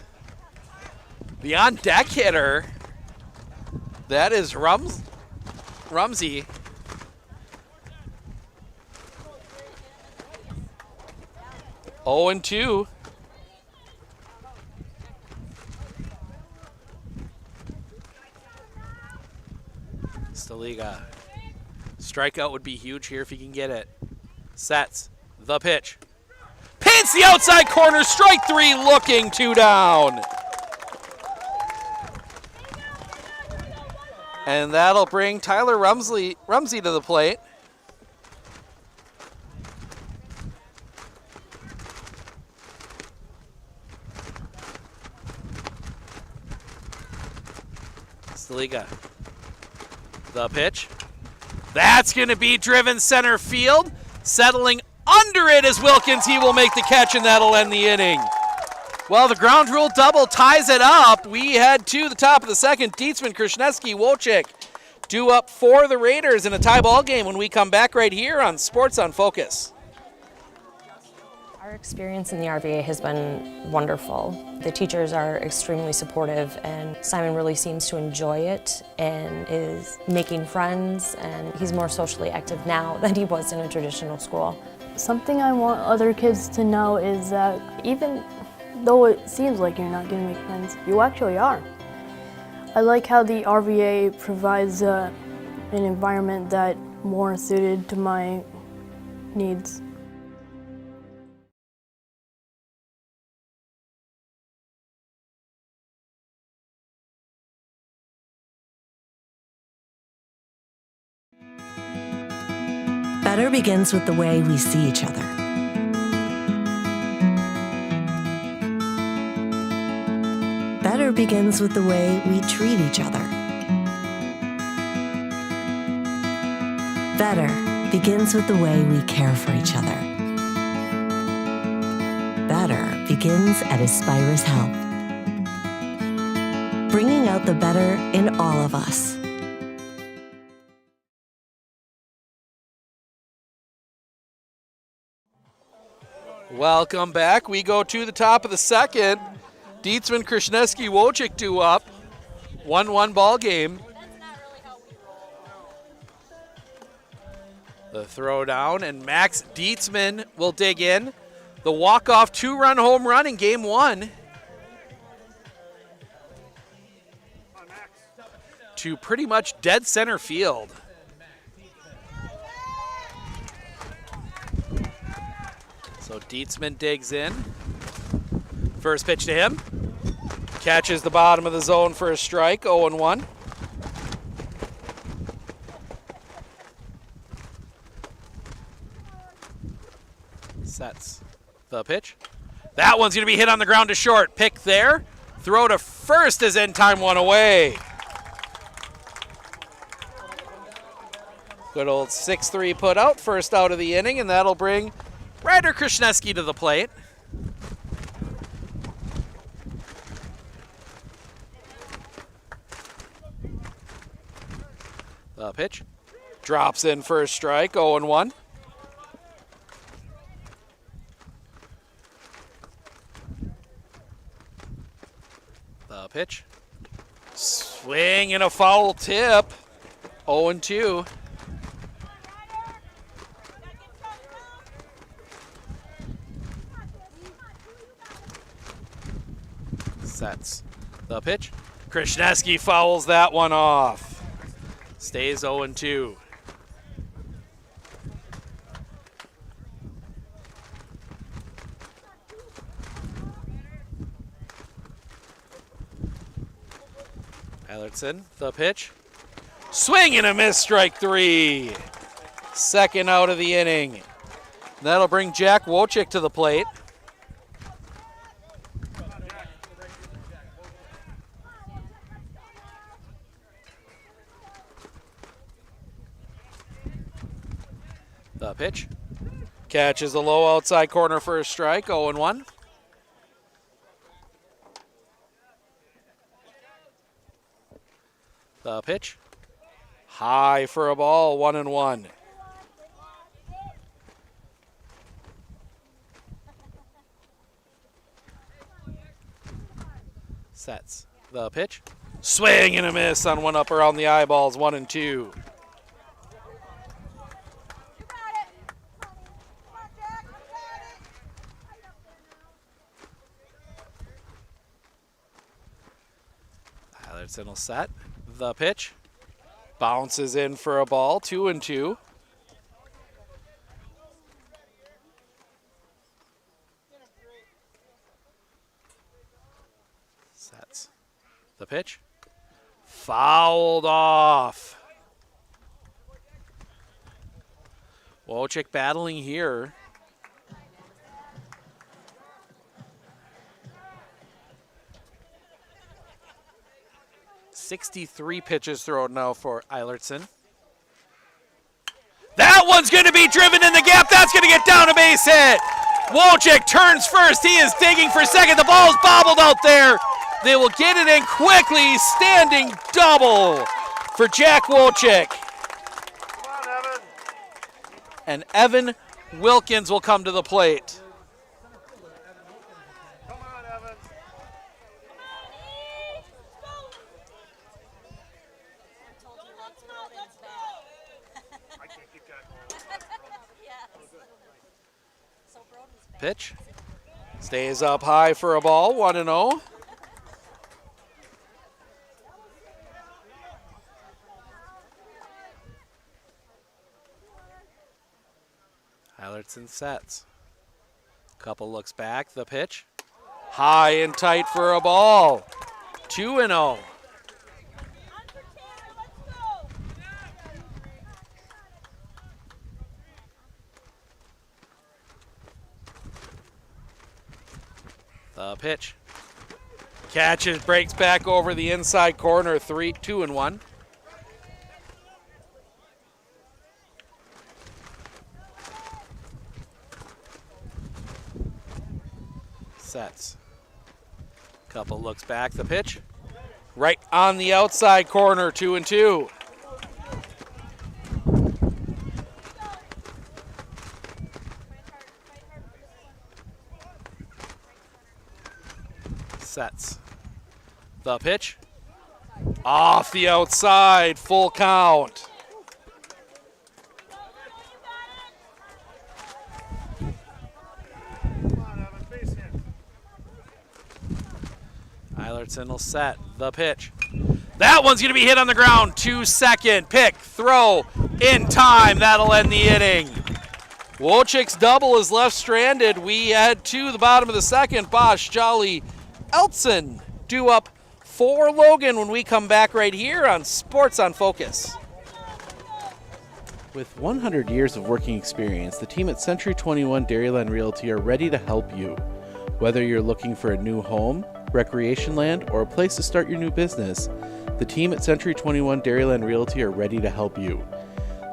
the on-deck hitter. That is Rumsey. 0-2. Staliga. Strikeout would be huge here if he can get it. Sets the pitch. Paints the outside corner. Strike 3 looking. 2 down. And that'll bring Tyler Rumsey to the plate. Staliga. The pitch. That's going to be driven center field. Settling under it is Wilkins. He will make the catch, and that'll end the inning. Well, the ground rule double ties it up. We head to the top of the second. Dietzman, Krasniewski, Wojcik due up for the Raiders in a tie ball game when we come back right here on Sports on Focus. Our experience in the RVA has been wonderful. The teachers are extremely supportive, and Simon really seems to enjoy it and is making friends, and he's more socially active now than he was in a traditional school. Something I want other kids to know is that even though it seems like you're not going to make friends, you actually are. I like how the RVA provides an environment that more suited to my needs. Better begins with the way we see each other. Better begins with the way we treat each other. Better begins with the way we care for each other. Better begins at Aspirus Health, bringing out the better in all of us. Welcome back. We go to the top of the second. Dietzman, Krasniewski, Wojcik due up. 1-1 ball game. The throw down, and Max Dietzman will dig in. The walk-off 2-run home run in game 1. To pretty much dead center field. So Dietzman digs in. First pitch to him. Catches the bottom of the zone for a strike, 0-1. Sets the pitch. That one's going to be hit on the ground to short. Pick there. Throw to first as in time, 1 away. Good old 6-3 put out, first out of the inning, and that'll bring Ryder Krasniewski to the plate. The pitch. Drops in for a strike, 0-1. The pitch. Swing and a foul tip, 0-2. Sets the pitch. Krasniewski fouls that one off. Stays 0-2. Eilertson, the pitch. Swing and a miss, strike 3. Second out of the inning. That'll bring Jack Wojcik to the plate. The pitch. Catches the low outside corner for a strike, 0-1. The pitch. High for a ball, 1-1. Sets the pitch. Swing and a miss on one up around the eyeballs, 1-2. Eilertson will set the pitch. Bounces in for a ball, 2-2. Sets the pitch. Fouled off. Wojcik battling here. .63 pitches thrown now for Eilertson. That one's going to be driven in the gap. That's going to get down a base hit. Wojcik turns first. He is digging for second. The ball's bobbled out there. They will get it in quickly. Standing double for Jack Wojcik. And Evan Wilkins will come to the plate. Pitch. Stays up high for a ball, 1-0. Eilertson sets. Couple looks back, the pitch. High and tight for a ball, 2-0. The pitch. Catches, breaks back over the inside corner, 2-1. Sets. Couple looks back, the pitch. Right on the outside corner, 2-2. Sets. The pitch. Off the outside, full count. Eilertson will set the pitch. That one's going to be hit on the ground. 2-second pick, throw in time. That'll end the inning. Wojcik's double is left stranded. We head to the bottom of the second. Bosch, Jolly, Eltson due up for Logan when we come back right here on Sports on Focus. With 100 years of working experience, the team at Century 21 Dairyland Realty are ready to help you. Whether you're looking for a new home, recreation land, or a place to start your new business, the team at Century 21 Dairyland Realty are ready to help you.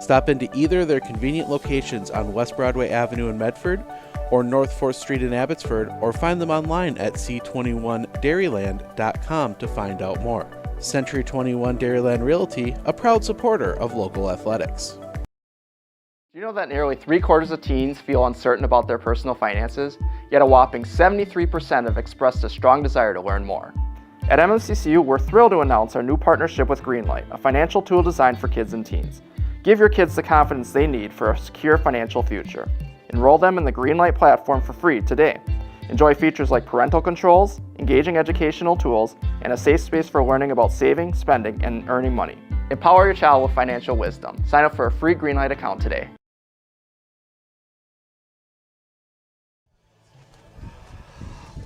Stop into either of their convenient locations on West Broadway Avenue in Medford or North 4th Street in Abbotsford, or find them online at c21dairyland.com to find out more. Century 21 Dairyland Realty, a proud supporter of local athletics. Do you know that nearly 3/4 of teens feel uncertain about their personal finances, yet a whopping 73% have expressed a strong desire to learn more? At MMCCU, we're thrilled to announce our new partnership with Greenlight, a financial tool designed for kids and teens. Give your kids the confidence they need for a secure financial future. Enroll them in the Greenlight platform for free today. Enjoy features like parental controls, engaging educational tools, and a safe space for learning about saving, spending, and earning money. Empower your child with financial wisdom. Sign up for a free Greenlight account today.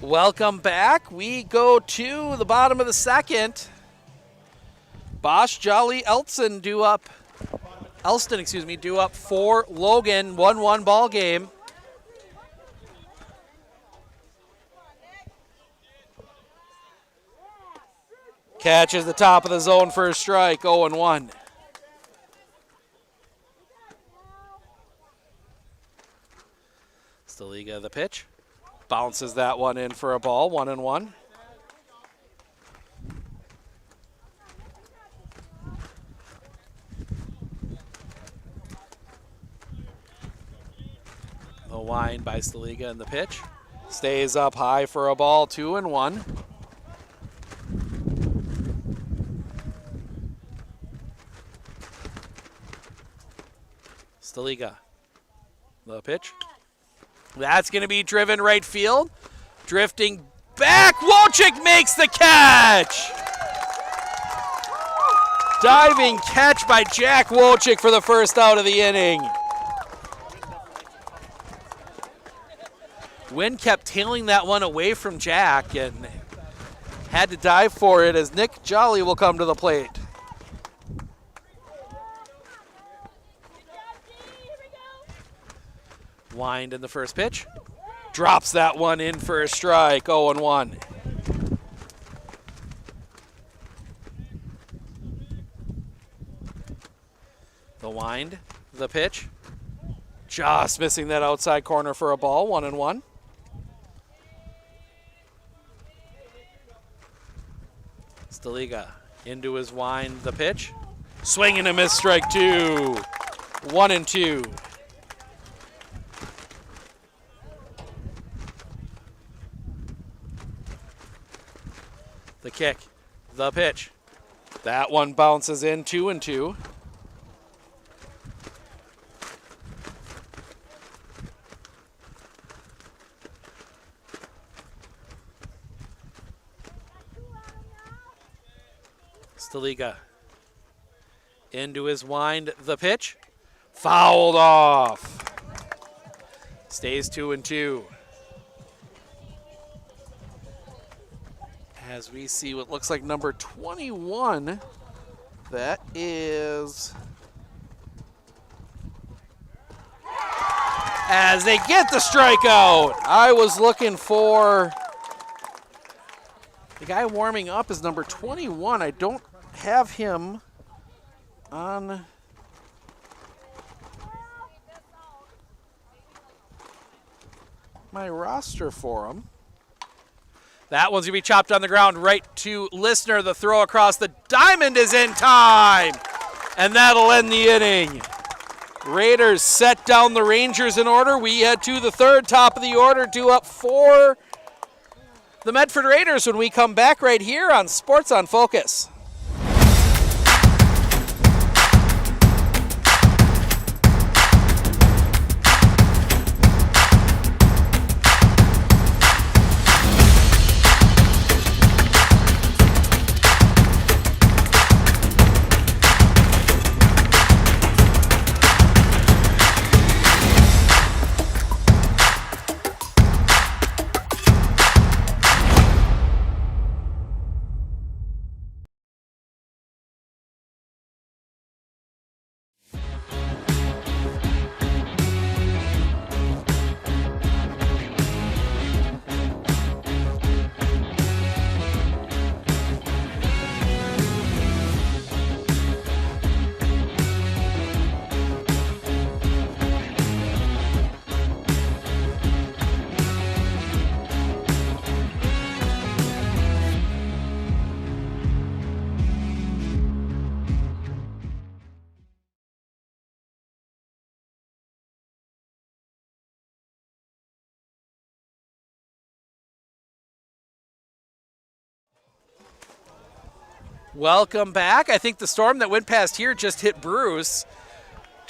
Welcome back. We go to the bottom of the second. Bosch, Jolly, Elston due up for Logan. 1-1 ball game. Catches the top of the zone for a strike, 0-1. Staliga the pitch. Bounces that one in for a ball, 1-1. The wind by Staliga in the pitch. Stays up high for a ball, 2-1. Staliga, the pitch. That's going to be driven right field. Drifting back, Wojcik makes the catch. Diving catch by Jack Wojcik for the first out of the inning. Wynn kept tailing that one away from Jack and had to dive for it as Nick Jolly will come to the plate. Wind in the first pitch. Drops that one in for a strike, 0-1. The wind, the pitch. Just missing that outside corner for a ball, 1-1. Staliga into his wind, the pitch. Swing and a miss, strike 2. 1-2. The kick, the pitch. That one bounces in, 2-2. Staliga into his wind, the pitch. Fouled off. Stays 2-2. As we see what looks like number 21. That is... As they get the strikeout. I was looking for... The guy warming up is number 21. I don't have him on... my roster for him. That one's going to be chopped on the ground right to Listener. The throw across the diamond is in time. And that'll end the inning. Raiders set down the Rangers in order. We head to the third, top of the order, 2 up for the Medford Raiders when we come back right here on Sports on Focus. Welcome back. I think the storm that went past here just hit Bruce.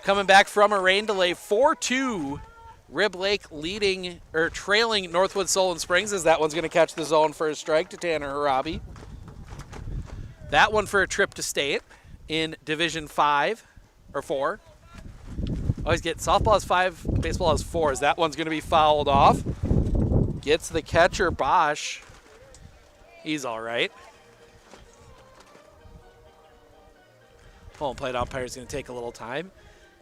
Coming back from a rain delay, 4-2. Rib Lake trailing Northwood Solon Springs as that one's going to catch the zone for a strike to Tanner Harabi. That one for a trip to state in Division 5 or 4. Always get softball is 5, baseball is 4. As that one's going to be fouled off. Gets the catcher Bosch. He's all right. Home plate umpire is going to take a little time.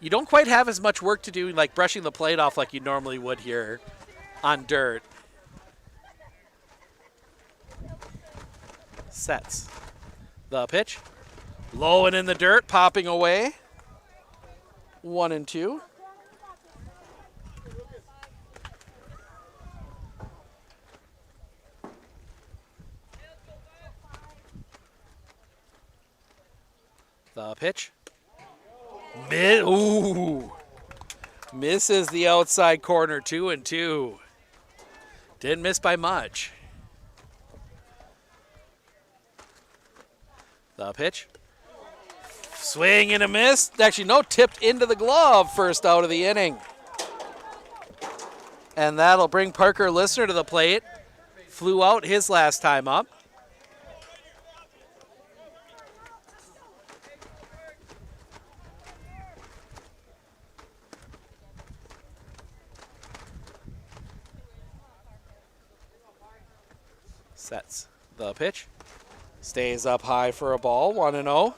You don't quite have as much work to do like brushing the plate off like you normally would here on dirt. Sets. The pitch. Low and in the dirt, popping away. 1-2. The pitch. Ooh. Misses the outside corner, 2-2. Didn't miss by much. The pitch. Swing and a miss. Actually, no, tipped into the glove, first out of the inning. And that'll bring Parker Listener to the plate. Flew out his last time up. Sets the pitch. Stays up high for a ball, 1-0.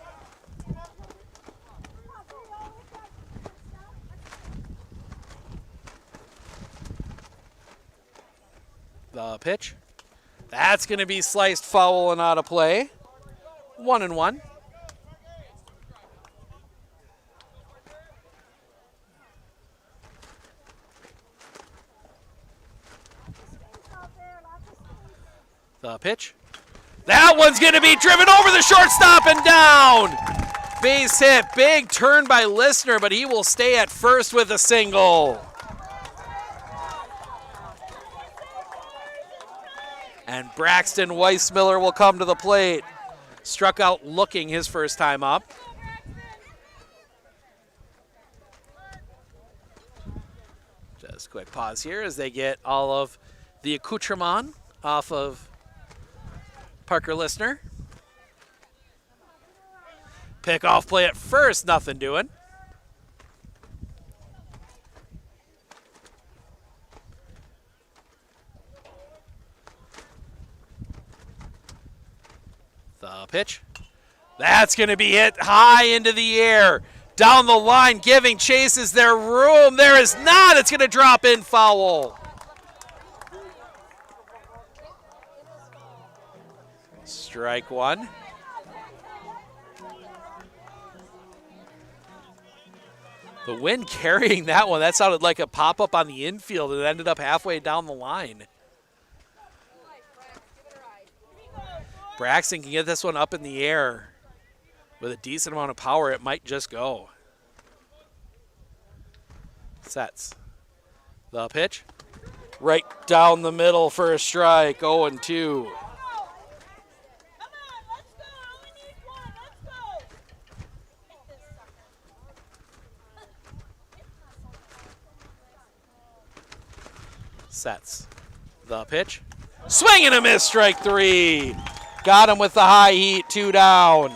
The pitch. That's going to be sliced foul and out of play. 1-1. The pitch. That one's going to be driven over the shortstop and down. Base hit. Big turn by Listener, but he will stay at first with a single. And Braxton Weissmiller will come to the plate. Struck out looking his first time up. Just a quick pause here as they get all of the accoutrement off of Parker Listener. Pickoff play at first, nothing doing. The pitch. That's going to be hit high into the air. Down the line, giving chase. Is there room? There is not. It's going to drop in foul. Strike one. The wind carrying that one. That sounded like a pop-up on the infield. It ended up halfway down the line. Braxton can get this one up in the air with a decent amount of power. It might just go. Sets. The pitch. Right down the middle for a strike. 0-2. Sets. The pitch. Swing and a miss, strike three. Got him with the high heat, 2 down.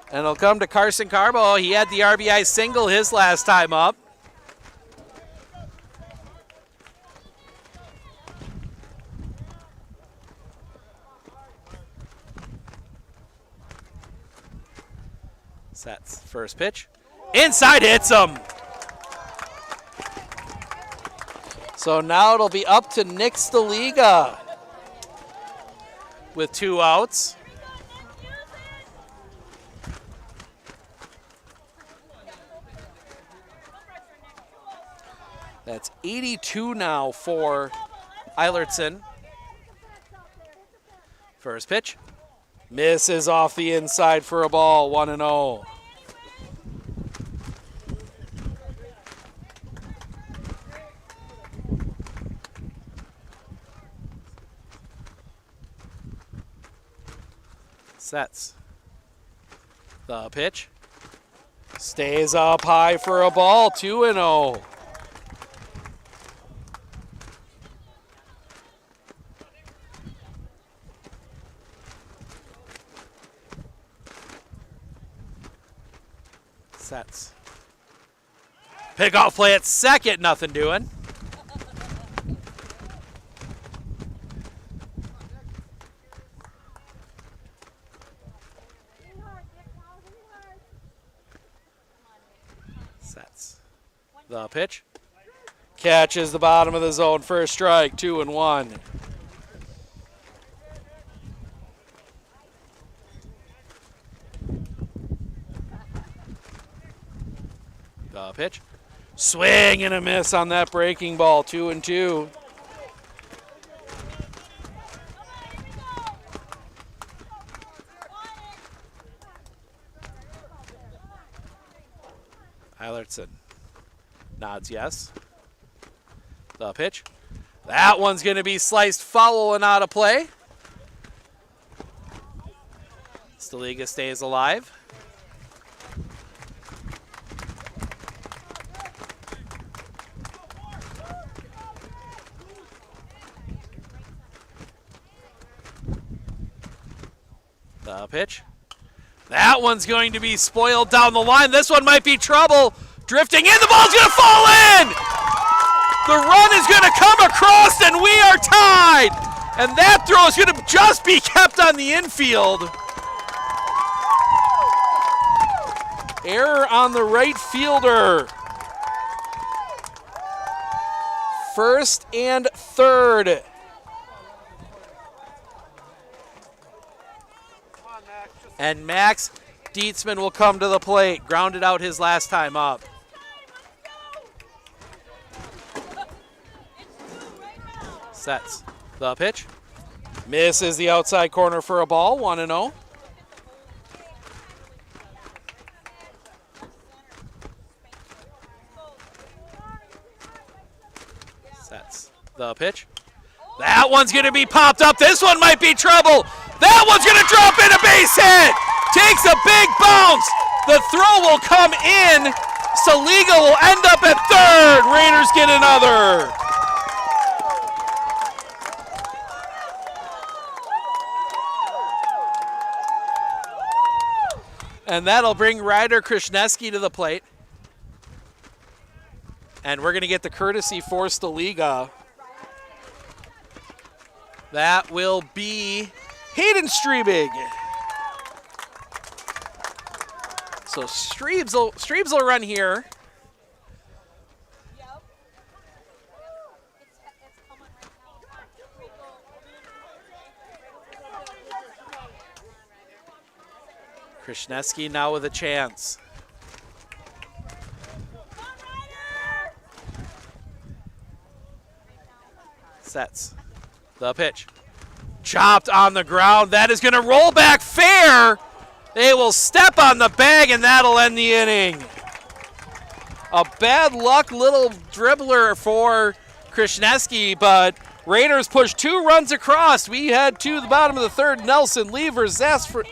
And it'll come to Carson Carbo. He had the RBI single his last time up. Sets. First pitch. Inside, hits him. So now it'll be up to Nick Staliga with 2 outs. That's 82 now for Eilertson. First pitch. Misses off the inside for a ball, 1-0. Sets. The pitch. Stays up high for a ball, 2-0. Sets. Pickoff play at second, nothing doing. Sets. The pitch. Catches the bottom of the zone, first strike, 2-1. The pitch. Swing and a miss on that breaking ball, 2-2. Eilertson nods yes. The pitch. That one's going to be sliced foul and out of play. Staliga stays alive. The pitch. That one's going to be spoiled down the line. This one might be trouble. Drifting in, the ball's going to fall in! The run is going to come across, and we are tied! And that throw is going to just be kept on the infield. Error on the right fielder. First and third. And Max Dietzman will come to the plate. Grounded out his last time up. Sets the pitch. Misses the outside corner for a ball, 1-0. Sets the pitch. That one's going to be popped up. This one might be trouble. That one's going to drop in, a base hit. Takes a big bounce. The throw will come in. Saliga will end up at third. Raiders get another. And that'll bring Ryder Krishneski to the plate. And we're going to get the courtesy for Staliga. That will be Hayden Strebig. So Strebes will run here. Krishneski now with a chance. Sets the pitch. Chopped on the ground. That is going to roll back fair. They will step on the bag, and that'll end the inning. A bad luck little dribbler for Krishneski, but Raiders push 2 runs across. We head to the bottom of the third. Nelson, Lever, Zafrin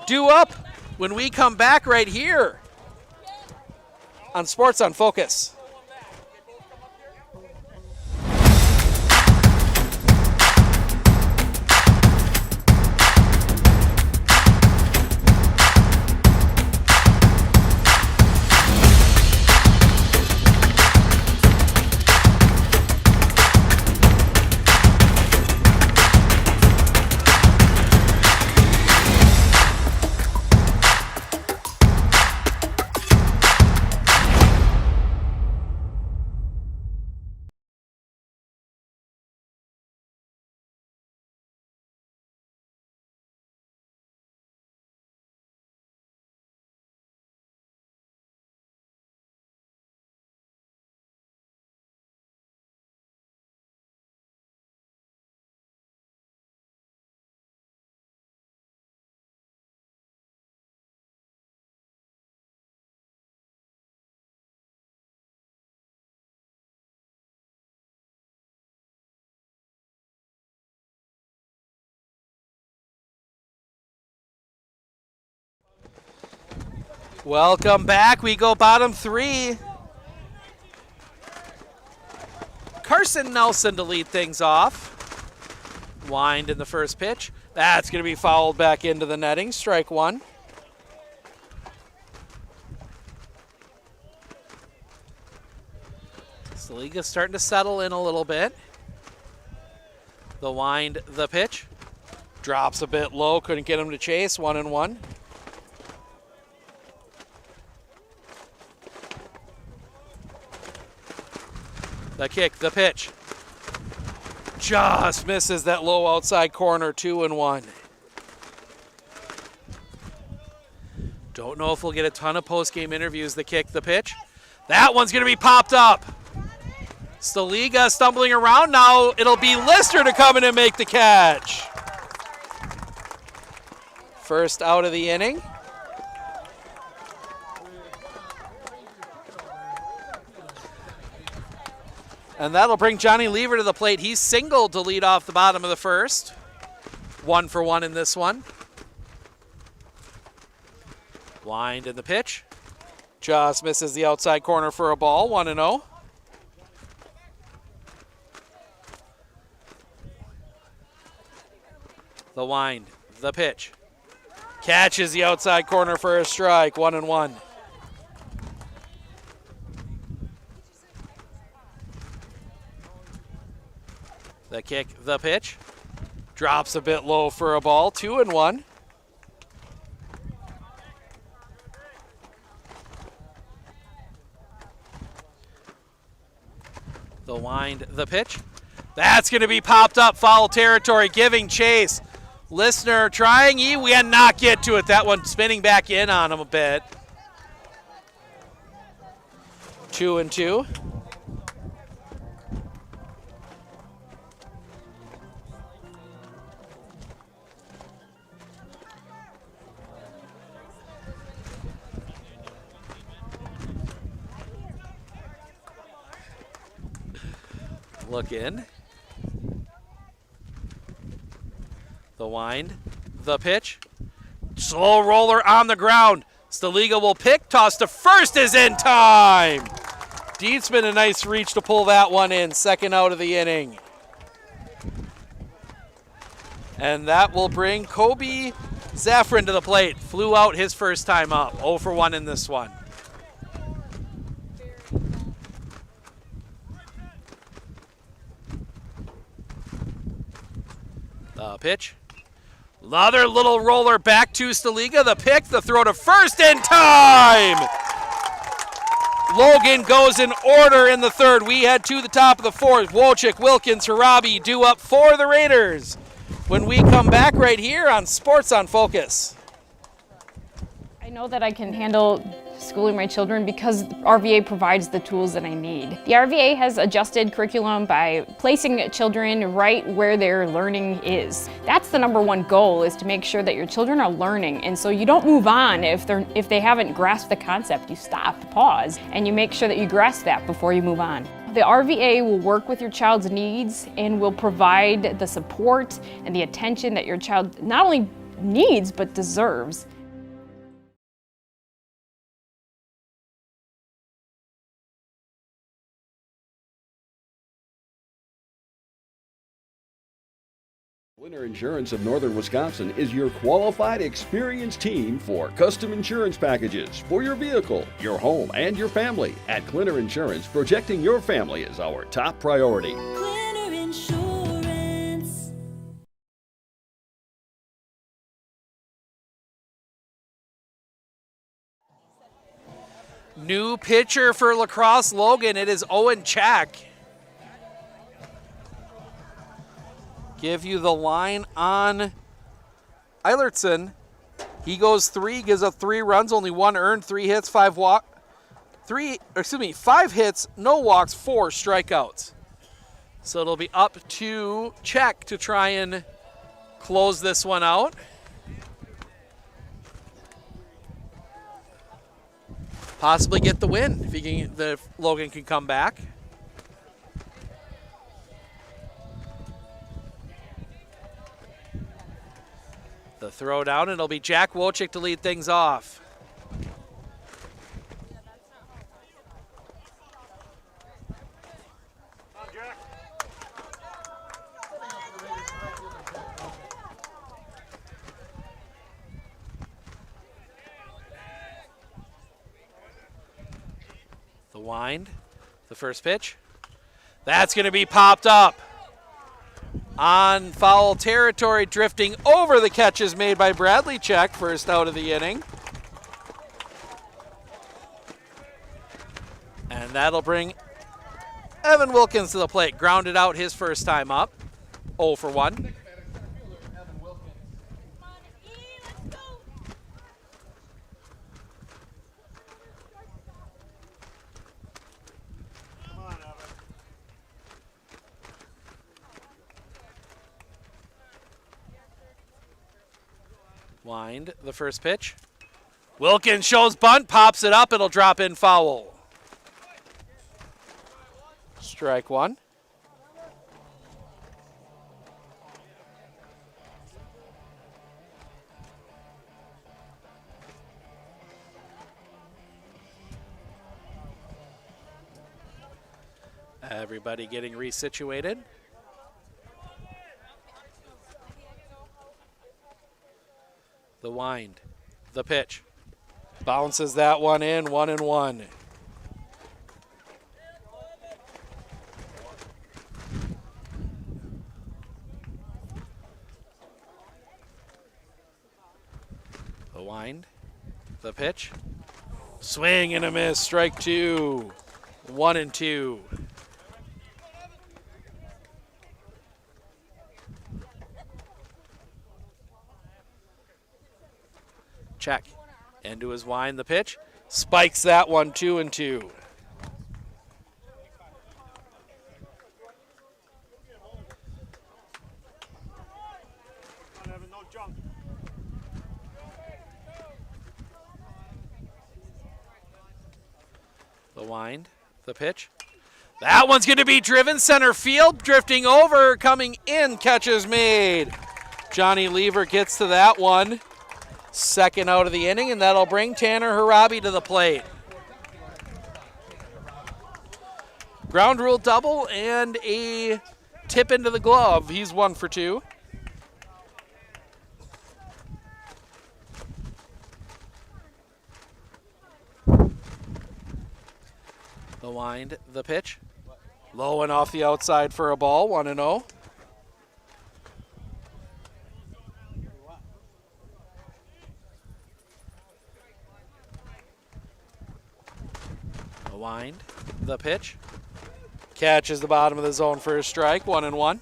due up when we come back right here on Sports on Focus. Welcome back. We go bottom 3. Carson Nelson to lead things off. Wind in the first pitch. That's going to be fouled back into the netting. Strike 1. Saliga's starting to settle in a little bit. The wind, the pitch. Drops a bit low. Couldn't get him to chase. 1-1. The kick, the pitch. Just misses that low outside corner, 2-1. Don't know if we'll get a ton of post-game interviews. The kick, the pitch. That one's going to be popped up. Staliga stumbling around now. It'll be Lister to come in and make the catch. First out of the inning. And that'll bring Johnny Lever to the plate. He's singled to lead off the bottom of the first. 1 for 1 in this one. Wind in the pitch. Just misses the outside corner for a ball. 1-0. The wind, the pitch. Catches the outside corner for a strike. 1-1. The kick, the pitch. Drops a bit low for a ball, 2-1. The wind, the pitch. That's going to be popped up, foul territory, giving chase. Listener trying, he cannot get to it. That one spinning back in on him a bit. 2-2. Look in. The wind, the pitch. Slow roller on the ground. Staliga will pick, toss to first is in time. Dietzman, a nice reach to pull that one in, second out of the inning. And that will bring Kobe Zafrin to the plate. Flew out his first time up, 0 for 1 in this one. The pitch. Another little roller back to Staliga. The pick, the throw to first in time. Logan goes in order in the third. We head to the top of the fourth. Wojcik, Wilkins, Harabi due up for the Raiders. When we come back right here on Sports on Focus. I know that I can handle schooling my children because RVA provides the tools that I need. The RVA has adjusted curriculum by placing children right where their learning is. That's the #1 goal, is to make sure that your children are learning, and so you don't move on if they haven't grasped the concept. You stop, pause, and you make sure that you grasp that before you move on. The RVA will work with your child's needs and will provide the support and the attention that your child not only needs but deserves. Winter Insurance of Northern Wisconsin is your qualified, experienced team for custom insurance packages for your vehicle, your home, and your family. At Clinner Insurance, protecting your family is our top priority. Clinner Insurance. New pitcher for Lacrosse Logan. It is Owen Chack. Give you the line on Eilertson. He goes 3, gives up 3 runs, only 1 earned, 3 hits, 5 hits, no walks, 4 strikeouts. So it'll be up to Check to try and close this one out. Possibly get the win if Logan can come back. The throw down, and it'll be Jack Wojcik to lead things off. The wind, the first pitch. That's going to be popped up. On foul territory, drifting over the catches made by Bradley Check, first out of the inning. And that'll bring Evan Wilkins to the plate. Grounded out his first time up, 0 for 1. Wind, the first pitch. Wilkins shows bunt, pops it up, it'll drop in foul. Strike 1. Everybody getting resituated. The wind, the pitch. Bounces that one in, 1-1. wind, the pitch. Swing and a miss, strike 2. 1-2. Check. Into his wind, the pitch. Spikes that one, 2-2. The wind, the pitch. That one's going to be driven center field, drifting over, coming in, catch is made. Johnny Lever gets to that one. Second out of the inning, and that'll bring Tanner Harabi to the plate. Ground rule double and a tip into the glove. He's 1 for 2. The wind, the pitch. Low and off the outside for a ball, 1-0. The wind, the pitch. Catches the bottom of the zone for a strike, 1-1.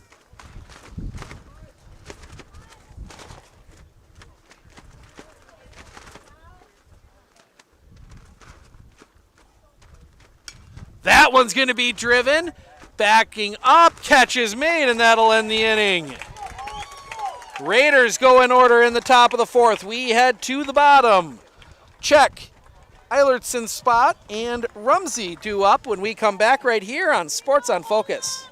That one's going to be driven. Backing up, catch is made, and that'll end the inning. Raiders go in order in the top of the 4th. We head to the bottom. Check, Eilertson spot, and Rumsey due up when we come back right here on Sports on Focus.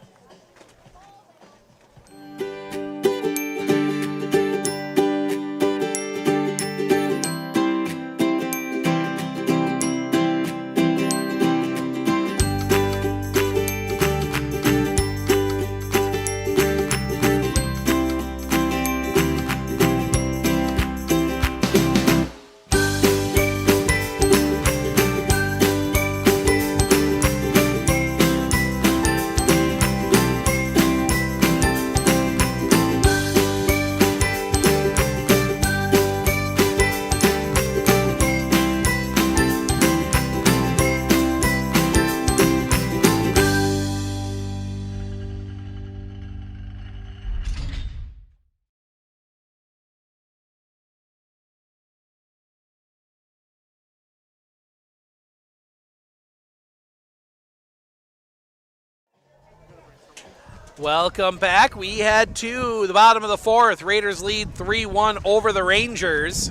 Welcome back. We head to the bottom of the 4th. Raiders lead 3-1 over the Rangers.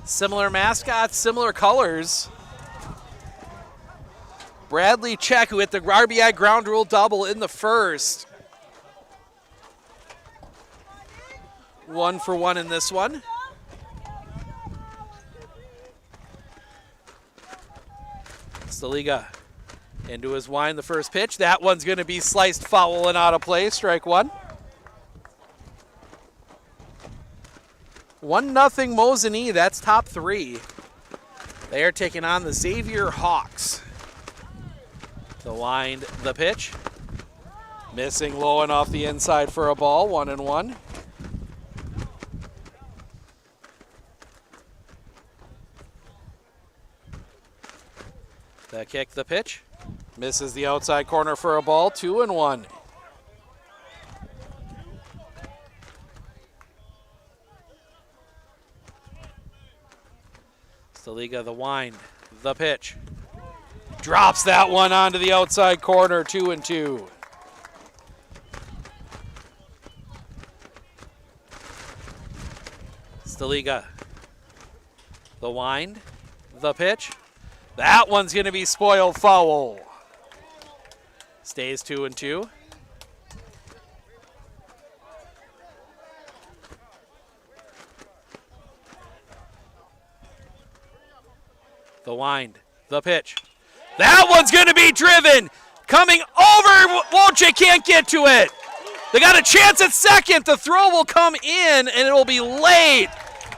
Similar mascots, similar colors. Bradley Check, who hit the RBI ground rule double in the first. 1 for 1 in this one. Staliga into his wind, the first pitch. That one's going to be sliced foul and out of play. Strike 1. 1-0 Mosinee. That's top 3. They are taking on the Xavier Hawks. The wind, the pitch. Missing low and off the inside for a ball. 1-1. The kick, the pitch. Misses the outside corner for a ball, 2-1. Staliga, the wind, the pitch. Drops that one onto the outside corner, 2-2. Staliga, the wind, the pitch. That one's going to be spoiled foul. Stays 2-2. The wind, the pitch. That one's going to be driven. Coming over, Wojcik can't get to it. They got a chance at second. The throw will come in, and it will be late.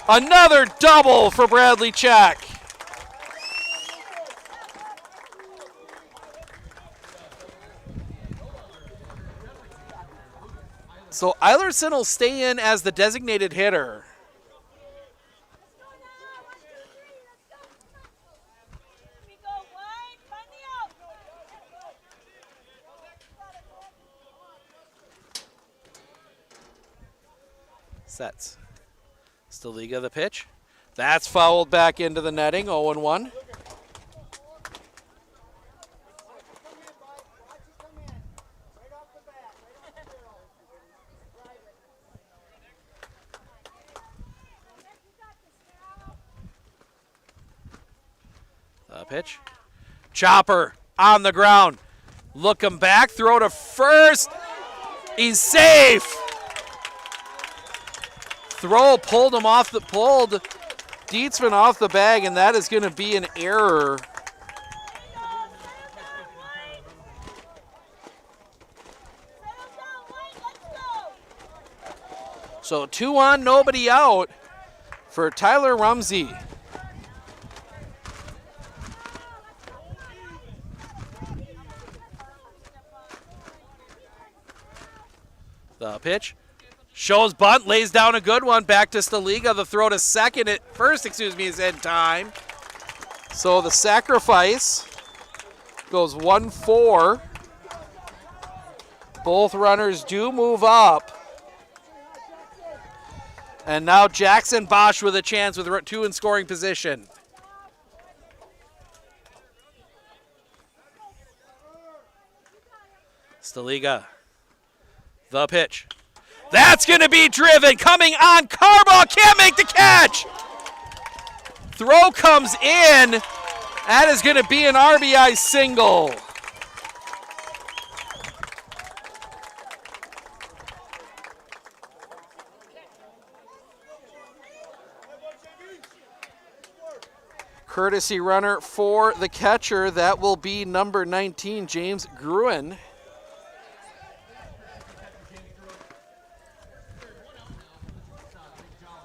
Another double for Bradley Check. So Eilerson will stay in as the designated hitter. Sets. Staliga the pitch. That's fouled back into the netting, 0-1. The pitch. Chopper on the ground. Looking back, throw to first. He's safe. Throw pulled Dietzman off the bag, and that is going to be an error. So 2 on, nobody out for Tyler Rumsey. The pitch. Shows bunt, lays down a good one, back to Staliga. The throw to first is in time. So the sacrifice goes 1-4. Both runners do move up. And now Jackson Bosch with a chance with 2 in scoring position. Staliga, the pitch. That's going to be driven. Coming on, Carbaugh can't make the catch. Throw comes in. That is going to be an RBI single. Courtesy runner for the catcher. That will be number 19, James Gruen.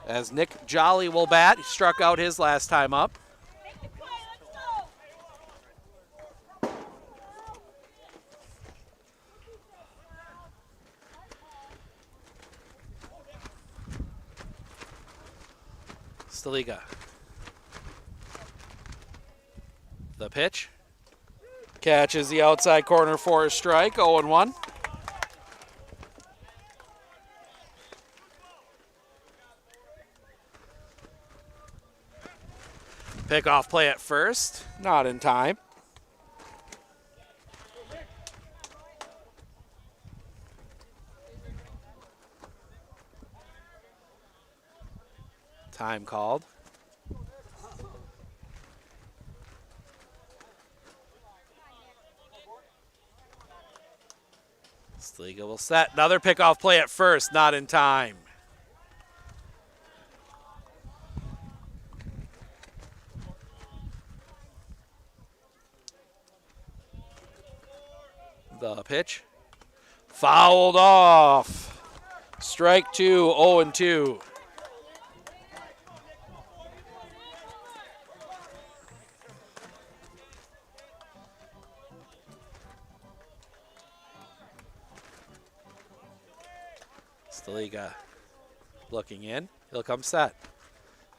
As Nick Jolly will bat. He struck out his last time up. Staliga. The pitch. Catches the outside corner for a strike, 0-1. Pickoff play at first, not in time. Time called. Staliga will set. Another pickoff play at first, not in time. The pitch. Fouled off. Strike 2, 0-2. Staliga looking in. He'll come set.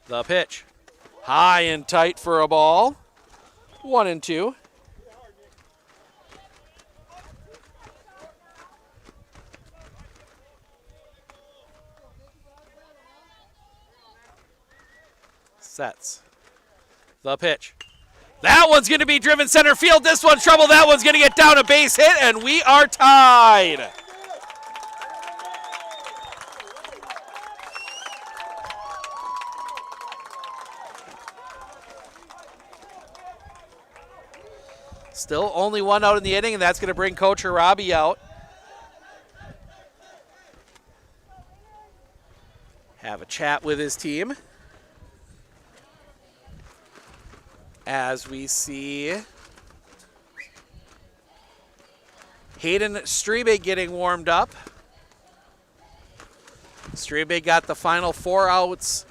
The pitch. High and tight for a ball. 1-2. Sets. The pitch. That one's going to be driven center field. This one's trouble. That one's going to get down a base hit, and we are tied. Still only 1 out in the inning, and that's going to bring Coach Harabi out. Have a chat with his team. As we see Hayden Strebe getting warmed up. Strebe got the final 4 outs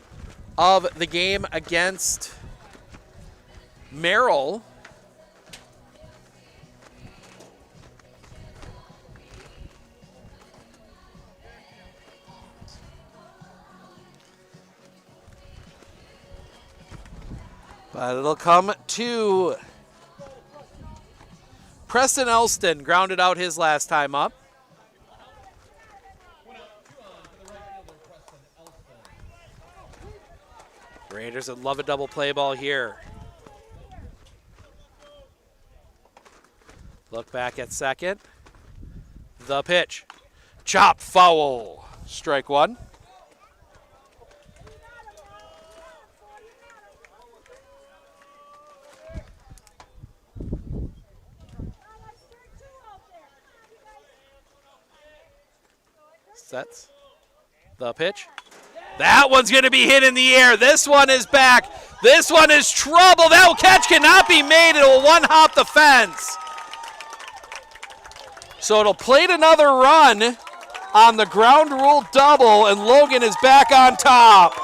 of the game against Merrill. But it'll come to Preston Elston, grounded out his last time up. Rangers would love a double play ball here. Look back at second. The pitch. Chop foul. Strike one. Sets. The pitch. That one's going to be hit in the air. This one is back. This one is trouble. That catch cannot be made. It will one-hop the fence. So it'll plate another run on the ground rule double, and Logan is back on top.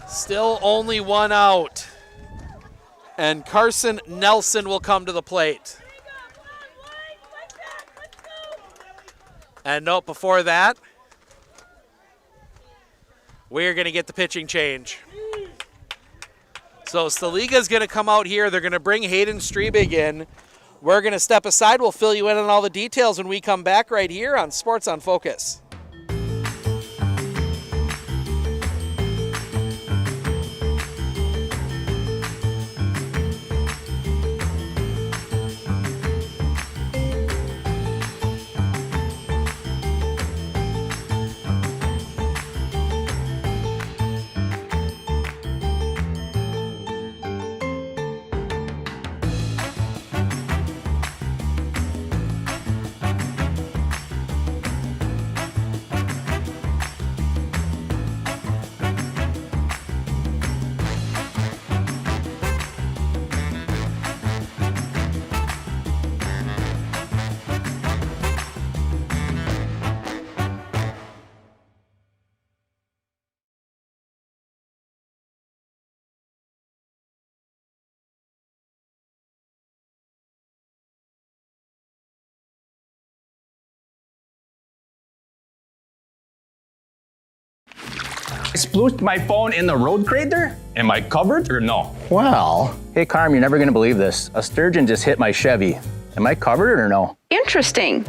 Still only one out. And Carson Nelson will come to the plate. And note before that, we're going to get the pitching change. So Staliga's going to come out here. They're going to bring Hayden Strebig in. We're going to step aside. We'll fill you in on all the details when we come back right here on Sports on Focus. I splooshed my phone in the road crater? Am I covered or no? Well, Hey Carm, you're never gonna believe this. A sturgeon just hit my Chevy. Am I covered or no? Interesting.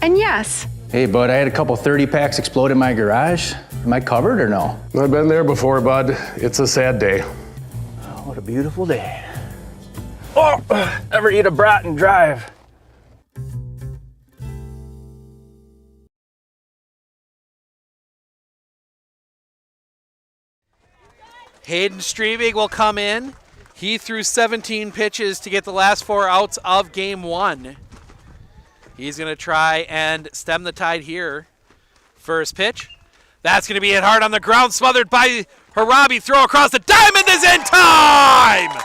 And yes, Hey bud, I had a couple 30 packs explode in my garage. Am I covered or no? I've been there before, bud. It's a sad day. Oh, what a beautiful day. Oh, ever eat a brat and drive? Hayden Strebig will come in. He threw 17 pitches to get the last 4 outs of game 1. He's going to try and stem the tide here. First pitch. That's going to be hit hard on the ground, smothered by Harabi. Throw across the diamond is in time!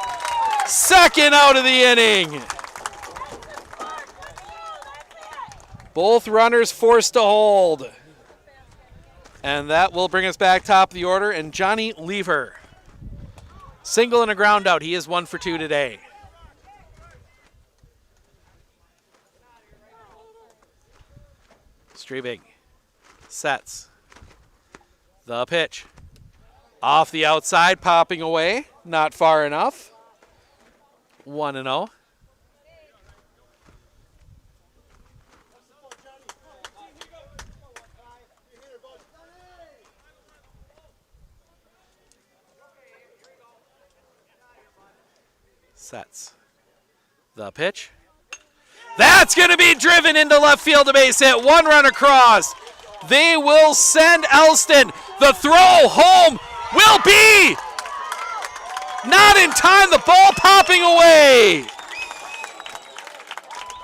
Second out of the inning. Both runners forced to hold. And that will bring us back top of the order. And Johnny Lever. Single and a ground out. He is 1 for 2 today. Strebig sets. The pitch. Off the outside, popping away. Not far enough. 1-0. Sets. The pitch. That's going to be driven into left field, a base hit. 1 run across. They will send Elston. The throw home will be not in time. The ball popping away.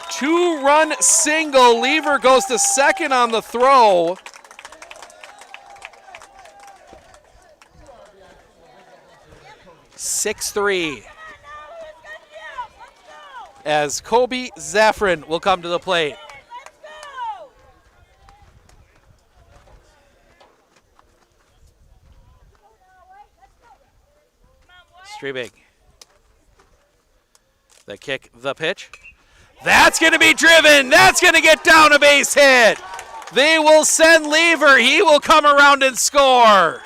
2-run single. Lever goes to second on the throw. (6-3). As Kobe Zaffron will come to the plate. Strebig. The kick, the pitch. That's going to be driven. That's going to get down a base hit. They will send Lever. He will come around and score.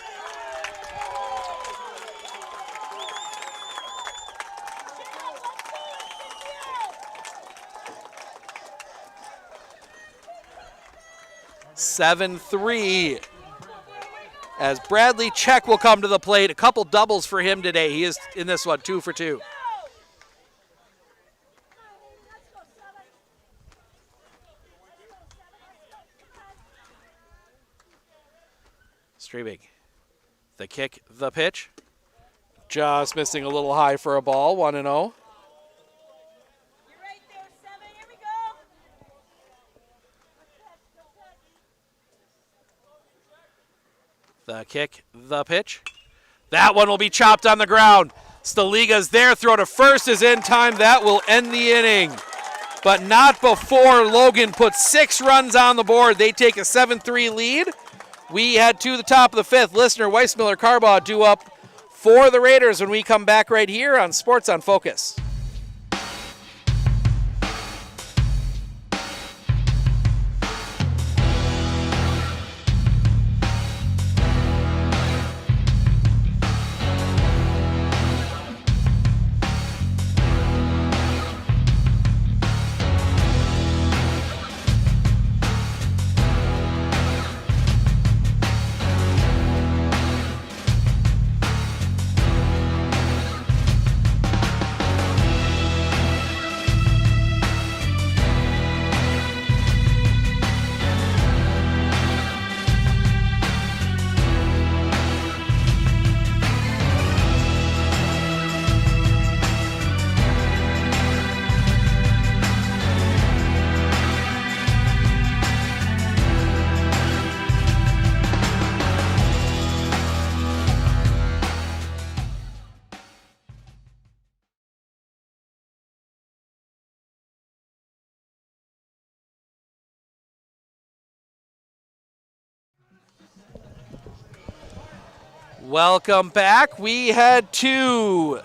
(7-3) as Bradley Check will come to the plate. A couple doubles for him today. He is in this one, 2 for 2. Strebig, the kick, the pitch. Just missing a little high for a ball, 1-0. The kick, the pitch. That one will be chopped on the ground. Staliga's there, throw to first is in time. That will end the inning. But not before Logan puts 6 runs on the board. They take a 7-3 lead. We head to the top of the 5th. Listener, Weissmiller, Carbaugh due up for the Raiders when we come back right here on Sports on Focus. Welcome back. We head to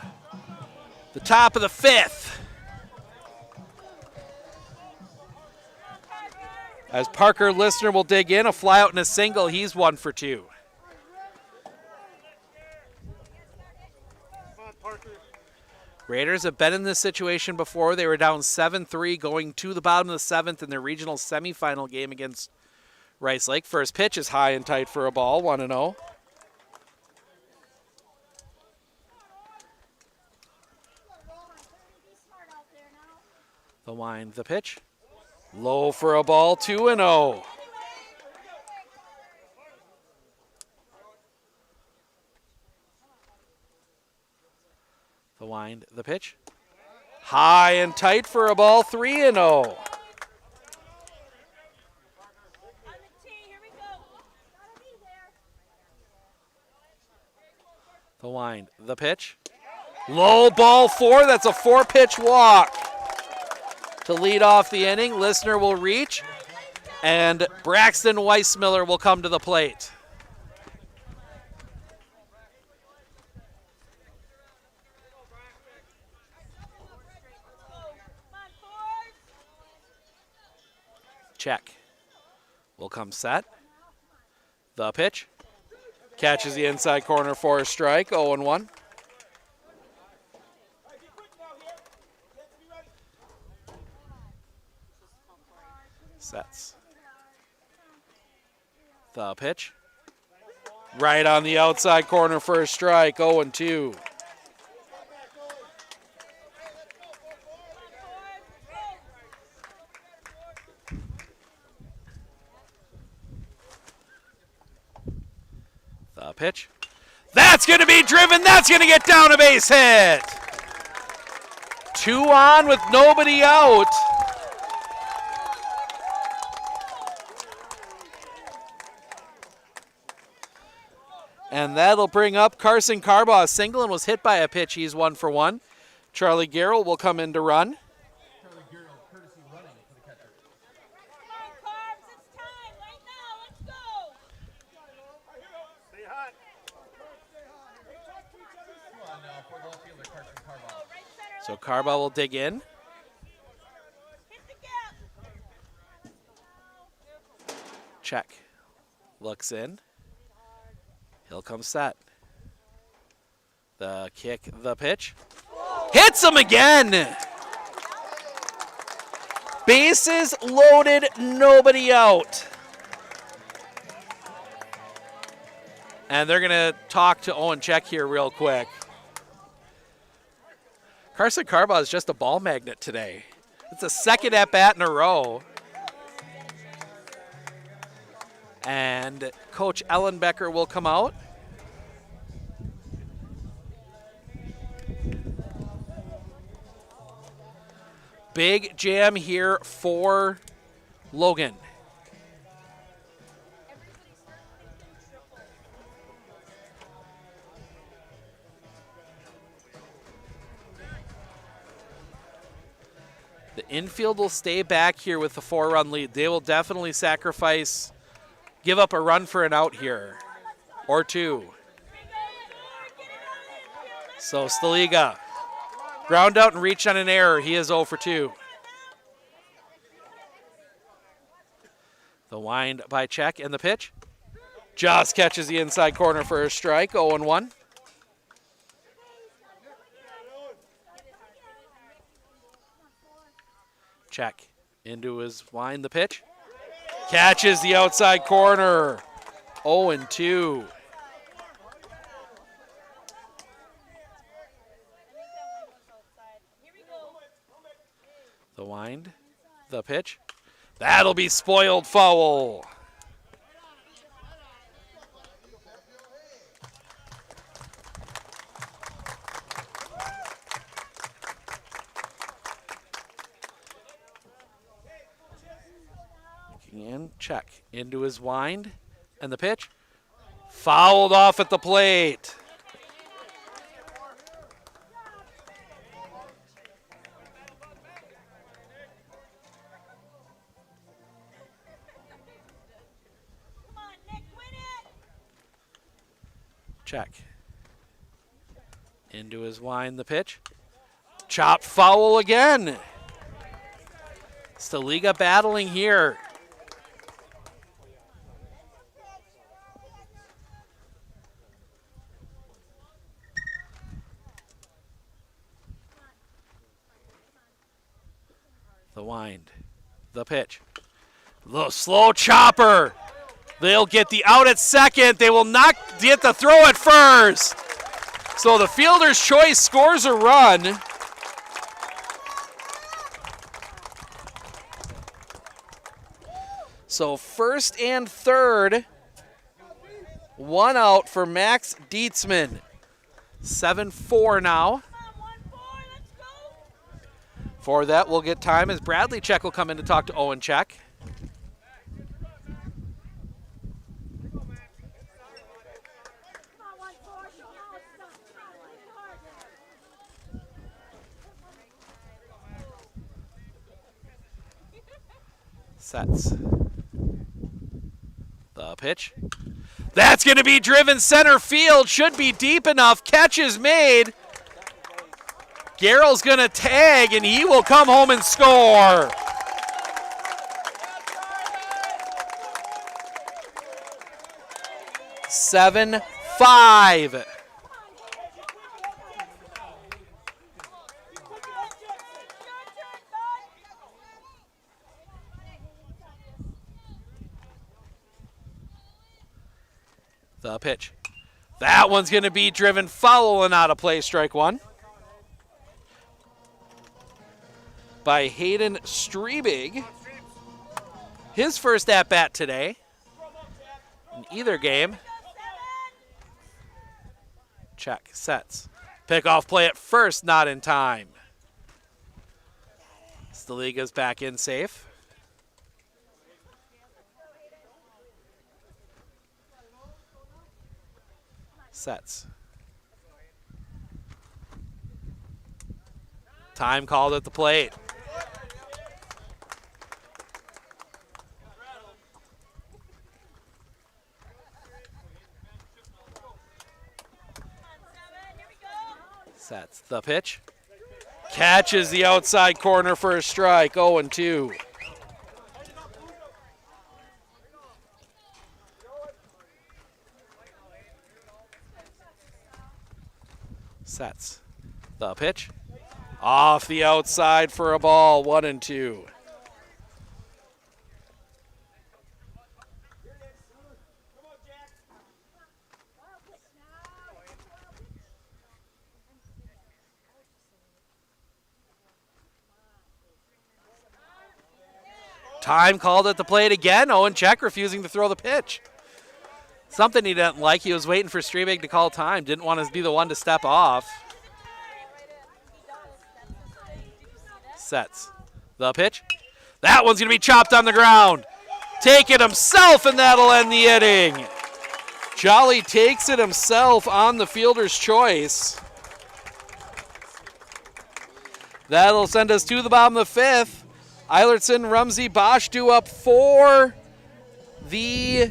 the top of the 5th. As Parker Listener will dig in, a fly out and a single. He's 1 for 2. Raiders have been in this situation before. They were down 7-3 going to the bottom of the 7th in their regional semifinal game against Rice Lake. First pitch is high and tight for a ball, 1-0. The wind, the pitch. Low for a ball, 2-0. The wind, the pitch. High and tight for a ball, 3-0. The wind, the pitch. Low ball 4, that's a 4-pitch walk. To lead off the inning, Listener will reach, and Braxton Weissmiller will come to the plate. Check. Will come set. The pitch. Catches the inside corner for a strike, 0-1. Sets. The pitch. Right on the outside corner for a strike, 0-2. The pitch. That's going to be driven. That's going to get down a base hit. 2 on with nobody out. And that'll bring up Carson Carbaugh. Single and was hit by a pitch. He's 1 for 1. Charlie Garrell will come in to run. Charlie Garrell, courtesy running for the catcher. Stay hot. So Carbaugh will dig in. Check. Looks in. He'll come set. The kick, the pitch. Hits him again! Bases loaded, nobody out. And they're going to talk to Owen Check here real quick. Carson Carbaugh is just a ball magnet today. It's a second at-bat in a row. And Coach Ellenbecker will come out. Big jam here for Logan. The infield will stay back here with the 4-run lead. They will definitely sacrifice, give up a run for an out here, or two. So Staliga, ground out and reach on an error. He is 0 for 2. The wind by Check and the pitch. Just catches the inside corner for a strike, 0-1. Check into his wind, the pitch. Catches the outside corner, 0-2. The wind, the pitch. That'll be spoiled foul. In, Check into his wind, and the pitch. Fouled off at the plate. Check. Into his wind, the pitch. Chop foul again. Staliga battling here. The wind, the pitch. The slow chopper. They'll get the out at second. They will not get the throw at first. So the fielder's choice scores a run. So first and third, one out for Max Dietzman. 7-4 now. For that, we'll get time as Bradley Check will come in to talk to Owen Check. Sets. The pitch. That's going to be driven center field. Should be deep enough. Catch is made. Garrell's going to tag, and he will come home and score. Seven, 5. The pitch. That one's going to be driven foul and out of play, strike one. By Hayden Strebig. His first at-bat today in either game. Check, sets. Pickoff play at first, not in time. Staliga's back in safe. Sets. Time called at the plate. Sets the pitch. Catches the outside corner for a strike, 0-2. Sets. The pitch. Off the outside for a ball, 1-2. Time called at the plate again. Owen Check refusing to throw the pitch. Something he didn't like. He was waiting for Strebig to call time. Didn't want to be the one to step off. Sets. The pitch. That one's going to be chopped on the ground. Take it himself, and that'll end the inning. Jolly takes it himself on the fielder's choice. That'll send us to the bottom of the fifth. Eilertson, Rumsey, Bosch due up for the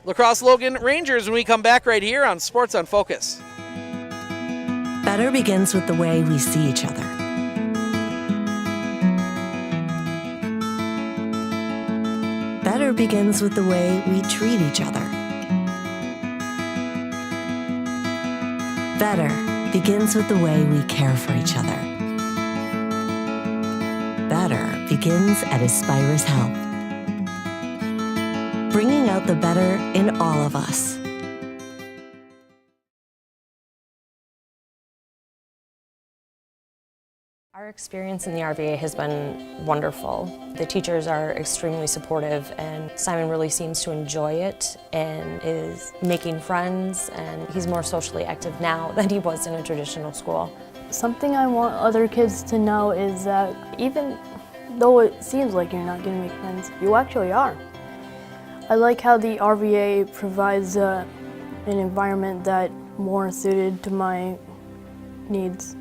La Crosse Logan Rangers when we come back right here on Sports on Focus. Better begins with the way we see each other. Better begins with the way we treat each other. Better begins with the way we care for each other. Better begins at Aspirus Health. Bringing out the better in all of us. Our experience in the RVA has been wonderful. The teachers are extremely supportive, and Simon really seems to enjoy it and is making friends, and he's more socially active now than he was in a traditional school. Something I want other kids to know is that even though it seems like you're not going to make friends, you actually are. I like how the RVA provides an environment that more suited to my needs.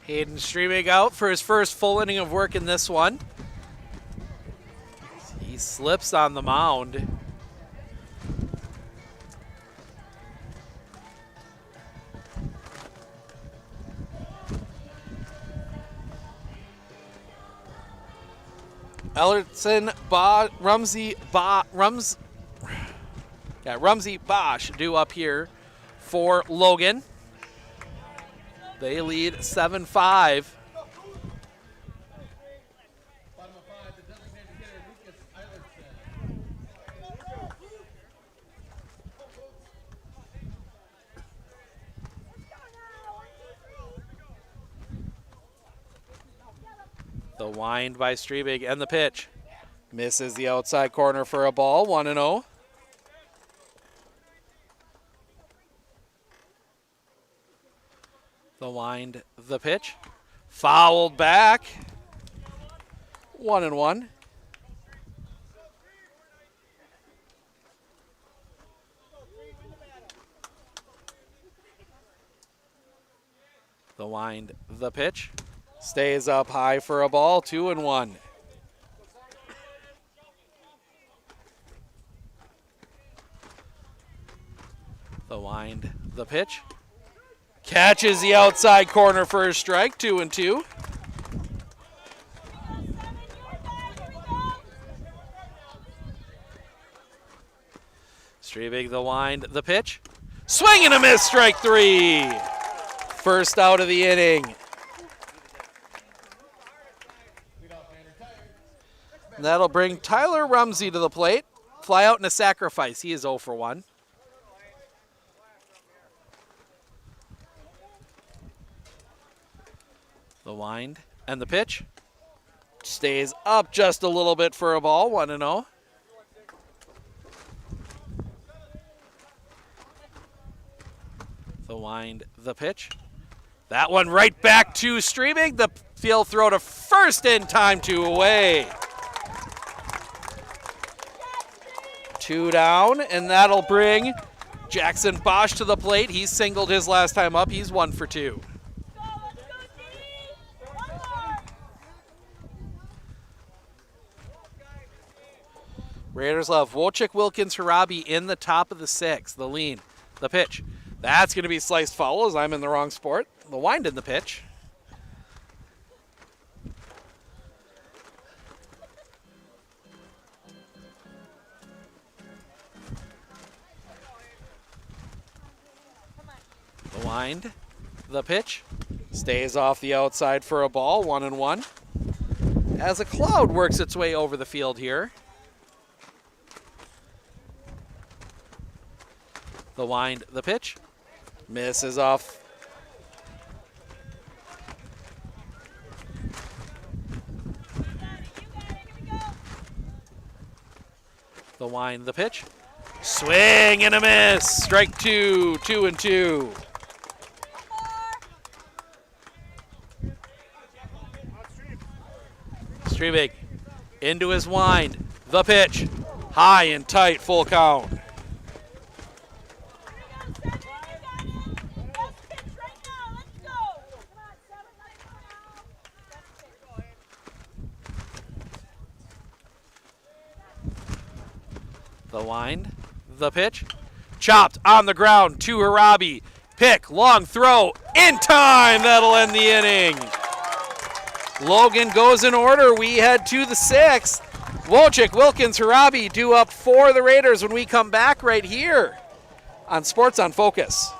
Hayden Strebig out for his first full inning of work in this one. He slips on the mound. Ellertson, Rumsey, Bosch due up here for Logan. They lead 7-5. The wind by Strebig and the pitch. Misses the outside corner for a ball, 1-0. The wind, the pitch. Fouled back. 1-1. The wind, the pitch. Stays up high for a ball, 2-1. The wind, the pitch. Catches the outside corner for a strike, 2-2. Strebig, the wind, the pitch. Swing and a miss, strike 3. First out of the inning. And that'll bring Tyler Rumsey to the plate. Fly out in a sacrifice. He is 0 for 1. The wind and the pitch. Stays up just a little bit for a ball, 1-0. The wind, the pitch. That one right back to Strebig. The field throw to first in time, 2 away. 2 down, and that'll bring Jackson Bosch to the plate. He singled his last time up. He's 1 for 2. Raiders love Wojcik, Wilkins, Harabi in the top of the 6th. The lean, the pitch. That's going to be sliced foul as I'm in the wrong sport. The wind in the pitch. The wind, the pitch. Stays off the outside for a ball, 1-1. As a cloud works its way over the field here. The wind, the pitch. Misses off. The wind, the pitch. Swing and a miss. Strike 2, 2-2. Streebig into his wind. The pitch. High and tight, full count. The wind, the pitch, chopped on the ground to Harabi. Pick, long throw, in time. That'll end the inning. Logan goes in order. We head to the 6th. Wojcik, Wilkins, Harabi due up for the Raiders when we come back right here on Sports on Focus.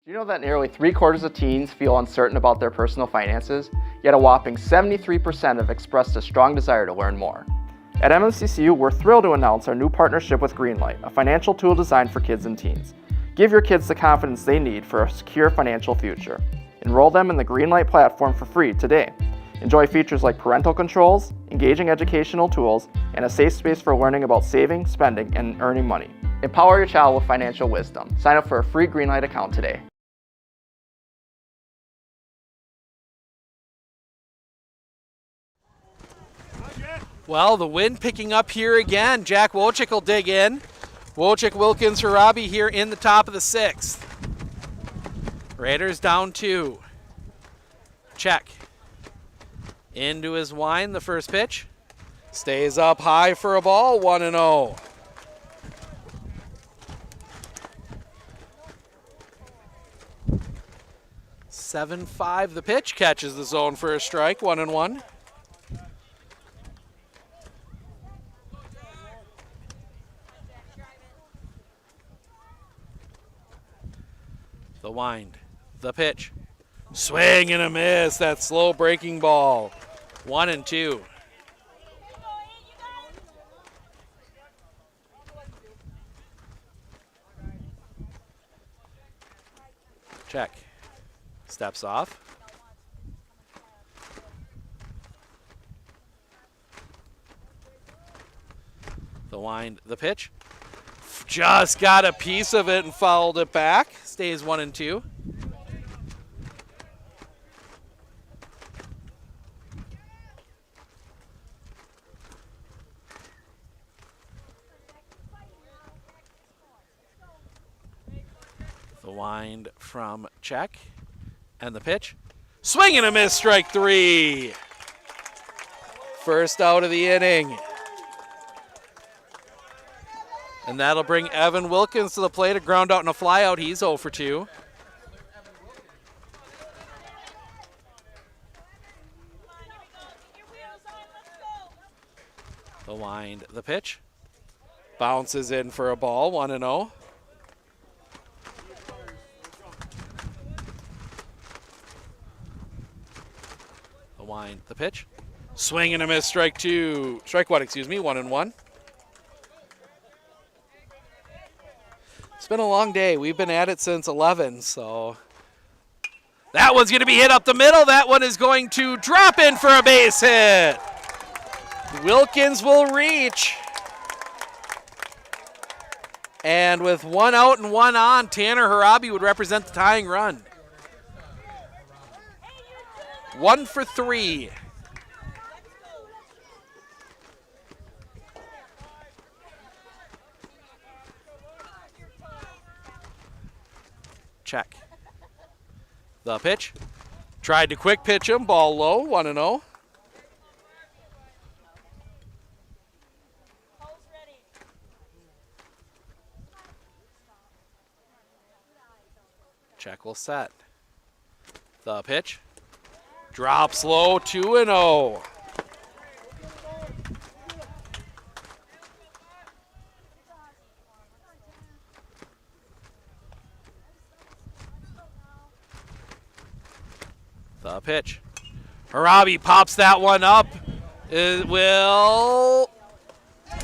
Do you know that nearly 3/4 of teens feel uncertain about their personal finances, yet a whopping 73% have expressed a strong desire to learn more? At MMCCU, we're thrilled to announce our new partnership with Greenlight, a financial tool designed for kids and teens. Give your kids the confidence they need for a secure financial future. Enroll them in the Greenlight platform for free today. Enjoy features like parental controls, engaging educational tools, and a safe space for learning about saving, spending, and earning money. Empower your child with financial wisdom. Sign up for a free Greenlight account today. Well, the wind picking up here again. Jack Wojcik will dig in. Wojcik, Wilkins, Harabi here in the top of the 6th. Raiders down 2. Check. Into his wind, the first pitch. Stays up high for a ball, 1-0. (7-5) the pitch, catches the zone for a strike, 1-1. The wind, the pitch, swing and a miss. That slow breaking ball, 1-2. Check, steps off. The wind, the pitch. Just got a piece of it and fouled it back. Stays 1-2. The wind from Check. And the pitch. Swing and a miss, strike 3. First out of the inning. And that'll bring Evan Wilkins to the plate. A ground out and a fly out. He's 0 for 2. The wind, the pitch. Bounces in for a ball, 1-0. The wind, the pitch. Swing and a miss, strike one, 1-1. It's been a long day. We've been at it since 11, so. That one's going to be hit up the middle. That one is going to drop in for a base hit. Wilkins will reach. And with 1 out and 1 on, Tanner Harabi would represent the tying run. 1 for 3. Check. The pitch. Tried to quick pitch him. Ball low. 1-0. Check will set. The pitch. Drops low. 2-0. The pitch. Harabi pops that one up. It will.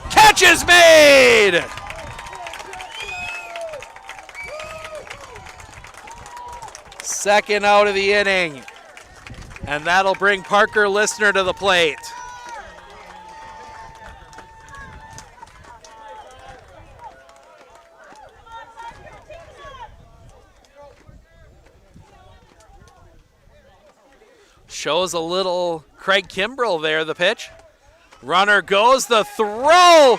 Catch is made! Second out of the inning. And that'll bring Parker Listener to the plate. Shows a little Craig Kimbrell there, the pitch. Runner goes, the throw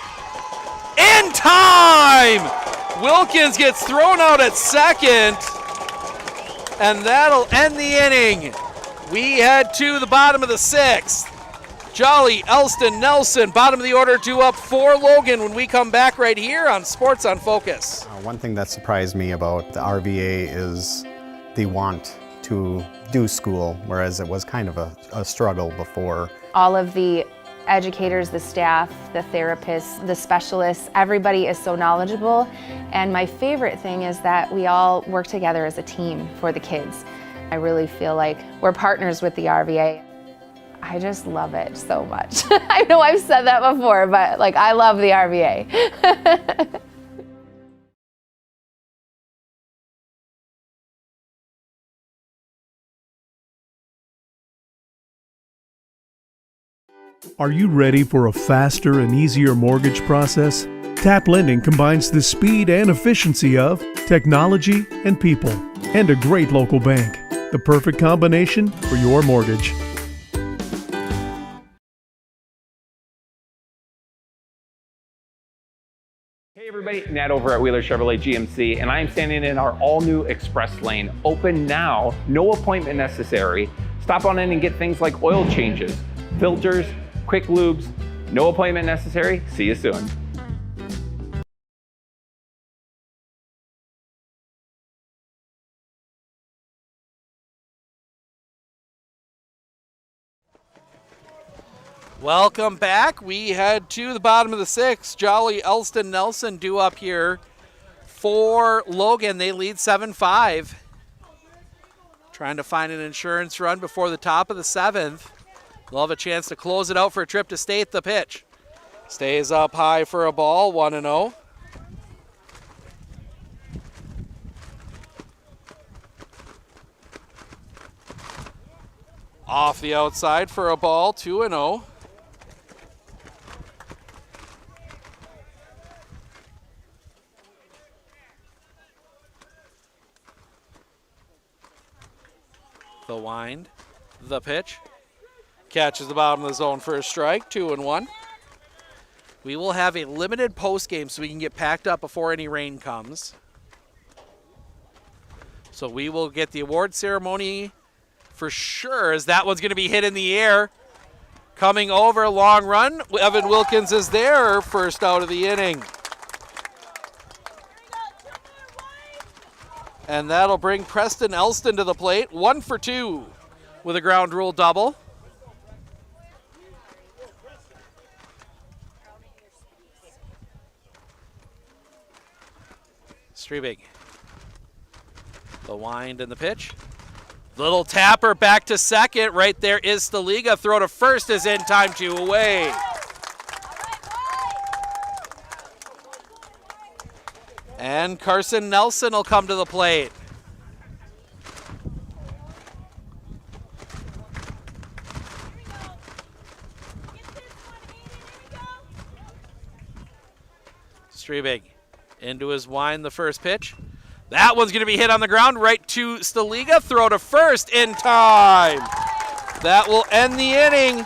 in time! Wilkins gets thrown out at second, and that'll end the inning. We head to the bottom of the 6th. Jolly, Elston, Nelson, bottom of the order, due up for Logan when we come back right here on Sports on Focus. One thing that surprised me about the RVA is the want to do school, whereas it was kind of a struggle before. All of the educators, the staff, the therapists, the specialists, everybody is so knowledgeable. And my favorite thing is that we all work together as a team for the kids. I really feel like we're partners with the RVA. I just love it so much. I know I've said that before, but like I love the RVA. Are you ready for a faster and easier mortgage process? Tap Lending combines the speed and efficiency of technology and people, and a great local bank. The perfect combination for your mortgage. Hey everybody, Nat over at Wheeler Chevrolet GMC, and I am standing in our all-new Express Lane. Open now, no appointment necessary. Stop on in and get things like oil changes, filters, quick lubes, no appointment necessary. See you soon. Welcome back. We head to the bottom of the 6th. Jolly, Elston, Nelson due up here for Logan. They lead 7-5. Trying to find an insurance run before the top of the 7th. They'll have a chance to close it out for a trip to state. The pitch. Stays up high for a ball, 1-0. Off the outside for a ball, 2-0. The wind, the pitch. Catches the bottom of the zone for a strike, 2-1. We will have a limited post game so we can get packed up before any rain comes. So we will get the award ceremony for sure, as that one's going to be hit in the air. Coming over, long run. Evan Wilkins is there, first out of the inning. And that'll bring Preston Elston to the plate. 1 for 2 with a ground rule double. Strebig. The wind and the pitch. Little tapper back to second. Right there is Staliga. Throw to first is in time, 2 away. And Carson Nelson will come to the plate. Strebig into his wind, the first pitch. That one's going to be hit on the ground, right to Staliga. Throw to first in time. That will end the inning.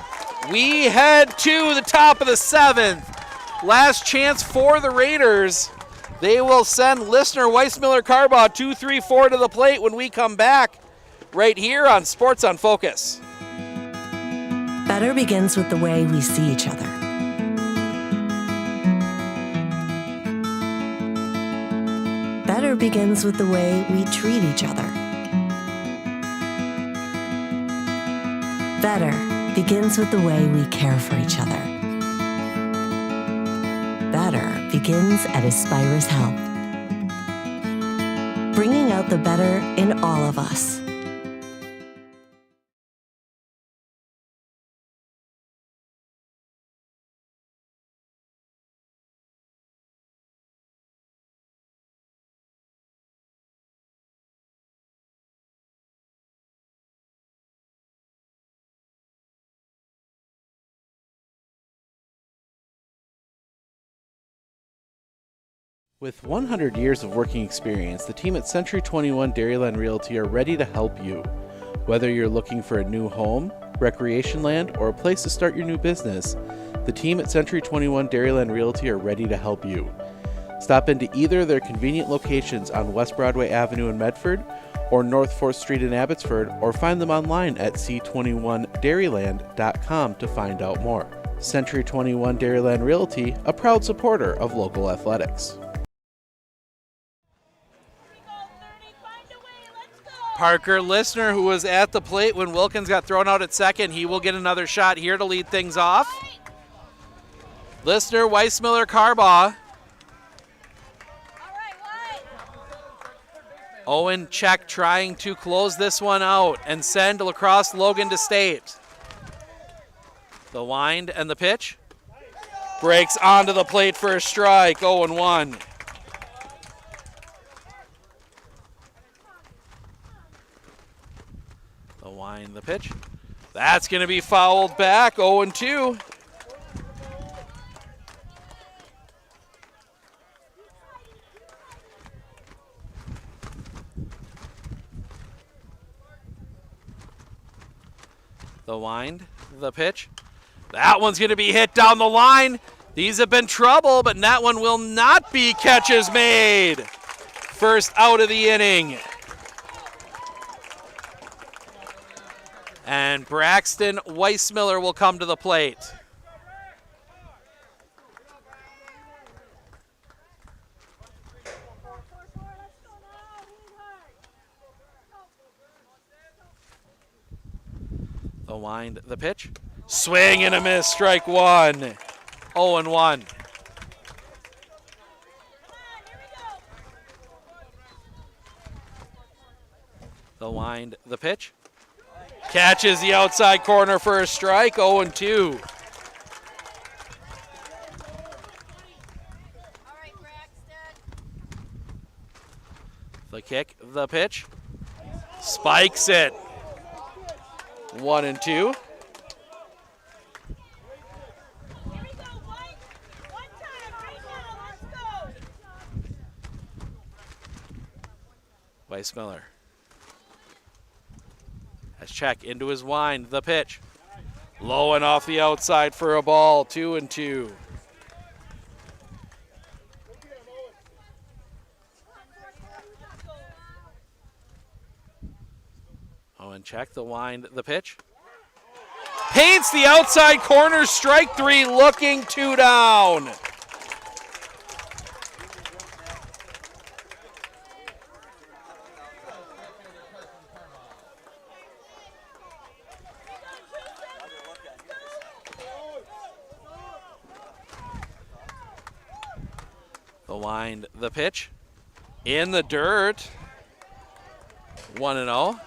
We head to the top of the 7th. Last chance for the Raiders. They will send listener Weissmiller Carbaugh 2-3-4 to the plate when we come back right here on Sports on Focus. Better begins with the way we see each other. Better begins with the way we treat each other. Better begins with the way we care for each other. Better begins at Aspirus Health. Bringing out the better in all of us. With 100 years of working experience, the team at Century 21 Dairyland Realty are ready to help you. Whether you're looking for a new home, recreation land, or a place to start your new business, the team at Century 21 Dairyland Realty are ready to help you. Stop into either of their convenient locations on West Broadway Avenue in Medford or North 4th Street in Abbotsford, or find them online at c21dairyland.com to find out more. Century 21 Dairyland Realty, a proud supporter of local athletics. Parker Listener, who was at the plate when Wilkins got thrown out at second, he will get another shot here to lead things off. Listener, Weissmiller, Carbaugh. Owen Check trying to close this one out and send Lacrosse Logan to state. The wind and the pitch. Breaks onto the plate for a strike, 0-1. The wind, the pitch. That's going to be fouled back, 0-2. The wind, the pitch. That one's going to be hit down the line. These have been trouble, but that one will not be. Catches made. First out of the inning. And Braxton Weissmiller will come to the plate. The wind, the pitch. Swing and a miss, strike one. 0-1. The wind, the pitch. Catches the outside corner for a strike, 0-2. The kick, the pitch. Spikes it. 1-2. Weissmiller has Check into his wind, the pitch. Low and off the outside for a ball, 2-2. Owen Check, the wind, the pitch. Paints the outside corner, strike three, looking 2 down. The wind, the pitch. In the dirt. 1-0.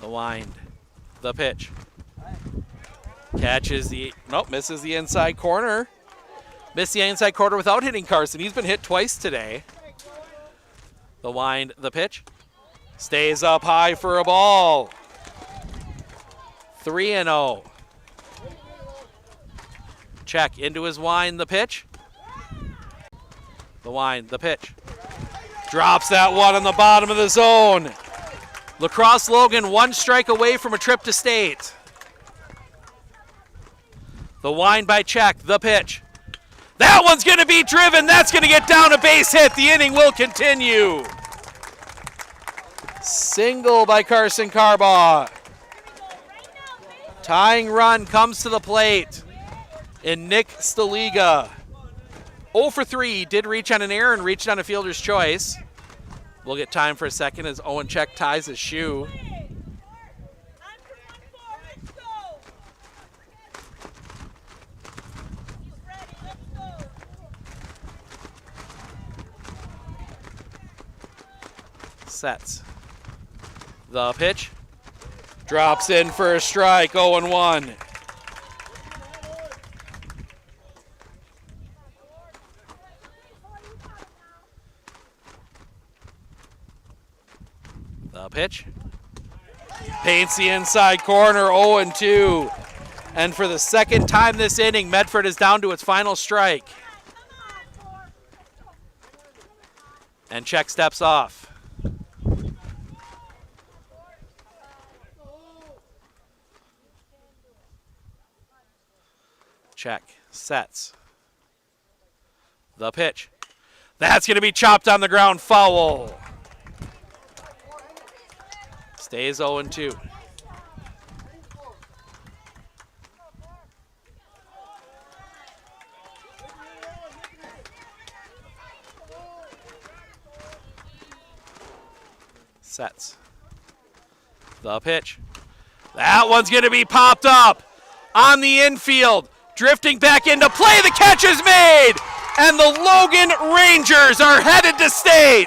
The wind, the pitch. Catches the, nope, misses the inside corner. Missed the inside corner without hitting Carson. He's been hit twice today. The wind, the pitch. Stays up high for a ball. 3-0. Check into his wind, the pitch. The wind, the pitch. Drops that one on the bottom of the zone. Lacrosse Logan 1 strike away from a trip to state. The wind by Check, the pitch. That one's going to be driven. That's going to get down a base hit. The inning will continue. Single by Carson Carbaugh. Tying run comes to the plate in Nick Staliga. 0 for 3, did reach on an error and reached on a fielder's choice. We'll get time for a second as Owen Check ties his shoe. Sets. The pitch. Drops in for a strike, 0-1. The pitch. Paints the inside corner, 0-2. And for the second time this inning, Medford is down to its final strike. And Check steps off. Check, sets. The pitch. That's going to be chopped on the ground, foul. Stays 0-2. Sets. The pitch. That one's going to be popped up on the infield. Drifting back into play, the catch is made, and the Logan Rangers are headed to state.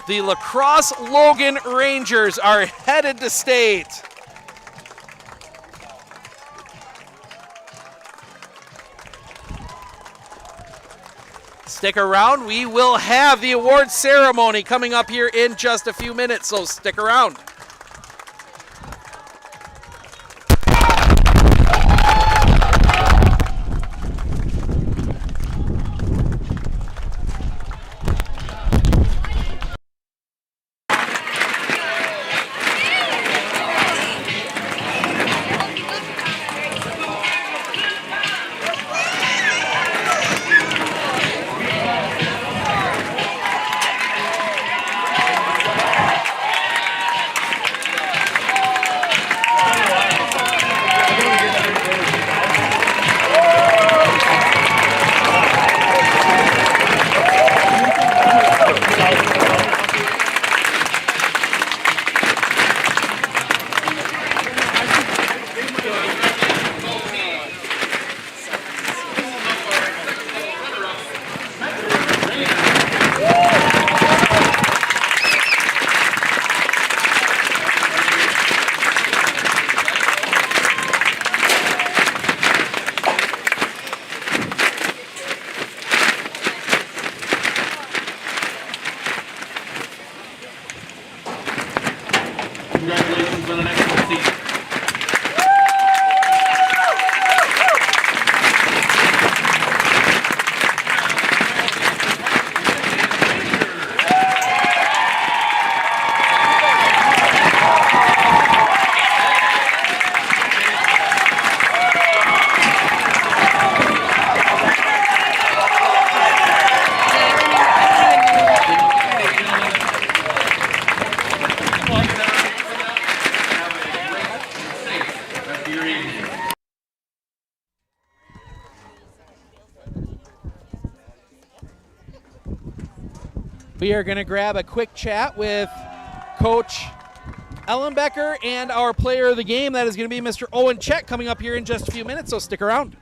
The Lacrosse Logan Rangers are headed to state. Stick around. We will have the award ceremony coming up here in just a few minutes, so stick around. We are going to grab a quick chat with Coach Ellenbecker and our player of the game. That is going to be Mr. Owen Chet coming up here in just a few minutes, so stick around.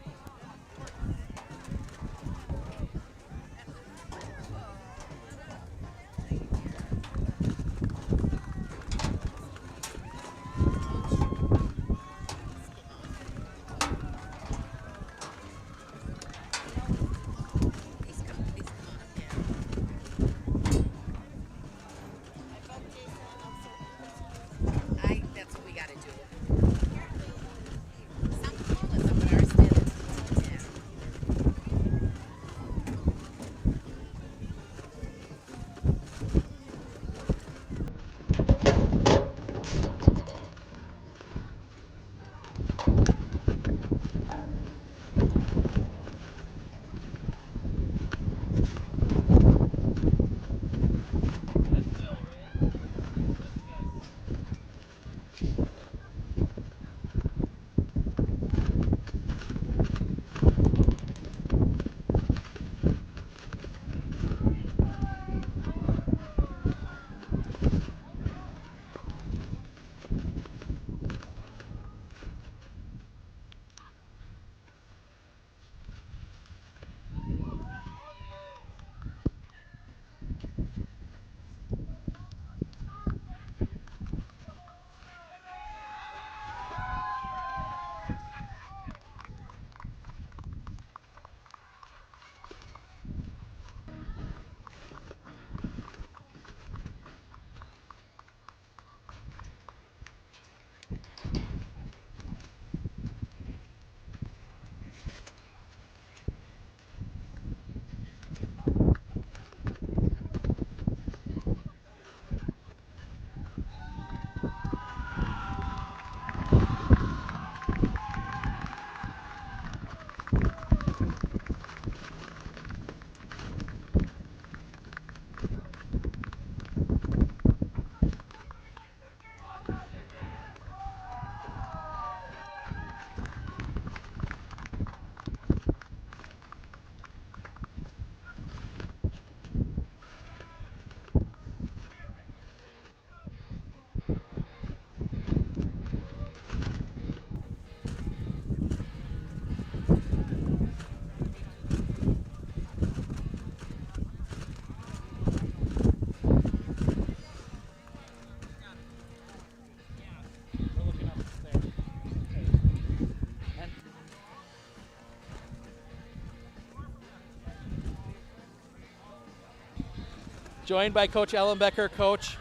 Joined by Coach Ellenbecker. Coach,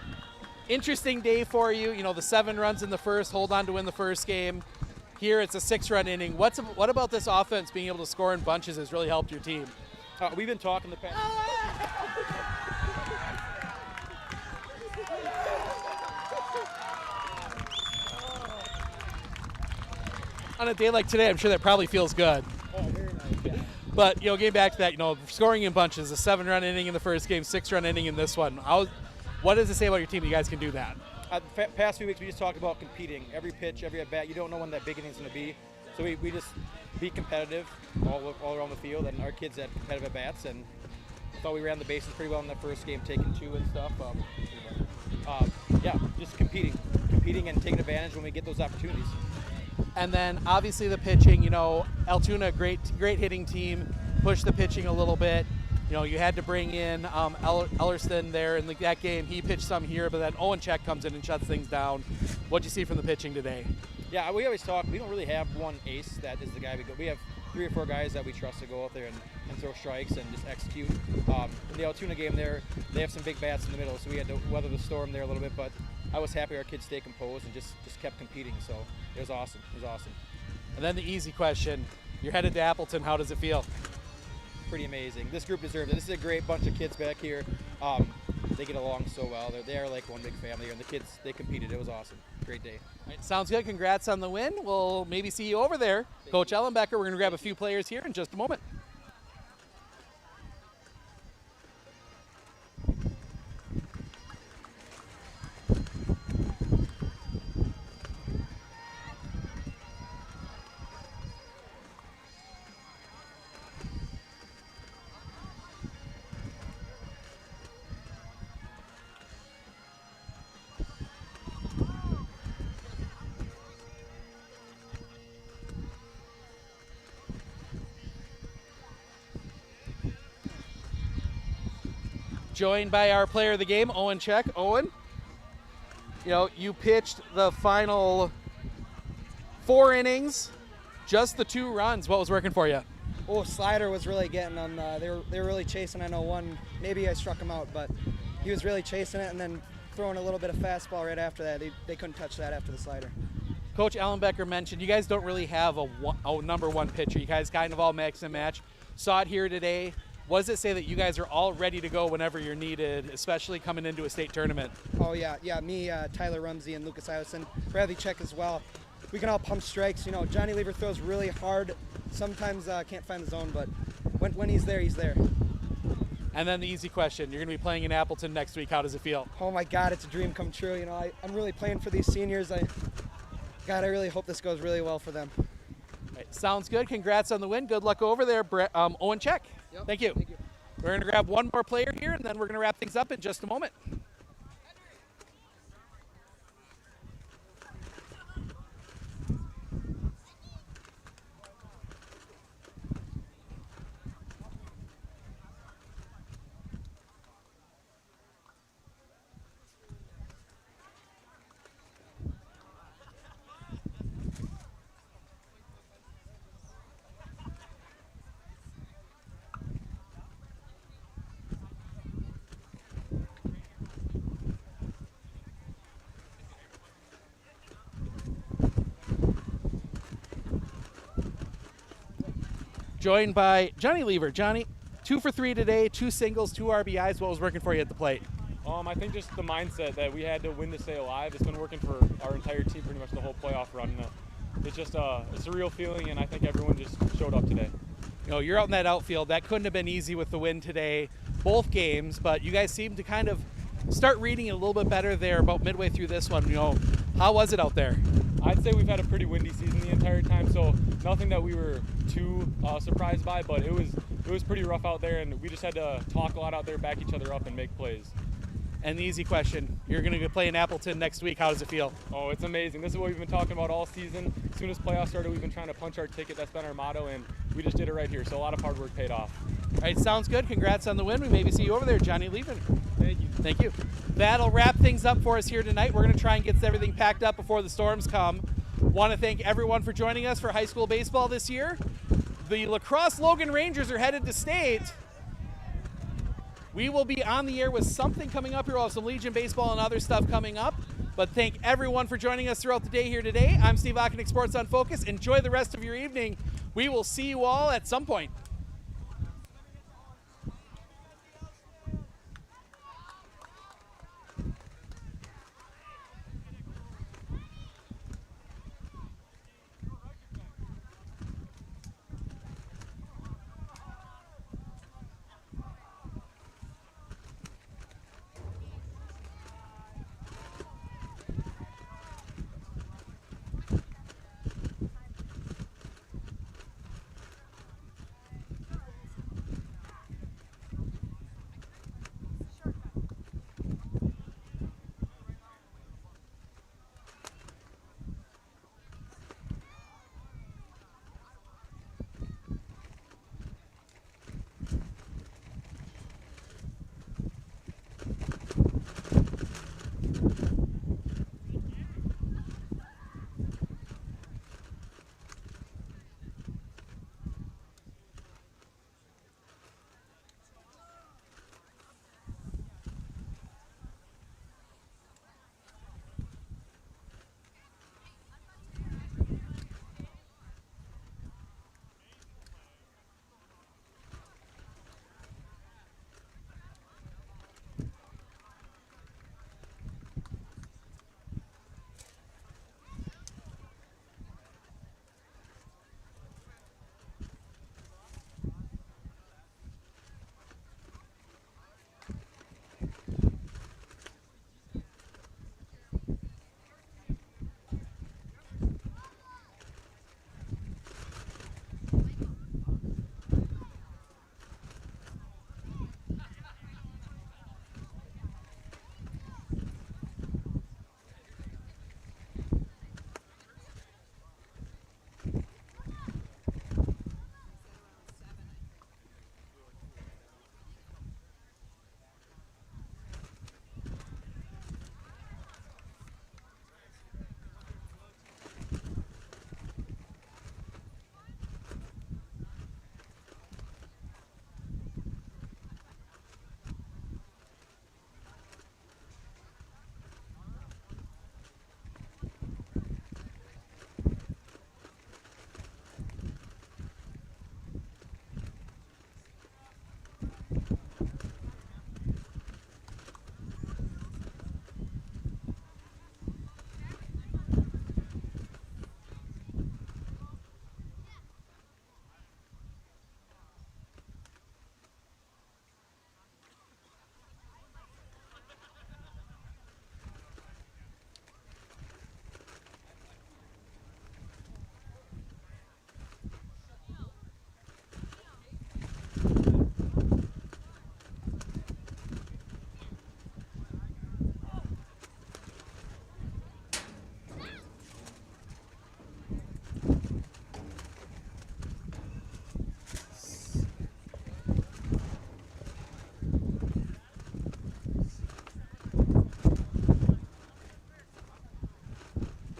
interesting day for you. You know, the 7 runs in the first, hold on to win the first game. Here it's a 6-run inning. What about this offense being able to score in bunches has really helped your team? We've been talking the past. On a day like today, I'm sure that probably feels good. Oh, very nice. Yeah. But, you know, getting back to that, you know, scoring in bunches, a 7-run inning in the first game, 6-run inning in this one. What does it say about your team? You guys can do that. The past few weeks, we just talked about competing. Every pitch, every at-bat, you don't know when that big inning's going to be. So we just be competitive all around the field, and our kids had competitive at-bats, and I thought we ran the bases pretty well in the first game, taking 2 and stuff. Yeah, just competing and taking advantage when we get those opportunities. And then obviously the pitching, you know, Altoona, great hitting team, pushed the pitching a little bit. You know, you had to bring in Ellerston there in that game. He pitched some here, but then Owen Check comes in and shuts things down. What'd you see from the pitching today? Yeah, we always talk, we don't really have one ace that is the guy we go. We have 3 or 4 guys that we trust to go out there and throw strikes and just execute. In the Altoona game there, they have some big bats in the middle, so we had to weather the storm there a little bit, but I was happy our kids stayed composed and just kept competing, so it was awesome. It was awesome. And then the easy question, you're headed to Appleton, how does it feel? Pretty amazing. This group deserves it. This is a great bunch of kids back here. They get along so well. They're like one big family, and the kids, they competed. It was awesome. Great day. All right, sounds good. Congrats on the win. We'll maybe see you over there. Coach Ellenbecker, we're going to grab a few players here in just a moment. Joined by our player of the game, Owen Check. Owen, you pitched the final 4 innings, just the 2 runs. What was working for you? Oh, slider was really getting them. They were really chasing. I know one, maybe I struck him out, but he was really chasing it and then throwing a little bit of fastball right after that. They couldn't touch that after the slider. Coach Ellenbecker mentioned you guys don't really have a number 1 pitcher. You guys kind of all mix and match. Saw it here today. What does it say that you guys are all ready to go whenever you're needed, especially coming into a state tournament? Oh, yeah. Me, Tyler Rumsey, and Lucas Iverson, Bradley Check as well. We can all pump strikes. Johnny Lever throws really hard. Sometimes can't find the zone, but when he's there, he's there. And then the easy question, you're going to be playing in Appleton next week. How does it feel? Oh, my God, it's a dream come true. I'm really playing for these seniors. I really hope this goes really well for them. Right, sounds good. Congrats on the win. Good luck over there, Owen Check. Yep. Thank you. We're going to grab one more player here, and then we're going to wrap things up in just a moment. Joined by Johnny Lever. Johnny, 2 for 3 today, 2 singles, 2 RBIs. What was working for you at the plate? I think just the mindset that we had to win to stay alive. It's been working for our entire team pretty much the whole playoff run. It's just it's a real feeling, and I think everyone just showed up today. You're out in that outfield. That couldn't have been easy with the win today, both games, but you guys seem to kind of start reading it a little bit better there about midway through this one. How was it out there? I'd say we've had a pretty windy season the entire time, so nothing that we were too surprised by, but it was pretty rough out there, and we just had to talk a lot out there, back each other up, and make plays. And the easy question, you're going to play in Appleton next week. How does it feel? Oh, it's amazing. This is what we've been talking about all season. As soon as playoffs started, we've been trying to punch our ticket. That's been our motto, and we just did it right here, so a lot of hard work paid off. All right, sounds good. Congrats on the win. We maybe see you over there, Johnny Lever. Thank you. Thank you. That'll wrap things up for us here tonight. We're going to try and get everything packed up before the storms come. Want to thank everyone for joining us for high school baseball this year. The Lacrosse Logan Rangers are headed to state. We will be on the air with something coming up here. We'll have some Legion baseball and other stuff coming up. But thank everyone for joining us throughout the day here today. I'm Steve Ockenick, Sports on Focus. Enjoy the rest of your evening. We will see you all at some point.